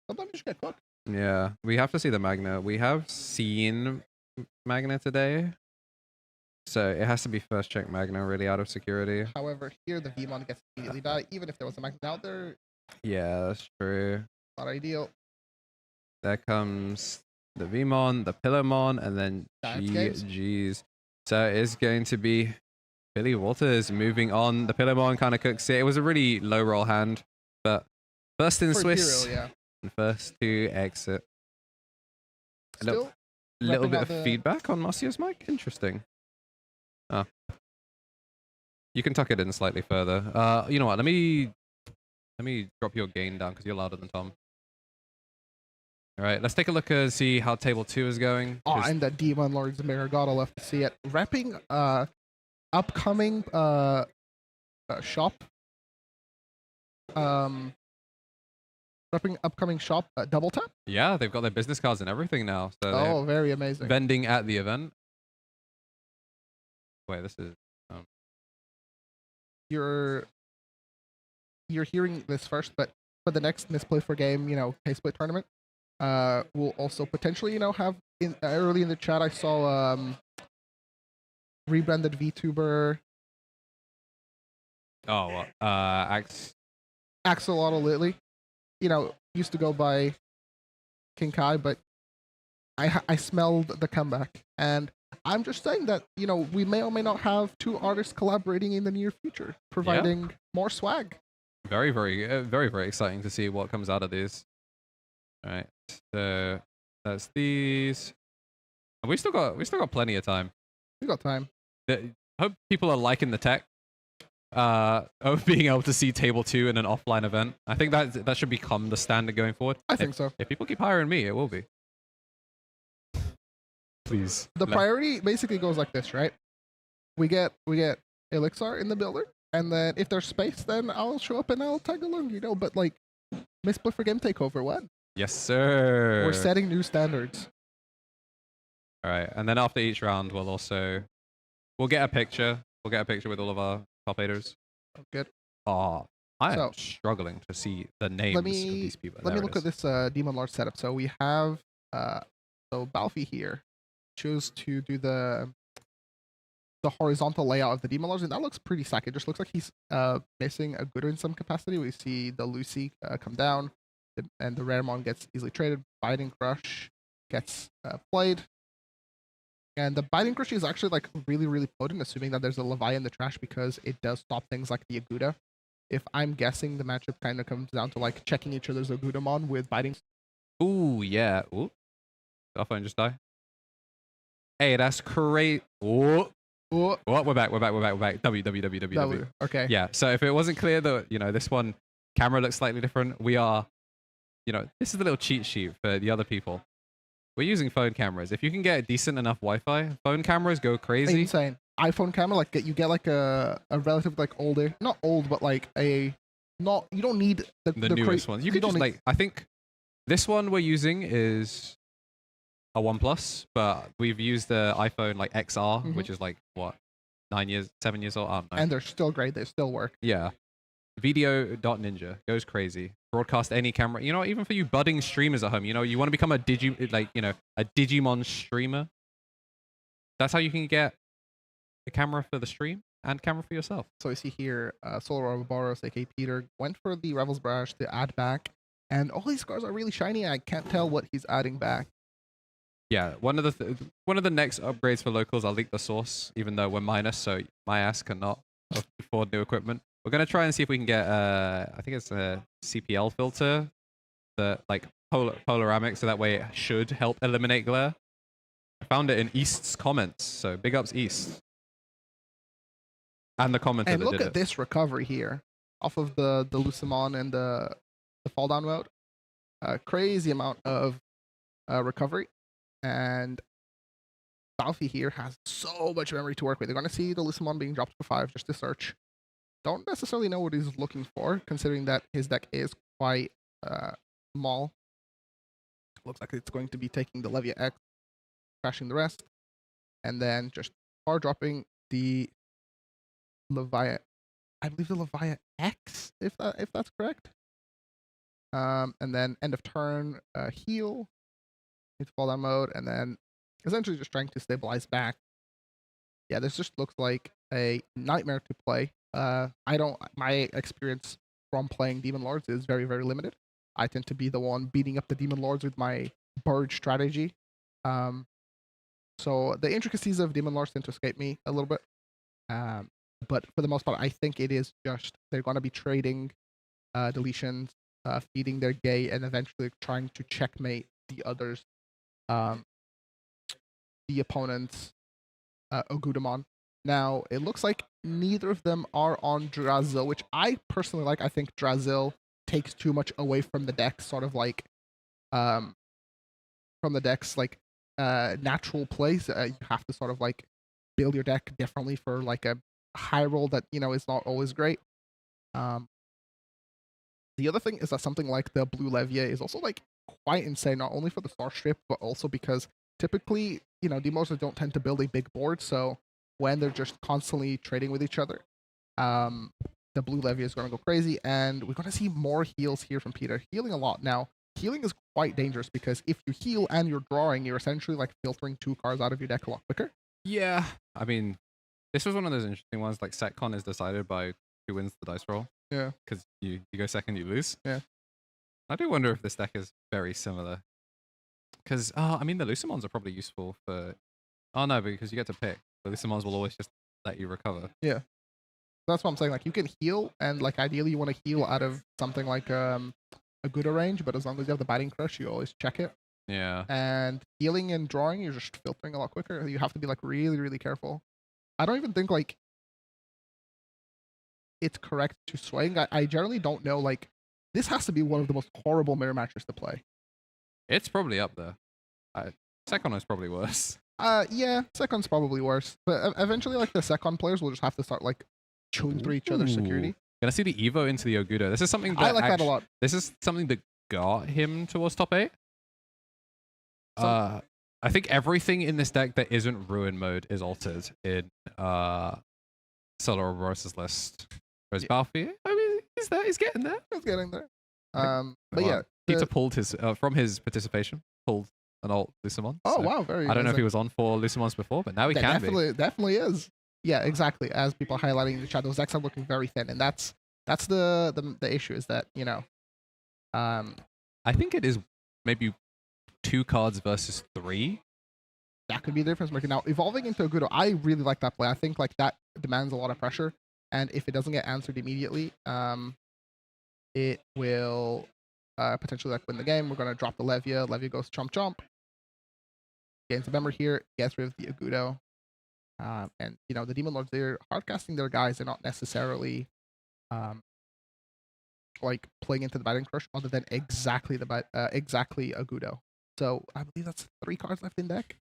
sometimes you just get cooked.
Yeah, we have to see the Magna. We have seen Magna today. So it has to be first check Magna really out of security.
However, here the Vmon gets immediately die, even if there was a Magna out there.
Yeah, that's true.
Not ideal.
There comes the Vmon, the Pillowmon, and then GG's. So it's going to be Billy Waters moving on. The Pillowmon kind of cooks it. It was a really low roll hand, but first in
For
Swiss
Imperial, yeah.
and first to exit.
Still
A little bit of
the...
feedback on Marcio's mic. Interesting. Oh. You can tuck it in slightly further. You know what? Let me drop your gain down because you're louder than Tom. All right, let's take a look and see how table 2 is going.
Oh, and the Demon Lord's Mirror. Gotta love to see it. Repping upcoming shop. Repping upcoming shop double tap.
Yeah, they've got their business cards and everything now. So
very amazing.
Vending at the event. Wait, this is.
You're hearing this first, but for the next Misplay for Game, K-Split tournament, we'll also potentially, have early in the chat I saw rebranded VTuber.
Oh,
Axolotl Lily, used to go by King Kai, but I smelled the comeback, and I'm just saying that we may or may not have 2 artists collaborating in the near future, providing more swag.
Very, very, very, very exciting to see what comes out of these. All right, so that's these. And we still got plenty of time.
We got time.
I hope people are liking the tech of being able to see table 2 in an offline event. I think that should become the standard going forward.
I think so.
If people keep hiring me, it will be. Please.
The priority basically goes like this, right? We get Elixir in the builder, and then if there's space, then I'll show up and I'll tag along, but like Misplay for Game takeover, what?
Yes, sir.
We're setting new standards.
All right, and then after each round, we'll get a picture. We'll get a picture with all of our top 8ers.
Oh, good.
Oh, I am struggling to see the names of these people.
Let me look at this Demon Lord setup. So we have Balfi here chose to do the horizontal layout of the Demon Lords, and that looks pretty sack. It just looks like he's missing a Gooder in some capacity. We see the Lucy come down, and the Raremon gets easily traded. Biting Crush gets played. And the Biting Crush is actually like really, really potent, assuming that there's a Levi in the trash, because it does stop things like the Aguda if I'm guessing, the matchup kind of comes down to like checking each other's Ogudamon with biting.
Ooh, yeah. Ooh. Our phone just died. Hey, that's great. Ooh.
Oh,
What? We're back. W.
okay.
Yeah. So if it wasn't clear that, this one camera looks slightly different, we are, this is the little cheat sheet for the other people. We're using phone cameras. If you can get decent enough Wi-Fi, phone cameras go crazy.
Insane. iPhone camera, like you get like a relative like older, not old, but like you don't need the
newest ones. You could just I think this one we're using is a OnePlus, but we've used the iPhone like XR, which is like what, 7 years old. I don't know.
And they're still great. They still work.
Yeah. Video.ninja goes crazy. Broadcast any camera. Even for you budding streamers at home, you want to become a Digimon streamer. That's how you can get a camera for the stream and camera for yourself.
So I see here, Solar Ouroboros, aka Peter, went for the Revel's Brush to add back, and all these cards are really shiny. I can't tell what he's adding back.
Yeah, one of the next upgrades for locals, I'll leak the source, even though we're minus, so my ass cannot afford new equipment. We're gonna try and see if we can get I think it's a CPL filter, the like panoramic, so that way it should help eliminate glare. I found it in East's comments, so big ups East. And the commenter
And
that
look
did
at this recovery here, off of the Lucemon and the fall down mode. Crazy amount of recovery. And Balfi here has so much memory to work with. They're going to see the Lucemon being dropped for 5 just to search. Don't necessarily know what he's looking for, considering that his deck is quite small. Looks like it's going to be taking the Levia X, crashing the rest, and then just far dropping the Levia. I believe the Levia X, if that's correct. And then end of turn, heal. Into fall down mode, and then essentially just trying to stabilize back. Yeah, this just looks like a nightmare to play. My experience from playing Demon Lords is very, very limited. I tend to be the one beating up the Demon Lords with my bird strategy. So the intricacies of Demon Lords tend to escape me a little bit. But for the most part, I think it is just they're going to be trading deletions, feeding their gay, and eventually trying to checkmate the others. The opponent's Ogudamon. Now, it looks like neither of them are on Drazil, which I personally like. I think Drazil takes too much away from the deck, sort of like from the deck's like natural place. You have to sort of like build your deck differently for like a high roll that is not always great. The other thing is that something like the Blue Levia is also like quite insane, not only for the Starstrip, but also because typically, Demos don't tend to build a big board, so when they're just constantly trading with each other, the Blue Levia is going to go crazy, and we're going to see more heals here from Peter. Healing a lot. Now, healing is quite dangerous, because if you heal and you're drawing, you're essentially like filtering 2 cards out of your deck a lot quicker.
Yeah, I mean, this was one of those interesting ones, like SetCon is decided by who wins the dice roll.
Yeah.
Because you go second, you lose.
Yeah.
I do wonder if this deck is very similar. Because, I mean, the Lucemons are probably useful for... Oh, no, because you get to pick. The Lucemons will always just let you recover.
Yeah. That's what I'm saying. Like, you can heal, and, like, ideally you want to heal out of something like a good range, but as long as you have the Biting Crush, you always check it.
Yeah.
And healing and drawing, you're just filtering a lot quicker. You have to be, like, really, really careful. I don't even think, like, it's correct to swing. I generally don't know, like, this has to be one of the most horrible mirror matches to play.
It's probably up there. Second is probably worse.
Yeah, Secon's probably worse. But eventually, like, the Second players will just have to start, like, chewing through each other's security.
Gonna see the Evo into the Ogudo. This is something that
I like that a lot.
This is something that got him towards top 8. I think everything in this deck that isn't Ruin mode is altered in Solar Ouroboros' list. Whereas Balfi, I mean, he's getting there.
He's getting there. But yeah.
Peter pulled his, from his participation, pulled an alt Lucemon.
Oh,
so
wow, very
I don't know if he was on 4 Lucemons before, but now he can be.
Definitely is. Yeah, exactly. As people are highlighting in the chat, those decks are looking very thin, and that's the issue, is that,
I think it is maybe 2 cards versus 3.
That could be the difference maker. Now, evolving into Ogudo, I really like that play. I think like that demands a lot of pressure. and if it doesn't get answered immediately, it will potentially like win the game. We're gonna drop the Levia. Levia goes chomp chomp. Gains a member here. Gets rid of the Agudo. And you know the Demon Lords, they're hardcasting their guys. They're not necessarily like playing into the Batting Crush, other than exactly exactly Agudo. So I believe that's 3 cards left in deck.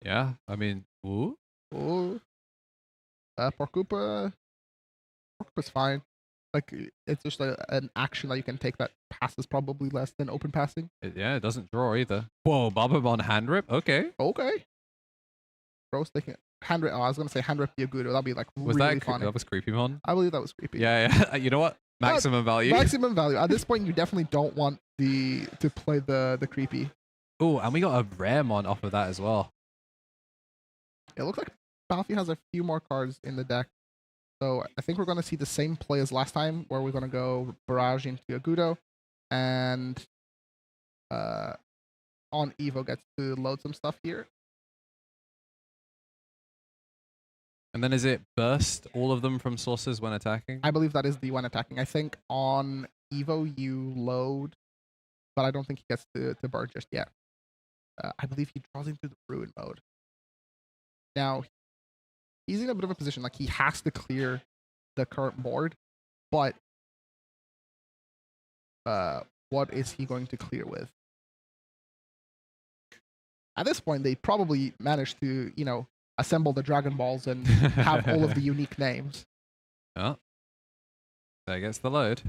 Yeah, I mean, ooh.
Oh, Porcupa's fine. Like it's just an action that you can take that passes probably less than open passing.
It doesn't draw either. Whoa, Barbamon hand rip. Okay.
Okay. Bro's taking hand rip. Oh, I was gonna say hand rip the Agudo. That'd be like
Was
really
that
funny.
that was Creepymon?
I believe that was creepy.
Yeah, yeah. You know what? Maximum value.
Maximum value. At this point, you definitely don't want to play the creepy.
Oh, and we got a rare mon off of that as well.
It looks like Battlefield has a few more cards in the deck. So I think we're going to see the same play as last time, where we're going to go Barrage into Agudo, and on Evo gets to load some stuff here.
And then is it burst all of them from sources when attacking?
I believe that is the one attacking. I think on Evo you load, but I don't think he gets to burn just yet. I believe he draws into the Ruin mode. Now, he's in a bit of a position, like he has to clear the current board, but what is he going to clear with? At this point, they probably managed to, you know, assemble the Dragon Balls and have all of the unique names.
Oh. There gets the load.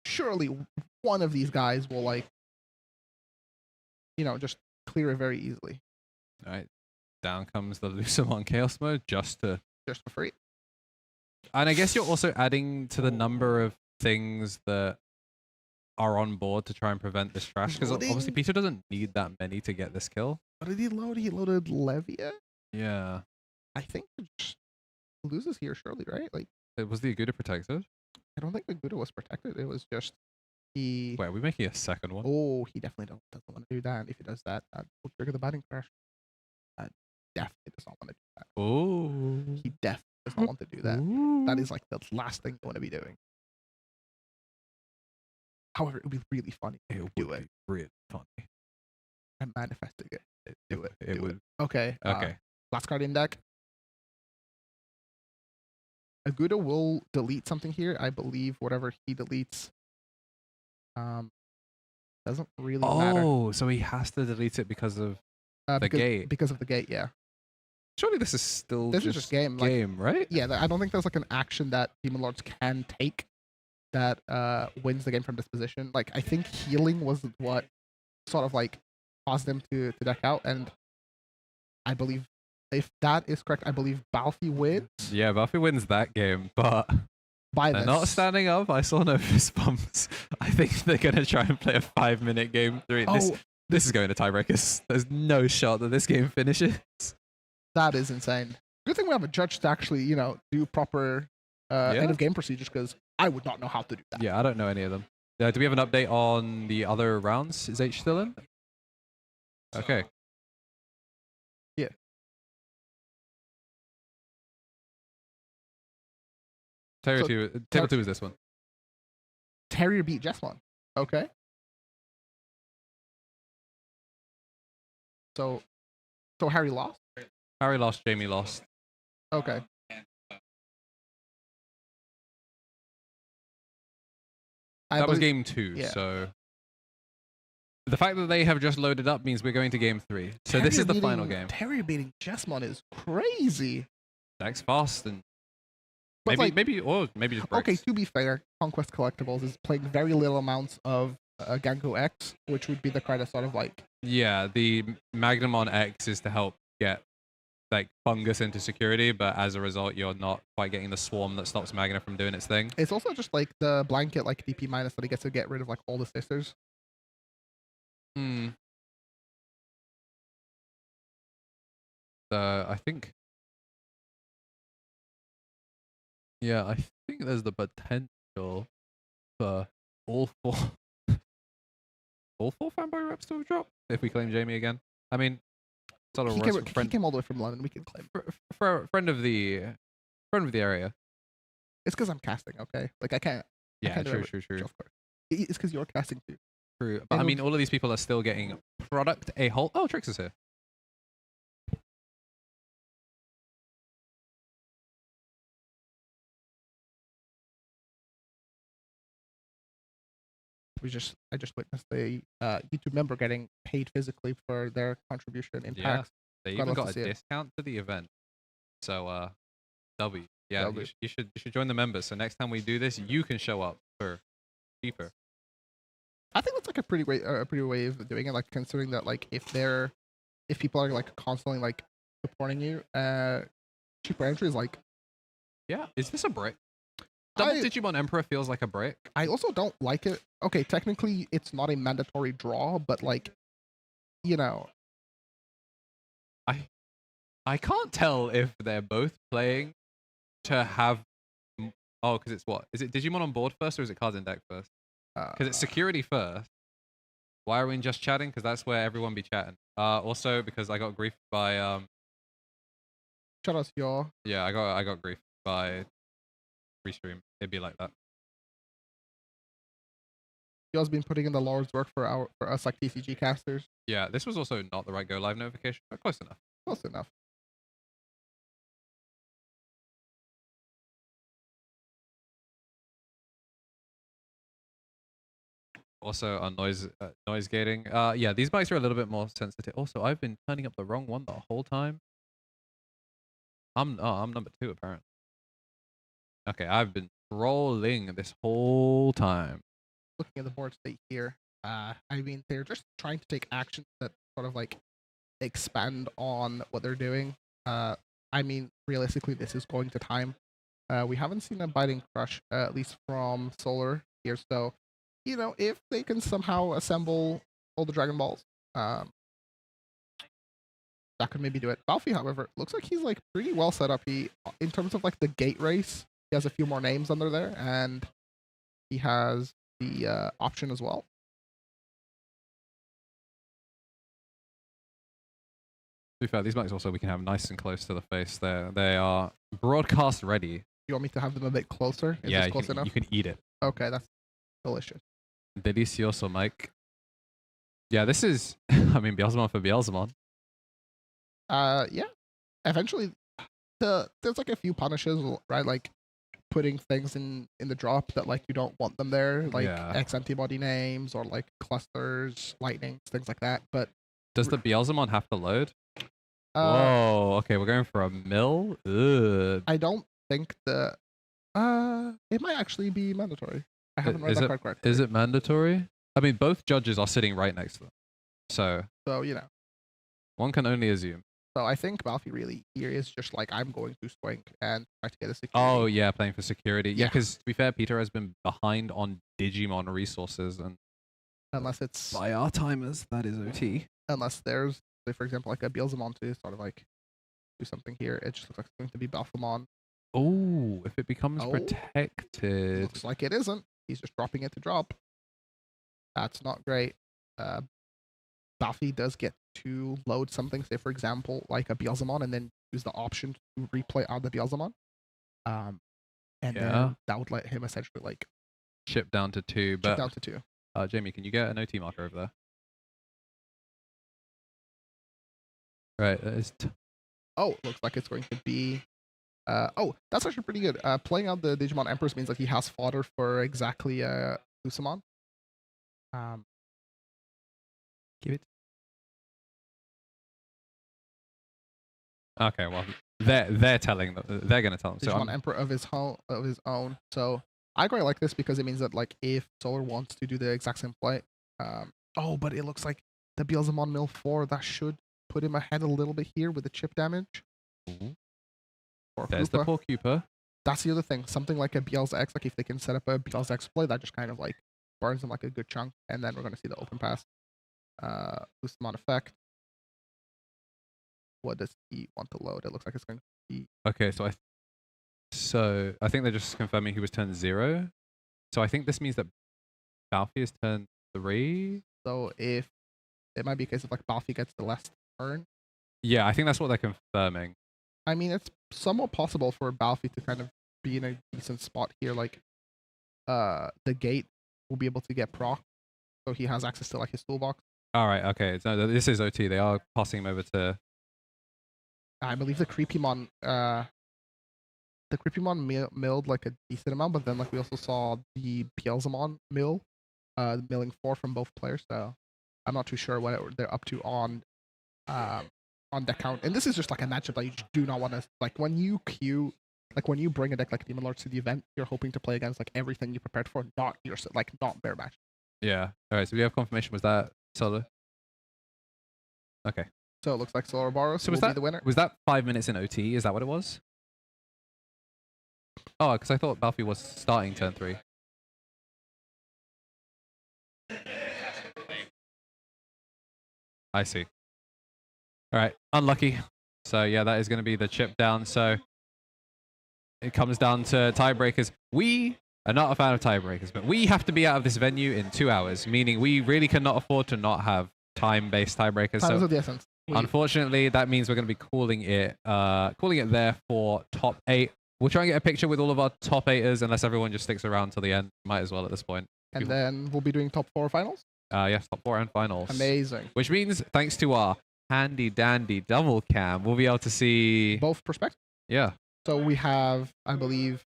Surely one of these guys will, like, you know, just clear it very easily.
All right. Down comes the Lucemon Chaos Mode just for
free.
And I guess you're also adding to the number of things that are on board to try and prevent this trash, because obviously Peter doesn't need that many to get this kill.
What did he load? He loaded Levia?
Yeah.
I think he just loses here, surely, right? Like,
It was the Aguda protected?
I don't think the Aguda was protected. It was just he.
Wait, are we making a second one?
Oh, he definitely doesn't want to do that. If he does that, that will trigger the batting crash. Definitely does not want to do that.
Oh.
He definitely does not want to do that. That is like the last thing you want to be doing. However, it would be really funny.
It would
do
be
it.
really funny.
I'm manifesting it. Do it.
It would.
Okay.
Okay.
Last card in deck. Aguda will delete something here. I believe whatever he deletes doesn't really matter.
Oh, so he has to delete it because of the gate.
Because of the gate, yeah.
Surely this is still
This is just game.
Game, right?
Yeah, I don't think there's like an action that Demon Lords can take that wins the game from this position. Like, I think healing was what sort of like caused them to deck out, and I believe if that is correct, I believe Balfi wins.
Yeah, Buffy wins that game, but they're not standing up. I saw no fist bumps. I think they're gonna try and play a 5-minute game 3. This is going to tiebreakers. There's no shot that this game finishes.
That is insane. Good thing we have a judge to actually, you know, do proper end of game procedures, because I would not know how to do that.
Yeah, I don't know any of them. Do we have an update on the other rounds? Is H still in? Okay.
Yeah.
Table 2 is this one.
Terrier beat Jesmon. Okay. So Harry lost?
Harry lost, Jamie lost.
Okay.
That was game 2,
yeah.
so the fact that they have just loaded up means we're going to game 3. So this is the final game.
Terrier beating Jesmon is crazy.
Deck's fast and
But
maybe just breaks.
Okay, to be fair, Conquest Collectibles is playing very little amounts of Ganku X, which would be the card that sort of like...
Yeah, the Magnamon X is to help get like fungus into security, but as a result, you're not quite getting the swarm that stops Magna from doing its thing.
It's also just like the blanket, like DP minus, that he gets to get rid of like all the sisters.
I think... Yeah, I think there's the potential for all 4 fanboy reps to have dropped if we claim Jamie again. I mean, Sort of
He
Ross,
came, he came all the way from London. We can claim.
friend of the area.
It's because I'm casting, okay? Like I can't.
Yeah,
can't do
true,
every-
true, true.
Of course. It's because you're casting too.
True. But I
It'll-
mean, all of these people are still getting product a whole. Oh, Trix is here.
I just witnessed a YouTube member getting paid physically for their contribution in
Yeah.
PAX.
They
Glad
even
to
got a
see it.
discount to the event. So W. Yeah,
W.
you should join the members. So next time we do this, you can show up for cheaper.
I think that's like a pretty way of doing it. Like considering that like if people are like constantly like supporting you, cheaper entry is like.
Yeah. Is this a brick? Double
I-
Digimon Emperor feels like a brick.
I also don't like it. Okay, technically it's not a mandatory draw, but like, you know,
I can't tell if they're both playing to have. Oh, because it's what? Is it Digimon on board first or is it cards in deck first? Because it's security first. Why are we in just chatting? Because that's where everyone be chatting. Also because I got grief by
shout out to y'all.
yeah, I got grief by restream. It'd be like that.
Y'all's been putting in the Lord's work for us like TCG casters.
Yeah, this was also not the right go live notification, but close enough.
Close enough.
Also on noise gating. Yeah, these bikes are a little bit more sensitive. Also, I've been turning up the wrong one the whole time. I'm number 2 apparently. Okay, I've been trolling this whole time.
Looking at the board state here, I mean they're just trying to take actions that sort of like expand on what they're doing. I mean realistically, this is going to time. We haven't seen a biting crush, at least from Solar here. So, you know, if they can somehow assemble all the Dragon Balls, that could maybe do it. Balfi, however, looks like he's like pretty well set up. He, in terms of like the gate race, he has a few more names under there, and he has the option as well.
To be fair, these bikes also we can have nice and close to the face. They are broadcast ready.
You want me to have them a bit closer? Is
Yeah,
this close enough?
you can eat it.
Okay, that's delicious.
Delicioso, Mike. Yeah, this is. I mean, Beelzemon for Beelzemon.
Yeah. Eventually, there's like a few punishes, right? Like putting things in the drop that like you don't want them there, like
Yeah.
X antibody names or like clusters, lightnings, things like that. But
Does the Beelzemon have to load?
uh,
Whoa. Okay, we're going for a mill. Ugh.
I don't think it might actually be mandatory. I haven't read
Is
that
it-
card correctly.
Is it mandatory? I mean, both judges are sitting right next to them, so
So you know.
one can only assume.
So I think Balfi really here is just like I'm going to swing and try to get a security.
Oh yeah, playing for security. Yeah,
Yeah.
because to be fair, Peter has been behind on Digimon resources, and
Unless it's
by our timers, that is OT.
unless there's, say, for example, like a Beelzemon to sort of like do something here. It just looks like it's going to be Balfamon.
Oh, if it becomes
Oh.
protected.
Looks like it isn't. He's just dropping it to drop. That's not great. Balfi does get to load something, say for example, like a Beelzemon, and then use the option to replay out the Beelzemon. And
Yeah.
then that would let him essentially like
Chip down to 2,
chip
but
down to 2.
Jamie, can you get an OT marker over there? Right, that is
Oh, looks like it's going to be. Oh, that's actually pretty good. Playing out the Digimon Emperors means that he has fodder for exactly Usamon.
give it. Okay, well, they're telling them. They're gonna tell them. So
Digimon Emperor of his own. So I quite like this because it means that like if Solar wants to do the exact same play, oh, but it looks like the Beelzemon Mill 4 that should put him ahead a little bit here with the chip damage.
Mhm.
For
There's the
Koopa.
poor Cooper.
That's the other thing. Something like a Beelz X, like if they can set up a Beelz X play, that just kind of like burns them like a good chunk, and then we're gonna see the open pass. Usamon effect. What does he want to load? It looks like it's going to be
Okay, so I think they're just confirming he was turn 0. So I think this means that Balfi is turn 3.
so if it might be a case of like Balfi gets the last turn,
Yeah, I think that's what they're confirming.
I mean, it's somewhat possible for Balfi to kind of be in a decent spot here. Like, the gate will be able to get proc, so he has access to like his toolbox.
All right, okay. So this is OT. They are passing him over to.
I believe the Creepymon, milled like a decent amount, but then like we also saw the Beelzemon mill, milling 4 from both players. So I'm not too sure what they're up to on deck count. And this is just like a matchup that you just do not want to like when you queue. Like when you bring a deck like Demon Lords to the event, you're hoping to play against like everything you prepared for, not bare match.
Yeah. All right. So we have confirmation. Was that Solo? Okay.
So it looks like Ouroboros
So
will be the winner.
Was that 5 minutes in OT? Is that what it was? Oh, because I thought Balfi was starting turn 3. I see. All right. Unlucky. So yeah, that is going to be the chip down. So it comes down to tiebreakers. We are not a fan of tiebreakers, but we have to be out of this venue in 2 hours, meaning we really cannot afford to not have time-based tiebreakers.
Time is
So
of the essence.
unfortunately, that means we're going to be calling it there for top 8. We'll try and get a picture with all of our top 8ers, unless everyone just sticks around till the end. Might as well at this point.
And then we'll be doing top 4 finals.
Yes, top 4 and finals.
Amazing.
Which means, thanks to our handy dandy double cam, we'll be able to see
Both perspectives.
Yeah.
So we have, I believe,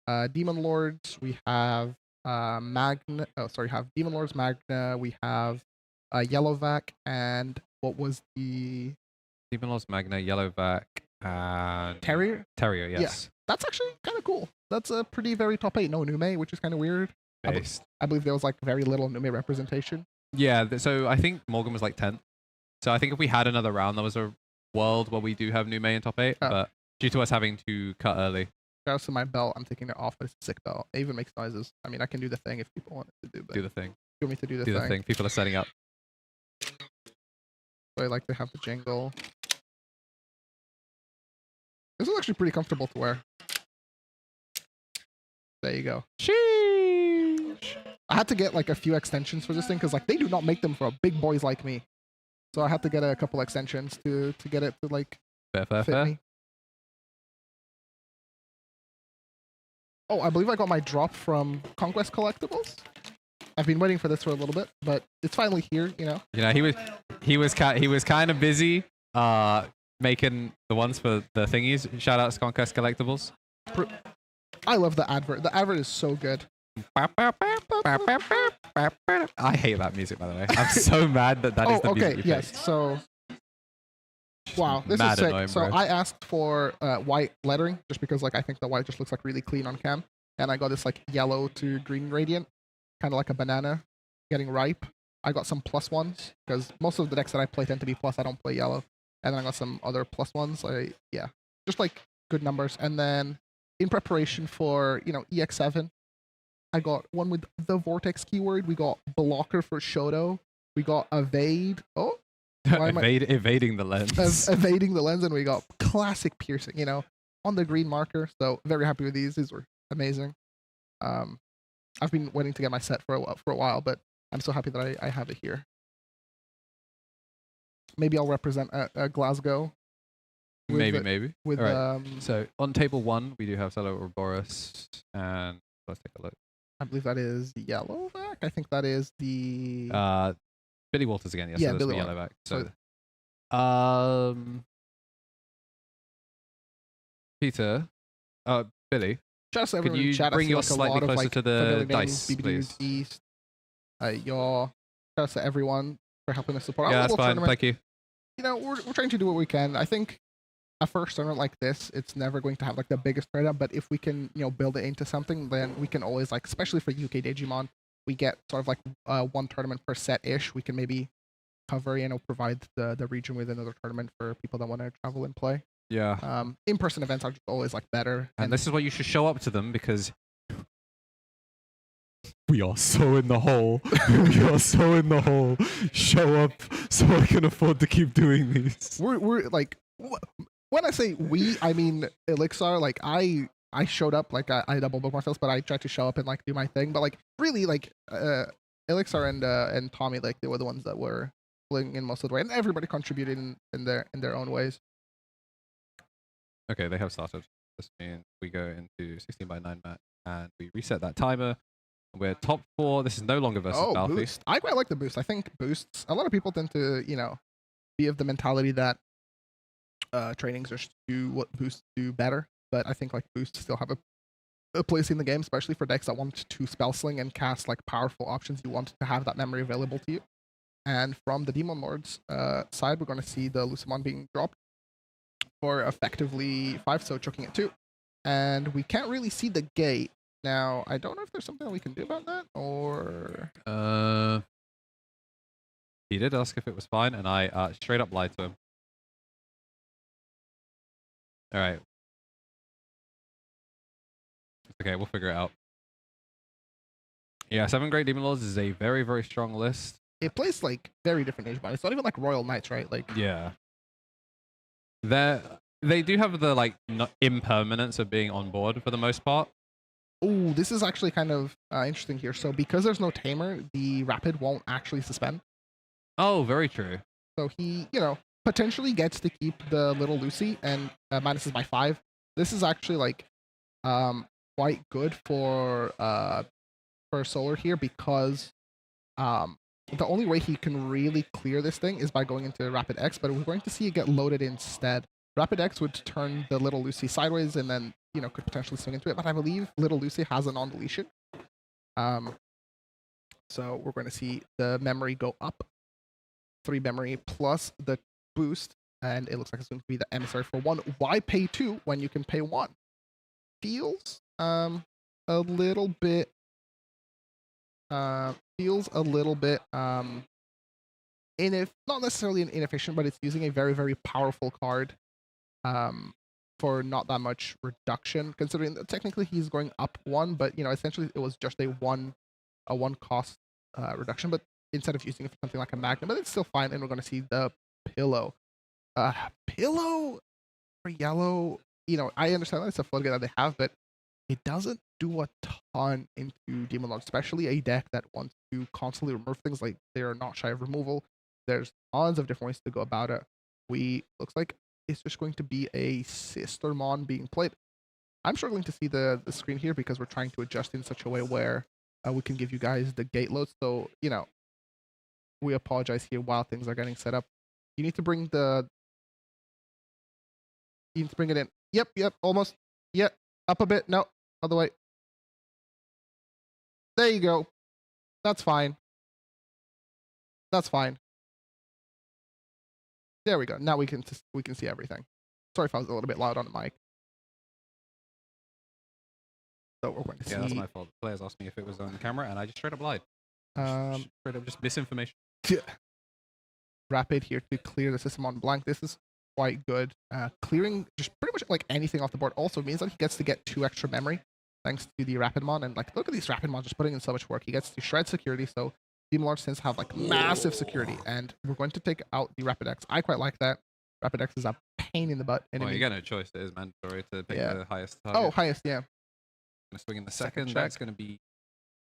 Demon Lords. We have Magna. Oh, sorry. Have Demon Lords, Magna. We have Yellowvac, and what was the
Demon Lords, Magna, Yellowvac, and
Terrier?
Terrier, yes.
That's actually kind of cool. That's a pretty very top 8. No Nume, which is kind of weird.
Based.
I believe there was like very little Nume representation.
Yeah, so I think Morgan was like 10th. So I think if we had another round, there was a world where we do have Nume in top 8, but due to us having to cut early.
Shout out to my belt. I'm taking it off, but it's a sick belt. It even makes noises. I mean, I can do the thing if people want it to do. But
Do the thing.
you want me to do the
Do
thing?
the thing. People are setting up.
So I like to have the jingle. This is actually pretty comfortable to wear. There you go.
Sheesh.
I had to get like a few extensions for this thing because like they do not make them for big boys like me. So I had to get a couple extensions to get it to like fit me. Oh, I believe I got my drop from Conquest Collectibles. I've been waiting for this for a little bit, but it's finally here. You know.
You know, he was kind of busy making the ones for the thingies. Shout out to Conquest Collectibles.
I love the advert. The advert is so good.
I hate that music, by the way. I'm so mad that is the music you
yes.
picked.
So, wow, this
Mad
is sick.
annoying,
So
bro.
I asked for white lettering just because like I think the white just looks like really clean on cam, and I got this like yellow to green gradient, kind of like a banana getting ripe. I got some plus ones because most of the decks that I play tend to be plus. I don't play yellow, and then I got some other plus ones. Yeah, just like good numbers. And then in preparation for EX7. I got one with the Vortex keyword. We got blocker for Shoto. We got evade. Oh,
evading the lens.
Evading the lens, and we got classic piercing. On the green marker. So very happy with these. These were amazing. I've been waiting to get my set for a while, but I'm so happy that I have it here. Maybe I'll represent a Glasgow.
Maybe.
With
All right. So on table 1, we do have Solo Ouroboros, and let's take a look.
I believe that is Yellowback. I think that is the
Billy Walters again. Yes,
yeah,
so that's
Billy
the Yellowback. So, Peter, Billy,
shout out to everyone
could
in
you
chat.
bring
I see,
yours
like, a
slightly
lot of,
closer
like,
to the
familiar
dice,
names,
please?
East. Shout out to everyone for helping us support.
Yeah,
our
that's
little
fine.
tournament.
Thank you.
We're trying to do what we can. I think a first tournament like this, it's never going to have like the biggest turnout, but if we can, build it into something, then we can always like, especially for UK Digimon, we get sort of like one tournament per set-ish. We can maybe cover, provide the region with another tournament for people that want to travel and play.
Yeah.
In-person events are just always like better.
And this is why you should show up to them, because we are so in the hole. We are so in the hole. Show up so I can afford to keep doing these.
We're like, when I say we, I mean Elixir. Like I showed up, like I double booked myself, but I tried to show up and like do my thing. But like really, like Elixir and Tommy, like they were the ones that were pulling in most of the way, and everybody contributed in their own ways.
Okay, they have started. This means we go into 16 by 9 match and we reset that timer. We're top 4. This is no longer versus
Oh,
Balfi.
boost! I quite like the boost. I think boosts. A lot of people tend to, be of the mentality that trainings are do what boosts do better, but I think like boosts still have a place in the game, especially for decks that want to spell sling and cast like powerful options. You want to have that memory available to you. And from the Demon Lord's side, we're going to see the Lucimon being dropped for effectively 5, so choking at 2. And we can't really see the gate. Now, I don't know if there's something that we can do about that, or...
He did ask if it was fine, and I straight up lied to him. All right. Okay, we'll figure it out. Yeah, 7 Great Demon Lords is a very, very strong list.
It plays like very different Digimon. It's not even like Royal Knights, right? Like
Yeah. They do have the like impermanence of being on board for the most part.
Oh, this is actually kind of interesting here. So because there's no tamer, the rapid won't actually suspend.
Oh, very true.
So he, potentially gets to keep the little Lucy and minuses by 5. This is actually like quite good for Solar here, because the only way he can really clear this thing is by going into Rapid X, but we're going to see it get loaded instead. Rapid X would turn the little Lucy sideways and then, could potentially swing into it, but I believe little Lucy has an on-deletion. So we're going to see the memory go up. 3 memory plus the boost, and it looks like it's going to be the emissary for 1. Why pay 2 when you can pay 1? Feels a little bit not necessarily an inefficient, but it's using a very, very powerful card for not that much reduction, considering that technically he's going up 1, but essentially it was just a one cost reduction, but instead of using it for something like a Magnum, but it's still fine. And we're going to see the pillow. Pillow for yellow, I understand that it's a floodgate that they have, but it doesn't do a ton into Demon Lord, especially a deck that wants to constantly remove things. Like, they are not shy of removal. There's tons of different ways to go about it. Looks like it's just going to be a Sistermon being played. I'm struggling to see the screen here because we're trying to adjust in such a way where we can give you guys the gate loads. So, we apologize here while things are getting set up. You need to bring it in. Yep, almost. Yep, up a bit. No, other way. There you go. That's fine. There we go. Now we can see everything. Sorry if I was a little bit loud on the mic. So we're going to see.
Yeah, that's my fault. The players asked me if it was on camera, and I just straight up lied. Straight up just misinformation.
Rapid here to clear the system on blank. This is quite good. Clearing just pretty much like anything off the board also means that he gets to get 2 extra memory thanks to the Rapidmon. And like, look at these Rapidmon just putting in so much work. He gets to shred security, so Demon Lord tends to have like massive security. And we're going to take out the Rapid X. I quite like that. Rapid X is a pain in the butt enemy.
Well, you get no choice. It is mandatory to pick the highest target.
Oh, highest, yeah.
Gonna swing in the second. That's gonna be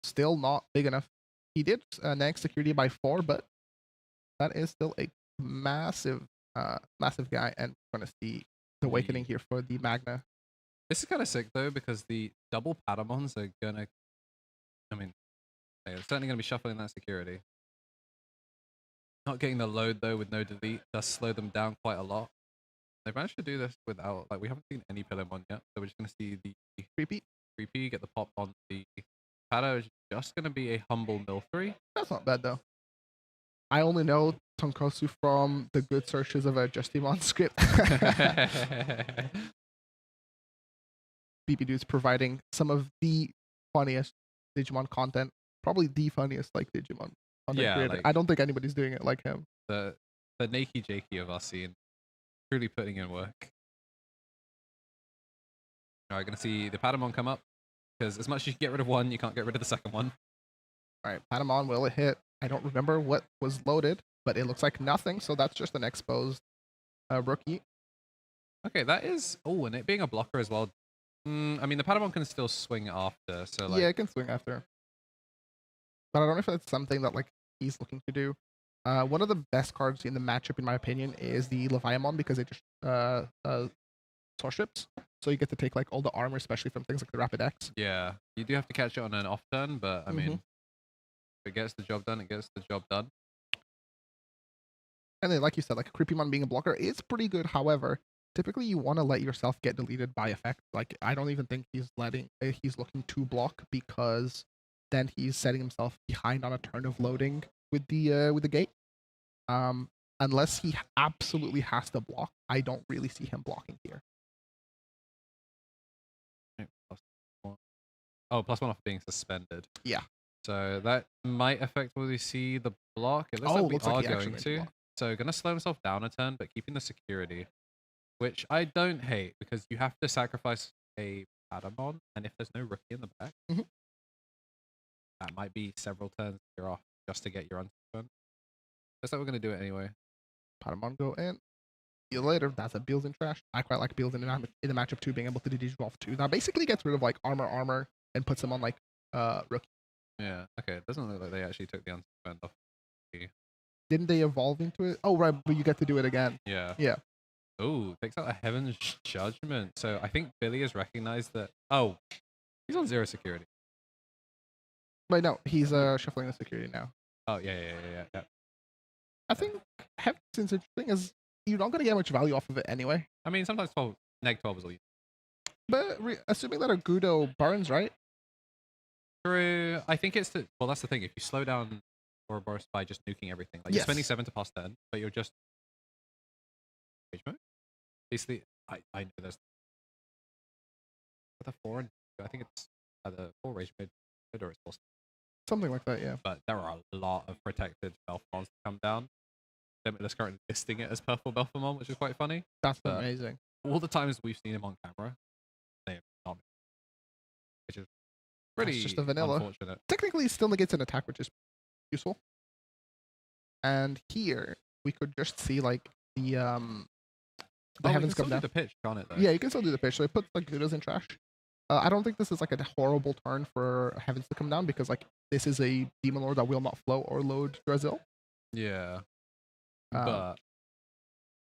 still not big enough. He did next security by 4, but that is still a massive guy, and we're going to see the awakening here for the Magna.
This is kind of sick though, because the double Patamons are gonna, they're certainly gonna be shuffling that security. Not getting the load though with no delete does slow them down quite a lot. They've managed to do this without, like, we haven't seen any Pillarmon yet, so we're just gonna see the creepy get the pop on the Pato. Is just gonna be a humble mill 3.
That's not bad though. I only know Tonkotsu from the good searches of a Justimon script. BB Dude's providing some of the funniest Digimon content. Probably the funniest like Digimon content creator.
Like,
I don't think anybody's doing it like him.
The Nakey Jakey of our scene. Truly putting in work. Alright, gonna see the Patamon come up. Because as much as you can get rid of one, you can't get rid of the second one.
Alright, Patamon, will it hit? I don't remember what was loaded, but it looks like nothing, so that's just an exposed rookie.
Okay, that is... Oh, and it being a blocker as well. The Patamon can still swing after, so like...
Yeah, it can swing after. But I don't know if that's something that like he's looking to do. One of the best cards in the matchup, in my opinion, is the Leviamon because it just source ships. So you get to take like all the armor, especially from things like the Rapid X.
Yeah, you do have to catch it on an off turn, but I mean, if it gets the job done, it gets the job done.
And then, like you said, like Creepymon being a blocker is pretty good. However, typically you want to let yourself get deleted by effect. Like I don't even think he's looking to block because then he's setting himself behind on a turn of loading with the gate. Unless he absolutely has to block, I don't really see him blocking here.
Oh, +1 off being suspended.
Yeah.
So that might affect whether we see the block. It looks like we are going to. So gonna slow himself down a turn, but keeping the security, which I don't hate because you have to sacrifice a Patamon, and if there's no rookie in the back, that might be several turns you're off just to get your unturn. Looks like we're gonna do it anyway.
Patamon go in. See you later. That's a Beals in trash. I quite like Beals in the matchup too, being able to Digivolve too. Now basically gets rid of like armor and puts him on like rookie.
Yeah. Okay. It doesn't look like they actually took the unturn off.
Didn't they evolve into it? Oh right, but you get to do it again.
Yeah.
Yeah.
Oh, takes out a Heaven's Judgment. So I think Billy has recognized that. Oh, he's on 0 security.
Wait, no, he's shuffling the security now.
Oh yeah.
I think Heaven's interesting as you're not going to get much value off of it anyway.
I mean, sometimes 12, -12 is all you.
But assuming that Argudo burns, right?
True. I think it's well, that's the thing. If you slow down Ouroboros by just nuking everything, like you're spending 7 to pass turn, but you're just rage mode. Basically, I know there's the 4 and I think it's either 4 rage mode or it's 4.
Something like that, yeah.
But there are a lot of protected Belphemons to come down. Limitless currently listing it as purple Belphemon, which is quite funny.
That's amazing.
All the times we've seen him on camera, they have not, which is pretty
just a vanilla.
Unfortunate.
Technically, it still negates an attack, which is useful. And here we could just see like the heavens come down.
The pitch, can't it? Though?
Yeah, you can still do the pitch. So it puts like Gudos in trash. I don't think this is like a horrible turn for heavens to come down because like this is a Demon Lord that will not flow or load Drazil.
Yeah. But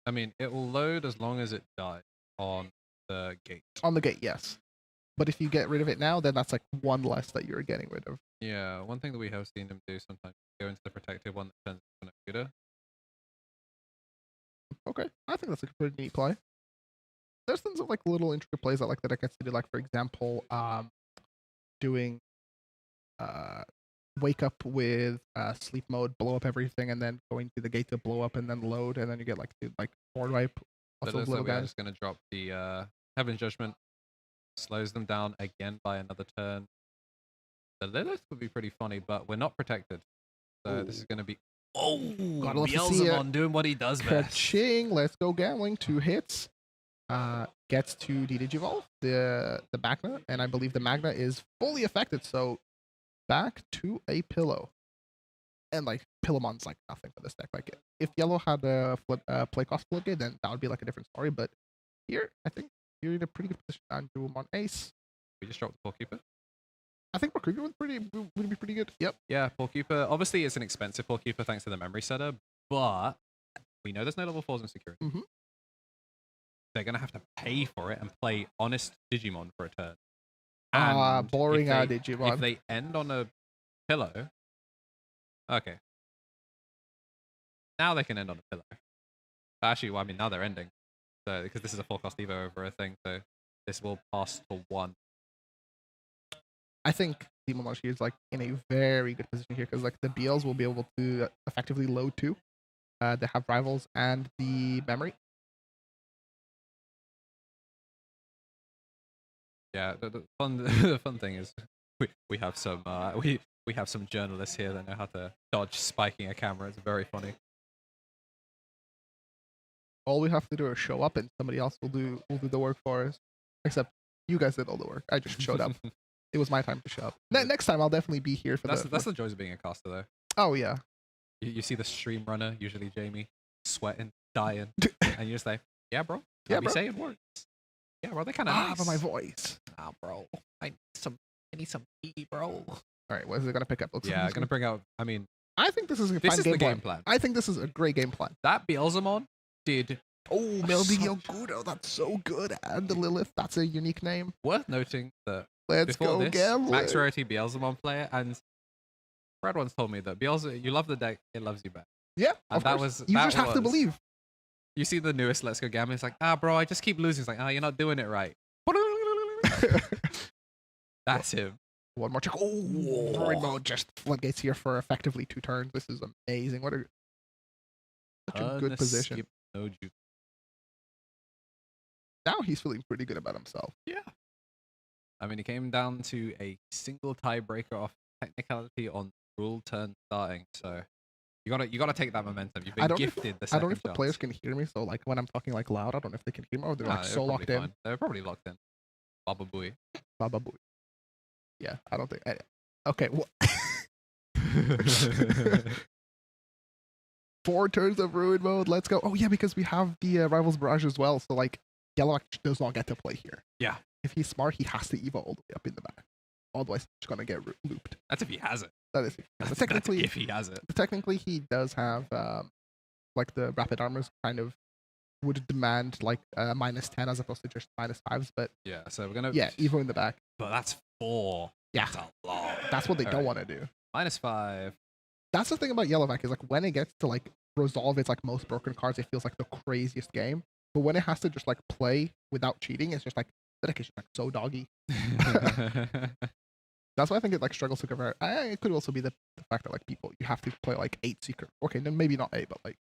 I mean, it will load as long as it dies on the gate. On the gate,
yes. But if you get rid of it now, then that's like one less that you're getting rid of.
Yeah, one thing that we have seen him do sometimes go into the protective one that turns into an Akuda.
Okay, I think that's a pretty neat play. There's tons of like little intricate plays I like that I get to do, like for example, doing wake up with sleep mode, blow up everything, and then going to the gate to blow up and then load, and then you get like board wipe.
Also, little guys just gonna drop the Heaven's Judgment, slows them down again by another turn. The Lilith would be pretty funny, but we're not protected, so this is gonna be Beelzemon doing what he does best.
Ka-ching! Let's go gambling. 2 hits. Gets to Digivolve the Magna, and I believe the Magna is fully affected. So back to a pillow, and like Pillamon's like nothing for this deck. Like if yellow had a play cost floodgate, then that would be like a different story. But here, I think you're in a pretty good position. And Jewelmon Ace.
We just dropped the Polekeeper.
I think Polekeeper would be pretty good. Yep.
Yeah, Polekeeper. Obviously, it's an expensive Polekeeper thanks to the memory setter, but we know there's no level 4s in security. They're going to have to pay for it and play honest Digimon for a turn.
Boring Digimon.
If they end on a pillow, okay. Now they can end on a pillow. Actually, well, I mean, now they're ending. So because this is a 4-cost Evo over a thing, so this will pass to 1.
I think Demon Launch is like in a very good position here because like the BLs will be able to effectively load 2. They have rivals and the memory.
Yeah, the fun thing is we have some we have some journalists here that know how to dodge spiking a camera. It's very funny.
All we have to do is show up, and somebody else will do the work for us. Except you guys did all the work. I just showed up. It was my time to show up. Next time I'll definitely be here for
that's the joys of being a caster, though.
Oh yeah.
You see the stream runner, usually Jamie, sweating, dying, and you're just like, yeah, bro.
Yeah,
I'll be
bro.
saying words. Yeah, bro, they're kind of nice.
But my voice. I think this is a
This
fine
is the game plan.
I think this is a great game plan.
That Beelzemon did
Oh, Melding Yogudo, that's so good. And the Lilith, that's a unique name.
worth noting that
Let's
before
go,
this,
gambling.
max rarity Beelzemon player, and Brad once told me that you love the deck, it loves you back.
Yeah,
And
of
that
course.
was
You
that
just have to
was-
believe.
You see the newest Let's Go Gambling, it's like, bro, I just keep losing. It's like, you're not doing it right. That's him.
One more check. Oh, Void Mode just floodgates here for effectively 2 turns. This is amazing. What a such a good position.
Skip, no juke.
Now he's feeling pretty good about himself.
Yeah. I mean, it came down to a single tiebreaker off technicality on rule turn starting. So you gotta take that momentum. You've
I
been
don't know
gifted the
I
second
don't know if the
chance.
players can hear me, so like when I'm talking like loud, I don't know if they can hear me or they're
Nah,
like
they're
so
probably
locked in.
fine. They're probably locked in. Baba Booey.
Baba booey. Yeah, I don't think. Okay, well, 4 turns of Ruin Mode. Let's go. Oh yeah, because we have the Rivals Barrage as well. So like, Yellow actually does not get to play here.
Yeah.
If he's smart, he has to Evo all the way up in the back. Otherwise, he's just gonna get looped.
That's if he has it.
That is. But
That's
technically,
if he has it.
technically, he does have like the rapid armors kind of would demand like -10 as opposed to just -5s. But
Yeah. So we're gonna.
yeah, Evo in the back.
But that's 4.
Yeah.
That's a lot.
That's what they don't
Alright.
want to do.
-5.
That's the thing about Yellowback is like when it gets to like resolve its like most broken cards, it feels like the craziest game. But when it has to just like play without cheating, it's just like the deck is just like so doggy. That's why I think it like struggles to convert. It could also be the fact that like people you have to play like 8 secret. Okay, then maybe not 8, but like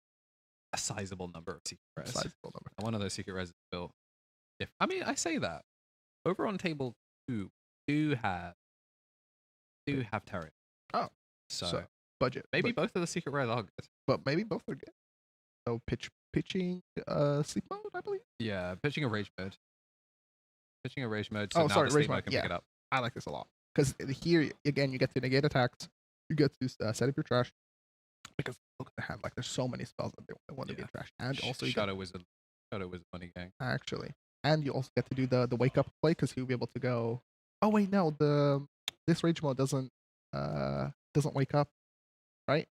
A sizable number of secret
a
res.
sizable number.
And one of those secret res is built. I mean, I say that. Over on table 2, do have Terran.
Oh,
So,
budget.
maybe both of the secret res are good.
but maybe both are good. So pitching sleep mode, I believe.
Yeah, pitching a rage mode. Pitching a rage mode.
Oh,
So now
sorry,
the
rage
sleep mode
mode,
can
yeah.
pick it up.
I like this a lot because here again you get to negate attacks. You get to set up your trash because look at the hand. Like there's so many spells that they want to be
Yeah.
trash, and also you get,
Shadow Wizard money gang.
actually, and you also get to do the wake up play because he'll be able to go. Oh wait, no, this rage mode doesn't wake up, right?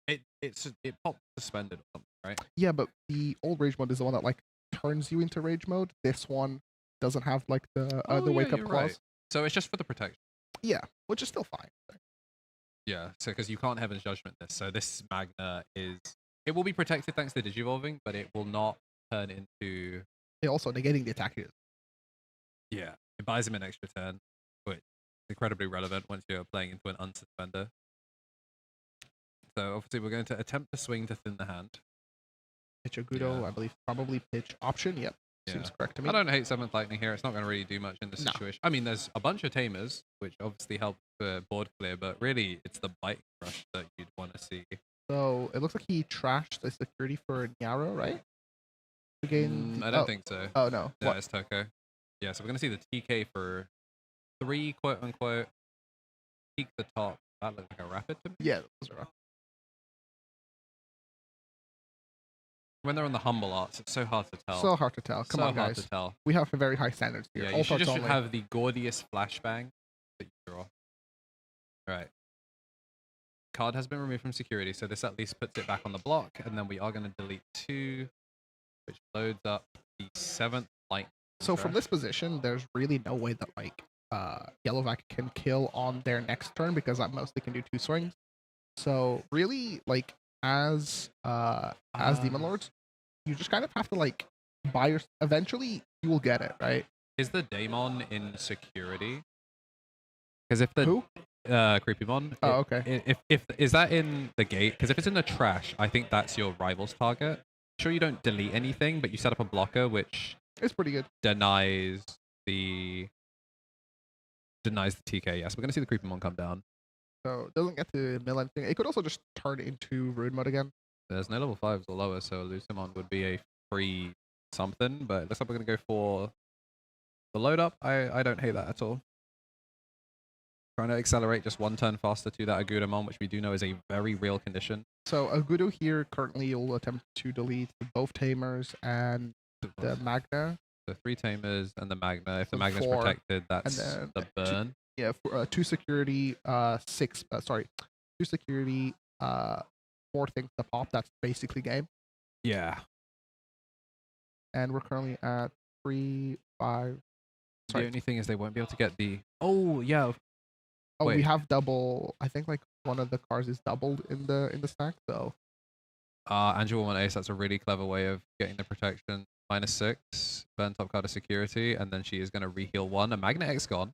It popped suspended or something, right?
Yeah, but the old rage mode is the one that like turns you into rage mode. This one doesn't have like the
Oh, yeah,
wake up
you're
clause.
right. So it's just for the protection.
Yeah, which is still fine.
Yeah, so because you can't Heaven's Judgment this, so this Magna it will be protected thanks to Digivolving, but it will not turn into.
Yeah, also negating the attack is
Yeah, it buys him an extra turn, which is incredibly relevant once you're playing into an unsuspender. So obviously we're going to attempt to swing to thin the hand.
pitch a Gudo,
Yeah.
I believe probably pitch option. Yep, seems
Yeah.
correct to me.
I don't hate 7th Lightning here. It's not going to really do much in this
No.
situation. I mean, there's a bunch of Tamers, which obviously help board clear, but really it's the Bite Crush that you'd want to see.
So it looks like he trashed the security for Nyaro, right? To gain
I don't think so.
Oh no.
Yeah,
What?
it's Toko. Yeah, so we're going to see the TK for 3, quote unquote. Peak the top. That looks like a rapid to me.
Yeah, those are
When they're on the humble arts, it's so hard to tell.
so hard to tell. Come
So
on,
hard
guys.
to tell.
We have very high standards here.
Yeah,
All
you should
parts
just
only.
have the Gordius flashbang that you draw. Right. Card has been removed from security, so this at least puts it back on the block, and then we are going to delete 2, which loads up the 7th light.
So from this position, there's really no way that like Yellowback can kill on their next turn because at most they can do 2 swings. So really, like as Demon Lords, you just kind of have to like buy your. Eventually, you will get it right.
Is the Daemon in security? Because if the
Who?
Creepymon.
Oh, okay.
If is that in the gate? Because if it's in the trash, I think that's your rival's target. Sure, you don't delete anything, but you set up a blocker which
It's pretty good.
denies the TK. Yes, we're gonna see the Creepymon come down.
So it doesn't get to mill anything. It could also just turn into Rude Mode again.
There's no level 5s or lower, so Lucimon would be a free something, but it looks like we're gonna go for the load up. I don't hate that at all. Trying to accelerate just 1 turn faster to that Agudamon, which we do know is a very real condition.
So Agudo here currently will attempt to delete both Tamers and the Magna.
The 3 Tamers and the Magna. If the
So
Magna's
4,
protected, that's
then
the burn.
Yeah, for, 2 security, 6. Sorry, 2 security, 4 things to pop. That's basically game.
Yeah.
And we're currently at 3, 5.
The
Sorry.
only thing is they won't be able to get the. Oh yeah.
Oh, we
Wait.
have double. I think like one of the cars is doubled in the stack. So
Angel Woman Ace. That's a really clever way of getting the protection. -6, burn top card of security, and then she is going to reheal 1. A Magnet X gone.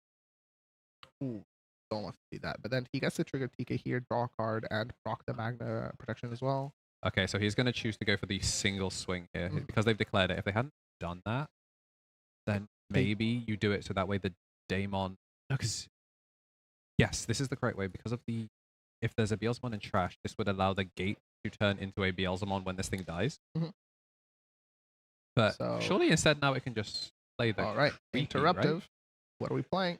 ooh, don't want to see that. But then he gets to trigger TK here, draw a card, and proc the Magna protection as well.
Okay, so he's going to choose to go for the single swing here because they've declared it. If they hadn't done that, then maybe you do it so that way the Daemon. No, because yes, this is the correct way because of the. If there's a Beelzemon in trash, this would allow the gate to turn into a Beelzemon when this thing dies.
Mhm.
But
So-
surely instead now it can just play the.
All right,
creepy,
interruptive.
right?
What are we playing?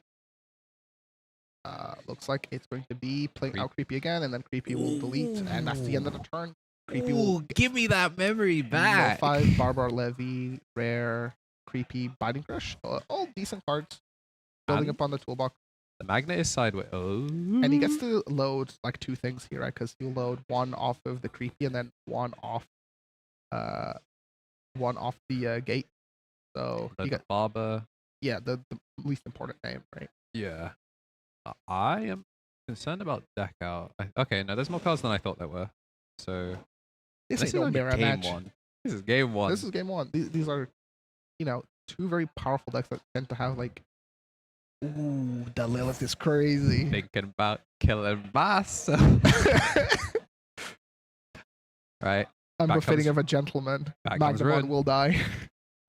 Looks like it's going to be playing out creepy again, and then creepy will delete, and that's the end of the turn. Creepy will
give me that memory
Level 5, Barbar Levy, Rare, Creepy, Biting Crush. All decent cards. Building
And
up on the toolbox.
the magnet is sideways. Oh.
And he gets to load like 2 things here, right? Because he'll load 1 off of the Creepy and then 1 off the gate. So he got
Barber.
the least important name, right?
Yeah. I am concerned about deck out. Okay, no, there's more cards than I thought there were. So
This
this
ain't no
is only
mirror
game
match.
1. This is game 1.
This is game 1. These are, 2 very powerful decks that tend to have like. Ooh, the Lilith is crazy.
Thinking about killing Bass. Right.
Unbefitting
comes-
of a gentleman.
back comes
Magnamon
Ruin.
will die.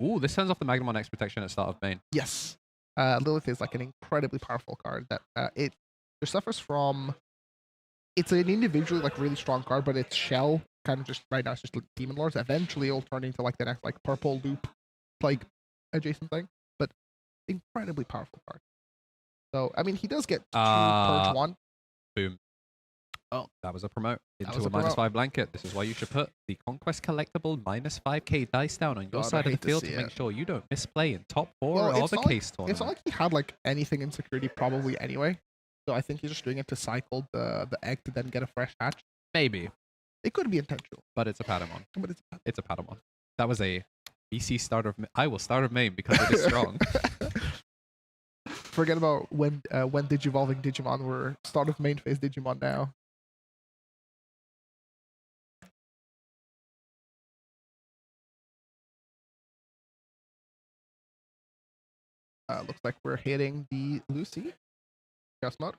Ooh, this turns off the Magnemon X protection at start of main.
Yes. Lilith is like an incredibly powerful card that it suffers from. It's an individually like really strong card, but its shell kind of just right now it's just Demon Lords. Eventually, it'll turn into like the next like purple loop, like adjacent thing. But incredibly powerful card. So I mean, he does get 2 purge 1.
Boom.
Oh.
That was a promote
That
into
was
a
a promote.
-5 blanket. This is why you should put the Conquest Collectible -5k dice down on your
God, I
side of
hate
the
to
field
see
to make
it.
sure you don't misplay in top 4
Well,
or
it's
the
not like-
case tournament.
It's not like he had like anything in security probably anyway. So I think he's just doing it to cycle the egg to then get a fresh hatch.
Maybe,
It could be intentional,
but it's a Patamon.
but it's
It's a Patamon. That was a BC starter. I will start of main because it is strong.
Forget about when Digivolving Digimon were start of main phase Digimon now. Looks like we're hitting the Lucy. Chaos mode.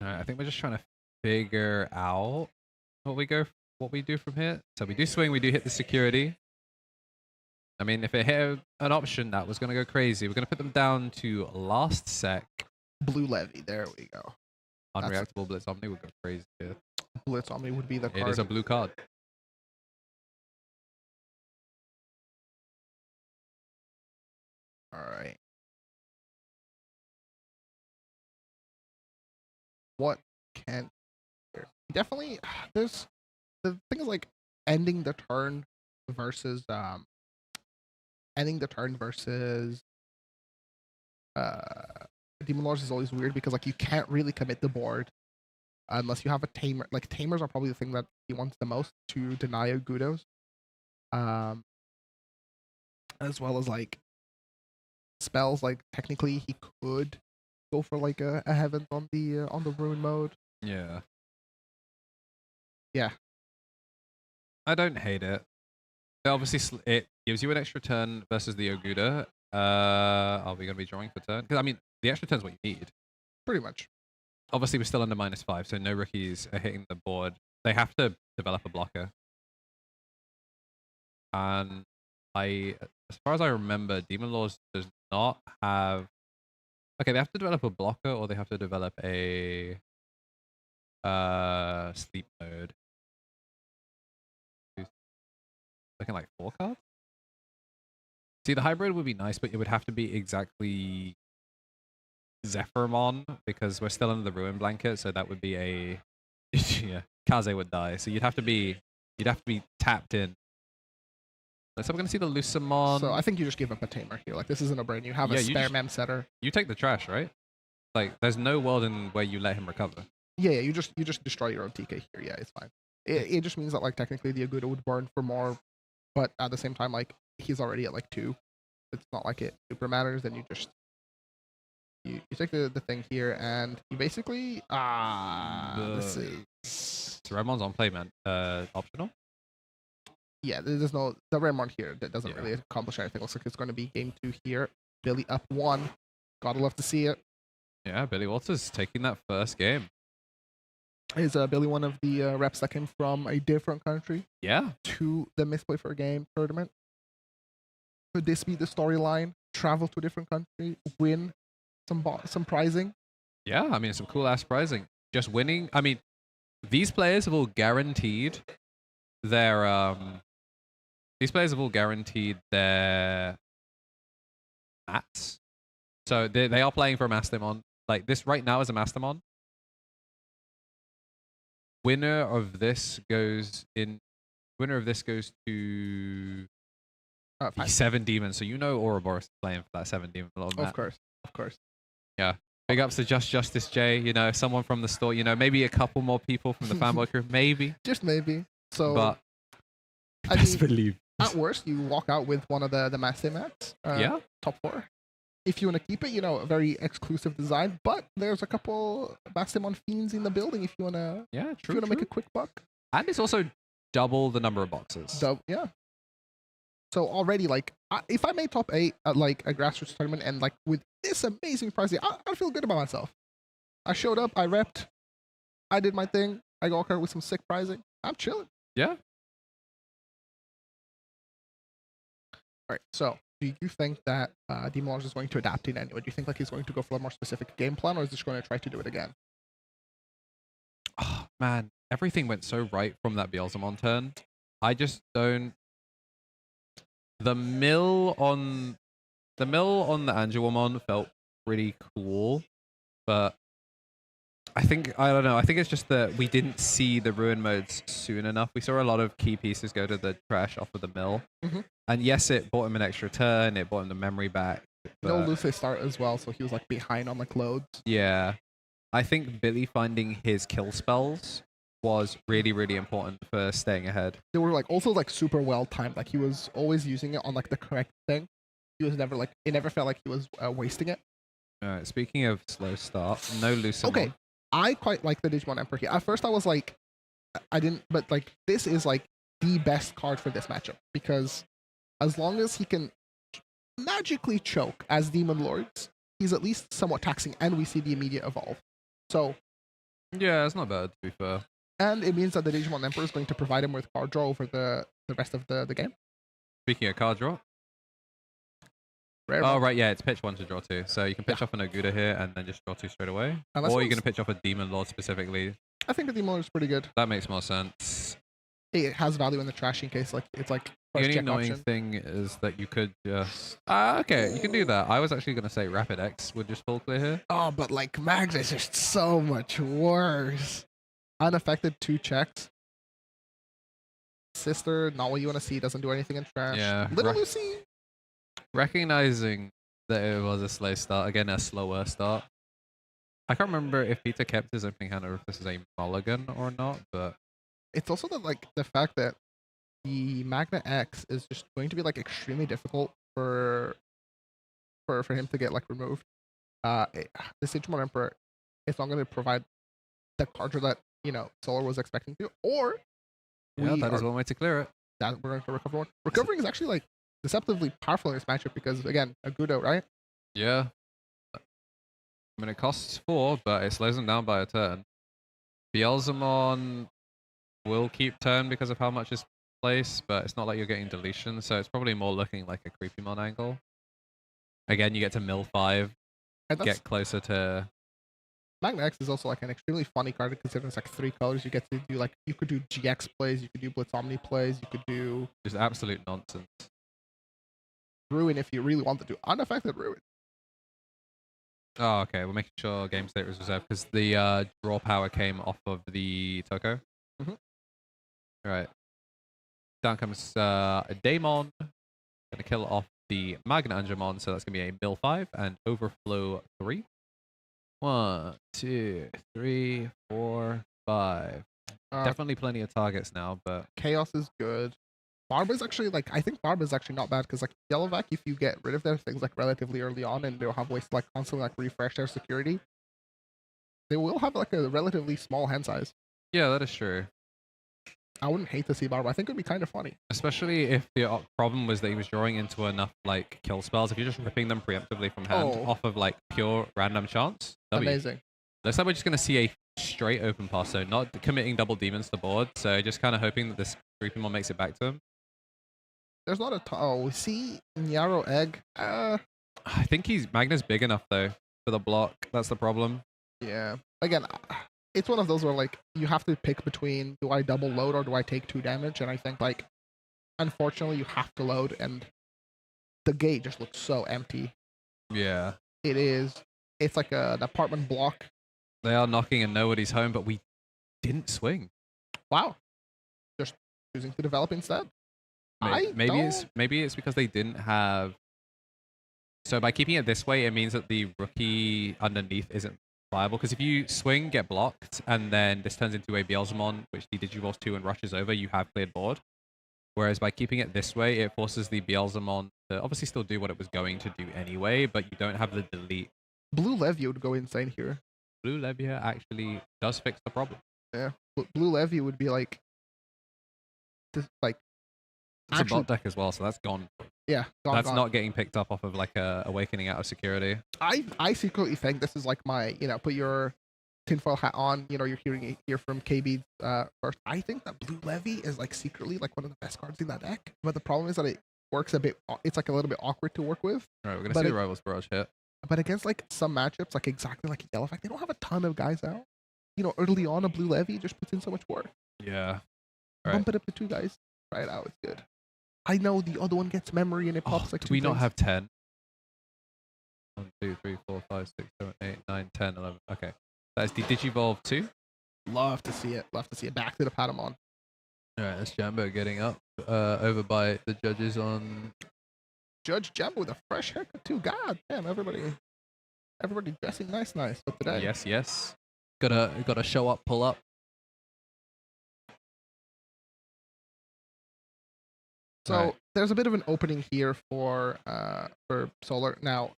Alright, I think we're just trying to figure out what we do from here. So we do swing, we do hit the security. I mean, if it hit an option, that was going to go crazy. We're going to put them down to last sec.
Blue Levy. There we go. That's
Unreactable Blitz Omni would go crazy here.
Blitz Omni would be the card.
It is a blue card.
All right. What can definitely there's the thing is like ending the turn versus Demon Lords is always weird because like you can't really commit the board unless you have a tamer. Like tamers are probably the thing that he wants the most to deny Agudos. As well as like spells, like technically he could go for like a heaven on the ruin mode.
Yeah.
Yeah.
I don't hate it. Obviously, it gives you an extra turn versus the Oguda. Are we going to be drawing for turn? Because, I mean, the extra turn is what you need.
Pretty much.
Obviously, we're still under -5, so no rookies are hitting the board. They have to develop a blocker. And as far as I remember, Demon Lords does not have... Okay, they have to develop a blocker or they have to develop a sleep mode. Looking like 4 cards? See, the hybrid would be nice, but it would have to be exactly Zephyrmon because we're still under the ruin blanket, so that would be a yeah, Kaze would die. So you'd have to be tapped in. So we're gonna see the Lucemon.
So I think you just give up a tamer here. Like this isn't a brain. You have a spare mem setter.
You take the trash, right? Like there's no world in where you let him recover.
Yeah, you just destroy your own TK here. Yeah, it's fine. It just means that like technically the Aguda would burn for more, but at the same time like he's already at like 2. It's not like it super matters. Then you just you take the thing here and you basically this is
so Ramon's on Playmat optional.
Yeah, there's no the Ragnarmon here that doesn't really accomplish anything. Looks like it's going to be game 2 here. Billy up 1. Gotta love to see it.
Yeah, Billy Walters taking that first game.
Is Billy one of the reps that came from a different country?
Yeah.
To the Misplay For Game tournament. Could this be the storyline? Travel to a different country, win some prizing?
Yeah, I mean some cool ass prizing. Just winning. I mean, these players have all guaranteed their mats. So they are playing for Mastemon. Like this right now is a Mastemon. Winner of this goes to the 7 demons. So you know Ouroboros is playing for that 7 demon.
Of course.
Yeah. Big ups to Justice J. You know, someone from the store. You know, maybe a couple more people from the fanboy crew. Maybe.
Just maybe. So.
But
I
best believe.
At worst, you walk out with one of the Mastemons. Top 4. If you want to keep it, a very exclusive design. But there's a couple Mastemon fiends in the building. If you want to, make a quick buck.
And it's also double the number of boxes.
Yeah. So already, like, if I made top 8 at like a grassroots tournament, and like with this amazing pricing, I feel good about myself. I showed up, I repped, I did my thing. I got out with some sick pricing. I'm chilling.
Yeah.
All right. So, do you think that Demon Lord is going to adapt in any way? Do you think like he's going to go for a more specific game plan, or is he just going to try to do it again?
Oh man, everything went so right from that Beelzemon turn. I just don't. The mill on the Angelwomon felt pretty cool, but I don't know. I think it's just that we didn't see the ruin modes soon enough. We saw a lot of key pieces go to the trash off of the mill, and yes, it bought him an extra turn. It bought him the memory back.
No Lucy start as well, so he was like behind on like loads.
Yeah, I think Billy finding his kill spells was really, really important for staying ahead.
They were like also like super well timed. Like he was always using it on like the correct thing. He was never like it never felt like he was wasting it.
All right. Speaking of slow start, no Lucemon.
Okay, I quite like the Digimon Emperor here. At first, I was like, I didn't, but like this is like the best card for this matchup because as long as he can magically choke as Demon Lords, he's at least somewhat taxing, and we see the immediate evolve. So
yeah, it's not bad to be fair.
And it means that the Digimon Emperor is going to provide him with card draw over the rest of the game.
Speaking of card draw. Right, yeah, it's pitch 1 to draw 2. So you can pitch off an Aguda here and then just draw 2 straight away. Or you're going to pitch off a Demon Lord specifically.
I think the Demon Lord is pretty good.
That makes more sense.
It has value in the trash in case it's like
the only annoying thing is that you could just... okay, you can do that. I was actually going to say Rapid X would just full clear here.
Oh, but like Magda is just so much worse. Unaffected 2 checks. Sister, not what you want to see. Doesn't do anything in trash.
Yeah.
Little Lucy.
Recognizing that it was a slow start. Again, a slower start. I can't remember if Peter kept his opening hand or if this is a mulligan or not, but...
It's also the fact that the Magna X is just going to be like extremely difficult for him to get like removed. This Digimon Emperor is not going to provide the card draw that Solar was expecting to, or
that is one way to clear it.
That we're going to recover one. Recovering is actually like deceptively powerful in this matchup because again, Agudo, right?
Yeah. I mean, it costs 4, but it slows him down by a turn. Beelzemon will keep turn because of how much is placed, but it's not like you're getting deletion, so it's probably more looking like a Creepymon angle. Again, you get to mill 5, get closer to...
Magna X is also like an extremely funny card considering it's like 3 colors. You get to do like, you could do GX plays, you could do Blitz Omni plays, you could do...
Just absolute nonsense.
Ruin if you really want to do unaffected Ruin.
Oh, okay. We're making sure game state was reserved because the draw power came off of the Toko. Right. Down comes a Daemon. Gonna kill off the Ragnaloardmon, so that's gonna be a mill 5 and overflow 3. 1, 2, 3, 4, 5. Definitely plenty of targets now, but
Chaos is good. Barba's actually like, I think Barba's actually not bad because like Yellowback, if you get rid of their things like relatively early on and they'll have ways to like constantly like refresh their security, they will have like a relatively small hand size.
yeah, that is true.
I wouldn't hate to see Barba. I think it would be kind of funny.
Especially if the problem was that he was drawing into enough like kill spells. If you're just ripping them preemptively from hand off of like pure random chance,
Amazing.
Looks like we're just gonna see a straight open pass, so not committing double demons to board. So just kind of hoping that this Creepymon makes it back to him.
There's not a oh, we see Nyaro Egg.
I think Magna's big enough though for the block. That's the problem.
Yeah. Again, it's one of those where like you have to pick between do I double load or do I take 2 damage, and I think like unfortunately you have to load, and the gate just looks so empty.
Yeah.
It is. It's like an apartment block.
They are knocking and nobody's home, but we didn't swing.
Wow. Just choosing to develop instead.
Maybe it's because they didn't have. So by keeping it this way, it means that the rookie underneath isn't viable. Because if you swing, get blocked, and then this turns into a Beelzemon, which the Digivolves 2 and rushes over, you have cleared board. Whereas by keeping it this way, it forces the Beelzemon to obviously still do what it was going to do anyway, but you don't have the delete.
Blue Levy would go insane here.
Blue Levia actually does fix the problem.
Yeah. Blue Levy would be like. This, like.
It's a bot deck as well, so that's gone.
Yeah,
that's not getting picked up off of like a awakening out of security.
I secretly think this is like my, put your tinfoil hat on, you're hearing it here from KB first. I think that Blue Levy is like secretly like one of the best cards in that deck. But the problem is that it works it's like a little bit awkward to work with.
All right, we're gonna see the Rivals Barrage hit.
But against like some matchups, like exactly like Yellowback, they don't have a ton of guys out. Early on a Blue Levy just puts in so much work.
Yeah. Right.
Bump it up to 2 guys. Try it out, it's good. I know the other one gets memory and it pops like 2
do we
things.
not have 10? 1, 2, 3, 4, 5, 6, 7, 8, 9, 10, 11. Okay. That is the Digivolve 2.
Love to see it. Back to the Patamon.
Alright, that's Jambo getting up over by the judges on
Judge Jambo with a fresh haircut too. God damn, everybody dressing nice for today.
Yes. Gotta show up, pull up.
So there's a bit of an opening here for Solar. Now,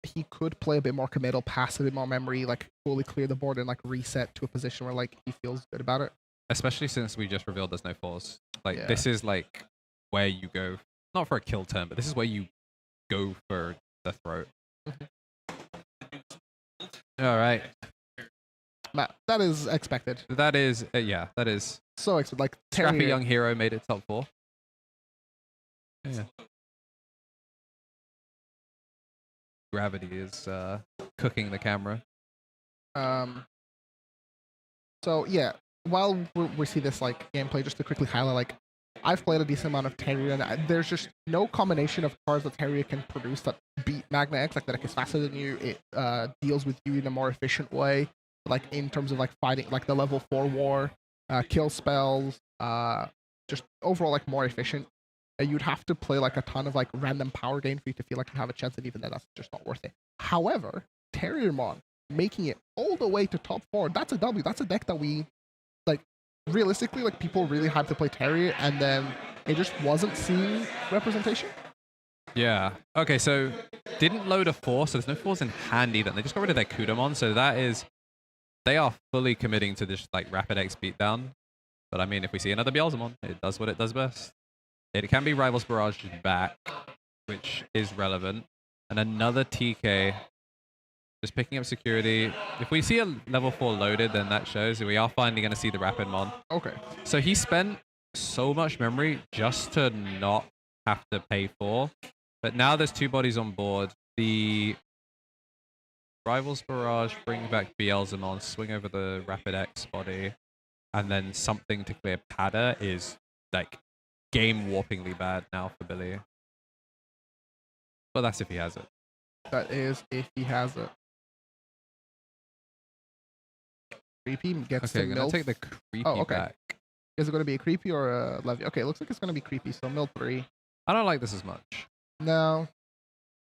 he could play a bit more committal, pass a bit more memory, like fully clear the board and like reset to a position where like he feels good about it.
Especially since we just revealed there's no force. Like this is like where you go, not for a kill turn, but this is where you go for the throat. All right.
Matt, that is expected.
That is that is
so expected. Like
Scrappy Young Hero made it top 4. Yeah. Gravity is cooking the camera.
So yeah, while we see this like gameplay, just to quickly highlight, like I've played a decent amount of Terria, and there's just no combination of cards that Terria can produce that beat Magna X. Like that is faster than you. It deals with you in a more efficient way. Like in terms of like fighting, like the level 4 war, kill spells, just overall like more efficient. You'd have to play like a ton of like random power gain for you to feel like you have a chance, and even then that's just not worth it. However, Terriermon making it all the way to top 4, that's a W. That's a deck that we like realistically, like people really hyped to play Terrier, and then it just wasn't seeing representation.
Yeah. Okay, so didn't load a 4, so there's no 4s in hand either. They just got rid of their Kudamon, so that is they are fully committing to this like rapid X beatdown. But I mean, if we see another Beelzemon, it does what it does best. It can be Rivals Barrage back, which is relevant. And another TK. Just picking up security. If we see a level 4 loaded, then that shows that we are finally going to see the Rapid Mon.
Okay.
So he spent so much memory just to not have to pay 4. But now there's 2 bodies on board. The Rivals Barrage brings back Beelzemon, swing over the Rapid X body, and then something to clear Pada is like game-warpingly bad now for Billy. But that's if he has it.
That is if he has it. Creepy gets
okay,
the
gonna
milf.
take the creepy back.
Is it going to be a creepy or a levy? Okay, it looks like it's going to be creepy. So mill 3.
I don't like this as much.
No,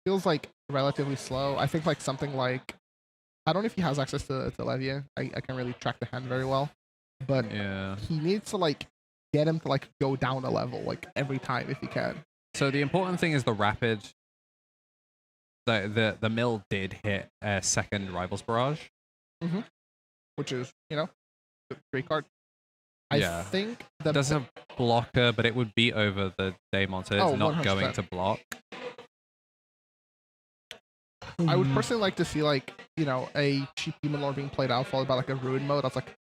feels like relatively slow. I think like something like, I don't know if he has access to Levia. I can't really track the hand very well, but
Yeah.
he needs to like get him to like go down a level like every time if he can.
So the important thing is the rapid. The mill did hit a second Rivals Barrage.
Which is, you know, a great card.
Yeah.
I think
It
that
doesn't have blocker, but it would be over the Daemon, so it's
Oh,
not
100%.
going to block.
I would personally like to see like, you know, a cheap Demon Lord being played out followed by like a Ruin mode. That's like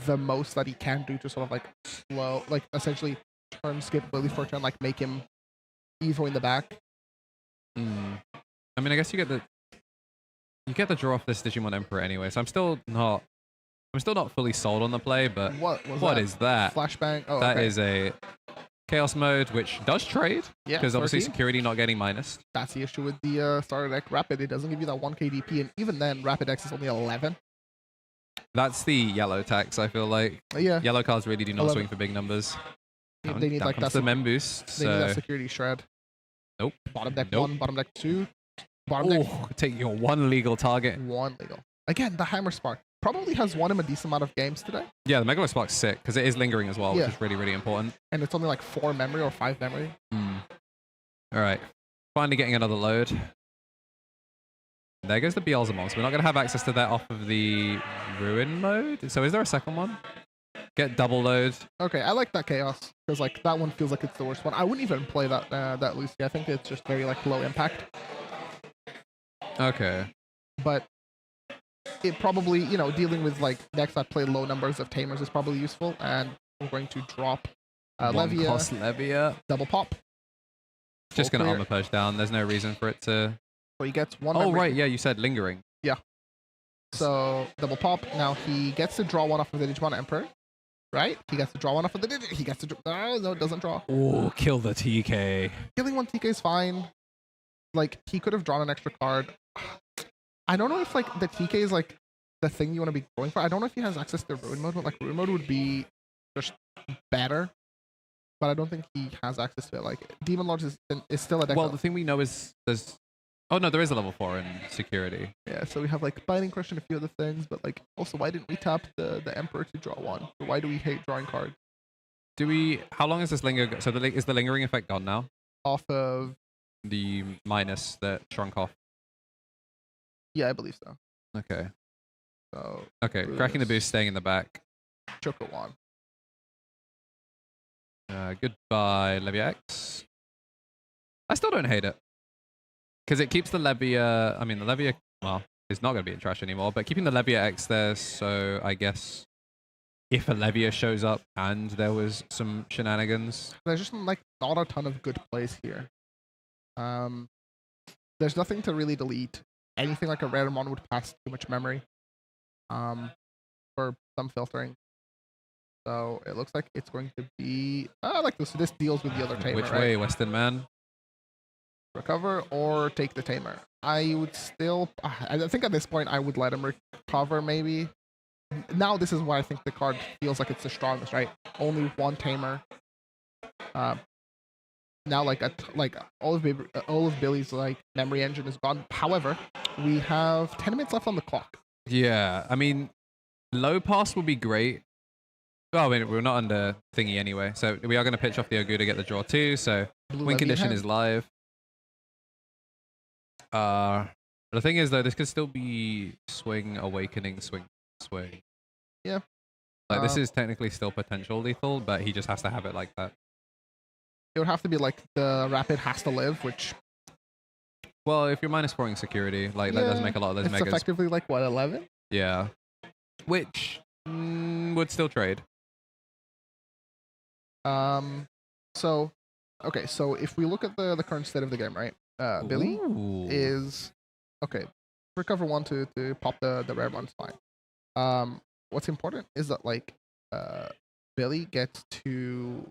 the most that he can do to sort of like slow, like essentially turn skip ability for a turn, like make him evil in the back.
I mean, I guess you get the draw off this Digimon Emperor anyway, so I'm still not fully sold on the play, but
What was
what
that?
is that?
Flashbang? Oh,
That
okay.
is a Chaos mode, which does trade,
Yeah,
because obviously
13.
security not getting minus.
That's the issue with the starter deck Rapid. It doesn't give you that 1k DP, and even then, Rapid X is only 11.
That's the yellow tax, I feel like.
Yeah,
Yellow cards really do not
11.
swing for big numbers.
they need
Down
like
comes
that.
the Mem boost,
They need that
so...
security shred.
Nope.
Bottom deck
Nope.
1, bottom deck 2, bottom deck
Oh, take your one legal target.
1 legal. Again, the Hammer Spark probably has won him a decent amount of games today,
Yeah, the Megalo Spark's sick, because it is lingering as well,
Yeah.
which is really, really important.
and it's only like 4 memory or 5 memory.
All right. Finally getting another load. There goes the Beelzemon. So we're not going to have access to that off of the Ruin mode. So is there a second one? Get double load.
Okay, I like that Chaos because like that one feels like it's the worst one. I wouldn't even play that Lucy. I think it's just very like low impact,
Okay.
but it probably, you know, dealing with like decks that play low numbers of tamers is probably useful. And we're going to drop
One
Levia,
cost Levia.
double pop.
Just
Full
going to
clear.
armor purge down. There's no reason for it to...
So he gets 1
Oh,
memory.
right. Yeah, you said lingering.
So double pop. Now he gets to draw 1 off of the Digimon Emperor, right? He gets to draw 1 off of the Digimon. He gets to no, it doesn't draw.
Oh, kill the TK.
Killing 1 TK is fine. Like he could have drawn an extra card. I don't know if like the TK is like the thing you want to be going for. I don't know if he has access to Ruin mode, but like Ruin mode would be just better. But I don't think he has access to it. Like Demon Lords is still a deck.
Well, the thing we know is there's... Oh, no, there is a level 4 in security.
Yeah, so we have like Binding Crush and a few other things, but like also why didn't we tap the Emperor to draw 1? Or why do we hate drawing cards?
Do we... How long is this linger... So is the lingering effect gone now?
Off of
The minus that shrunk off.
yeah, I believe so.
Okay.
So
Okay, cracking the boost, staying in the back.
Choco 1.
Goodbye, Levia X. I still don't hate it. Because it keeps the Levia... I mean, the Levia... Well, it's not going to be in trash anymore, but keeping the Levia X there, so I guess if a Levia shows up and there was some shenanigans...
There's just like not a ton of good plays here. There's nothing to really delete. Anything like a Ragnaloardmon would pass too much memory. For some filtering. So it looks like it's going to be like this. This deals with the other tamer.
Which
right?
way, Western man?
Recover or take the tamer. I would still. I think at this point I would let him recover maybe. Now this is why I think the card feels like it's the strongest, right? Only 1 tamer. Now like all of Billy's like memory engine is gone. However, we have 10 minutes left on the clock.
Yeah, I mean, low pass would be great. Well, I mean, we're not under thingy anyway, so we are going to pitch off the Ogu to get the draw too, so
Blue
win
Levy
condition
hand.
is live. The thing is, though, this could still be swing, awakening, swing.
Yeah.
Like, this is technically still potential lethal, but he just has to have it like that.
It would have to be like the Rapid has to live, which
Well, if you're minus 4ing security, like, that does
yeah,
make a lot of those
it's
megas.
effectively like what 11.
Yeah. Which would still trade.
So okay, so if we look at the current state of the game, right? Billy
Ooh.
is okay. Recover 1 to pop the rare one's fine. What's important is that like Billy gets to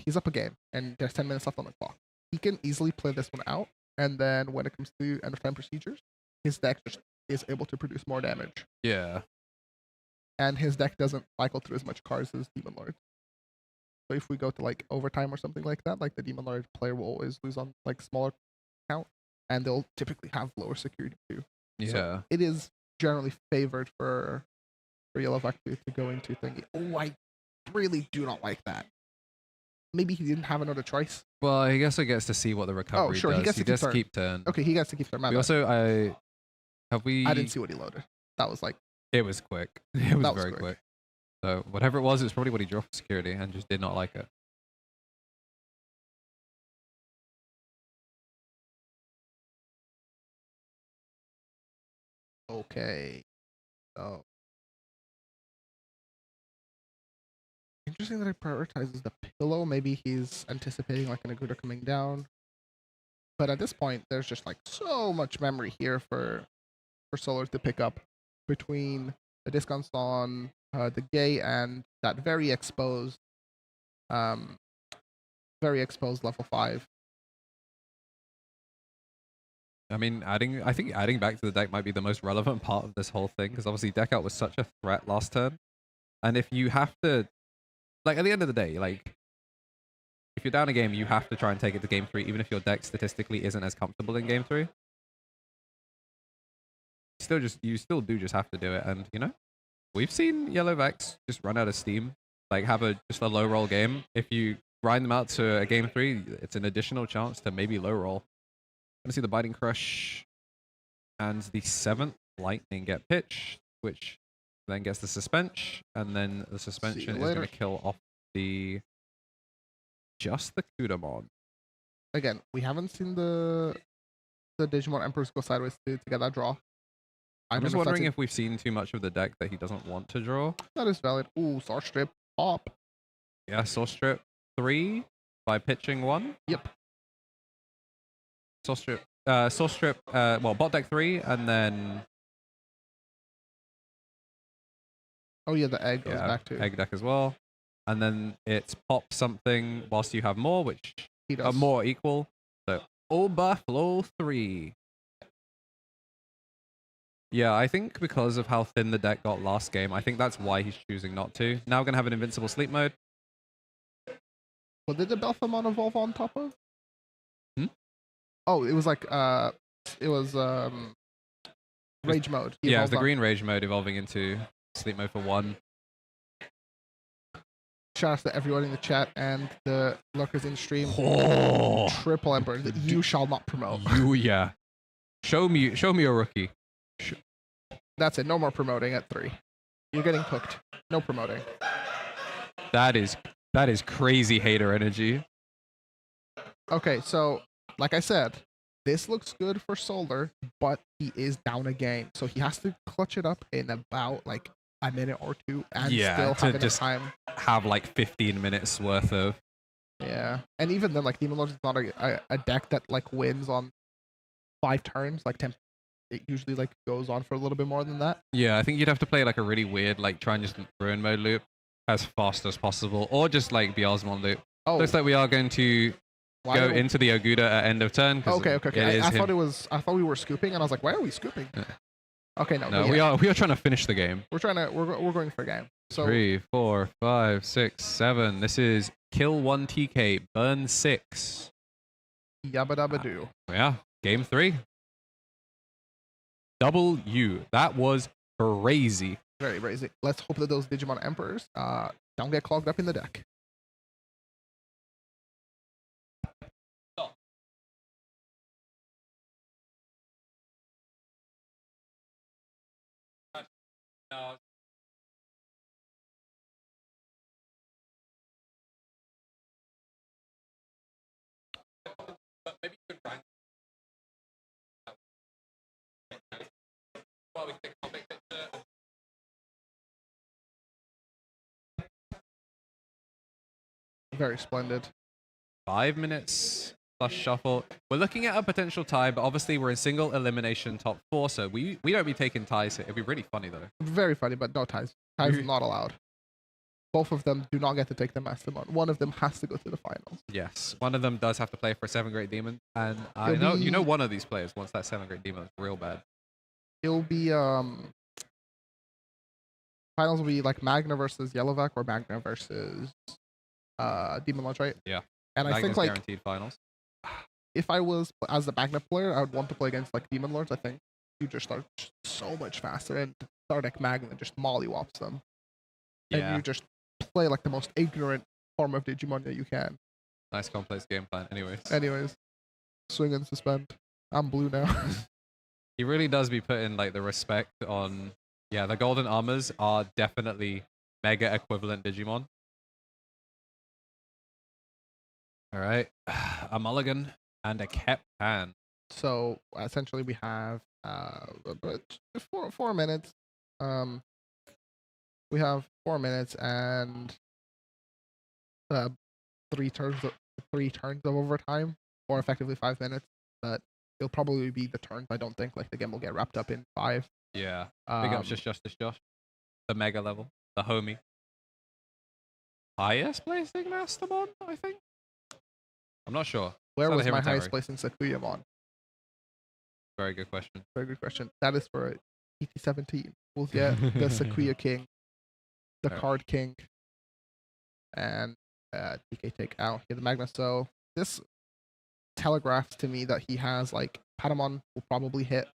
he's up a game and there's 10 minutes left on the clock. He can easily play this one out, and then when it comes to end of time procedures, his deck just is able to produce more damage.
Yeah.
And his deck doesn't cycle through as much cards as Demon Lord. So if we go to like overtime or something like that, like the Demon Lord player will always lose on like smaller count, and they'll typically have lower security too.
Yeah.
So it is generally favored for Yellowback to go into thingy. Oh, I really do not like that. Maybe he didn't have another choice.
Well, I guess he gets to see what the recovery
sure,
does.
he gets to keep
just
turn.
keep turn.
Okay, he gets to keep their mana.
We also, I
didn't see what he loaded. That was like...
It was quick. It was
That was
very
quick.
quick. So whatever it was probably what he drew for security and just did not like it.
Okay. So... Interesting that he prioritizes the pillow. Maybe he's anticipating like an Aguda coming down. But at this point, there's just like so much memory here for Solar to pick up between the discounts on the gay and that very exposed level 5.
I mean, I think adding back to the deck might be the most relevant part of this whole thing, because obviously deck out was such a threat last turn. And if you have to, like, at the end of the day, like, if you're down a game, you have to try and take it to game 3, even if your deck statistically isn't as comfortable in game 3. You still do just have to do it. And, you know, we've seen Yellow Vex just run out of steam, like have just a low roll game. If you grind them out to a game 3, it's an additional chance to maybe low roll. Gonna see the Biting Crush and the 7th Lightning get pitched, which then gets the suspension, and then the suspension is gonna kill off just the Kudamon.
Again, we haven't seen the Digimon Emperors go sideways to get that draw.
I'm just wondering if we've seen too much of the deck that he doesn't want to draw.
That is valid. Ooh, Source Strip. Pop.
Yeah, Source Strip 3 by pitching 1.
Yep.
Source Strip, well, bot deck 3, and then...
Oh yeah, the egg goes back to...
egg deck as well. And then it's pop something whilst you have more, which
he does.
are more equal. So, all Buffalo 3. Yeah, I think because of how thin the deck got last game, I think that's why he's choosing not to. Now we're going to have an Invincible Sleep mode.
What did the Belphamon evolve on top of?
Oh,
it was like, Rage mode.
Yeah, it was the green Rage mode evolving into Sleep mode for 1.
Shout out to everyone in the chat and the lurkers in the stream.
Oh.
Triple Emperor that you shall not promote.
Yeah. Show me a rookie.
That's it. No more promoting at 3. You're getting cooked. No promoting.
That is crazy hater energy.
Okay, so like I said, this looks good for Solar, but he is down a game, so he has to clutch it up in about like a minute or 2, and still have enough time.
Have like 15 minutes worth of.
Yeah, and even then, like Demon Lord is not a deck that like wins on 5 turns. Like 10, it usually like goes on for a little bit more than that.
Yeah, I think you'd have to play like a really weird, like try and just ruin mode loop as fast as possible, or just like Biosmon loop.
Oh,
looks like we are going to go into the Oguda at end of turn.
Okay. I thought we were scooping, and I was like, why are we scooping? Yeah. Okay, no.
We are trying to finish the game.
We're going for a game. So
3, 4, 5, 6, 7. This is kill 1 TK, burn 6.
Yabba dabba doo.
Yeah, game 3. W. That was crazy.
Very crazy. Let's hope that those Digimon Emperors don't get clogged up in the deck.
No. But maybe you could rank. Well, we can take a comic picture.
Very splendid.
5 minutes plus shuffle. We're looking at a potential tie, but obviously we're in single elimination top 4, so we don't be taking ties here. It'd be really funny though.
Very funny, but no ties. Ties not allowed. Both of them do not get to take the Mastemon. One of them has to go to the finals.
Yes, one of them does have to play for a 7 Great Demon, and I know you know one of these players wants that 7 Great Demon. It's real bad.
It'll be finals will be like Magna versus Yellowback or Magna versus Demon Lords, right?
Yeah.
And I
Magnus
think like
guaranteed finals.
if I was as the backup player, I would want to play against like Demon Lords. I think you just start so much faster, and Sardak Magna just mollywops them, and
Yeah.
you just play like the most ignorant form of Digimon that you can.
Nice complex game plan.
Anyways, swing and suspend. I'm blue now.
He really does be putting like the respect on. Yeah, the golden armors are definitely mega equivalent Digimon. All right, a mulligan and a kept hand.
So essentially, we have but 4 minutes. We have 4 minutes and 3 turns of overtime, or effectively 5 minutes. But it'll probably be the turns. I don't think like the game will get wrapped up in 5.
Yeah, big ups just Justice Josh, the mega level, the homie. Highest placing Mastemon, I think. I'm not sure.
Where
It's
was
not
my
a
highest
Himatari.
placing Sakuyamon?
Very good question.
Very good question. That is for ET17. We'll get the Sakuya King, the
Alright.
Card King, and DK take out here the Magna. So this telegraphs to me that he has like Patamon will probably hit.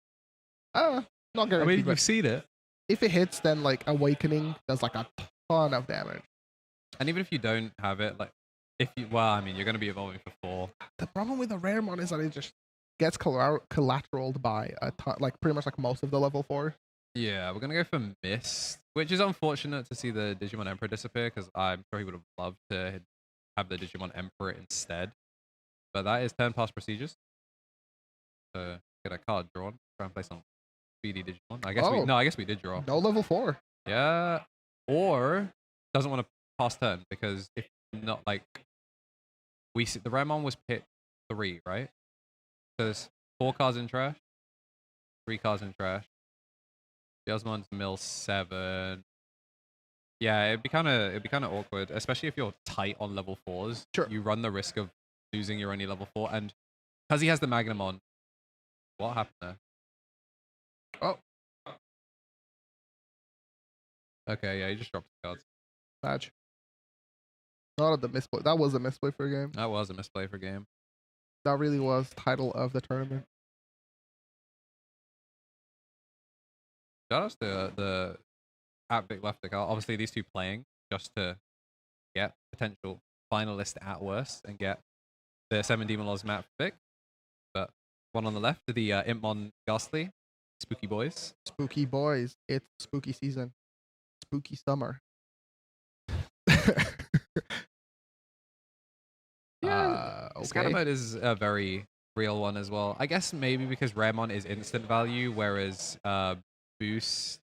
Not
I
guaranteed.
mean,
but
you've seen it.
if it hits, then like Awakening does like a ton of damage.
And even if you don't have it, like, I mean, you're going to be evolving for 4.
The problem with the rare mon is that it just gets collateraled by a ton, like pretty much like most of the level 4.
Yeah, we're going to go for Mist, which is unfortunate to see the Digimon Emperor disappear, because I'm sure he would have loved to have the Digimon Emperor instead. But that is turn pass procedures. So get a card drawn, try and play some speedy Digimon. I guess we did draw.
No level 4.
Yeah, or doesn't want to pass turn, because if not, like, we see the Ramon was picked 3, right? So there's 4 cards in trash, 3 cards in trash. The Osmond's mill 7. Yeah, it'd be kind of awkward, especially if you're tight on level 4s.
Sure.
You run the risk of losing your only level 4, and because he has the Magnamon, what happened there?
Oh,
Okay, yeah, he just dropped the cards.
match. Not the misplay. That was a misplay for a game.
That was a misplay for game.
That really was title of the tournament.
Shout out to the at Vic Leftic. Obviously, these two playing just to get potential finalist at worst and get the 7 Demon Laws map for Vic. But one on the left, the Impmon Ghastly, Spooky Boys.
Spooky boys. It's spooky season. Spooky summer. Okay.
Scatter mode is a very real one as well. I guess maybe because Raymon is instant value, whereas Boost,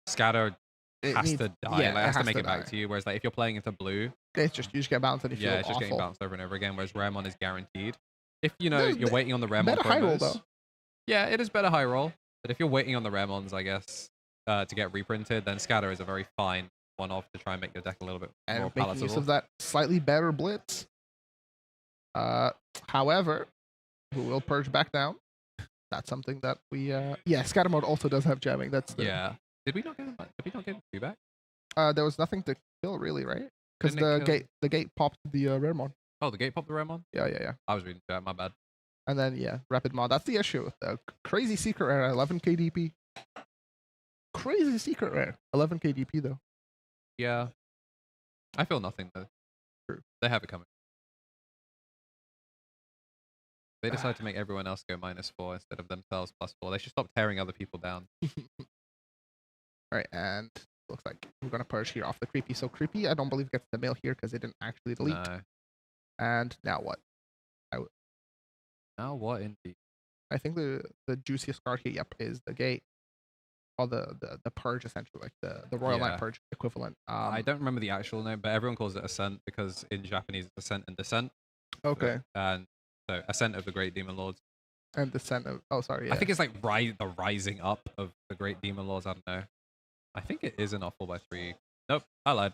Scatter has to die.
yeah,
Like, has to
has
make
to
it back
die.
to you. Whereas like if you're playing into blue,
It's just you just get bounced and you feel
yeah, it's just getting
awful.
bounced over and over again. Whereas Raymon is guaranteed. If you're
There's
waiting on the Raymon
better high roll,
promos,
though.
yeah, it is better high roll. But if you're waiting on the Raymons, I guess to get reprinted, then Scatter is a very fine one-off to try and make your deck a little bit
And
more
making
palatable.
use of that slightly better blitz. However, we will purge back down. That's something that we yeah, scatter mode also does have jamming. That's the,
Yeah. Did we not get two back?
there was nothing to kill really, right? Because
Didn't it
the gate popped the rare mon.
Oh, the gate popped the Ramon?
Yeah.
I was reading that, my bad.
And then yeah, rapid mod. That's the issue with the crazy secret rare 11k DP. Crazy secret rare 11k DP though.
Yeah. I feel nothing though.
True.
They have it coming. They decide to make everyone else go -4 instead of themselves +4. They should stop tearing other people down.
Right, and looks like we're gonna purge here off the creepy. So creepy, I don't believe gets the mail here because it didn't actually delete.
No.
And now what?
Now what indeed?
I think the juiciest card here, yep, is the gate. Or the purge essentially, like the Royal
Yeah.
Knight purge equivalent.
I don't remember the actual name, but everyone calls it Ascent because in Japanese it's Ascent and Descent.
Okay.
And so Ascent of the Great Demon Lords.
And Descent of yeah.
I think it's like the rising up of the Great Demon Lords. I don't know. I think it is an off 4x3. Nope, I lied.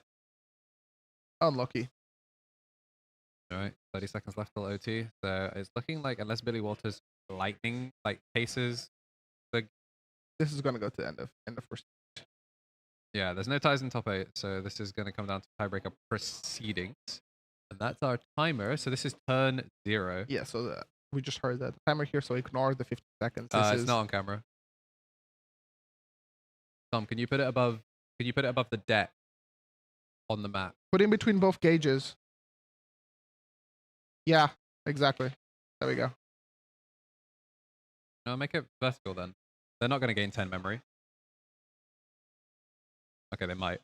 Unlucky.
All right, 30 seconds left till OT. So it's looking like unless Billy Walters lightning cases.
This is gonna go to the end of first.
Yeah, there's no ties in top 8, so this is going to come down to tiebreaker proceedings. And that's our timer. So this is turn 0.
Yeah, so we just heard that timer here, so ignore the 50 seconds.
It's not on camera. Tom, can you put it above? Can you put it above the deck on the map?
Put in between both gauges. Yeah, exactly. There we go.
No, make it vertical then. They're not going to gain 10 memory. Okay, they might.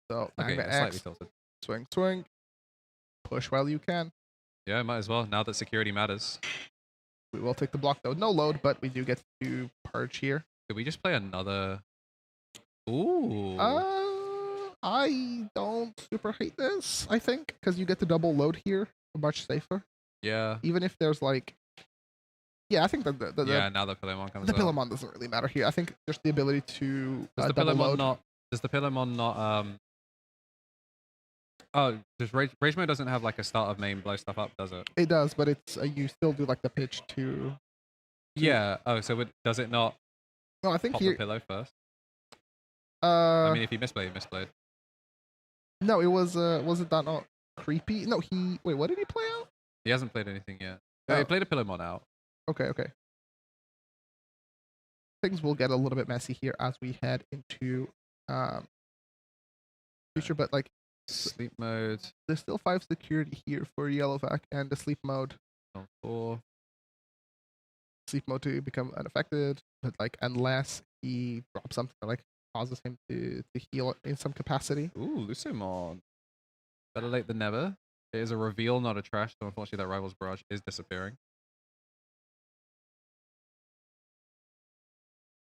So
Okay,
magnet
yeah, slightly
X,
tilted.
swing, swing. Push while you can.
Yeah, might as well. Now that security matters.
We will take the block though. No load, but we do get to purge here.
Could we just play another? Ooh.
I don't super hate this, I think, because you get the double load here, much safer.
Yeah.
Even if there's like, yeah, I think that
Yeah, now the Pillowmon comes
the
out.
Pillowmon doesn't really matter here. I think just the ability to
Does the
double
Pillowmon
load.
not? Does the Pillowmon not? Oh, does Rage Mode doesn't have like a start of main blow stuff up, does it?
It does, but it's you still do like the pitch to.
Yeah. Oh, so does it not
No, I think
pop
here.
the pillow first?
I
I mean, if he misplayed, he misplayed.
no, it was it that not creepy? No, he wait. What did he play out?
He hasn't played anything yet. Oh, he
Oh.
played a Pillowmon out.
Okay, okay. Things will get a little bit messy here as we head into future, but like
Sleep mode
there's still 5 security here for Yellowvac and the sleep mode.
on 4.
Sleep mode to become unaffected, but like unless he drops something that like causes him to heal in some capacity.
Ooh, Lucemon. Better late than never. It is a reveal, not a trash, so unfortunately that Rival's Barrage is disappearing.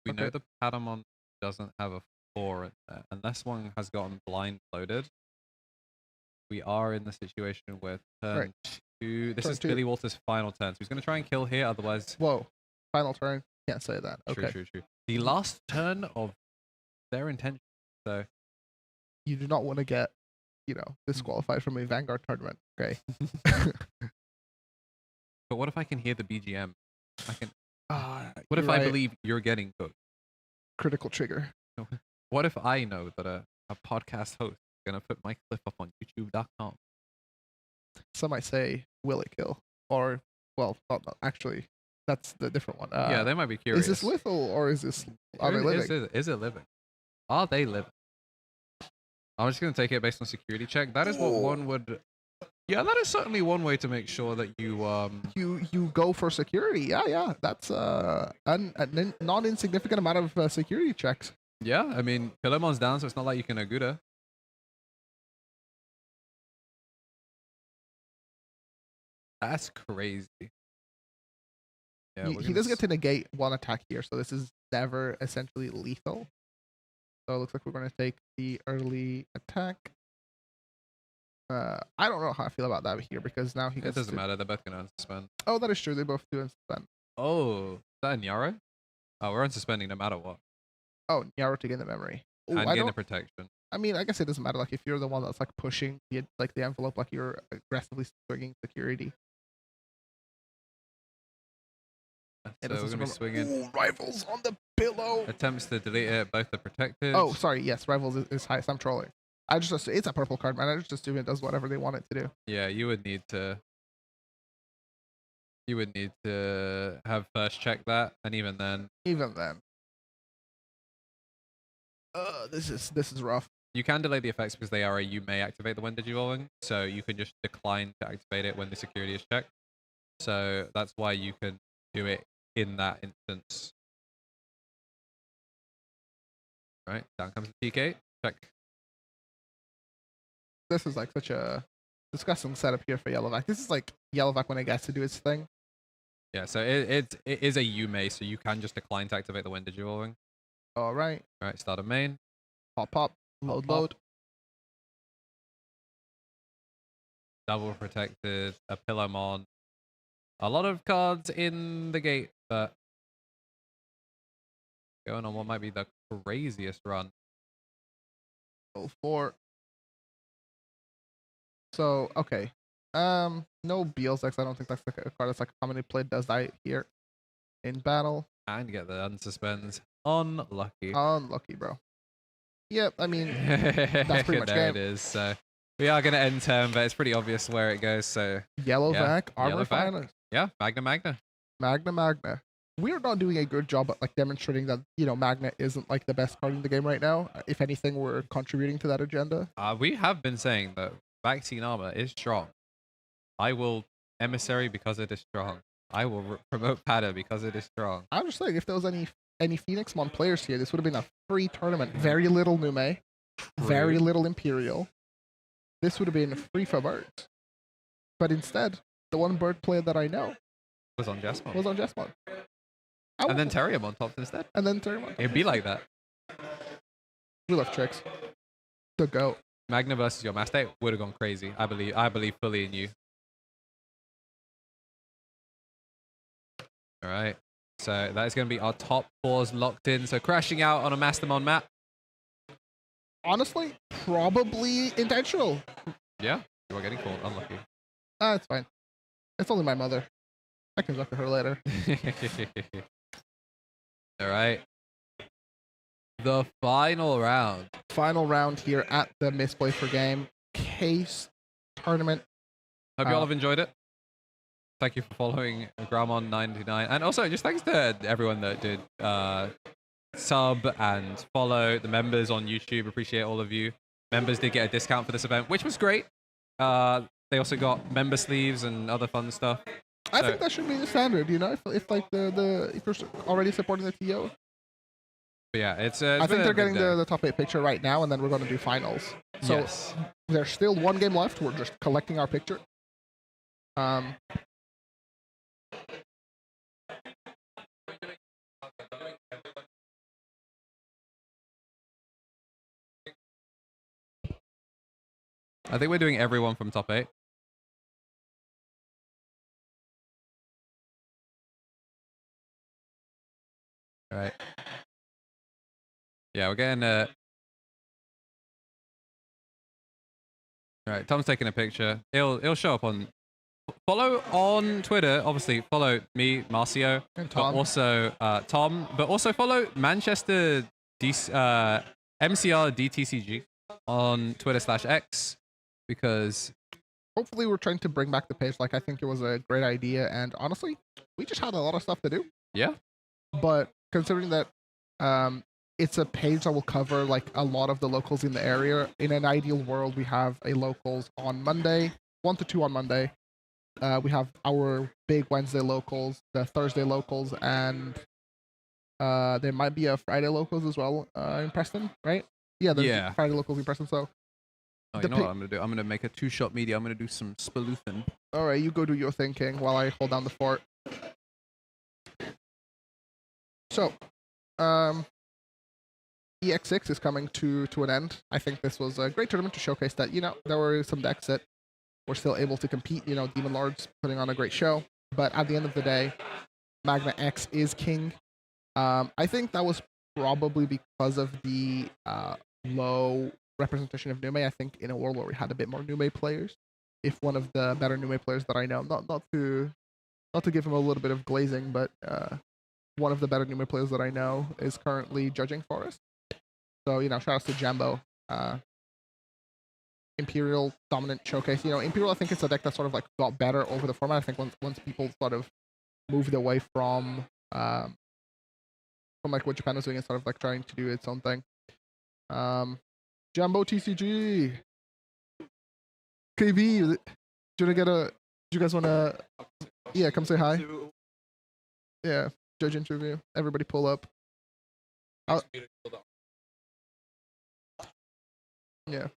We know the Patamon doesn't have a 4 in there. Unless one has gotten blind loaded. We are in the situation with turn 2. This
Turn
is
2.
Billy Walter's final turn, so he's going to try and kill here, otherwise...
Whoa. Final turn. Can't say that. Okay.
True. The last turn of their intention, so...
You do not want to get, disqualified from a Vanguard tournament. Okay.
But what if I can hear the BGM? I can... What
You're
if I
right.
believe you're getting cooked?
Critical trigger.
What if I know that a podcast host is going to put my clip up on youtube.com?
Some might say, will it kill? Or, well, not actually. That's the different one.
Yeah, they might be curious.
Is this lethal or is this are they living?
Is it living? Are they living? I'm just going to take it based on security check. That is what one would... Yeah, that is certainly one way to make sure that you...
You go for security. Yeah. That's a not insignificant amount of security checks.
Yeah, I mean, Pillowmon's down, so it's not like you can Aguda. That's crazy. Yeah,
He does get to negate one attack here, so this is never essentially lethal. So it looks like we're going to take the early attack. I don't know how I feel about that here because now he
It
gets
doesn't matter. They're both going to unsuspend.
Oh, that is true. They both do unsuspend.
Oh, is that a Nyaro? Oh, we're unsuspending no matter what.
Oh, Nyaro to gain the memory. Ooh,
And
I
gain the
don't-
protection.
I mean, I guess it doesn't matter. Like if you're the one that's like pushing the envelope, like you're aggressively swinging security.
So
It
we're
doesn't
going to be
remember-
swinging.
Ooh, rivals on the pillow.
Attempts to delete it, both the protected.
Oh, sorry. Yes, rivals is highest. I'm trolling. I just it's a purple card, man. I just assume it does whatever they want it to do.
Yeah, you would need to. You would need to have first check that, and even then,
Even then. This is rough.
you can delay the effects because they are you may activate the when digivolving, so you can just decline to activate it when the security is checked. So that's why you can do it in that instance. Right, down comes the TK. Check.
This is like such a disgusting setup here for Yellowvac. This is like Yellowvac when it gets to do its thing.
Yeah, so it is a you may, so you can just decline to activate the when digivolving.
All right.
All right, start a main.
Pop. Load.
Pop. Double protected, a Pillowmon. A lot of cards in the gate, but going on what might be the craziest run.
4. So, okay. No BLX. I don't think that's the card that's like commonly played. Does die here in battle.
And get the unsuspends Unlucky.
Unlucky, bro. Yep, I mean, that's pretty much
there
game.
it is. So we are going to end turn, but it's pretty obvious where it goes. So
Yellow
yeah,
Vac, Armor
Yellow Vac.
Finest,
yeah, Magna.
Magna. We're not doing a good job at like demonstrating that, you know, Magna isn't like the best card in the game right now. If anything, we're contributing to that agenda.
We have been saying that Vaccine Armor is strong. I will Emissary because it is strong. I will promote Pada because it is strong.
I'm just saying, if there was any Phoenixmon players here, this would have been a free tournament. Very little Nume, very little Imperial. This would have been free for birds. But instead, the one bird player that I know
Was on Jesmon.
was on Jesmon.
And then Terriermon topped instead.
And then Terriermon.
It'd be like that.
We love tricks. The GOAT.
Magna versus your Master would have gone crazy. I believe fully in you. All right. So that is going to be our top 4s locked in. So crashing out on a Mastemon map.
Honestly, probably intentional.
Yeah. You are getting called unlucky.
It's fine. It's only my mother. I can talk to her later.
All right. The final round.
Final round here at the Misplay For Game case tournament.
Hope you all have enjoyed it. Thank you for following Gramon99. And also, just thanks to everyone that did sub and follow, the members on YouTube. Appreciate all of you. Members did get a discount for this event, which was great. They also got member sleeves and other fun stuff.
I think that should be the standard, you know, if like if you're already supporting the TO.
But yeah, it's
I think they're getting the top 8 picture right now, and then we're going to do finals. So
yes.
There's still one game left. We're just collecting our picture.
I think we're doing everyone from top 8. All right. Yeah, we're getting all right, Tom's taking a picture. It'll show up on follow on Twitter, obviously follow me, Marcio,
And Tom.
but also Tom, but also follow Manchester MCR DTCG on Twitter/X because
hopefully we're trying to bring back the page. Like, I think it was a great idea, and honestly, we just had a lot of stuff to do.
yeah.
But considering that it's a page that will cover like a lot of the locals in the area, in an ideal world, we have a locals on Monday, 1 to 2 on Monday. We have our big Wednesday locals, the Thursday locals, and there might be a Friday locals as well in Preston, right? Yeah, there's Friday locals in Preston. So,
Oh, you know what I'm gonna do? I'm gonna make a 2-shot media. I'm gonna do some spaloofing.
all right, you go do your thinking while I hold down the fort. So, EX6 is coming to an end. I think this was a great tournament to showcase that, you know, there were some decks that were still able to compete. You know, Demon Lords putting on a great show. But at the end of the day, Magna X is king. I think that was probably because of the low representation of Nume. I think in a world where we had a bit more Nume players, if one of the better Nume players that I know, not to give him a little bit of glazing, but one of the better Nume players that I know is currently judging for us. So, you know, shout outs to Jambo. Imperial dominant showcase. You know, Imperial, I think it's a deck that sort of like got better over the format. I think once people sort of moved away from like what Japan was doing and sort of like trying to do its own thing. Jambo TCG. KB, do you guys wanna come say hi? Yeah, judge interview. Everybody pull up. Yeah.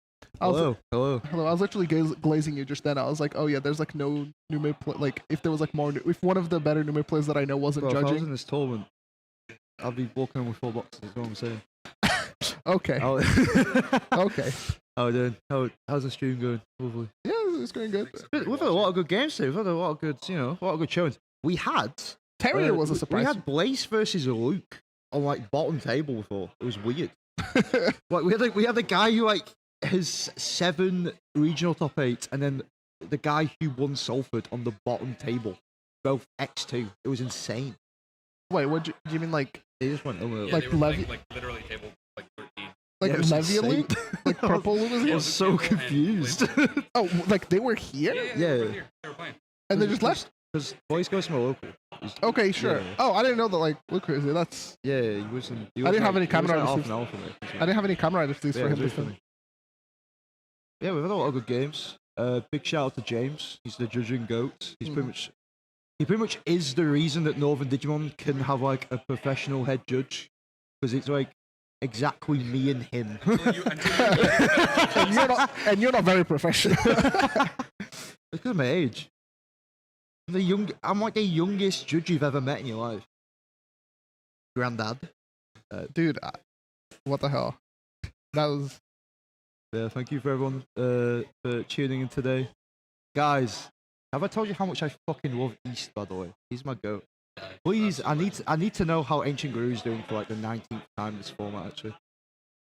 Hello.
I was literally glazing you just then. I was like, oh yeah, there's like no Nume like if there was like more, if one of the better Nume players that I know wasn't
Bro, if I was
judging.
in this tournament, I'd be walking home with 4 boxes. That's what I'm saying.
Okay. Okay.
How are we doing? How's the stream going? Lovely.
Yeah, it's going good.
We've had a lot of good games today. We've had a lot of good, a lot of good showings. We had
Terrier was a surprise.
We had Blaze versus Luke on like bottom table before. It was weird. Like we had a guy who like has 7 regional top 8, and then the guy who won Salford on the bottom table, both X2. It was insane.
Wait, do you mean like
He just went over.
Yeah,
Like
they were playing,
Levi-
like literally table like 13.
Like
Yeah, it was
Levy
insane.
Elite? Like purple
I
Limousine?
was so confused.
Oh, like they were here?
Yeah,
Yeah.
They were here. They were playing.
And they just left?
Because boys goes to my local.
Okay, sure.
Yeah.
Oh, I didn't know that, like, look crazy. That's...
Yeah, he wasn't. He
I didn't
was
have
like-
any
he was
camera
like half
receipts.
an hour from it.
I didn't have any camera reviews
Yeah,
for
it
him
was
to
really
film.
funny. Yeah, we've had a lot of good games. Big shout out to James. He's the judging goat. He pretty much is the reason that Northern Digimon can have like a professional head judge, because it's like exactly me and him.
and you're not very professional.
Look at my age. I'm like the youngest judge you've ever met in your life. Granddad.
Dude, what the hell? That was...
Yeah, thank you for everyone for tuning in today. Guys, have I told you how much I fucking love East, by the way? He's my goat. Please, I need to know how Ancient Guru's doing for like the 19th time this format, actually.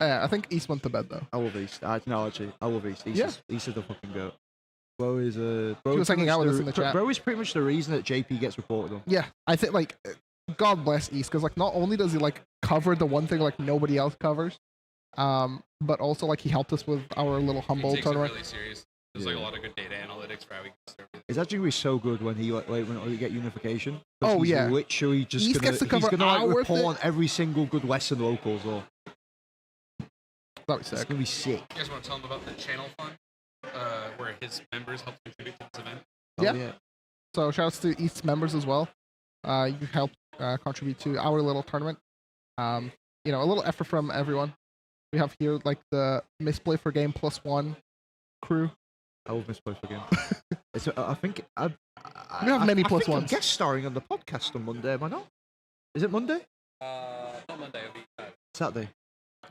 Yeah, I think East went to bed, though.
I love East. No, actually, I love East.
Yeah.
East is the fucking goat. Bro is
He was hanging out with us in the chat.
Bro is pretty much the reason that JP gets reported on.
Yeah, I think, like, God bless East, because, like, not only does he, like, cover the one thing, like, nobody else covers, but also, like, he helped us with our little humble tournament.
Really serious. There's like a lot of good data analytics for how we can serve.
It's actually gonna be so good when he when we get unification. 'Cause
Oh,
he's
yeah.
literally just
East
gonna
gets to cover
he's gonna like
our
report
thing.
on every single good Western local as well.
That was
It's
sick.
gonna be sick.
You guys want to tell him about the channel fund, where his members help contribute to this event?
Yeah.
Oh, yeah.
So shout outs to East members as well. You helped contribute to our little tournament. You know, a little effort from everyone. We have here like the Misplay For Game +1 crew.
I love Misplay For Game. I think
We have many plus
think I'm
ones.
guest starring on the podcast on Monday. Am I not? Is it Monday?
Not Monday. It'll be
Saturday.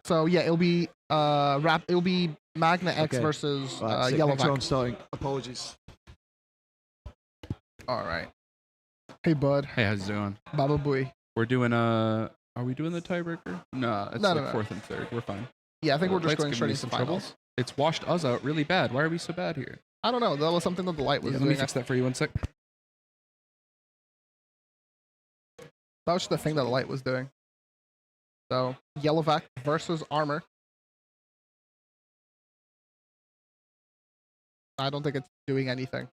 So yeah, it'll be it'll be Magna X
Okay.
versus
Right, sick.
Yellow
Thanks for
Vac.
starting. Apologies.
All right. Hey bud,
Hey, how's it going?
Baba Booey.
We're doing Are we doing the tiebreaker? No, it's
No,
like
no.
fourth and third. We're fine.
Yeah, I think we're just
Light's
going
giving
straight
me
into
some
finals.
trouble. It's washed us out really bad. Why are we so bad here?
I don't know. That was something that the light was
Let me
doing.
fix that for you 1 sec.
That was just the thing that the light was doing. So Yellow Vac versus Armor. I don't think it's doing anything.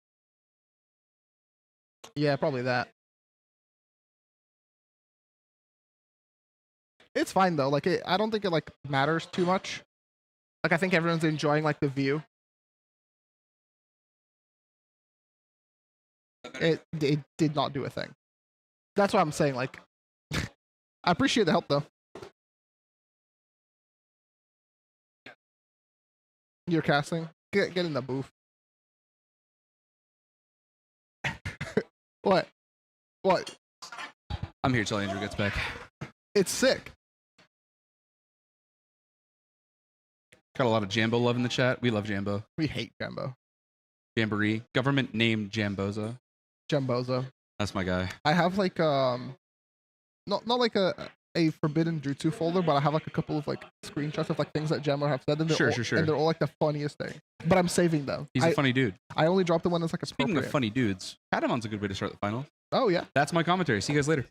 Yeah, probably that. It's fine though. Like, I don't think it like matters too much. Like, I think everyone's enjoying like the view. It did not do a thing. That's what I'm saying. Like, I appreciate the help though. You're casting. Get in the booth. What? What?
I'm here till Andrew gets back.
It's sick.
Got a lot of Jambo love in the chat. We love Jambo.
We hate Jambo.
Jamboree. Government named Jamboza.
Jambozo.
That's my guy.
I have like not like a forbidden jutsu folder, but I have like a couple of like screenshots of like things that Jambo have said, and they're all,
Sure.
and they're all like the funniest thing. But I'm saving them.
He's a funny dude.
I only dropped them when it's like
Speaking
appropriate.
of funny dudes, Patamon's a good way to start the finals.
Oh yeah.
That's my commentary. See you guys later.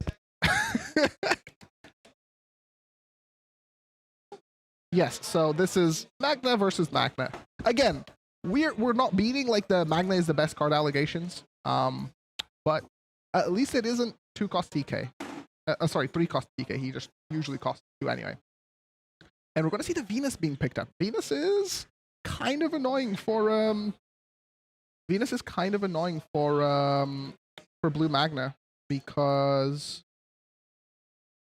Yes. So this is Magna versus Magna. Again, we're not beating like the Magna is the best card allegations. But at least it isn't 2 cost TK. Sorry, 3 cost TK. He just usually costs 2 anyway. And we're gonna see the Venus being picked up. Venus is kind of annoying for Blue Magna, because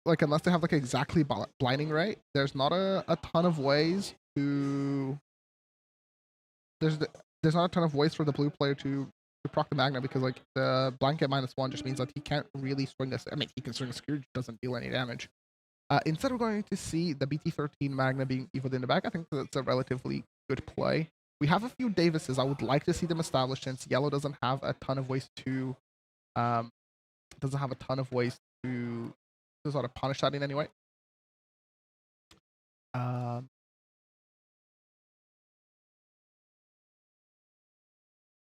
like unless they have like exactly blinding right, there's not a ton of ways to there's not a ton of ways for the blue player to proc the Magna, because like the blanket -1 just means that he can't really swing this. I mean, he can swing a Scourge, doesn't deal any damage. Instead, we're going to see the BT13 Magna being evoed in the back. I think that's a relatively good play. We have a few Davises. I would like to see them established, since Yellow doesn't have a ton of ways to sort of punish that in any way.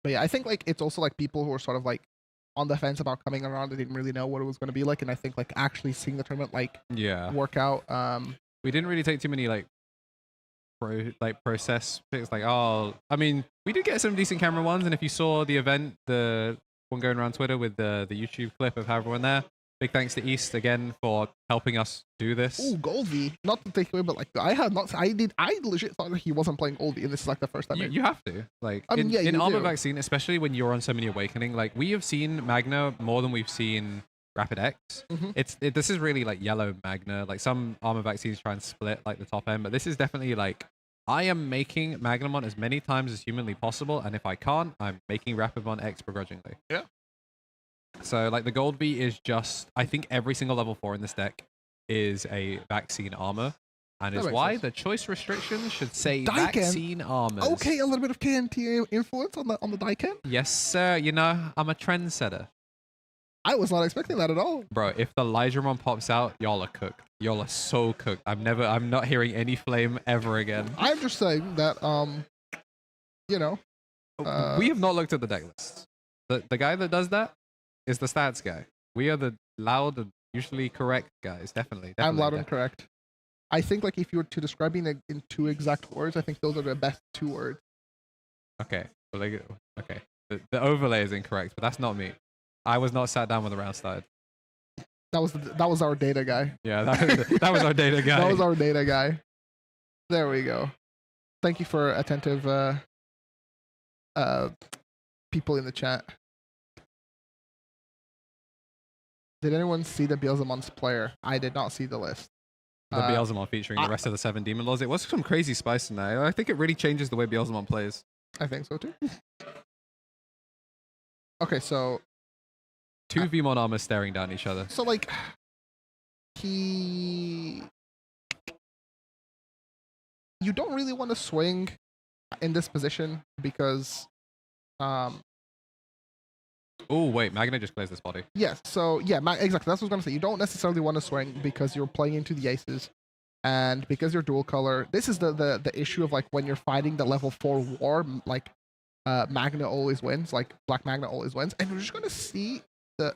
But yeah, I think like it's also like people who are sort of like on the fence about coming around. I didn't really know what it was going to be like, and I think like actually seeing the tournament like
Yeah.
work out.
We didn't really take too many like process picks. Like, oh, I mean, we did get some decent camera ones, and if you saw the event, the one going around Twitter with the YouTube clip of how everyone there. Big thanks to East again for helping us do this.
Ooh, Goldie. Not to take away, but like I legit thought that he wasn't playing Goldie, and this is like the first time.
You have to. Like
I mean, yeah,
in
you
Armor
do.
Vaccine, especially when you're on so many Awakening, like we have seen Magna more than we've seen Rapid X.
Mhm.
This is really like yellow Magna. Like some Armor Vaccines try and split like the top end, but this is definitely like I am making Magnamon as many times as humanly possible, and if I can't, I'm making Rapidmon X begrudgingly.
Yeah.
So like the Gold V is just, I think every single level 4 in this deck is a vaccine armor, and
That
is
makes
why
sense.
the choice restrictions should say
Daiken.
vaccine armors.
Okay, a little bit of KNT influence on the Daiken.
Yes, sir. You know, I'm a trendsetter.
I was not expecting that at all.
Bro, if the Lydramon pops out, y'all are cooked. Y'all are so cooked. I'm not hearing any flame ever again.
I'm just saying that you know,
We have not looked at the deck list. The guy that does that is the stats guy. We are the loud and usually correct guys. Definitely.
I'm loud and
definitely.
correct. I think like if you were to describe it in 2 exact words, I think those are the best 2 words.
Okay. Well, like, okay. The overlay is incorrect, but that's not me. I was not sat down when the round started.
That was our data guy.
Yeah, that was our data guy.
That was our data guy. There we go. Thank you for attentive people in the chat. Did anyone see the Beelzemon's player? I did not see the list.
The Beelzemon featuring the rest of the 7 Demon Lords. It was some crazy spice in there. I think it really changes the way Beelzemon plays.
I think so too. Okay, so
2 Vmon armors staring down each other.
so like you don't really want to swing in this position because
Oh, wait. Magna just clears this body.
yes, so yeah, exactly. That's what I was gonna say. You don't necessarily want to swing because you're playing into the aces, and because you're dual color. This is the issue of like when you're fighting the level 4 war, like Magna always wins, like Black Magna always wins, and we're just gonna see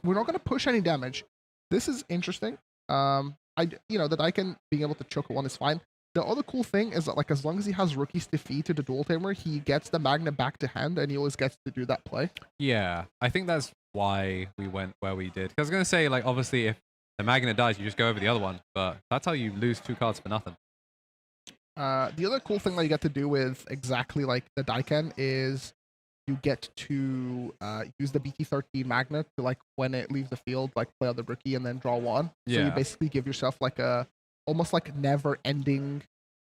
we're not gonna push any damage. This is interesting. That I can being able to choke one is fine. The other cool thing is that like as long as he has Rookie's defeat to the dual tamer, he gets the Magna back to hand, and he always gets to do that play.
Yeah, I think that's why we went where we did. 'Cause I was going to say, like, obviously, if the Magna dies, you just go over the other one. But that's how you lose 2 cards for nothing.
The other cool thing that you get to do with exactly like the Daiken is you get to use the BT13 Magna to like when it leaves the field, like play out the Rookie and then draw 1. So you
Yeah.
basically give yourself like a almost like never ending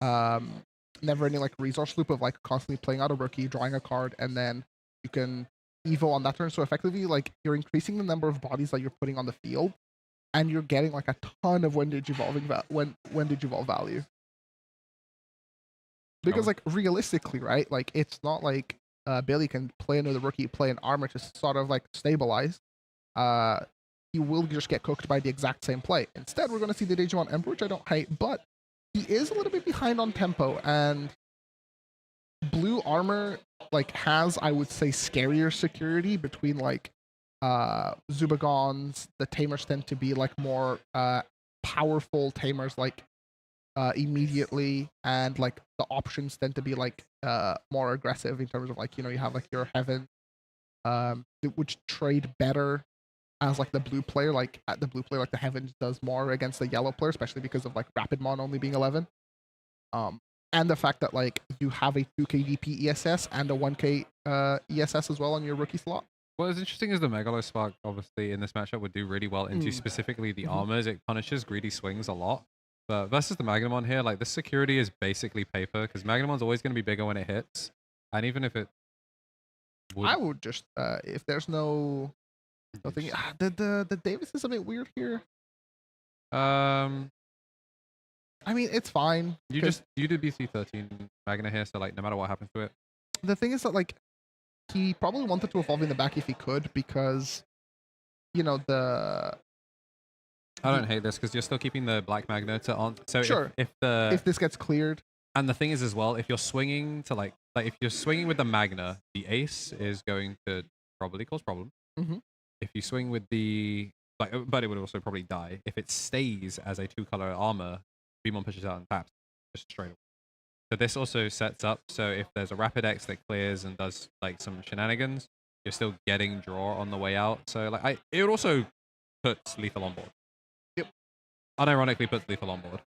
like resource loop of like constantly playing out a Rookie, drawing a card, and then you can Evo on that turn. So effectively like you're increasing the number of bodies that you're putting on the field, and you're getting like a ton of windage evolve value. Because like realistically, right? Like it's not like Billy can play another Rookie, play an armor to sort of like stabilize. He will just get cooked by the exact same play. Instead, we're going to see the Digimon Emperor, which I don't hate, but he is a little bit behind on tempo, and blue armor like has, I would say, scarier security between like Zubagons. The tamers tend to be like more powerful tamers, like immediately, and like the options tend to be like more aggressive in terms of like, you have like your Heaven, which trade better as like the blue player. Like at the blue player, like the Heaven does more against the yellow player, especially because of like Rapidmon only being 11. And the fact that like you have a 2k DP ESS and a 1k ESS as well on your Rookie slot.
What is interesting is the Megalo Spark, obviously, in this matchup would do really well into
Mm.
specifically the
Mhm.
armors. It punishes greedy swings a lot. But versus the Magnamon here, like, this security is basically paper, because Magnamon's always going to be bigger when it hits. And even if it would...
I would just if there's nothing. The Davis is a bit weird here. I mean, it's fine.
You
'cause
did BC13 Magna here, so like no matter what happens to it.
the thing is that like he probably wanted to evolve in the back if he could, because the
I don't hate this because you're still keeping the Black Magna to on. So
Sure.
if the
if this gets cleared,
and the thing is as well, if you're swinging to like if you're swinging with the Magna, the Ace is going to probably cause problem.
Mhm.
if you swing with the like, but it would also probably die if it stays as a 2-color armor. Demon pushes out and taps just straight away. So this also sets up so if there's a Rapid X that clears and does like some shenanigans, you're still getting draw on the way out. So like it also puts lethal on board.
Yep.
Unironically puts lethal on board.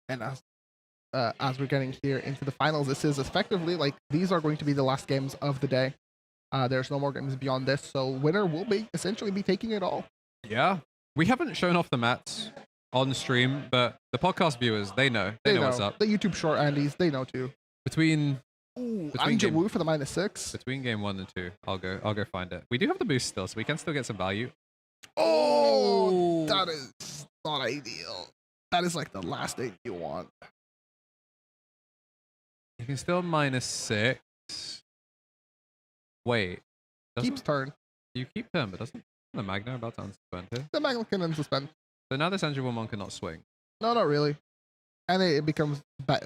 And as we're getting here into the finals, this is effectively like these are going to be the last games of the day. There's no more games beyond this, so winner will essentially be taking it all.
Yeah, we haven't shown off the mats on stream, but the podcast viewers, they know what's up.
The YouTube short Andes, they know too.
Between
Anjawu for the -6.
Between game 1 and 2, I'll go find it. We do have the boost still, so we can still get some value.
Oh, that is not ideal. That is like the last thing you want.
You can still -6. Wait.
Keeps turn.
You keep turn, but doesn't the Magna about to unsuspend here?
The Magna can unsuspend.
So now this Angelmon cannot swing.
No, not really. And it becomes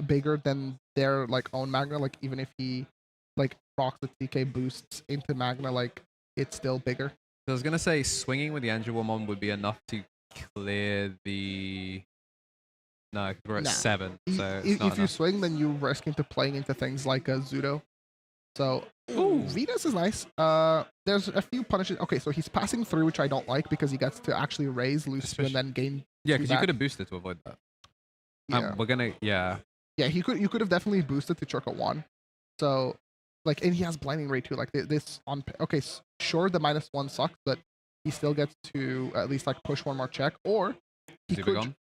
bigger than their like own Magna. Like even if he like procs the TK boosts into Magna, like it's still bigger.
So I was gonna say swinging with the Angelmon would be enough to clear the. No, 'cause we're at 7. So it's not
if you swing, then you risk into playing into things like a Zudo. So Venus is nice. There's a few punishes. Okay, so he's passing through, which I don't like because he gets to actually raise, lose two, and then gain.
Yeah, because you could have boosted to avoid that.
Yeah.
We're gonna
Yeah, you could have definitely boosted to Churka 1. So like, and he has blinding ray too. Like this on. Okay, sure, the -1 sucks, but he still gets to at least like push one more check, or he could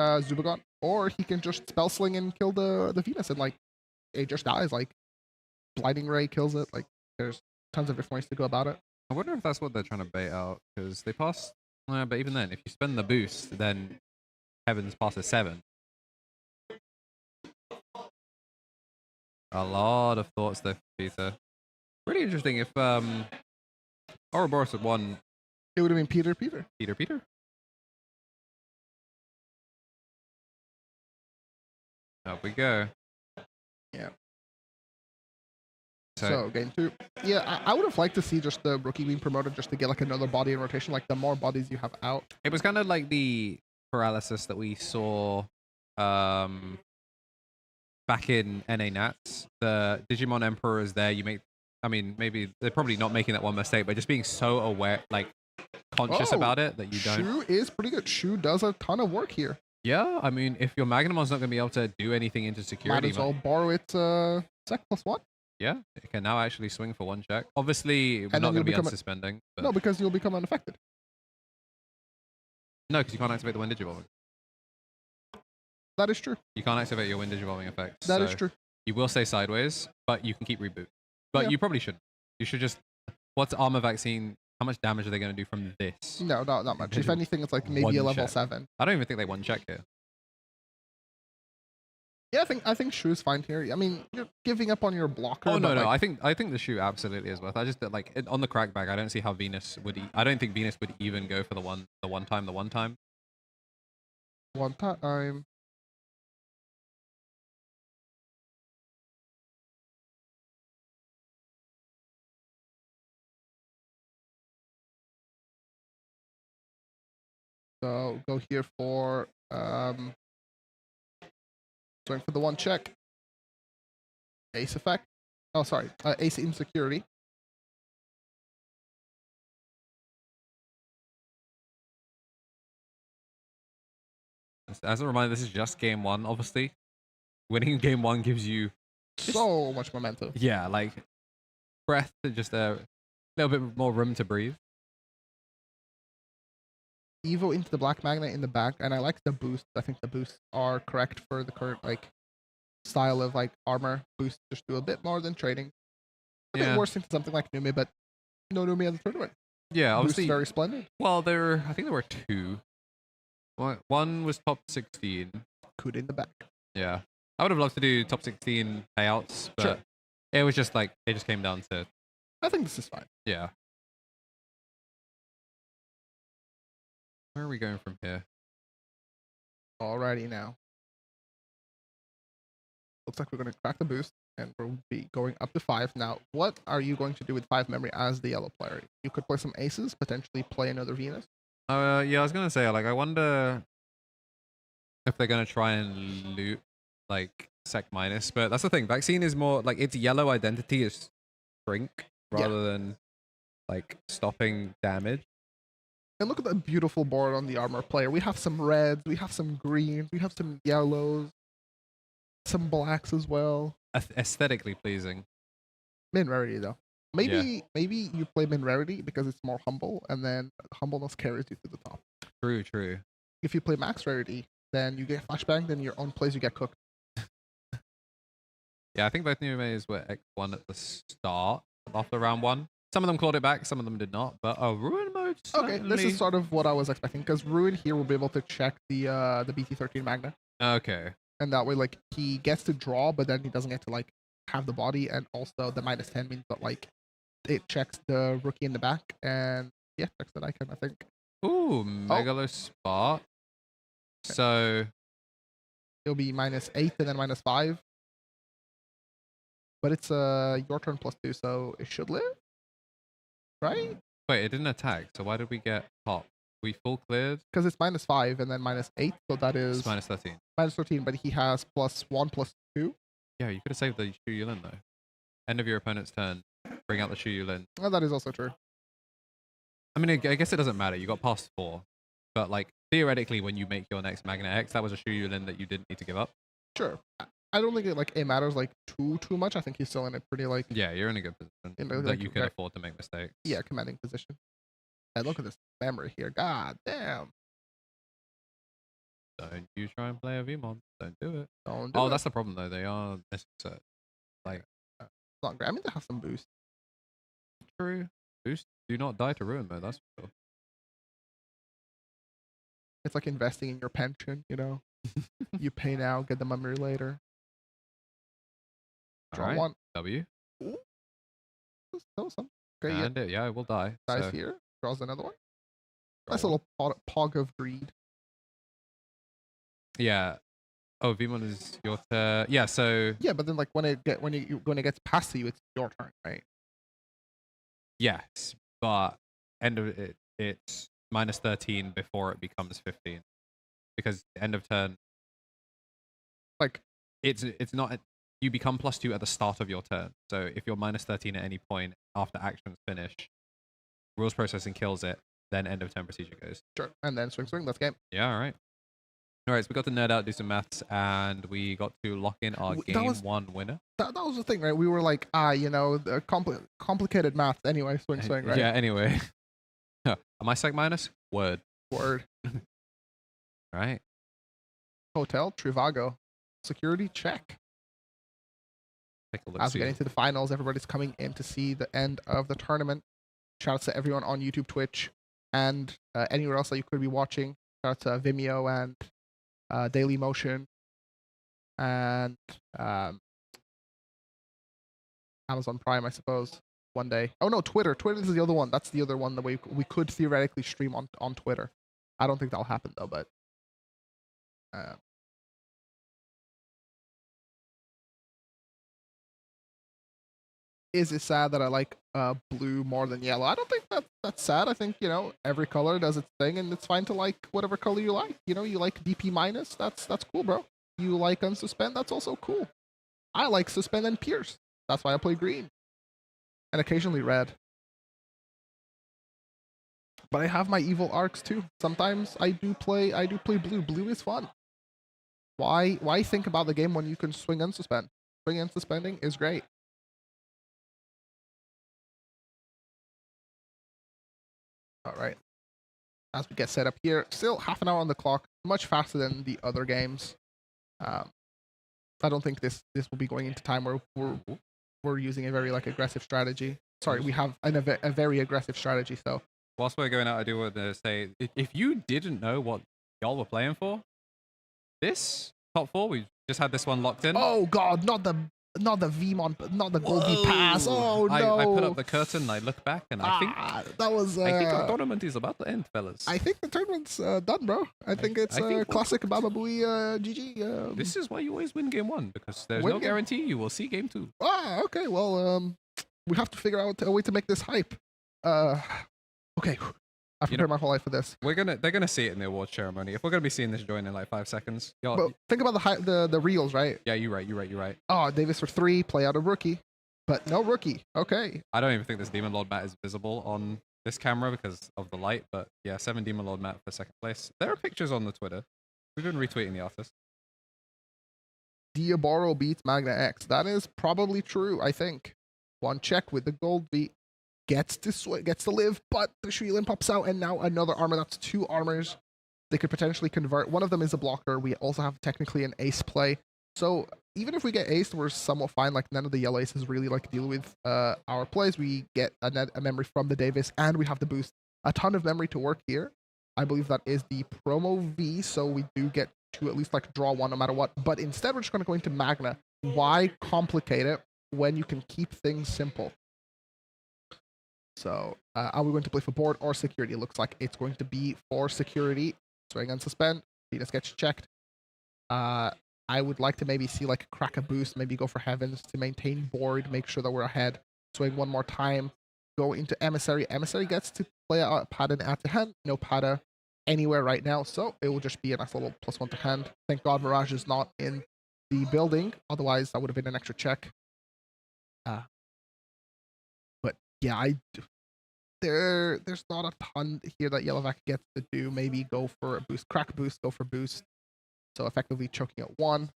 Zubagon, or he can just spell sling and kill the Venus, and like it just dies. Like blinding ray kills it. Like there's tons of different ways to go about it.
I wonder if that's what they're trying to bait out, because they pass. But even then, if you spend the boost, then Heavens passes 7. A lot of thoughts there, Peter. Pretty interesting if Ouroboros had won.
It would have been Peter.
Peter. Up we go.
Yeah.
So
game 2. Yeah, I would have liked to see just the rookie being promoted just to get like another body in rotation. Like the more bodies you have out.
it was kind of like the paralysis that we saw back in NA Nats. The Digimon Emperor is there. Maybe they're probably not making that one mistake, but just being so aware, like conscious about it that you don't.
Shu is pretty good. Shu does a ton of work here.
Yeah, I mean, if your Magnemon's not going to be able to do anything into security,
might as well borrow its sec +1.
Yeah, it can now actually swing for 1 check. Obviously, we're
And
not
then
going to be
you'll
unsuspending. But...
No, because you'll become unaffected.
No, because you can't activate the Wind Digivolving.
That is true.
You can't activate your Wind Digivolving effect.
That is true.
You will stay sideways, but you can keep reboot. But you probably shouldn't. You should just... What's Armor Vaccine? How much damage are they going to do from this?
No, not much. If anything, it's like maybe a level 7.
I don't even think they 1 check here.
Yeah, I think Shu's fine here. I mean, you're giving up on your blocker.
Oh no,
like,
I think the Shu absolutely is worth. I just like on the crackback. I don't see how Venus would. I don't think Venus would even go for the one time.
One time. So go here for going for the 1 check. Ace effect. Oh, sorry. Ace insecurity.
As a reminder, this is just game 1. Obviously, winning game 1 gives you
so much momentum.
Yeah, like breath, just a little bit more room to breathe.
Evo into the Black Magnet in the back, and I like the boost. I think the boosts are correct for the current like style of like armor. Boosts just do a bit more than trading. A bit worse into something like Numi, but no Numi at the tournament.
Yeah, obviously
very splendid.
Well, I think there were 2. One was top 16.
Kuda in the back.
Yeah, I would have loved to do top 16 payouts, but it was just like it just came down to.
I think this is fine.
Yeah. Where are we going from here?
Alrighty now. Looks like we're going to crack the boost and we'll be going up to 5. Now, what are you going to do with 5 memory as the yellow player? You could play some aces, potentially play another Venus.
Yeah, I was gonna say, like, I wonder if they're gonna try and loot like sec minus, but that's the thing. Vaccine is more like its yellow identity is shrink rather than like stopping damage.
And look at that beautiful board on the armor player. We have some reds, we have some greens, we have some yellows, some blacks as well.
Aesthetically pleasing.
Min rarity though. Maybe you play min rarity because it's more humble, and then humbleness carries you to the top.
True.
If you play max rarity, then you get flashbang, then your own plays you get cooked.
Yeah, I think both new mays were X1 at the start after round 1. Some of them clawed it back, some of them did not. But ruin mode.
Okay, this is sort of what I was expecting, because ruin here will be able to check the BT13 Magna.
Okay.
And that way, like, he gets to draw, but then he doesn't get to like have the body, and also the -10 means that like it checks the rookie in the back, and checks that icon, I think.
Ooh, Megalo Spot.
Okay.
So
It'll be -8 and then -5. But it's your turn +2, so it should live, right?
wait, it didn't attack. So why did we get top? We full cleared.
Because it's -5 and then -8, so that is
It's -13.
-13. But he has +1 +2.
Yeah, you could have saved the Shu Yulin though. End of your opponent's turn. Bring out the Shu Yulin.
Oh, that is also true.
I mean, I guess it doesn't matter. You got past 4. But like theoretically, when you make your next Magna X, that was a Shu Yulin that you didn't need to give up.
Sure. I don't think it matters like too much. I think he's still in a pretty like
Yeah, you're in a good position that
like,
you can afford to make mistakes.
commanding position. And look at this memory here. God damn.
Don't you try and play a Vmon. Don't do it.
Don't do
Oh,
it.
that's the problem though. They are missing set. Like
It's not great. I mean, they have some boost.
true. Boost. Do not die to ruin though. That's for sure.
It's like investing in your pension, you know. You pay now, get the memory later. Draw
Alright,
one.
W.
So some great.
And it, yeah, it will die.
Dies
So,
here. Draws another one.
draw
Nice
one.
little pog of greed.
Yeah. Oh, Vmon is your turn. Yeah, so
Yeah, but then like when it gets past you, it's your turn, right?
yes, but end of it, it's -13 before it becomes 15. Because end of turn,
Like
it's not you become +2 at the start of your turn. So if you're -13 at any point after actions finish, rules processing kills it, then end of turn procedure goes.
sure, and then swing. That's game.
Yeah, all right. All right, so we got to nerd out, do some maths, and we got to lock in our
That
game
was-
1 winner.
That was the thing, right? We were like, the complicated math. Anyway, swing, right?
Yeah, anyway. Am I sec minus? Word.
Word.
Right.
Hotel Trivago. Security check.
Take a look.
As we get into the finals, everybody's coming in to see the end of the tournament. Shout out to everyone on YouTube, Twitch, and anywhere else that you could be watching. Shout out to Vimeo and Daily Motion and Amazon Prime, I suppose, one day. Oh no, Twitter. Twitter is the other one. That's the other one that we could theoretically stream on Twitter. I don't think that'll happen though, but is it sad that I like blue more than yellow? I don't think that's sad. I think, every color does its thing, and it's fine to like whatever color you like. You like DP minus, that's cool, bro. You like unsuspend, that's also cool. I like suspend and pierce. That's why I play green. And occasionally red. But I have my evil arcs too. Sometimes I do play blue. Blue is fun. Why think about the game when you can swing and suspend? Swing and suspending is great. All right. As we get set up here, still half an hour on the clock, much faster than the other games. I don't think this will be going into time where we're using a very aggressive strategy. Sorry, we have a very aggressive strategy. So
whilst we're going out, I do want to say, if you didn't know what y'all were playing for, this top 4, we just had this one locked in.
oh god, not the Not the Vmon, not the gold V pass. Oh no!
I put up the curtain and I look back and I think
that was.
I think our tournament is about to end, fellas.
I think the tournament's done, bro. I think it's
I think
classic Baba Booey GG.
This is why you always win game 1, because there's
Win
no
game-
guarantee you will see game 2.
Okay. Well, we have to figure out a way to make this hype. Okay. I've prepared my whole life for this.
They're gonna see it in the award ceremony. If we're gonna be seeing this join in like 5 seconds,
But think about the reels, right?
yeah, you're right.
Oh, Davis for 3, play out a rookie, but no rookie. Okay.
I don't even think this Demon Lord mat is visible on this camera because of the light, but yeah, 7 Demon Lord mat for 2nd place. There are pictures on the Twitter. We've been retweeting the artist.
Diaboro beats Magna X. That is probably true, I think. One check with the gold V. Gets to live, but the Shrilin pops out, and now another armor. That's 2 armors they could potentially convert. One of them is a blocker. We also have technically an ace play. So even if we get aced, we're somewhat fine. Like, none of the yellow aces really like deal with our plays. We get a memory from the Davis, and we have the boost. A ton of memory to work here. I believe that is the promo V, so we do get to at least like draw 1 no matter what. But instead, we're just going to go into Magna. Why complicate it when you can keep things simple? So, are we going to play for board or security? It looks like it's going to be for security. Swing and suspend. Venus gets checked. I would like to maybe see like crack a boost, maybe go for heavens to maintain board, make sure that we're ahead. Swing one more time. Go into emissary. Emissary gets to play out Pada and add to hand. No Pada anywhere right now, so it will just be a nice little +1 to hand. Thank God Mirage is not in the building. Otherwise, that would have been an extra check. But yeah, there's not a ton here that Yellowback gets to do. Maybe go for a boost, crack boost, go for boost. So effectively choking at 1.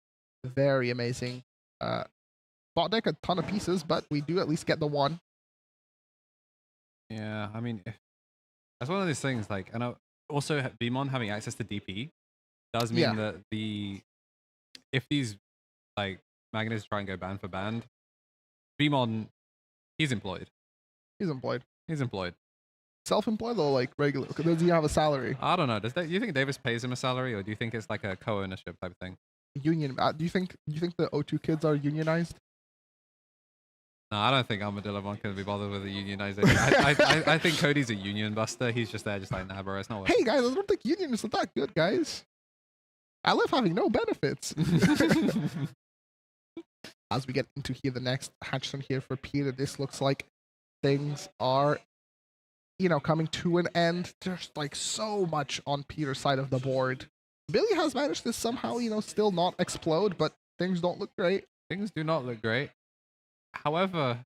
Very amazing. Bot deck a ton of pieces, but we do at least get the 1.
Yeah, I mean, that's one of those things. Like, I know also Vmon having access to DP does mean that if these like magnets try and go band for band, Vmon, he's employed.
He's employed. Self-employed though, like regular. Does he have a salary?
I don't know. Do you think Davis pays him a salary, or do you think it's like a co-ownership type thing?
Union. Do you think the O2 kids are unionized?
No, I don't think Armadillo can be bothered with a unionization. I think Cody's a union buster. He's just there, just like, nah, bro, it's not working.
Hey guys, I don't think unions are that good, guys. I love having no benefits. As we get into here, the next hatchstone here for Peter, this looks like things are, coming to an end. There's like so much on Peter's side of the board. Billy has managed to somehow, still not explode, but things don't look great.
Things do not look great. However,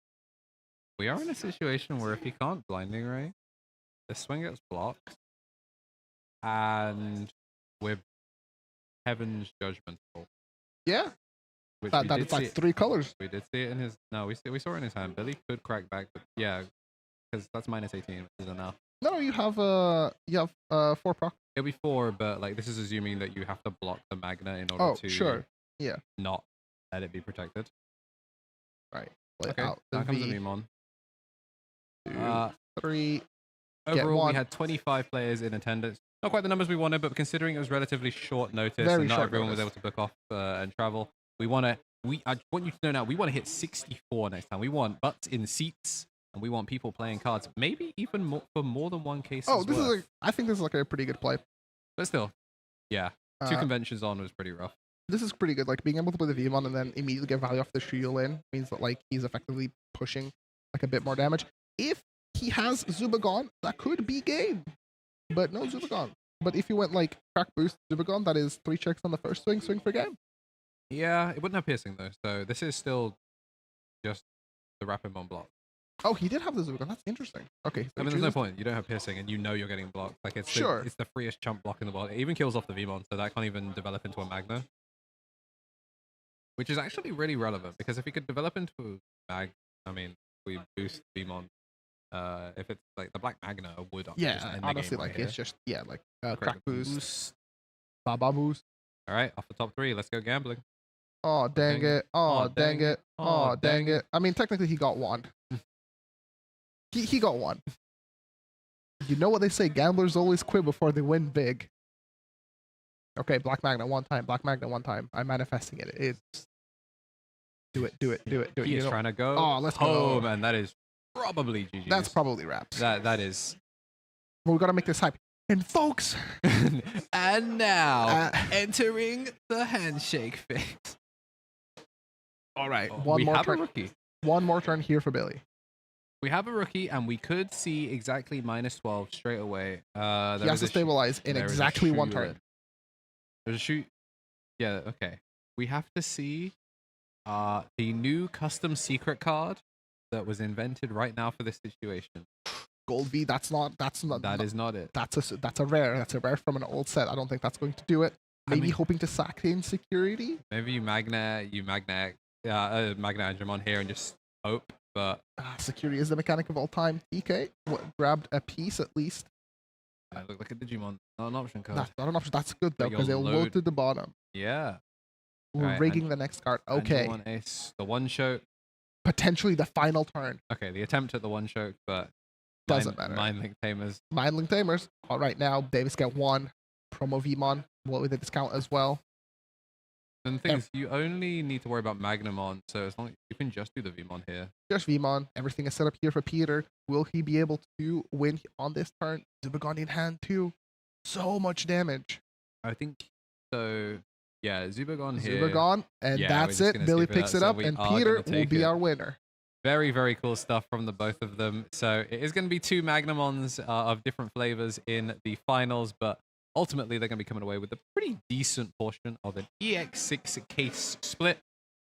we are in a situation where if he can't blinding ray, the swing gets blocked, and we're Heaven's Judgment.
Yeah.
Which
That's like 3 colors.
We did see it in his. No, we saw it in his hand. Billy could crack back, but yeah, because that's -18, which is enough.
No, you have 4 proc.
It'll be 4, but like this is assuming that you have to block the Magna in order to not let it be protected.
Right. Play
Okay,
out the
now comes the
V.
Vmon.
2, 3.
Overall,
one.
we had 25 players in attendance. Not quite the numbers we wanted, but considering it was relatively short notice
Very
and not
short
everyone was
notice.
able to book off and travel, I want you to know now, we want to hit 64 next time. We want butts in seats, and we want people playing cards, maybe even for more than one case.
Oh, I think this is like a pretty good play.
But still, yeah, 2 conventions on was pretty rough.
This is pretty good. Like being able to play the Vmon and then immediately get value off the shield in means that like he's effectively pushing like a bit more damage. If he has Zubagon, that could be game. But no Zubagon. But if you went like crack boost Zubagon, that is 3 checks on the first swing for game.
Yeah, it wouldn't have piercing though, so this is still just the Rapidmon block.
Oh, he did have the Zubagon. That's interesting. Okay. So
I mean, there's no point. You don't have piercing, and you know you're getting blocked. Like it's it's the freest chump block in the world. It even kills off the Vmon, so that can't even develop into a Magna. Which is actually really relevant, because if we could develop into a Mag, I mean, we boost Vmon. If it's like the Black Magna would just end the
honestly,
game right
like
here.
it's just like crack
Crack
boost, Baba boost.
All right, off the top 3, let's go gambling.
Oh dang it! Oh dang it! Oh dang it! I mean, technically he got 1. He got 1. You know what they say? Gamblers always quit before they win big. Okay, Black Magna 1 time. Black Magna 1 time. I'm manifesting it. It's Do it.
He
You
is
know-
trying to go
Oh, let's go.
home, and that is probably GG.
That's probably wraps.
that is.
We gotta make this hype. And folks,
And now
Uh,
entering the handshake phase.
all right,
Oh, we have a
turn.
rookie.
One more turn here for Billy.
We have a rookie, and we could see exactly -12 straight away.
He
There
has
is
to
a shoot-
stabilize in
there is a
exactly one
shoot
turn.
in. There's a shoot. Yeah, okay. We have to see the new custom secret card that was invented right now for this situation.
Gold V. That's not.
That is not it.
That's a rare. That's a rare from an old set. I don't think that's going to do it. Maybe
mean-
hoping to sack in security.
Maybe you magnet Ragnaloardmon here and just hope, but
Security is the mechanic of all time. TK grabbed a piece at least.
look like a Digimon, not an option code.
That's not an option. That's good though
But
because
you'll
they'll load
load-
to the bottom.
Yeah.
We're
Alright,
rigging
and-
the next card.
And
Okay,
One ace, the one choke.
potentially the final turn.
Okay, the attempt at the one choke, but
Doesn't matter.
Mind Link Tamers.
Mindling Tamers. All right, now Davis get one. Promo Vmon. What with the discount as well.
And the thing is, you only need to worry about Magnamon, so as long you can just do the Vmon here.
Just Vmon. Everything is set up here for Peter. Will he be able to win on this turn? Zubagon in hand too. So much damage.
I think so. Yeah, Zubagon here.
Zubagon, and
Yeah,
that's
we're just
it.
gonna
Billy
skip it
picks
out,
it
so
up,
we
and
are
Peter
gonna
will
take
be
it.
our winner.
Very, very cool stuff from the both of them. So it is going to be 2 Magnamons of different flavors in the finals, but ultimately they're going to be coming away with a pretty decent portion of an EX6 case split.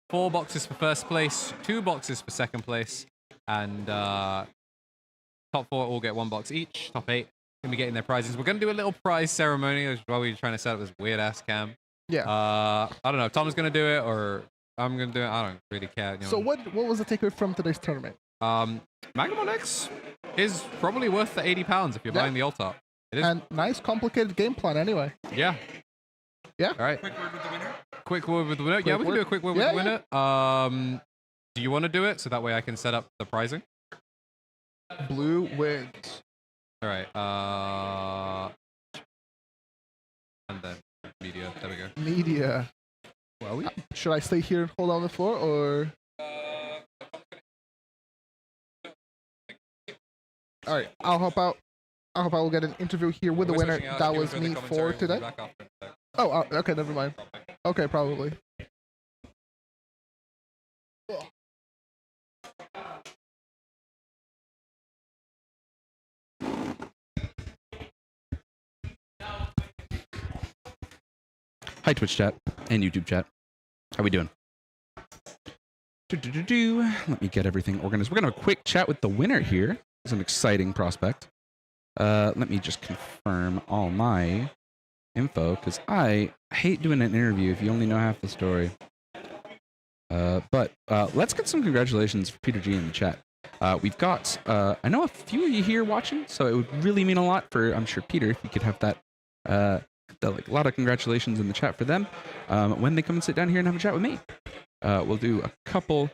4 boxes for first place, 2 boxes for second place, and top 4 all get 1 box each. Top 8 going to be getting their prizes. We're going to do a little prize ceremony as well. We're trying to set up this weird ass cam.
Yeah.
I don't know if Tom's going to do it or I'm going to do it. I don't really care. You know.
So what was the takeaway from today's tournament?
Magnamon X is probably worth the £80 if you're
Yeah.
buying the alt art. It is.
And nice, complicated game plan anyway.
Yeah.
Yeah.
All right.
Quick word with the winner.
Quick word with the winner. Yeah,
Quick
we can
word.
do a quick word
Yeah,
with the winner. Do you want to do it so that way I can set up the pricing?
Blue wins.
All right. And then media. There we go.
Media.
Well, we.
Should I stay here and hold on the floor, or? All right, I'll help out. I hope I will get an interview here with the winner. That was me for today. Oh, okay, never mind. Okay, probably.
Hi, Twitch chat and YouTube chat. How we doing? Let me get everything organized. We're gonna have a quick chat with the winner here. It's an exciting prospect. Let me just confirm all my info because I hate doing an interview if you only know half the story. But let's get some congratulations for Peter G in the chat. We've got, I know a few of you here watching, so it would really mean a lot for, I'm sure, Peter, if you could have that, like a lot of congratulations in the chat for them when they come and sit down here and have a chat with me. We'll do a couple.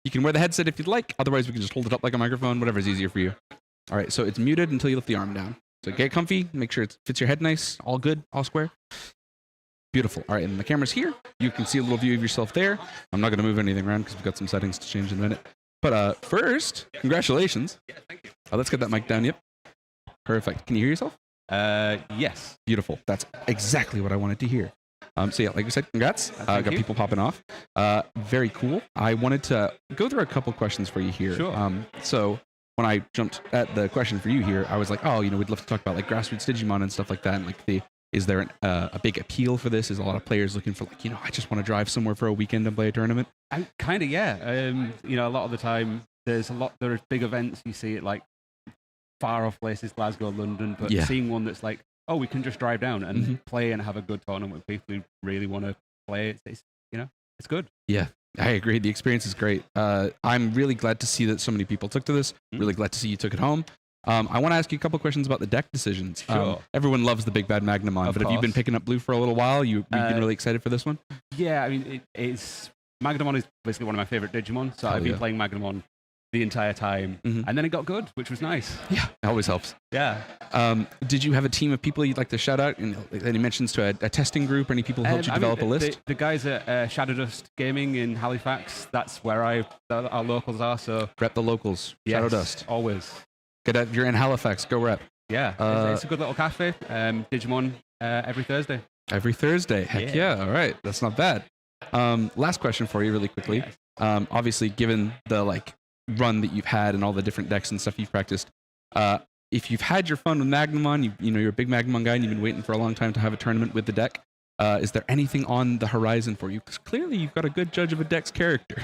You can wear the headset if you'd like. Otherwise, we can just hold it up like a microphone, whatever's easier for you. All right, so it's muted until you lift the arm down. So get comfy, make sure it fits your head nice, all good, all square. Beautiful. All right, and the camera's here. You can see a little view of yourself there. I'm not going to move anything around because we've got some settings to change in a minute. But first, congratulations.
Yeah, thank you.
Let's get that mic down. Yep. Perfect. Can you hear yourself?
Yes.
Beautiful. That's exactly what I wanted to hear. So yeah, like we said, congrats. Got
you.
people popping off. Very cool. I wanted to go through a couple questions for you here.
Sure.
So when I jumped at the question for you here, I was like, oh, we'd love to talk about like grassroots Digimon and stuff like that. And like is there a big appeal for this? Is a lot of players looking for like, I just want to drive somewhere for a weekend and play a tournament?
Kind of, yeah. A lot of the time there are big events. You see it like far off places, Glasgow, London, but
Yeah.
seeing one that's like, oh, we can just drive down and play and have a good tournament with people who really want to play. It's good.
Yeah, I agree. The experience is great. I'm really glad to see that so many people took to this. Really glad to see you took it home. I want to ask you a couple questions about the deck decisions.
Sure.
Everyone loves the Big Bad Magnamon,
Of
but have you been
course.
picking up blue for a little while? You've been really excited for this one?
Yeah, I mean, it's Magnamon is basically one of my favorite Digimon, so
Hell
I've been
yeah.
playing Magnamon the entire time, and then it got good, which was nice.
Yeah, it always helps.
Yeah.
Did you have a team of people you'd like to shout out? And any mentions to a testing group or any people who helped you develop a list?
The guys at Shadow Dust Gaming in Halifax, that's where our locals are. So
Rep the locals.
yes,
Shadow Dust.
always.
Good. If you're in Halifax, go rep.
Yeah, it's a good little cafe. Digimon every Thursday.
Every Thursday. Heck yeah. All right. That's not bad. Last question for you really quickly.
Yes.
Obviously, given the run that you've had and all the different decks and stuff you've practiced, if you've had your fun with Magnamon, you're a big Magnamon guy and you've been waiting for a long time to have a tournament with the deck, is there anything on the horizon for you? Because clearly you've got a good judge of a deck's character.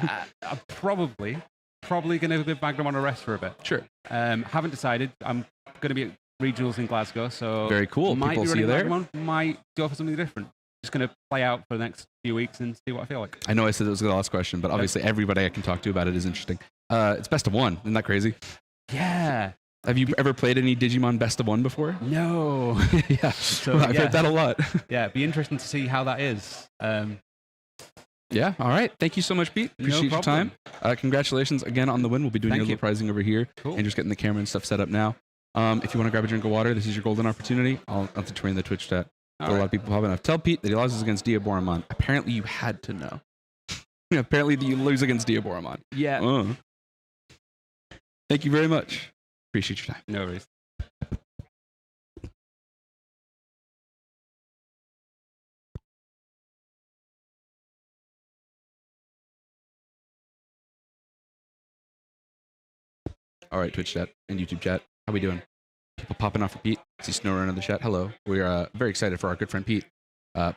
I'm probably going to give Magnamon a rest for a bit.
Sure.
Haven't decided. I'm going to be at regionals in Glasgow, so
Very cool.
Might
People
be
see you
running
there.
Magnamon, might go for something different. Just going to play out for the next few weeks and see what I feel like.
I know I said it was the last question, but obviously everybody I can talk to about it is interesting. It's best of one. Isn't that crazy?
Yeah.
Have you ever played any Digimon best of one before?
No.
Yeah.
So,
I've heard that a lot.
Yeah, it'd be interesting to see how that is.
Yeah. All right. Thank you so much, Pete. Appreciate your time. Congratulations again on the win. We'll be doing
Thank
your
you.
little prizing over here
Cool.
and just getting the camera and stuff set up now. If you want to grab a drink of water, this is your golden opportunity. I'll enter in the Twitch chat. A lot of people popping up. Tell Pete that he loses against Diaboromon. Apparently, you had to know. Apparently, you lose against Diaboromon.
Yeah.
Thank you very much. Appreciate your time.
No worries.
All right, Twitch chat and YouTube chat. How we doing? People popping off for Pete. See Snow around in the chat. Hello. We're very excited for our good friend Pete.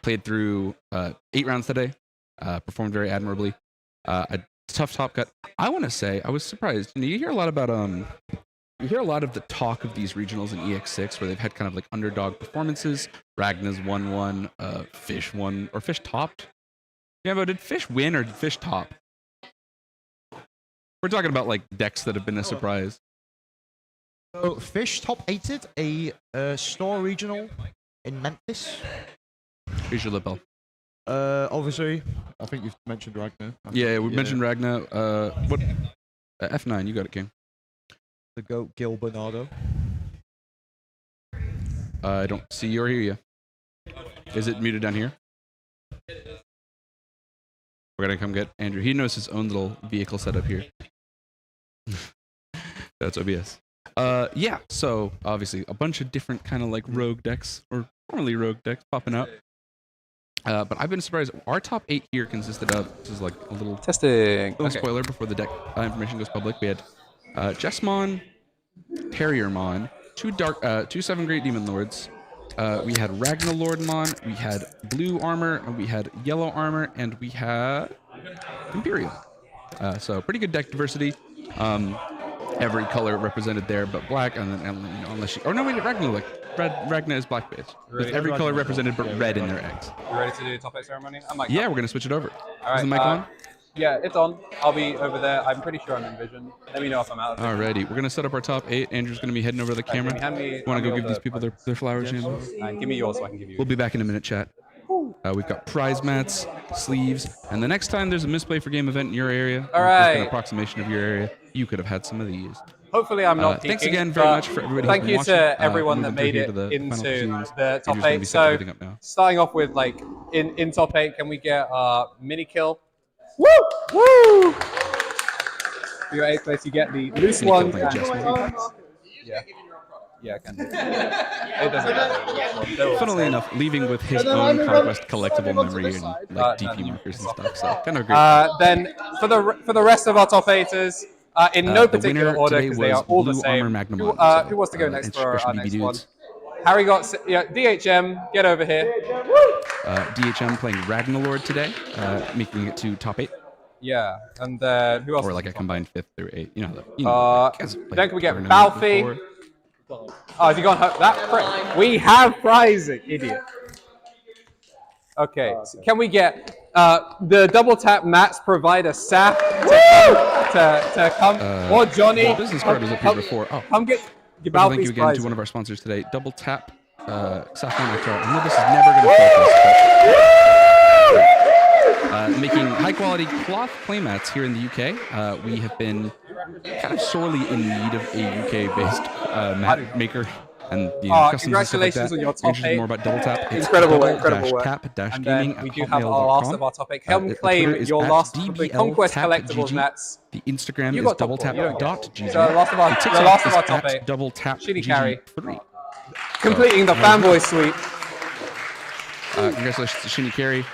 Played through 8 rounds today. Performed very admirably. A tough top cut. I want to say I was surprised. You hear a lot about you hear a lot of the talk of these regionals in EX6 where they've had kind of like underdog performances. Ragna's 1-1, Fish won, or Fish topped. Yeah, but did Fish win or did Fish top? We're talking about like decks that have been a surprise.
So Fish top 8'd a store regional in Memphis.
Here's your lip bell.
Obviously, I think you've mentioned Ragnar.
Yeah, we mentioned Ragnar. What? F9, you got it, King.
The GOAT Gil Bernardo.
I don't see you or hear you. Is it muted down here? We're gonna come get Andrew. He knows his own little vehicle setup here. That's OBS. Yeah, so obviously a bunch of different kind of like rogue decks, or formerly rogue decks popping out. But I've been surprised. Our top 8 here consisted of, this is like a little
Testing.
spoiler before the deck information goes public. We had Jessmon, Terriermon, 2 7 Great Demon Lords. We had Ragnaloardmon, we had blue armor, and we had yellow armor, and we had Imperial. So pretty good deck diversity. Every color represented there, but black, and then unless you, oh no, wait, Ragnar is black base. With every color represented, but red in their eggs.
You ready to do the top 8 ceremony?
Yeah, we're gonna switch it over.
All right,
Is the mic on?
Yeah, it's on. I'll be over there. I'm pretty sure I'm in vision. Let me know if I'm out of it.
Alrighty, we're gonna set up our top 8. Andrew's gonna be heading over to the camera. Want to go give these people their flowers, Jim?
And give me yours so I can give you.
We'll be back in a minute, chat. We've got prize mats, sleeves, and the next time there's a Misplay for Game event in your area,
All
or
right.
an approximation of your area, you could have had some of these.
Hopefully I'm not
Thanks
peeking,
again very
but
much for everybody.
Thank
who's
you
been
to
watching.
everyone that
Moving
made
through
it
here to the final
into
proceedings.
the top
Andrew's gonna
8.
be setting
So
everything up now.
starting off with like in top 8, can we get mini kill? Woo! Woo! For your 8th place, you get the loose
Mini kill
one.
playing Jessmon.
Yeah. Yeah, I can do. It doesn't matter.
Funnily enough, leaving with his own Conquest collectible memory and like DP markers and stuff. So kind of great.
Then for the rest of our top 8ers, in no
The
particular
winner
order
today
because they are all the
was
same.
Blue Armor
Who,
Magnamon.
who wants to go next
it's
for our
Christian
next
BB
one?
dudes.
Harry got DHM. Get over here.
DHM playing Ragnalord today, making it to top 8,
Yeah, and then who else?
or like a combined 5th through 8. You know,
Then can we get Balfi? Oh, has he gone home? That prick. We have prizing, idiot. Okay, so can we get the double tap mats provider Saf to come, or Johnny?
The business card was up here before. Oh,
Come get
thank you
Balfi's
again
prize.
to one of our sponsors today, Double Tap Saffron Nectar. I know this is never going to focus, but making high quality cloth playmats here in the UK. We have been kind of sorely in need of a UK-based mat maker. And customs and stuff like
congratulations
that.
on your top
Interested
8.
more about Double Tap? It's
Incredible work, incredible work.
Tap-gaming
And then we do have our last of our topic. Help
the
claim
Twitter is
your
at
last of the
DBL
Conquest
Tap
Collectibles
GG.
mats.
The Instagram
You
is
got top 4, you don't get it.
doubletap.gg.
So last of our,
The
the
TikTok
last of
is
our top
at
8.
double tap
Shitty carry.
GG3.
Completing the fanboy suite.
Congratulations to Shinny Carey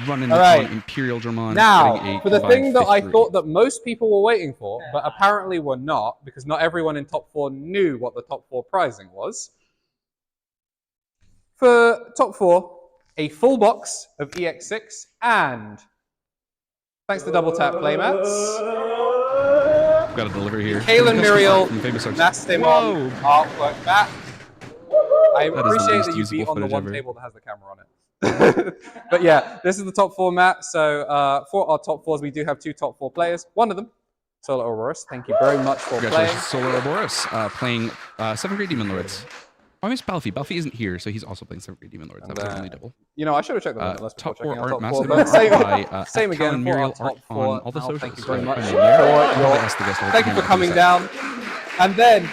running
All right.
on Imperial Dramon.
Now, for the thing that I
thought
thought that most people were waiting for, but apparently were not, because not everyone in top 4 knew what the top 4 prizing was. For top 4, a full box of EX6 and, thanks to Double Tap Playmats,
got a delivery here.
Kalen Muriel
From Famous Arts.
Mastemon artwork mat. I
That is the
appreciate
least
that you beat
usable
on the
footage
one
ever.
table that has the camera on it. But yeah, this is the top 4 mat. So for our top 4s, we do have 2 top 4 players. One of them, Solar Aurorus. Thank you very much for playing.
Congratulations, Solar Ouroboros, playing 7th grade Demon Lords. Oh, I miss Balfi. Balfi isn't here, so he's also playing 7th grade Demon Lords. That was our only double.
You know, I should have checked the list
Top
before
4
checking
art,
out top 4.
massive
But same,
by
same again for our
Muriel
top
art
4.
on all the socials.
Thank you very
So
much
come
for
in there.
your...
Ask the guest to hold
Thank you
your
for
hand
coming
up.
down. And then,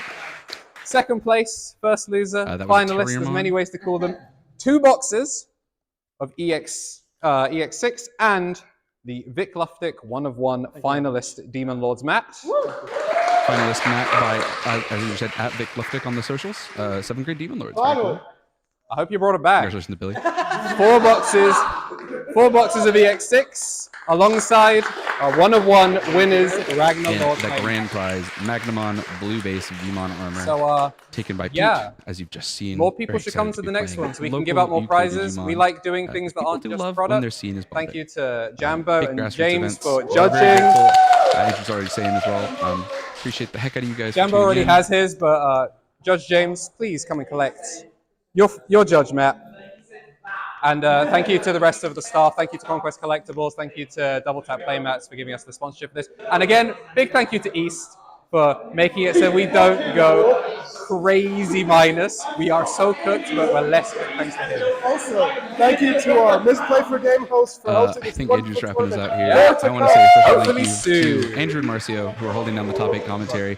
second place, first loser,
That was
finalist, there's
Terriermon.
many ways to call them. 2 boxes of EX6 and the Vic Luftic 1-of-1 finalist Demon Lords mat.
Finalist Matt by, as you said, at Vic Luftic on the socials. 7th grade Demon Lords. Very cool.
I hope you brought it back.
Congratulations to Billy.
4 boxes of EX6 alongside our 1-of-1 winners,
And the
Ragnaloardmon.
grand prize, Magnamon Blue Base Digimon Armor.
So,
taken by Pete,
yeah.
as you've just seen.
more people
Very
should come
excited
to
be
the next
playing
one so we can
local
give out more
UK
prizes.
Digimon.
We like doing things that
People
aren't
do
just
love when
product.
they're seen as
Thank
Bombay.
you to Jambo
Big
and
grassroots
James
events.
for
Very
judging.
grateful. Andrew's already saying as well. Appreciate the heck out of you guys. for
Jambo
tuning
already
in.
has his, but Judge James, please come and collect your judge, Matt. And thank you to the rest of the staff. Thank you to Conquest Collectibles. Thank you to Double Tap Playmats for giving us the sponsorship for this. And again, big thank you to East for making it so we don't go crazy minus. We are so cooked, but we're less cooked thanks to him.
Also, thank you to our Misplay For Game host for hosting
I
this
think
wonderful
Andrew's wrapping us out here.
Yeah.
I want to say a special
Hopefully
thank you
soon.
to Andrew and Marcio, who are holding down the top 8 commentary.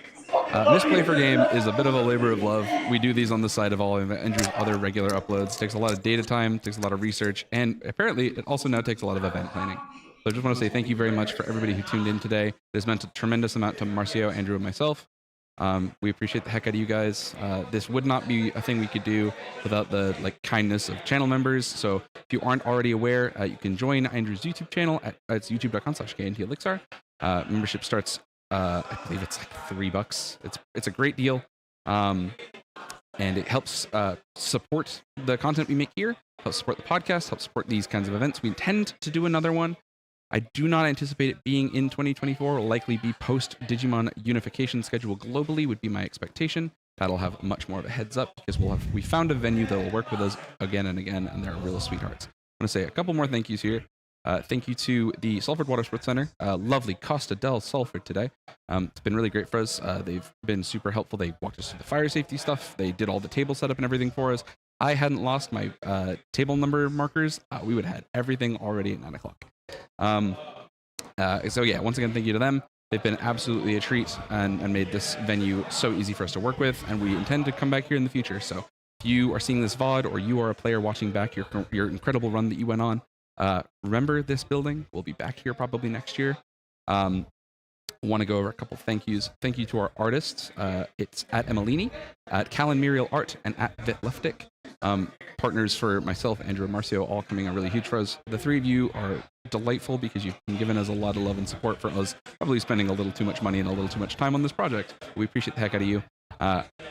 Misplay For Game is a bit of a labor of love. We do these on the side of all of Andrew's other regular uploads. It takes a lot of data time, takes a lot of research, and apparently it also now takes a lot of event planning. So I just want to say thank you very much for everybody who tuned in today. It has meant a tremendous amount to Marcio, Andrew, and myself. We appreciate the heck out of you guys. This would not be a thing we could do without the kindness of channel members. So if you aren't already aware, you can join Andrew's YouTube channel at it's youtube.com/KNTElixir. Membership starts, I believe it's like $3. It's a great deal, and it helps support the content we make here, helps support the podcast, helps support these kinds of events. We intend to do another one. I do not anticipate it being in 2024. Will likely be post Digimon unification schedule globally would be my expectation. That'll have much more of a heads up because we found a venue that will work with us again and again, and they're real sweethearts. I'm gonna say a couple more thank yous here. Thank you to the Salford Water Sports Center. Lovely Costa del Salford today. It's been really great for us. They've been super helpful. They walked us through the fire safety stuff. They did all the table setup and everything for us. I hadn't lost my table number markers. We would have had everything already at 9 o'clock. So yeah, once again, thank you to them. They've been absolutely a treat and made this venue so easy for us to work with, and we intend to come back here in the future. So if you are seeing this VOD or you are a player watching back your incredible run that you went on, remember this building. We'll be back here probably next year. Want to go over a couple thank yous. Thank you to our artists. It's at Emelini, at Callan Muriel Art, and at Vit Leftic. Partners for myself, Andrew, and Marcio, all coming out really huge for us. The three of you are delightful because you've been giving us a lot of love and support for us probably spending a little too much money and a little too much time on this project. We appreciate the heck out of you.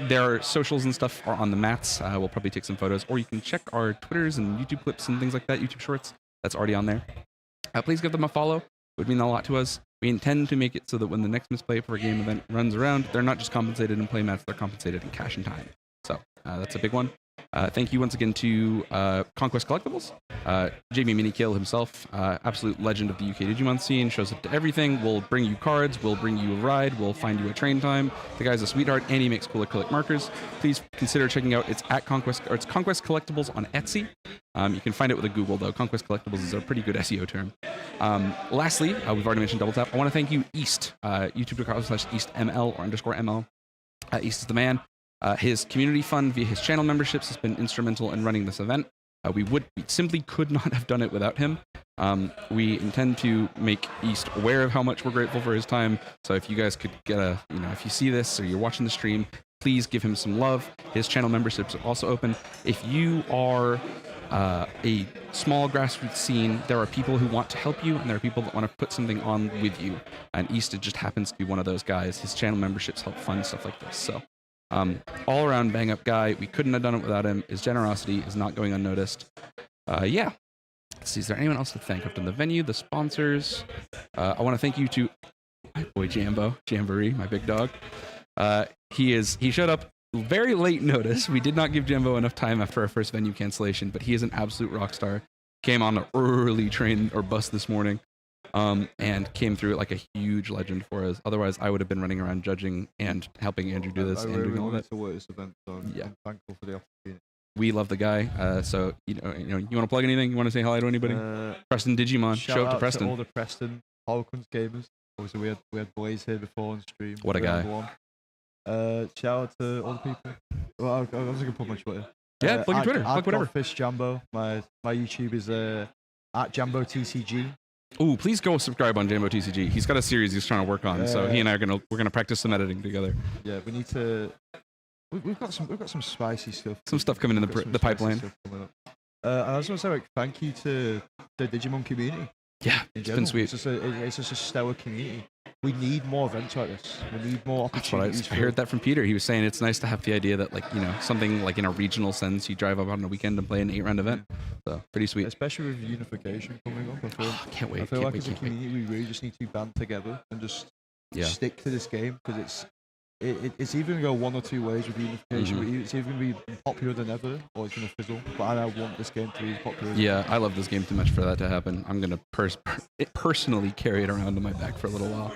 Their socials and stuff are on the mats. We'll probably take some photos, or you can check our Twitters and YouTube clips and things like that, YouTube Shorts. That's already on there. Please give them a follow. It would mean a lot to us. We intend to make it so that when the next Misplay For Game event runs around, they're not just compensated in playmats, they're compensated in cash and time. So that's a big one. Thank you once again to Conquest Collectibles. JB Minikill himself, absolute legend of the UK Digimon scene, shows up to everything. We'll bring you cards, we'll bring you a ride, we'll find you a train time. The guy's a sweetheart and he makes cool acrylic markers. Please consider checking out, it's Conquest Collectibles on Etsy. You can find it with a Google though. Conquest Collectibles is a pretty good SEO term. Lastly, we've already mentioned Double Tap. I want to thank you, East, youtube.com/EastML or _ML. East is the man. His community fund via his channel memberships has been instrumental in running this event. We simply could not have done it without him. We intend to make East aware of how much we're grateful for his time. So if you guys could get if you see this or you're watching the stream, please give him some love. His channel memberships are also open. If you are a small grassroots scene, there are people who want to help you and there are people that want to put something on with you. And East just happens to be one of those guys. His channel memberships help fund stuff like this. So all around bang up guy. We couldn't have done it without him. His generosity is not going unnoticed. Yeah. Let's see, is there anyone else to thank? I've done the venue, the sponsors. I want to thank you to my boy Jamboree, my big dog. He showed up very late notice. We did not give Jambo enough time after our first venue cancellation, but he is an absolute rock star. Came on an early train or bus this morning. And came through it like a huge legend for us. Otherwise, I would have been running around judging and helping Andrew do this and doing all that.
To work this event, so I'm thankful for the opportunity.
We love the guy. So you want to plug anything? You want to say hi to anybody? Preston Digimon. Show up to Preston.
To all the Preston Falcons gamers. Obviously, we had Blaze here before on stream.
What a guy.
Shout out to all the people. Well, I was gonna put my Twitter.
Yeah, plug your Twitter. Plug whatever.
Fish Jambo. My YouTube is at Jambo TCG.
Ooh, please go subscribe on Jambo TCG. He's got a series he's trying to work on, so he and I we're gonna practice some editing together.
Yeah, we need to. We've got some spicy stuff.
Some stuff coming in the pipeline.
And I just want to say thank you to the Digimon community.
Yeah, it's been sweet.
It's just a stellar community. We need more events like this. We need more opportunities.
I heard that from Peter. He was saying it's nice to have the idea that something like in a regional sense, you drive up on a weekend and play an 8-round event. So pretty sweet.
Especially with unification coming up.
Can't wait.
I feel like as a community, we really just need to band together and just stick to this game because it's either going to go one or two ways with unification. Mm-hmm. It's either going to be popular than ever or it's going to fizzle. But I want this game to be popular.
Yeah, I love this game too much for that to happen. I'm going to personally carry it around on my back for a little while.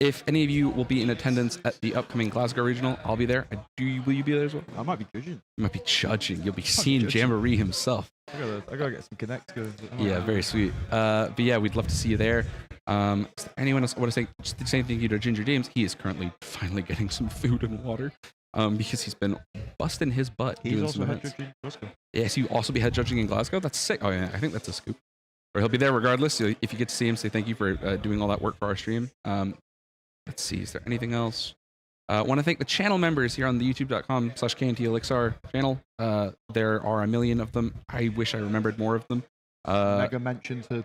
If any of you will be in attendance at the upcoming Glasgow Regional, I'll be there. Will you be there as well?
I might be judging.
You might be judging.'ll be seeing Jamboree himself.
I gotta get some connects going.
Yeah, very sweet. But yeah, we'd love to see you there. Anyone else want to say just the same thing to Ginger James? He is currently finally getting some food and water because he's been busting his butt.
He's also head judging in Glasgow.
Yes, you also be head judging in Glasgow. That's sick. Oh yeah, I think that's a scoop. Or he'll be there regardless. So if you get to see him, say thank you for doing all that work for our stream. Let's see, is there anything else? I want to thank the channel members here on the youtube.com/KNTElixir channel. There are a million of them. I wish I remembered more of them.
Mega mention to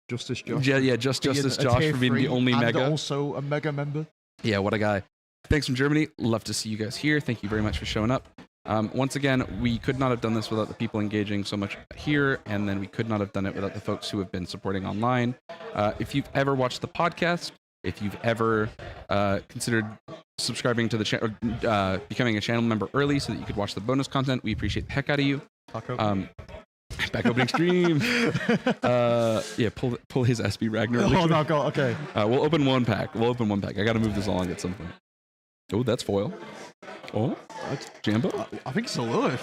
Justice Josh.
Yeah, Justice Josh for being the only mega.
And also a mega member.
Yeah, what a guy. Thanks from Germany. Love to see you guys here. Thank you very much for showing up. Once again, we could not have done this without the people engaging so much here, and then we could not have done it without the folks who have been supporting online. If you've ever watched the podcast, if you've ever considered subscribing to the channel, becoming a channel member early so that you could watch the bonus content, we appreciate the heck out of you. Back opening stream. Yeah, pull his SB Ragnar.
Oh no, go okay.
We'll open one pack. I got to move this along at some point. Oh, that's foil. Oh, that's Jambo.
I think it's a lure.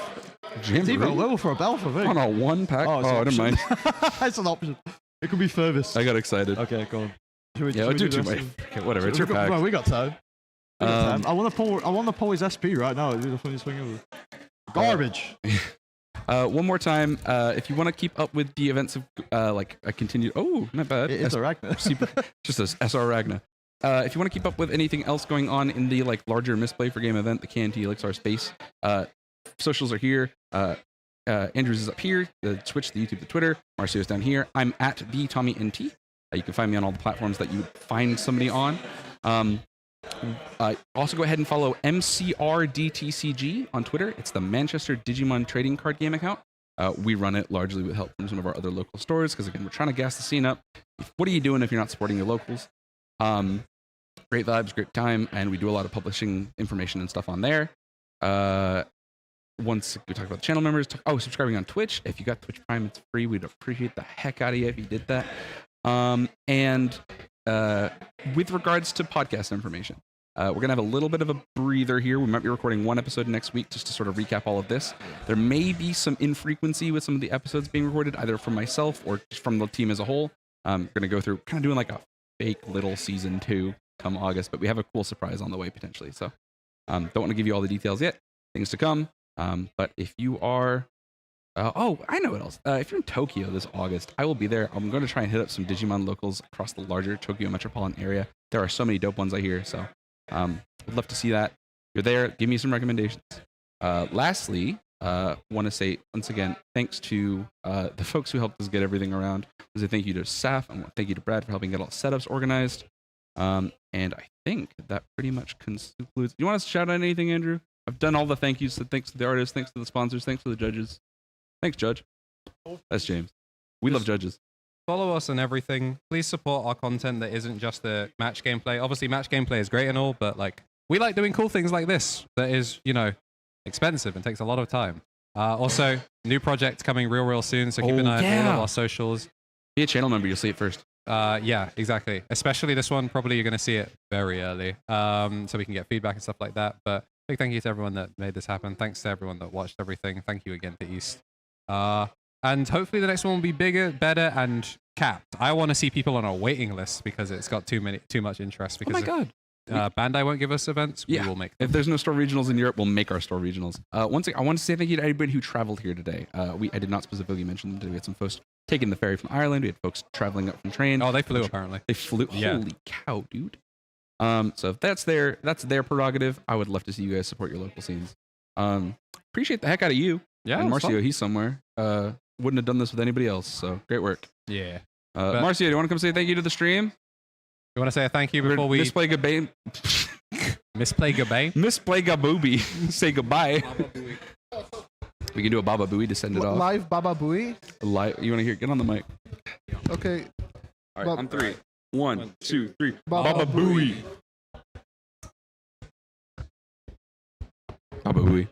It's
even a little for a bell for me.
On a one pack. Oh, never mind.
It's an option. It could be furthest.
I got excited.
Okay, go on.
We'll do two. Okay, whatever. It's your pack.
Well, we got time. I want to pull his SP right now. It'd be the funniest thing ever. Garbage.
One more time, if you want to keep up with the events of like a continued. Oh, not bad.
It's a Ragnar.
Just a SR Ragnar. If you want to keep up with anything else going on in the larger Misplay for Game event, the KNT Elixir space, socials are here. Andrews is up here. The Twitch, the YouTube, the Twitter. Marcio is down here. I'm at the Tommy NT. You can find me on all the platforms that you would find somebody on. Also, go ahead and follow MCRDTCG on Twitter. It's the Manchester Digimon Trading Card Game account. We run it largely with help from some of our other local stores because, again, we're trying to gas the scene up. What are you doing if you're not supporting your locals? Great vibes, great time, and we do a lot of publishing information and stuff on there. once we talked about channel members, subscribing on Twitch. If you got Twitch Prime, it's free. We'd appreciate the heck out of you if you did that. And with regards to podcast information, we're going to have a little bit of a breather here. We might be recording one episode next week just to sort of recap all of this. There may be some infrequency with some of the episodes being recorded, either from myself or from the team as a whole. I'm going to go through kind of doing like a fake little season 2 come August, but we have a cool surprise on the way potentially. So don't want to give you all the details yet. Things to come. But if you are... I know what else. If you're in Tokyo this August, I will be there. I'm going to try and hit up some Digimon locals across the larger Tokyo metropolitan area. There are so many dope ones I hear, so would love to see that. If you're there, give me some recommendations. Lastly, want to say once again, thanks to the folks who helped us get everything around. I say thank you to Saf and thank you to Brad for helping get all the setups organized. And I think that pretty much concludes. You want us to shout out anything, Andrew? I've done all the thank yous. So thanks to the artists, thanks to the sponsors, thanks to the judges. Thanks, Judge. That's James. We love judges.
Follow us on everything. Please support our content that isn't just the match gameplay. Obviously, match gameplay is great and all, but like we like doing cool things like this that is, expensive and takes a lot of time. Also, new project coming real soon, so keep an eye on all of our socials.
Be a channel member, you'll see it first.
Yeah, exactly. Especially this one, probably you're going to see it very early, so we can get feedback and stuff like that. But big thank you to everyone that made this happen. Thanks to everyone that watched everything. Thank you again to East. And hopefully the next one will be bigger, better, and capped. I want to see people on a waiting list because it's got too much interest. Because
oh my god.
Bandai won't give us events. We will make them.
If there's no store regionals in Europe, we'll make our store regionals. Once again, I want to say thank you to everybody who traveled here today. I did not specifically mention them today. We had some folks taking the ferry from Ireland. We had folks traveling up from train.
Oh, they flew apparently.
They flew. Yeah. Holy cow, dude. So if that's their prerogative, I would love to see you guys support your local scenes. Appreciate the heck out of you.
Yeah.
And Marcio, he's somewhere. Wouldn't have done this with anybody else. So great work.
Yeah.
Marcio, do you want to come say thank you to the stream?
You want to say a thank you before we
misplay Gabain?
Misplay Gabain?
Misplay Gabooby. Say goodbye. We can do a Baba Booey to send it off.
Live Baba Booey?
Live. You want to hear? Get on the mic.
Okay.
All right, on 3. 1, 2, 3.
Baba
Booey. Baba Booey.